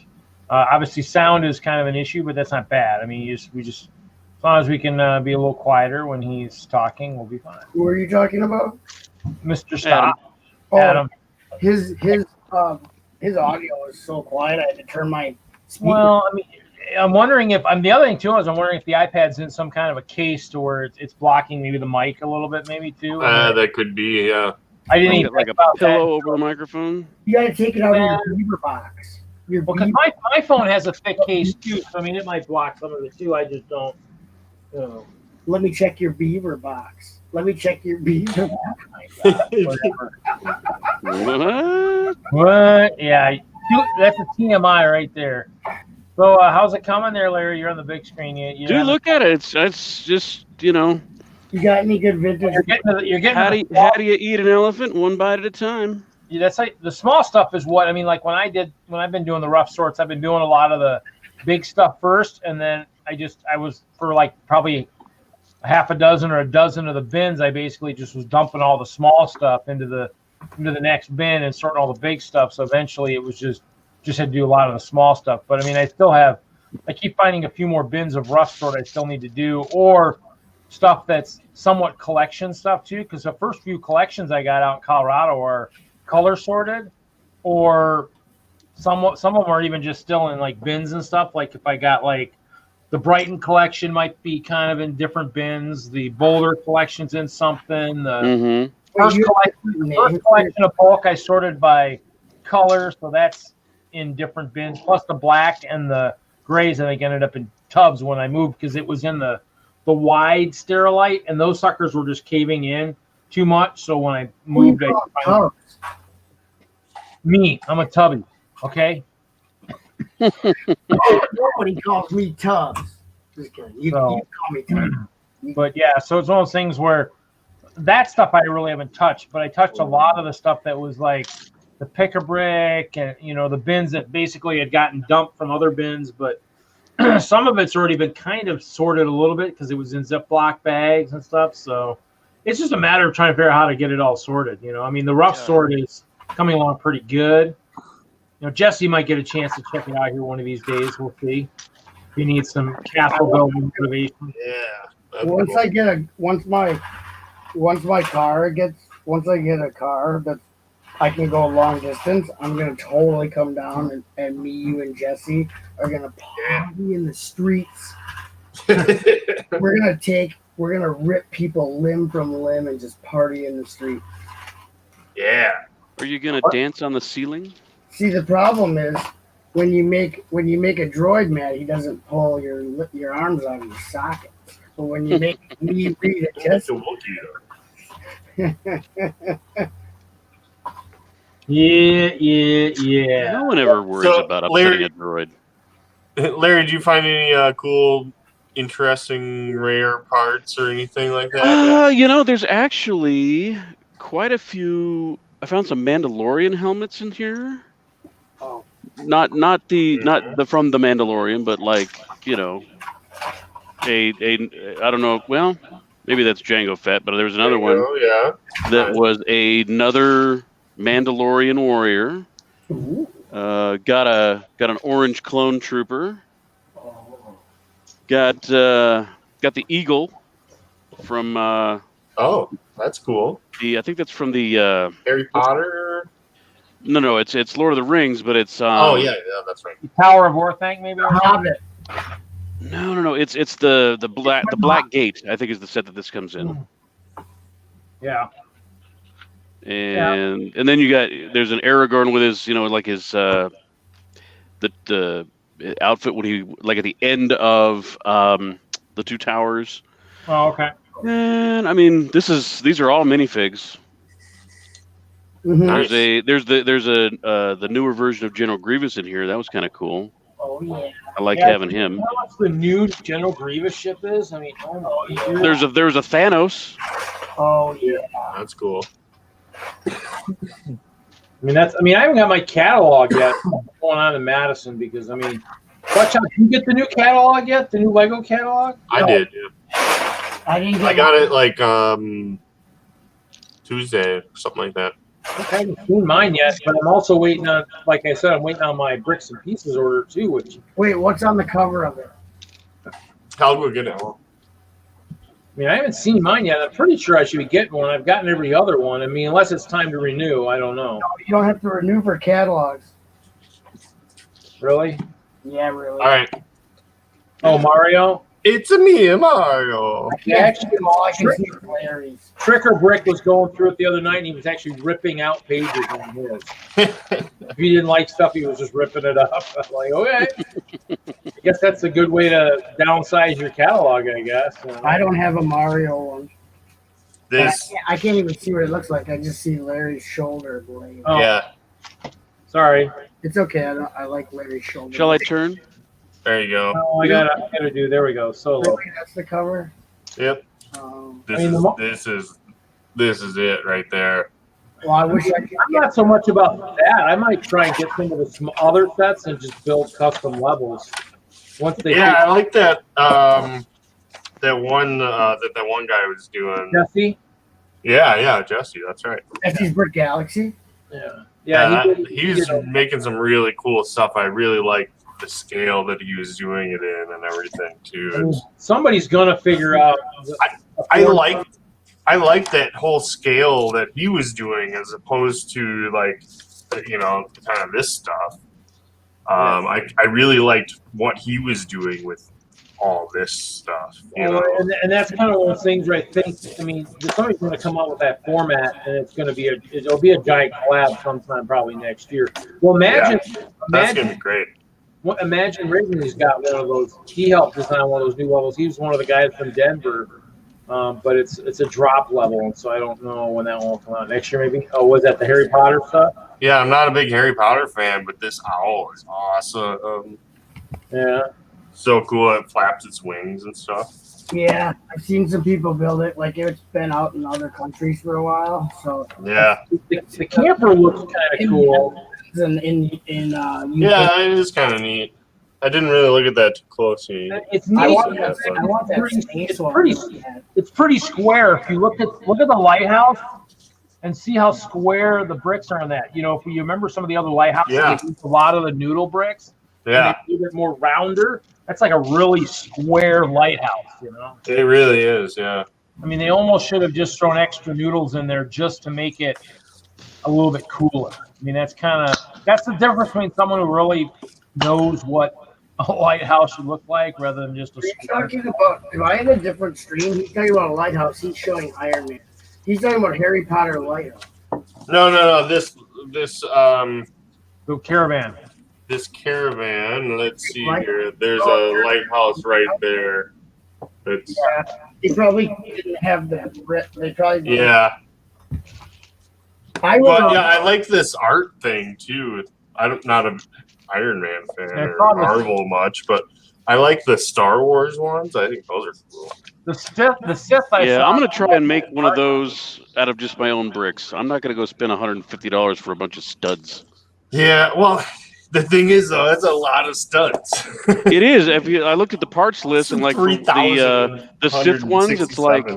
Obviously, sound is kind of an issue, but that's not bad. We just as long as we can be a little quieter when he's talking, we'll be fine. Who are you talking about? Mr. Stop. Oh, Adam. His audio is so quiet. I had to turn my speaker. Well, I'm wondering if the other thing too is I'm wondering if the iPad's in some kind of a case to where it's blocking maybe the mic a little bit, maybe too. That could be, yeah. I didn't even like think a about pillow that. over the microphone. You got to take it out of your beaver box. Because my phone has a thick case too, so it might block some of it too. I just don't. Let me check your beaver box. Let me check your beaver box. What? Yeah, that's a TMI right there. So how's it coming there, Larry? You're on the big screen. Dude, look at it. It's just You got any good vintage? You're getting. How do you eat an elephant? One bite at a time. Yeah, that's like the small stuff is what like when I've been doing the rough sorts, I've been doing a lot of the big stuff first, and then I was for like probably a half a dozen or a dozen of the bins. I basically just was dumping all the small stuff into the next bin and sorting all the big stuff. So eventually it was just had to do a lot of the small stuff. But I keep finding a few more bins of rough sort I still need to do, or stuff that's somewhat collection stuff too, because the first few collections I got out in Colorado are color sorted, or some of them are even just still in like bins and stuff. Like if I got like the Brighton collection might be kind of in different bins, the Boulder collection's in something, the first collection of bulk I sorted by color, so that's in different bins, plus the black and the grays I think ended up in tubs when I moved because it was in the the wide Sterilite, and those suckers were just caving in too much. So when I moved, I'm a tubby. Okay. Nobody calls me Tubbs. Just kidding. You call me Tubbs. But yeah, so it's one of those things where that stuff I really haven't touched, but I touched a lot of the stuff that was like the pick-a-brick and, the bins that basically had gotten dumped from other bins. But some of it's already been kind of sorted a little bit because it was in Ziploc bags and stuff. So it's just a matter of trying to figure out how to get it all sorted. I mean, the rough sort is coming along pretty good. Jesse might get a chance to check it out here one of these days. We'll see. If he needs some castle building motivation. Yeah. Once I get a car that I can go a long distance, I'm gonna totally come down and me, you, and Jesse are gonna party in the streets. We're gonna rip people limb from limb and just party in the street. Yeah. Are you gonna dance on the ceiling? See, the problem is when you make a droid mad, he doesn't pull your arms out of your socket. But when you make me read a Jesse. Yeah. No one ever worries about upsetting a droid. Larry, did you find any cool, interesting, rare parts or anything like that? There's actually quite a few. I found some Mandalorian helmets in here. Oh. Not the from the Mandalorian, but like a I don't know. Well, maybe that's Jango Fett, but there was another one that was another Mandalorian warrior. Got an orange clone trooper. Got the eagle from. Oh, that's cool. I think that's from the Harry Potter. No, it's Lord of the Rings, but it's. Yeah, that's right. Tower of Orthanc, maybe. Hobbit. No. It's the Black Gate. I think is the set that this comes in. Yeah. And then there's an Aragorn with his the outfit when he at the end of the Two Towers. Oh, okay. And I mean these are all minifigs. Nice. There's the newer version of General Grievous in here. That was kind of cool. Oh yeah. I like having him. You know how much the new General Grievous ship is? I mean, There's a Thanos. Oh yeah. That's cool. I haven't got my catalog yet going on in Madison because watch out. Did you get the new catalog yet? The new Lego catalog? I did. Yeah. I got it Tuesday, something like that. I haven't seen mine yet, but I'm also waiting on, like I said, I'm waiting on my bricks and pieces order too. Wait, what's on the cover of it? I'll go get it. I haven't seen mine yet. I'm pretty sure I should be getting one. I've gotten every other one. Unless it's time to renew, I don't know. No, you don't have to renew for catalogs. Really? Yeah, really. All right. Oh, Mario? It's me, Mario. Actually, all I can see is Larry's. Tricker Brick was going through it the other night, and he was actually ripping out pages on his. If he didn't like stuff, he was just ripping it up. I'm like, okay. I guess that's a good way to downsize your catalog, I guess. I don't have a Mario one. This I can't even see what it looks like. I just see Larry's shoulder blade. Oh. Yeah. Sorry. It's okay. I like Larry's shoulder. Shall I turn? There you go. Oh, I gotta do. There we go. Solo. Really, that's the cover. Yep. This is it right there. Well, I wish I'm not so much about that. I might try and get some of the other sets and just build custom levels. Once they I like that. That one guy was doing. Jesse. Yeah, Jesse. That's right. Jesse's Brick Galaxy. Yeah. He's making some really cool stuff. I really like the scale that he was doing it in and everything too. Somebody's gonna figure out. I like that whole scale that he was doing as opposed to kind of this stuff. I really liked what he was doing with all this stuff. And that's kind of one of those things where I think somebody's going to come out with that format, and it'll be a giant collab sometime probably next year. Well, that's going to be great. Imagine Ridley's got one of those. He helped design one of those new levels. He was one of the guys from Denver, but it's a drop level, and so I don't know when that one will come out next year. Maybe. Oh, was that the Harry Potter stuff? Yeah, I'm not a big Harry Potter fan, but this owl is awesome. Yeah. So cool. It flaps its wings and stuff. Yeah, I've seen some people build it. Like it's been out in other countries for a while. So yeah, the camper looks kind of cool. UK. Yeah, it is kind of neat. I didn't really look at that too closely. It's neat. I want that space one. It's pretty square. If you look at the lighthouse and see how square the bricks are in that. You know, if you remember some of the other lighthouses, Yeah. they use a lot of the noodle bricks. Yeah. And they made it more rounder. That's like a really square lighthouse, you know? It really is, yeah. I mean, they almost should have just thrown extra noodles in there just to make it a little bit cooler. I mean, that's the difference between someone who really knows what a lighthouse should look like rather than just a square. Talking about, if I had a different stream, he's talking about a lighthouse, he's showing Iron Man. He's talking about Harry Potter lighthouse. No. This the caravan. This caravan. Let's see here. There's a lighthouse right there. It's They probably didn't have the. They probably didn't. yeah. I like this art thing too. I'm not an Iron Man fan or Marvel much, but I like the Star Wars ones. I think those are cool. The Sith. I'm gonna try and make one of those out of just my own bricks. I'm not gonna go spend $150 for a bunch of studs. Yeah, well, the thing is though, that's a lot of studs. It is. I looked at the parts list and like the Sith ones, it's like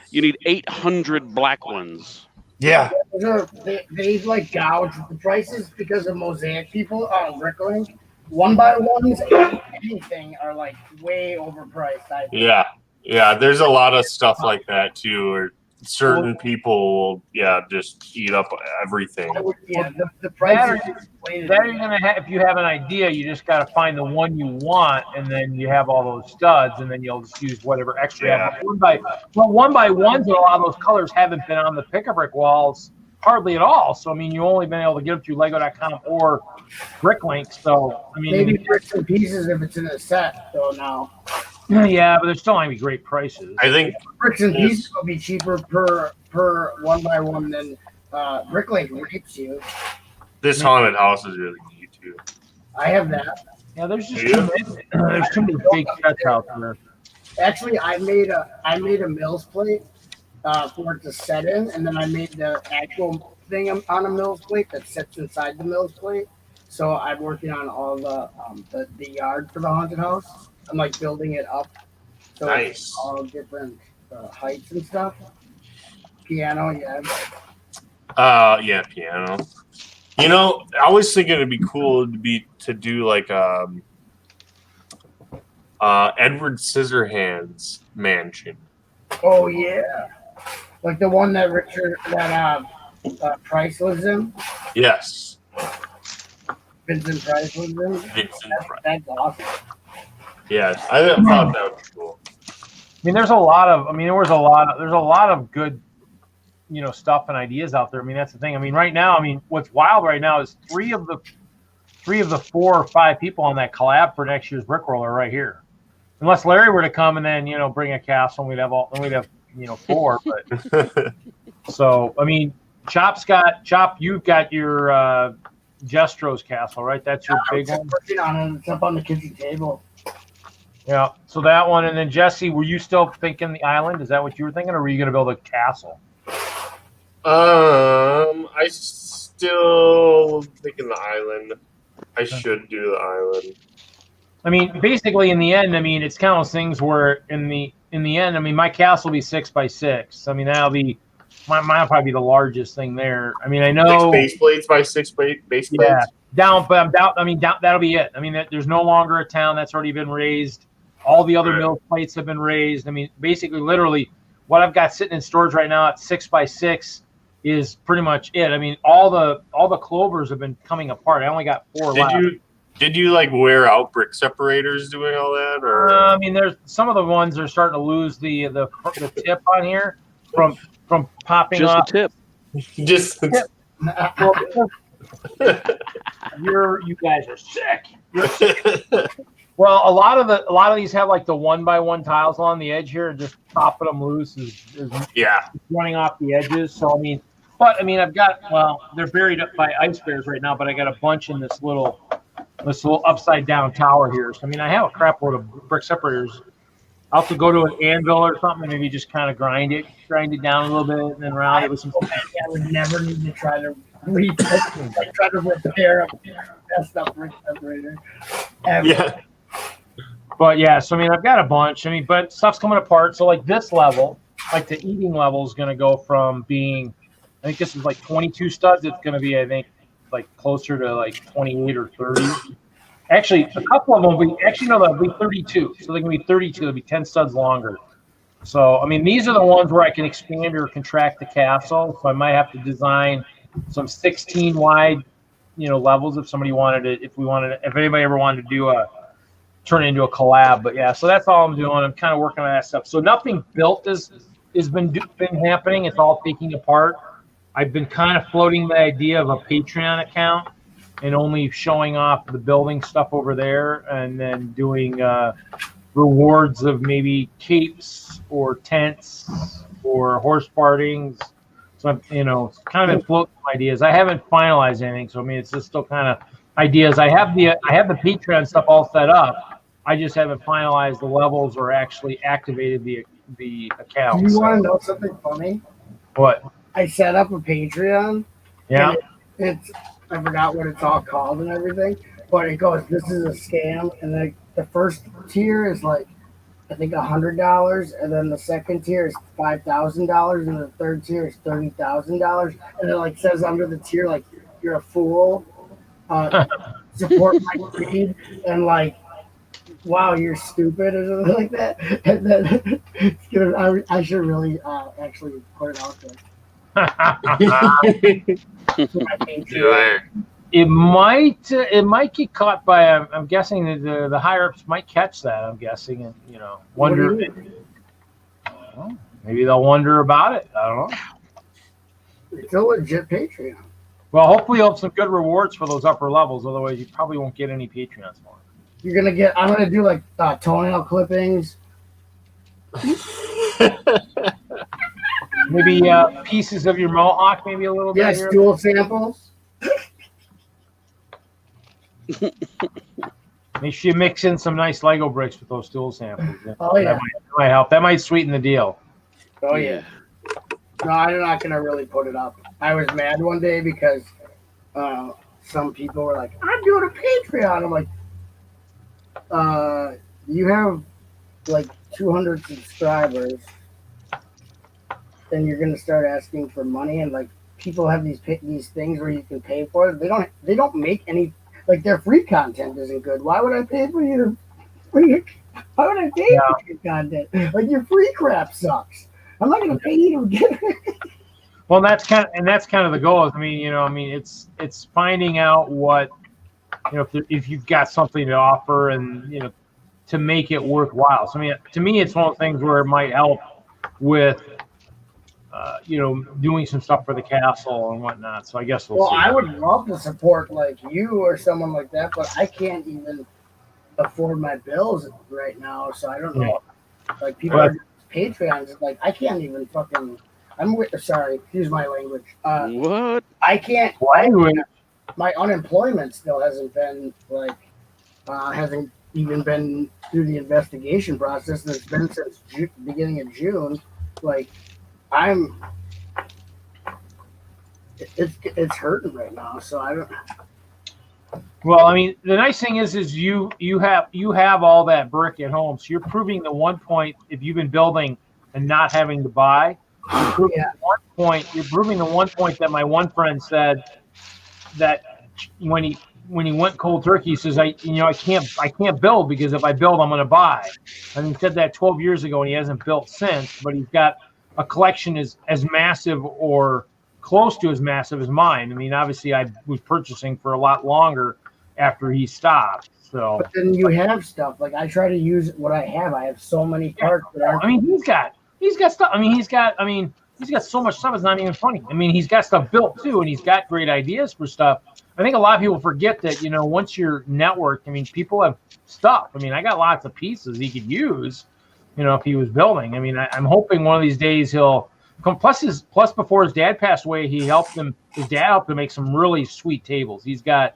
you need 800 black ones. Yeah. They like gouge the prices because of mosaic people on Bricklink. 1x1s, anything are like way overpriced. Yeah. There's a lot of stuff like that too, where certain people will, just eat up everything. The price. That you're gonna have, if you have an idea, you just got to find the one you want, and then you have all those studs, and then you'll just use whatever extra. Yeah. One by ones, and a lot of those colors haven't been on the Pick-a-Brick walls hardly at all. So I mean, you only been able to get them through Lego.com or Bricklink. So I mean, Maybe bricks and pieces if it's in a set. So now. Yeah, but they're still going to be great prices. I think bricks and pieces will be cheaper per 1x1 than Bricklink rapes you. This haunted house is really neat too. I have that. Yeah, there's just there's too many big sets out there. Actually, I made a Mills plate for it to set in, and then I made the actual thing on a Mills plate that sits inside the Mills plate. So I'm working on all the yard for the haunted house. I'm like building it up, so Nice. It's all different heights and stuff. Piano, yeah. Yeah, piano. You know, I was thinking it'd be cool to do like Edward Scissorhands mansion. Oh yeah, like the one that Price lives in. Yes. Vincent Price lives in. That's awesome. Yeah, I thought that would be cool. I mean, there's a lot of good, stuff and ideas out there. I mean, that's the thing. I mean, right now, what's wild right now is three of the 4 or 5 people on that collab for next year's Brickroll are right here. Unless Larry were to come and then, bring a castle, and we'd have 4. But so, I mean, Chop, you've got your Jestro's castle, right? That's your big one. Working on it. It's up on the kitchen table. Yeah, so that one, and then Jesse, were you still thinking the island? Is that what you were thinking, or were you going to build a castle? I still thinking the island. I should do the island. I mean, basically, in the end, it's kind of those things where in the end, my castle will be 6x6. I mean, that'll be mine'll probably be the largest thing there. I mean, I know 6 base plates by 6 base plates. Yeah, that'll be it. I mean, there's no longer a town that's already been raised. All the other mill plates have been raised. I mean, basically, literally, what I've got sitting in storage right now at 6x6 is pretty much it. I mean, all the clovers have been coming apart. I only got 4 left. Did you like wear out brick separators doing all that, or? I mean, there's some of the ones are starting to lose the tip on here from popping off. Just the tip. You guys are sick. Well, a lot of these have like the 1x1 tiles along the edge here, and just popping them loose is running off the edges. So I mean, I've got, well, they're buried up by ice bears right now, but I got a bunch in this little upside down tower here. So I mean, I have a crap load of brick separators. I'll have to go to an anvil or something, and maybe just kind of grind it down a little bit, and then round it with some. I would never need to try to try to repair a messed up brick separator. Ever. Yeah. But yeah, so I mean, I've got a bunch. I mean, but stuff's coming apart. So like this level, like the eating level is going to go from being, I think this is like 22 studs. It's going to be, I think, like closer to like 28 or 30. Actually, a couple of them will be, actually, no, they'll be 32. So they're going to be 32. They'll be 10 studs longer. So, I mean, these are the ones where I can expand or contract the castle. So I might have to design some 16 wide, levels if somebody wanted it, if anybody ever wanted to do turn it into a collab. But yeah, so that's all I'm doing. I'm kind of working on that stuff. So nothing built has been happening. It's all taking apart. I've been kind of floating the idea of a Patreon account and only showing off the building stuff over there, and then doing rewards of maybe capes or tents or horse partings. So it's kind of been floating ideas. I haven't finalized anything, so I mean, it's just still kind of ideas. I have the Patreon stuff all set up. I just haven't finalized the levels or actually activated the account. Do you want to know something funny? What? I set up a Patreon. Yeah. It's I forgot what it's all called and everything, but it goes, this is a scam, and the first tier is like, I think $100, and then the second tier is $5,000, and the third tier is $30,000, and it like says under the tier like, you're a fool, support my creed, and like, wow, you're stupid or something like that. And then I should really actually put it out there. It might get caught by. I'm guessing that the higher ups might catch that. I'm guessing, and wonder. Maybe they'll wonder about it. I don't know. It's a legit Patreon. Well, hopefully you'll have some good rewards for those upper levels. Otherwise, you probably won't get any Patreons for it. I'm gonna do like toenail clippings. Maybe pieces of your mohawk, maybe a little bit. Yes, dual samples. Make sure you mix in some nice Lego bricks with those dual samples. Oh yeah, that might help. That might sweeten the deal. Oh yeah. No, I'm not gonna really put it up. I was mad one day because some people were like, "I'm doing a Patreon." I'm like, you have like 200 subscribers, then you're gonna start asking for money, and like people have these things where you can pay for it. They don't make any, like, their free content isn't good. Why would I pay for you? Why would I pay for your content? Like, your free crap sucks. I'm not gonna pay you to get it. Well, that's kind of the goal. I mean, it's finding out what, if you've got something to offer, and to make it worthwhile. So I mean, to me, it's one of those things where it might help with doing some stuff for the castle and whatnot. So I guess we'll see. I would love to support like you or someone like that, but I can't even afford my bills right now. So I don't know. Like, people are Patreons, like, I can't even fucking. Sorry, excuse my language. What? I can't. My unemployment still hasn't been hasn't even been through the investigation process, and it's been since beginning of June. Like, it's hurting right now. So I don't. Well, I mean, the nice thing is you have all that brick at home, so you're proving the one point. If you've been building and not having to buy, you're proving the one point that my one friend said that when he went cold turkey, he says, I can't build, because if I build, I'm going to buy. And he said that 12 years ago, and he hasn't built since. But he's got a collection as massive or close to as massive as mine. I mean, obviously, I was purchasing for a lot longer after he stopped. So, but then you have stuff, like, I try to use what I have. I have so many parts that aren't. I mean, he's got stuff. I mean, he's got so much stuff. It's not even funny. I mean, he's got stuff built too, and he's got great ideas for stuff. I think a lot of people forget that, you know, once you're networked, I mean, people have stuff. I mean, I got lots of pieces he could use, you know, if he was building. I mean, I'm hoping one of these days he'll come. Plus before his dad passed away, his dad helped him make some really sweet tables. He's got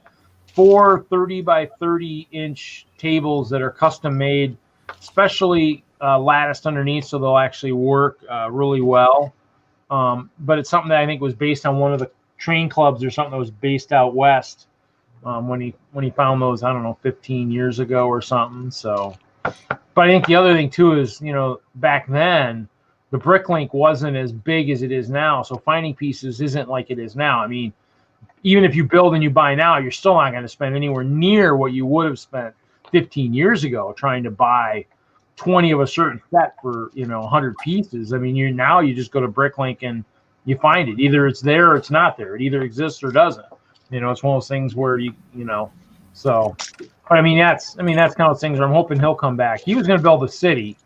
4 30 by 30 inch tables that are custom made, especially latticed underneath, so they'll actually work really well. But it's something that I think was based on one of the train clubs or something that was based out west when he found those, I don't know, 15 years ago or something. So, but I think the other thing too is, you know, back then the Bricklink wasn't as big as it is now, so finding pieces isn't like it is now. I mean, even if you build and you buy now, you're still not going to spend anywhere near what you would have spent 15 years ago trying to buy 20 of a certain set for, you know, 100 pieces. I mean, you just go to Bricklink and you find it. Either it's there or it's not there. It either exists or doesn't. You know, it's one of those things where you know. So, but I mean, that's kind of those things where I'm hoping he'll come back. He was going to build a city,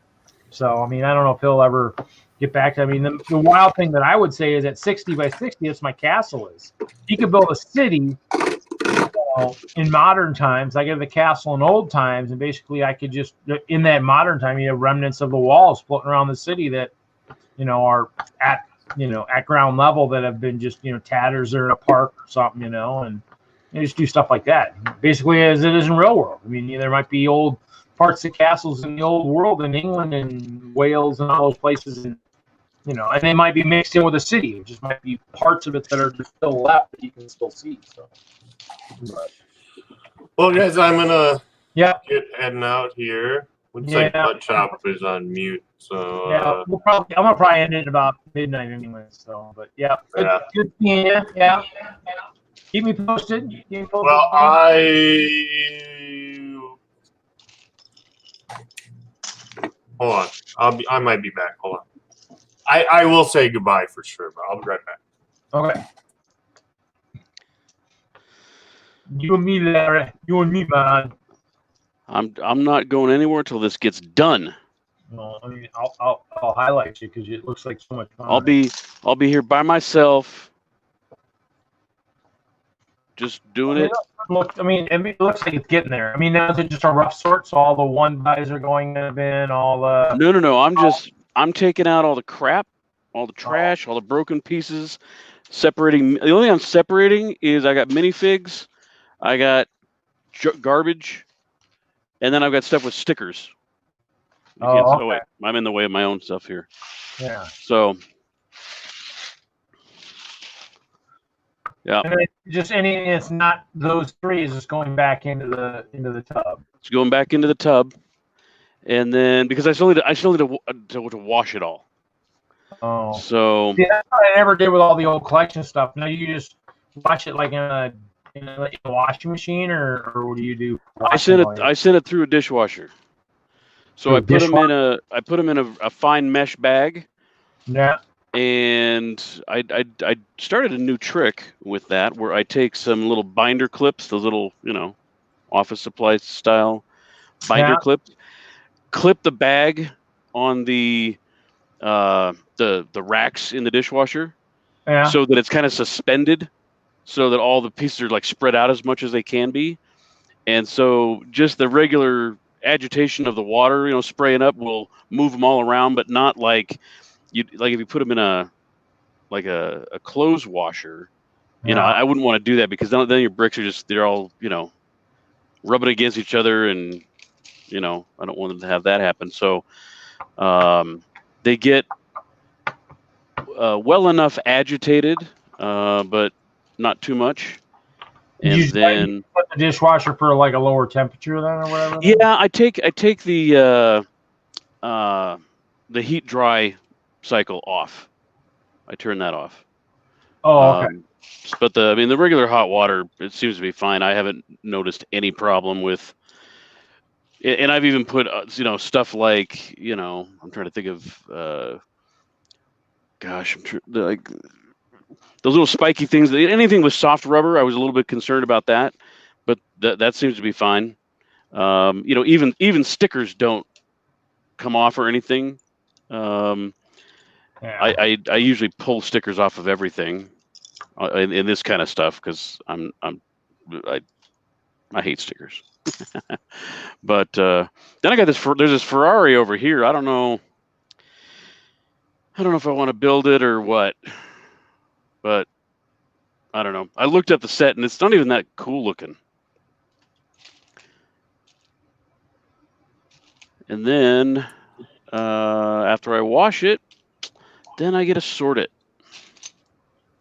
so I mean, I don't know if he'll ever get back to. I mean, the wild thing that I would say is at 60 by 60, that's my castle is. He could build a city. In modern times, I get the castle in old times, and basically I could just, in that modern time, you have remnants of the walls floating around the city that, you know, are at ground level that have been just, you know, tatters or in a park or something, you know, and you just do stuff like that. Basically, as it is in real world. I mean, there might be old parts of castles in the old world in England and Wales and all those places, and you know, and they might be mixed in with a city. It just might be parts of it that are just still left that you can still see. So. But. Well, guys, I'm gonna get heading out here. Looks like Butt Chop is on mute, so I'm gonna probably end it about midnight anyway. So, but good seeing you. Yeah, keep me posted. Well, hold on. I might be back. Hold on. I will say goodbye for sure, but I'll be right back. Okay. You and me there. You and me, man. I'm not going anywhere till this gets done. No, I mean, I'll highlight you because it looks like so much fun. I'll be here by myself, just doing it. Look, I mean, it looks like it's getting there. I mean, now is it just a rough sort? So all the 1x are going in the bin. All the No. I'm taking out all the crap, all the trash, all the broken pieces. Separating. The only thing I'm separating is I got minifigs, I got garbage, and then I've got stuff with stickers. Oh, wait, I'm in the way of my own stuff here. Yeah. So. Yeah. And it's not those three. It's just going back into the tub. It's going back into the tub, and then because I still need to wash it all. Oh. So. See, that's what I never did with all the old collection stuff. Now you just wash it like in a washing machine, or what do you do? I sent it through a dishwasher. So I put them in a fine mesh bag. Yeah. And I started a new trick with that where I take some little binder clips, those little, you know, office supply style binder clips, clip the bag on the racks in the dishwasher, so that it's kind of suspended, so that all the pieces are like spread out as much as they can be, and so just the regular agitation of the water, you know, spraying up will move them all around, but not like. If you put them in a clothes washer, you know, I wouldn't want to do that because then your bricks are they're all, you know, rubbing against each other, and you know, I don't want them to have that happen. So they get well enough agitated, but not too much. And then put the dishwasher for like a lower temperature then, or whatever. Yeah, I take the heat dry cycle off. I turn that off. Oh, okay. But the regular hot water, it seems to be fine. I haven't noticed any problem with. And I've even put stuff like, you know, I'm trying to think of like those little spiky things. Anything with soft rubber, I was a little bit concerned about that, but that seems to be fine. You know, even stickers don't come off or anything. Yeah. I usually pull stickers off of everything in this kind of stuff because I hate stickers. But then I got there's this Ferrari over here. I don't know if I want to build it or what, but I don't know. I looked up the set and it's not even that cool looking. And then after I wash it, then I get to sort it.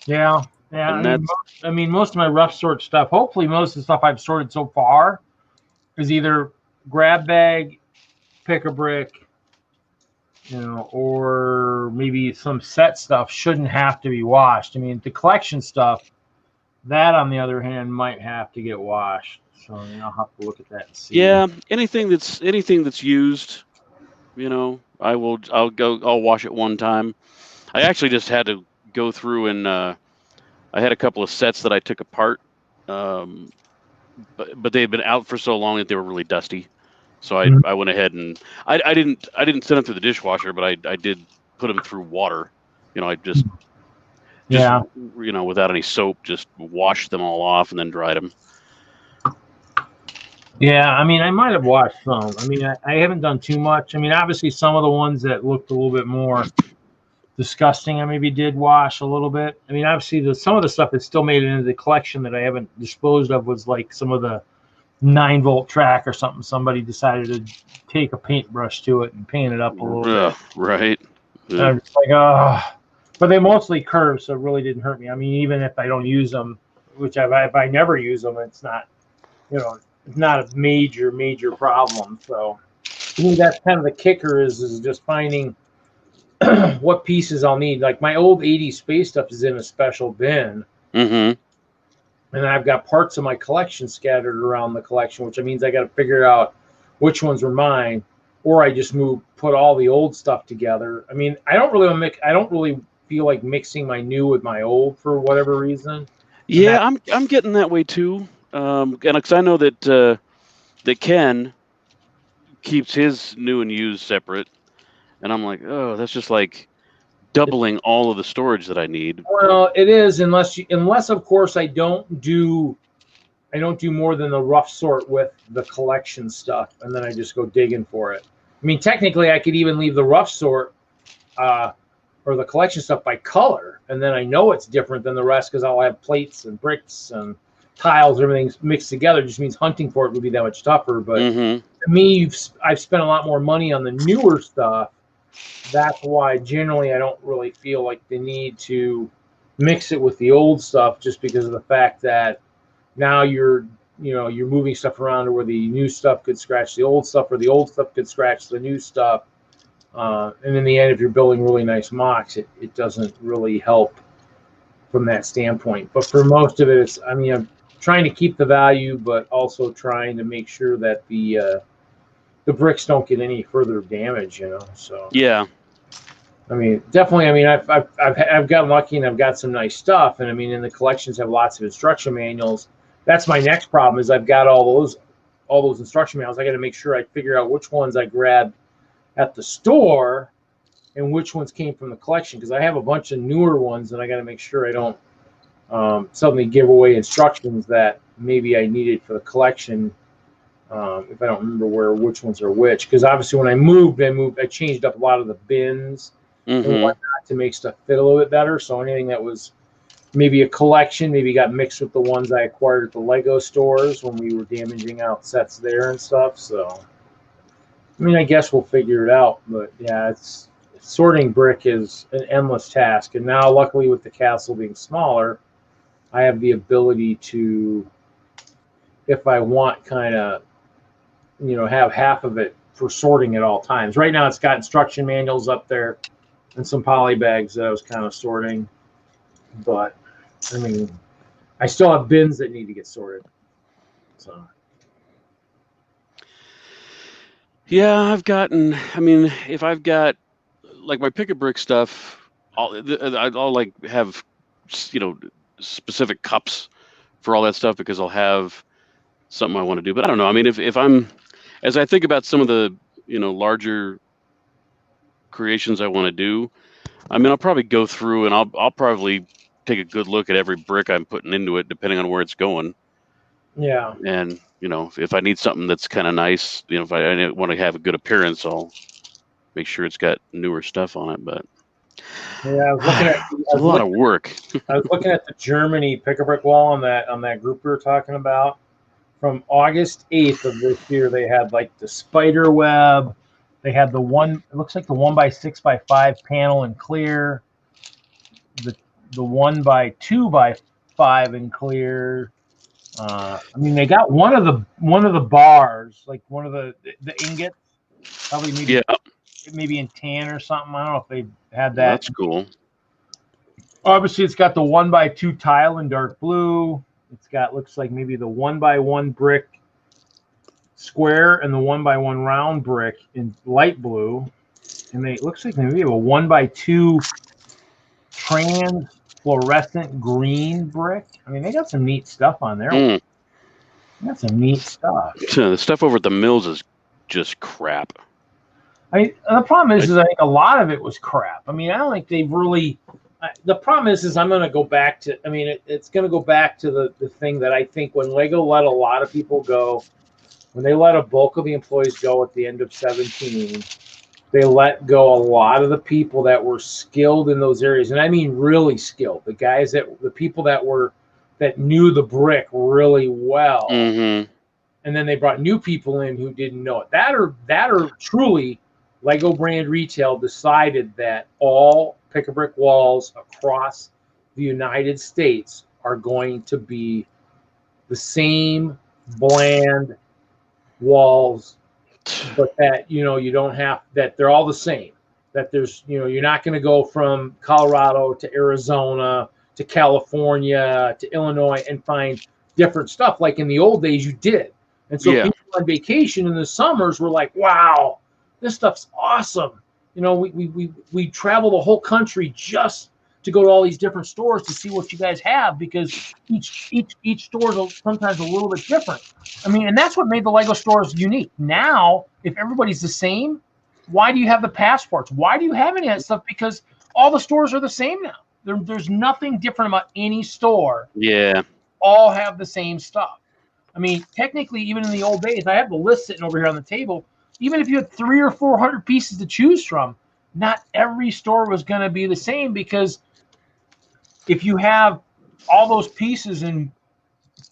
Yeah. And I mean, most of my rough sort stuff, hopefully most of the stuff I've sorted so far is either grab bag, pick a brick, or maybe some set stuff shouldn't have to be washed. I mean, the collection stuff, that on the other hand might have to get washed. So I'll have to look at that and see. yeah, anything that's used, I'll wash it one time. I actually just had to go through and I had a couple of sets that I took apart, but they had been out for so long that they were really dusty. So I went ahead and I didn't send them through the dishwasher, but I did put them through water. I just without any soap, just washed them all off and then dried them. Yeah, I mean, I might have washed some. I mean, I haven't done too much. I mean, obviously some of the ones that looked a little bit more disgusting, I maybe did wash a little bit. I mean, obviously some of the stuff that still made it into the collection that I haven't disposed of was like some of the 9-volt track or something. Somebody decided to take a paintbrush to it and paint it up a little bit. Right. And I'm just like, but they mostly curved, so it really didn't hurt me. I mean, even if I don't use them, which if I never use them, it's not, it's not a major problem. So to me, that's kind of the kicker is just finding what pieces I'll need. Like my old 80s space stuff is in a special bin. Mm-hmm. And I've got parts of my collection scattered around the collection, which means I got to figure out which ones were mine, or I just put all the old stuff together. I mean, I don't really feel like mixing my new with my old for whatever reason. Yeah, I'm getting that way too. And because I know that Ken keeps his new and used separate, and I'm like, oh, that's just like doubling all of the storage that I need. Well, it is unless of course I don't do more than the rough sort with the collection stuff, and then I just go digging for it. I mean, technically, I could even leave the rough sort or the collection stuff by color, and then I know it's different than the rest because I'll have plates and bricks and tiles, everything's mixed together. It just means hunting for it would be that much tougher. But to me, I've spent a lot more money on the newer stuff. That's why generally I don't really feel like the need to mix it with the old stuff, just because of the fact that now you're moving stuff around to where the new stuff could scratch the old stuff, or the old stuff could scratch the new stuff. And in the end, if you're building really nice mocks, it doesn't really help from that standpoint. But for most of it, I'm trying to keep the value, but also trying to make sure that the bricks don't get any further damage, So yeah, I mean, definitely. I mean, I've gotten lucky and I've got some nice stuff, and I mean, and the collections have lots of instruction manuals. That's my next problem is I've got all those instruction manuals. I got to make sure I figure out which ones I grabbed at the store and which ones came from the collection, because I have a bunch of newer ones, and I got to make sure I don't suddenly give away instructions that maybe I needed for the collection. If I don't remember which ones are which, because obviously when I moved, I changed up a lot of the bins and whatnot to make stuff fit a little bit better. So anything that was maybe a collection maybe got mixed with the ones I acquired at the Lego stores when we were damaging out sets there and stuff. So I mean, I guess we'll figure it out. But yeah, sorting brick is an endless task. And now, luckily, with the castle being smaller, I have the ability to, if I want, kind of have half of it for sorting at all times. Right now it's got instruction manuals up there and some poly bags that I was kind of sorting. But I mean, I still have bins that need to get sorted. So yeah, if I've got like my pick a brick stuff, I'll like have specific cups for all that stuff, because I'll have something I want to do. But I don't know. I mean, if I'm, as I think about some of the larger creations I want to do, I mean, I'll probably go through and I'll probably take a good look at every brick I'm putting into it, depending on where it's going. Yeah. And if I need something that's kind of nice, if I want to have a good appearance, I'll make sure it's got newer stuff on it. But yeah, I was looking at it's a lot of work. I was looking at the Germany pick-a-brick wall on that group we were talking about. From August 8th of this year, they had like the spider web. They had the one. It looks like the 1x6x5 panel in clear. The 1x2x5 in clear. I mean, they got one of the bars, like one of the ingots, probably maybe in tan or something. I don't know if they had that. That's cool. Obviously, it's got the 1x2 tile in dark blue. It's got, looks like maybe the 1x1 brick square and the 1x1 round brick in light blue. And it looks like maybe a 1x2 trans fluorescent green brick. I mean, they got some neat stuff on there. They got some neat stuff. The stuff over at the mills is just crap. I mean, the problem is I think a lot of it was crap. I mean, I don't think they've really. The problem is I'm going to go back to. I mean, it's going to go back to the thing that I think when Lego let a lot of people go, when they let a bulk of the employees go at the end of 17, they let go a lot of the people that were skilled in those areas, and I mean really skilled. The people that knew the brick really well, and then they brought new people in who didn't know it. That are truly Lego brand retail decided that all pick-a-brick walls across the United States are going to be the same bland walls, but that you don't have that they're all the same. That there's you're not going to go from Colorado to Arizona to California to Illinois and find different stuff like in the old days you did. And so people on vacation in the summers were like, "Wow, this stuff's awesome." We travel the whole country just to go to all these different stores to see what you guys have, because each store is sometimes a little bit different. I mean, and that's what made the Lego stores unique. Now, if everybody's the same, why do you have the passports? Why do you have any of that stuff? Because all the stores are the same now. There's nothing different about any store. Yeah. All have the same stuff. I mean, technically, even in the old days, I have the list sitting over here on the table. Even if you had 300 or 400 pieces to choose from, not every store was going to be the same, because if you have all those pieces and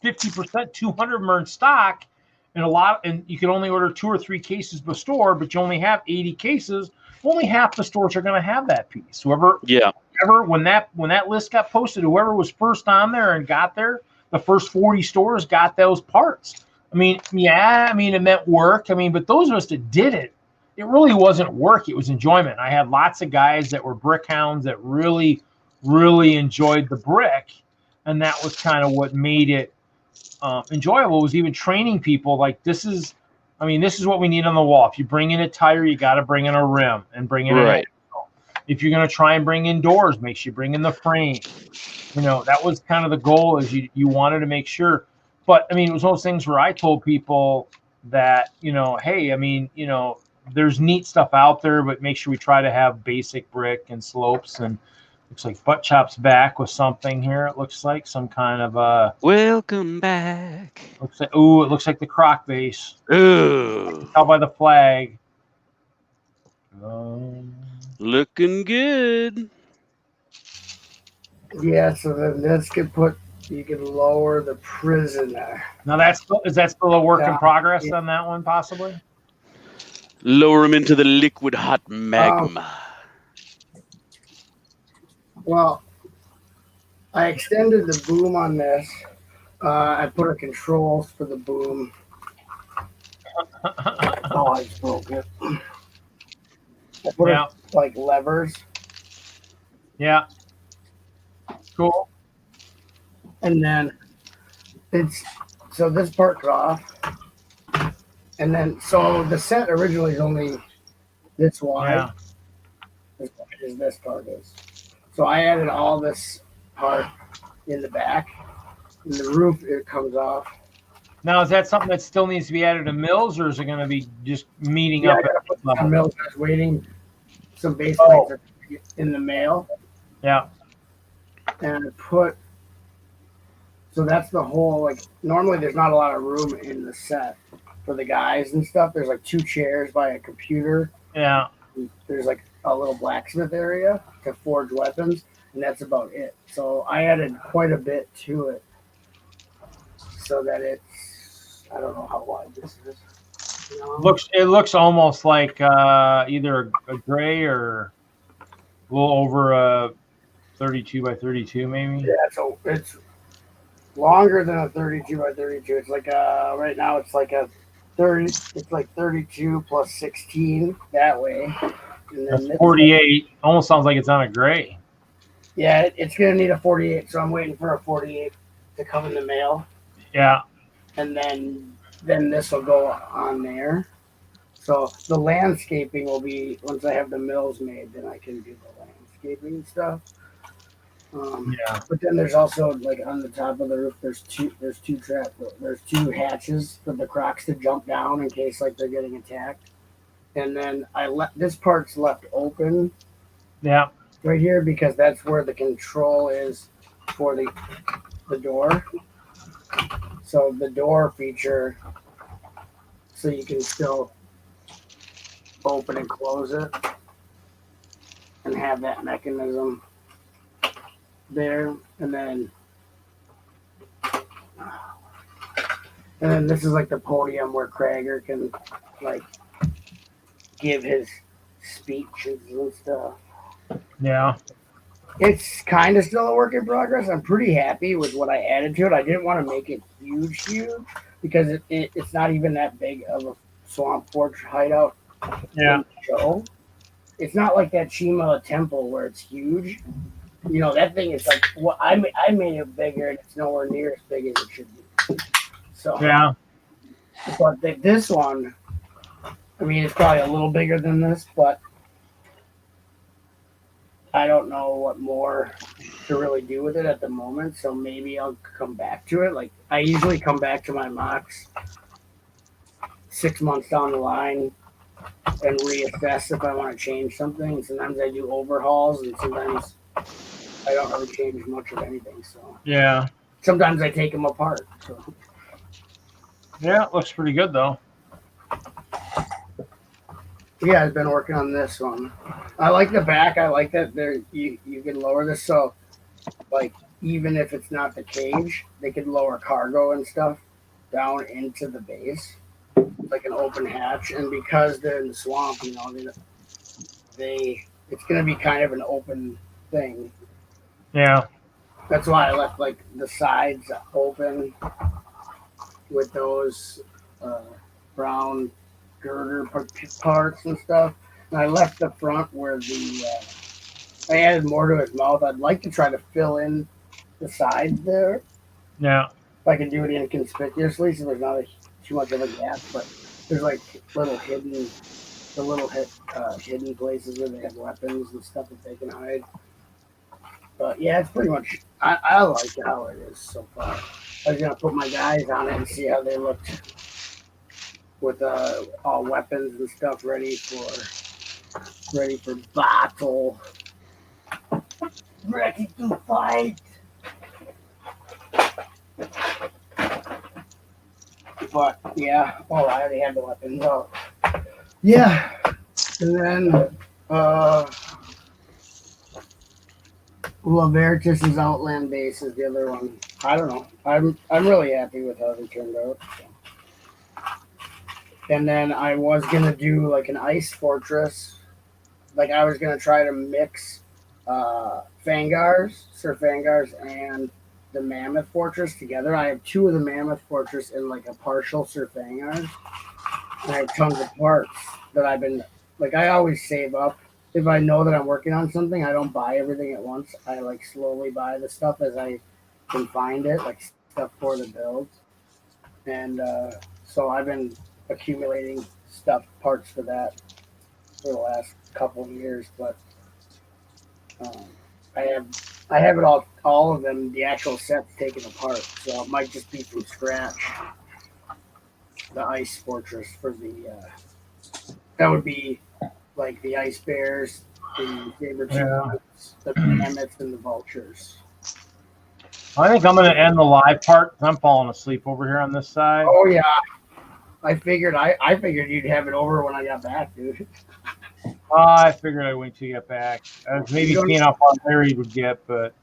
50%, 200 of them are in stock, and you can only order 2 or 3 cases per store, but you only have 80 cases, only half the stores are going to have that piece. Whoever, when that list got posted, whoever was first on there and got there, the first 40 stores got those parts. I mean, it meant work. I mean, but those of us that did it, it really wasn't work. It was enjoyment. I had lots of guys that were brick hounds that really, really enjoyed the brick. And that was kind of what made it enjoyable, was even training people. Like, this is what we need on the wall. If you bring in a tire, you got to bring in a rim and bring in an axle. If you're going to try and bring in doors, make sure you bring in the frame. That was kind of the goal, is you wanted to make sure. But I mean, it was one of those things where I told people that, hey, I mean, there's neat stuff out there, but make sure we try to have basic brick and slopes. And looks like Butt Chop's back with something here. It looks like some kind of welcome back. Looks like, it looks like the croc base. Ooh. Out by the flag. Looking good. Yeah, so then this could you can lower the prisoner. Now is that still a work in progress on that one, possibly? Lower him into the liquid hot magma. Well, I extended the boom on this. I put a controls for the boom. Oh, I just broke it. I put it like levers. Yeah. Cool. And then so this part's off. And then, so the set originally is only this wide. Yeah. This part is. So I added all this part in the back. And the roof, it comes off. Now, is that something that still needs to be added to mills, or is it going to be just meeting up? I got to put some mills. I was waiting. Some base plates are in the mail. Yeah. And I put, so that's the whole, like, normally there's not a lot of room in the set for the guys and stuff. There's like 2 chairs by a computer. Yeah. There's like a little blacksmith area to forge weapons, and that's about it. So I added quite a bit to it so that it's, I don't know how wide this is. You know? It looks almost like either a gray or a little over a 32 by 32 maybe. Yeah, so it's longer than a 32 by 32. It's like right now it's like a 30. It's like 32 plus 16 that way. And then That's 48. Almost sounds like it's on a gray. Yeah, it's gonna need a 48. So I'm waiting for a 48 to come in the mail. Yeah. And then this will go on there. So the landscaping will be once I have the mills made, then I can do the landscaping and stuff. Yeah. But then there's also like on the top of the roof, there's two hatches for the crocs to jump down in case like they're getting attacked. And then this part's left open. Yeah. Right here because that's where the control is for the door. So the door feature, so you can still open and close it and have that mechanism there. And then this is like the podium where Krager can like give his speeches and stuff. Yeah. It's kind of still a work in progress. I'm pretty happy with what I added to it. I didn't want to make it huge because it's not even that big of a swamp forge hideout. Yeah. Show. It's not like that Shima temple where it's huge. You know, that thing is like what I made it bigger and it's nowhere near as big as it should be. So yeah. But this one, I mean, it's probably a little bigger than this, but I don't know what more to really do with it at the moment, so maybe I'll come back to it. Like, I usually come back to my mocks 6 months down the line and reassess if I want to change something. Sometimes I do overhauls, and sometimes I don't really change much of anything. So yeah. Sometimes I take them apart. So. Yeah, it looks pretty good, though. Yeah, I've been working on this one. I like the back. I like that you can lower this. So, like, even if it's not the cage, they can lower cargo and stuff down into the base, like an open hatch. And because they're in the swamp, you know, it's going to be kind of an open thing. Yeah. That's why I left, like, the sides open with those brown girder parts and stuff. And I left the front where I added more to his mouth. I'd like to try to fill in the sides there. Yeah. If I can do it inconspicuously so there's not too much of a gap, but there's like little hidden places where they have weapons and stuff that they can hide. But yeah, it's pretty much, I like how it is so far. I was going to put my guys on it and see how they looked with all weapons and stuff ready for battle. Ready to fight. But yeah, I already had the weapons out. Yeah. And then Laveritus's Outland base is the other one. I don't know. I'm really happy with how they turned out. So. And then I was gonna do like an ice fortress. Like I was gonna try to mix Fangars, Sir Fangars, and the Mammoth Fortress together. I have 2 of the Mammoth Fortress and like a partial Sir Fangars. And I have tons of parts that I've been like I always save up. If I know that I'm working on something, I don't buy everything at once. I like slowly buy the stuff as I can find it, like stuff for the builds. And so I've been accumulating parts for that for the last couple of years, but I have it all of them, the actual sets taken apart, so it might just be from scratch. The ice fortress for the that would be like the ice bears, the favorite Yeah. teams, the Mammoths and the Vultures. I think I'm going to end the live part because I'm falling asleep over here on this side. Oh yeah, I figured you'd have it over when I got back, dude. I figured I'd wait till you get back. I was maybe seeing how far Larry would get, but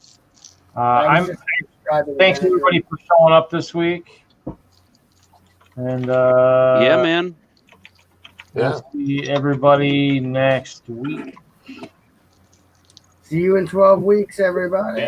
thanks everybody for showing up this week. And yeah, man. We'll see everybody next week. See you in 12 weeks, everybody.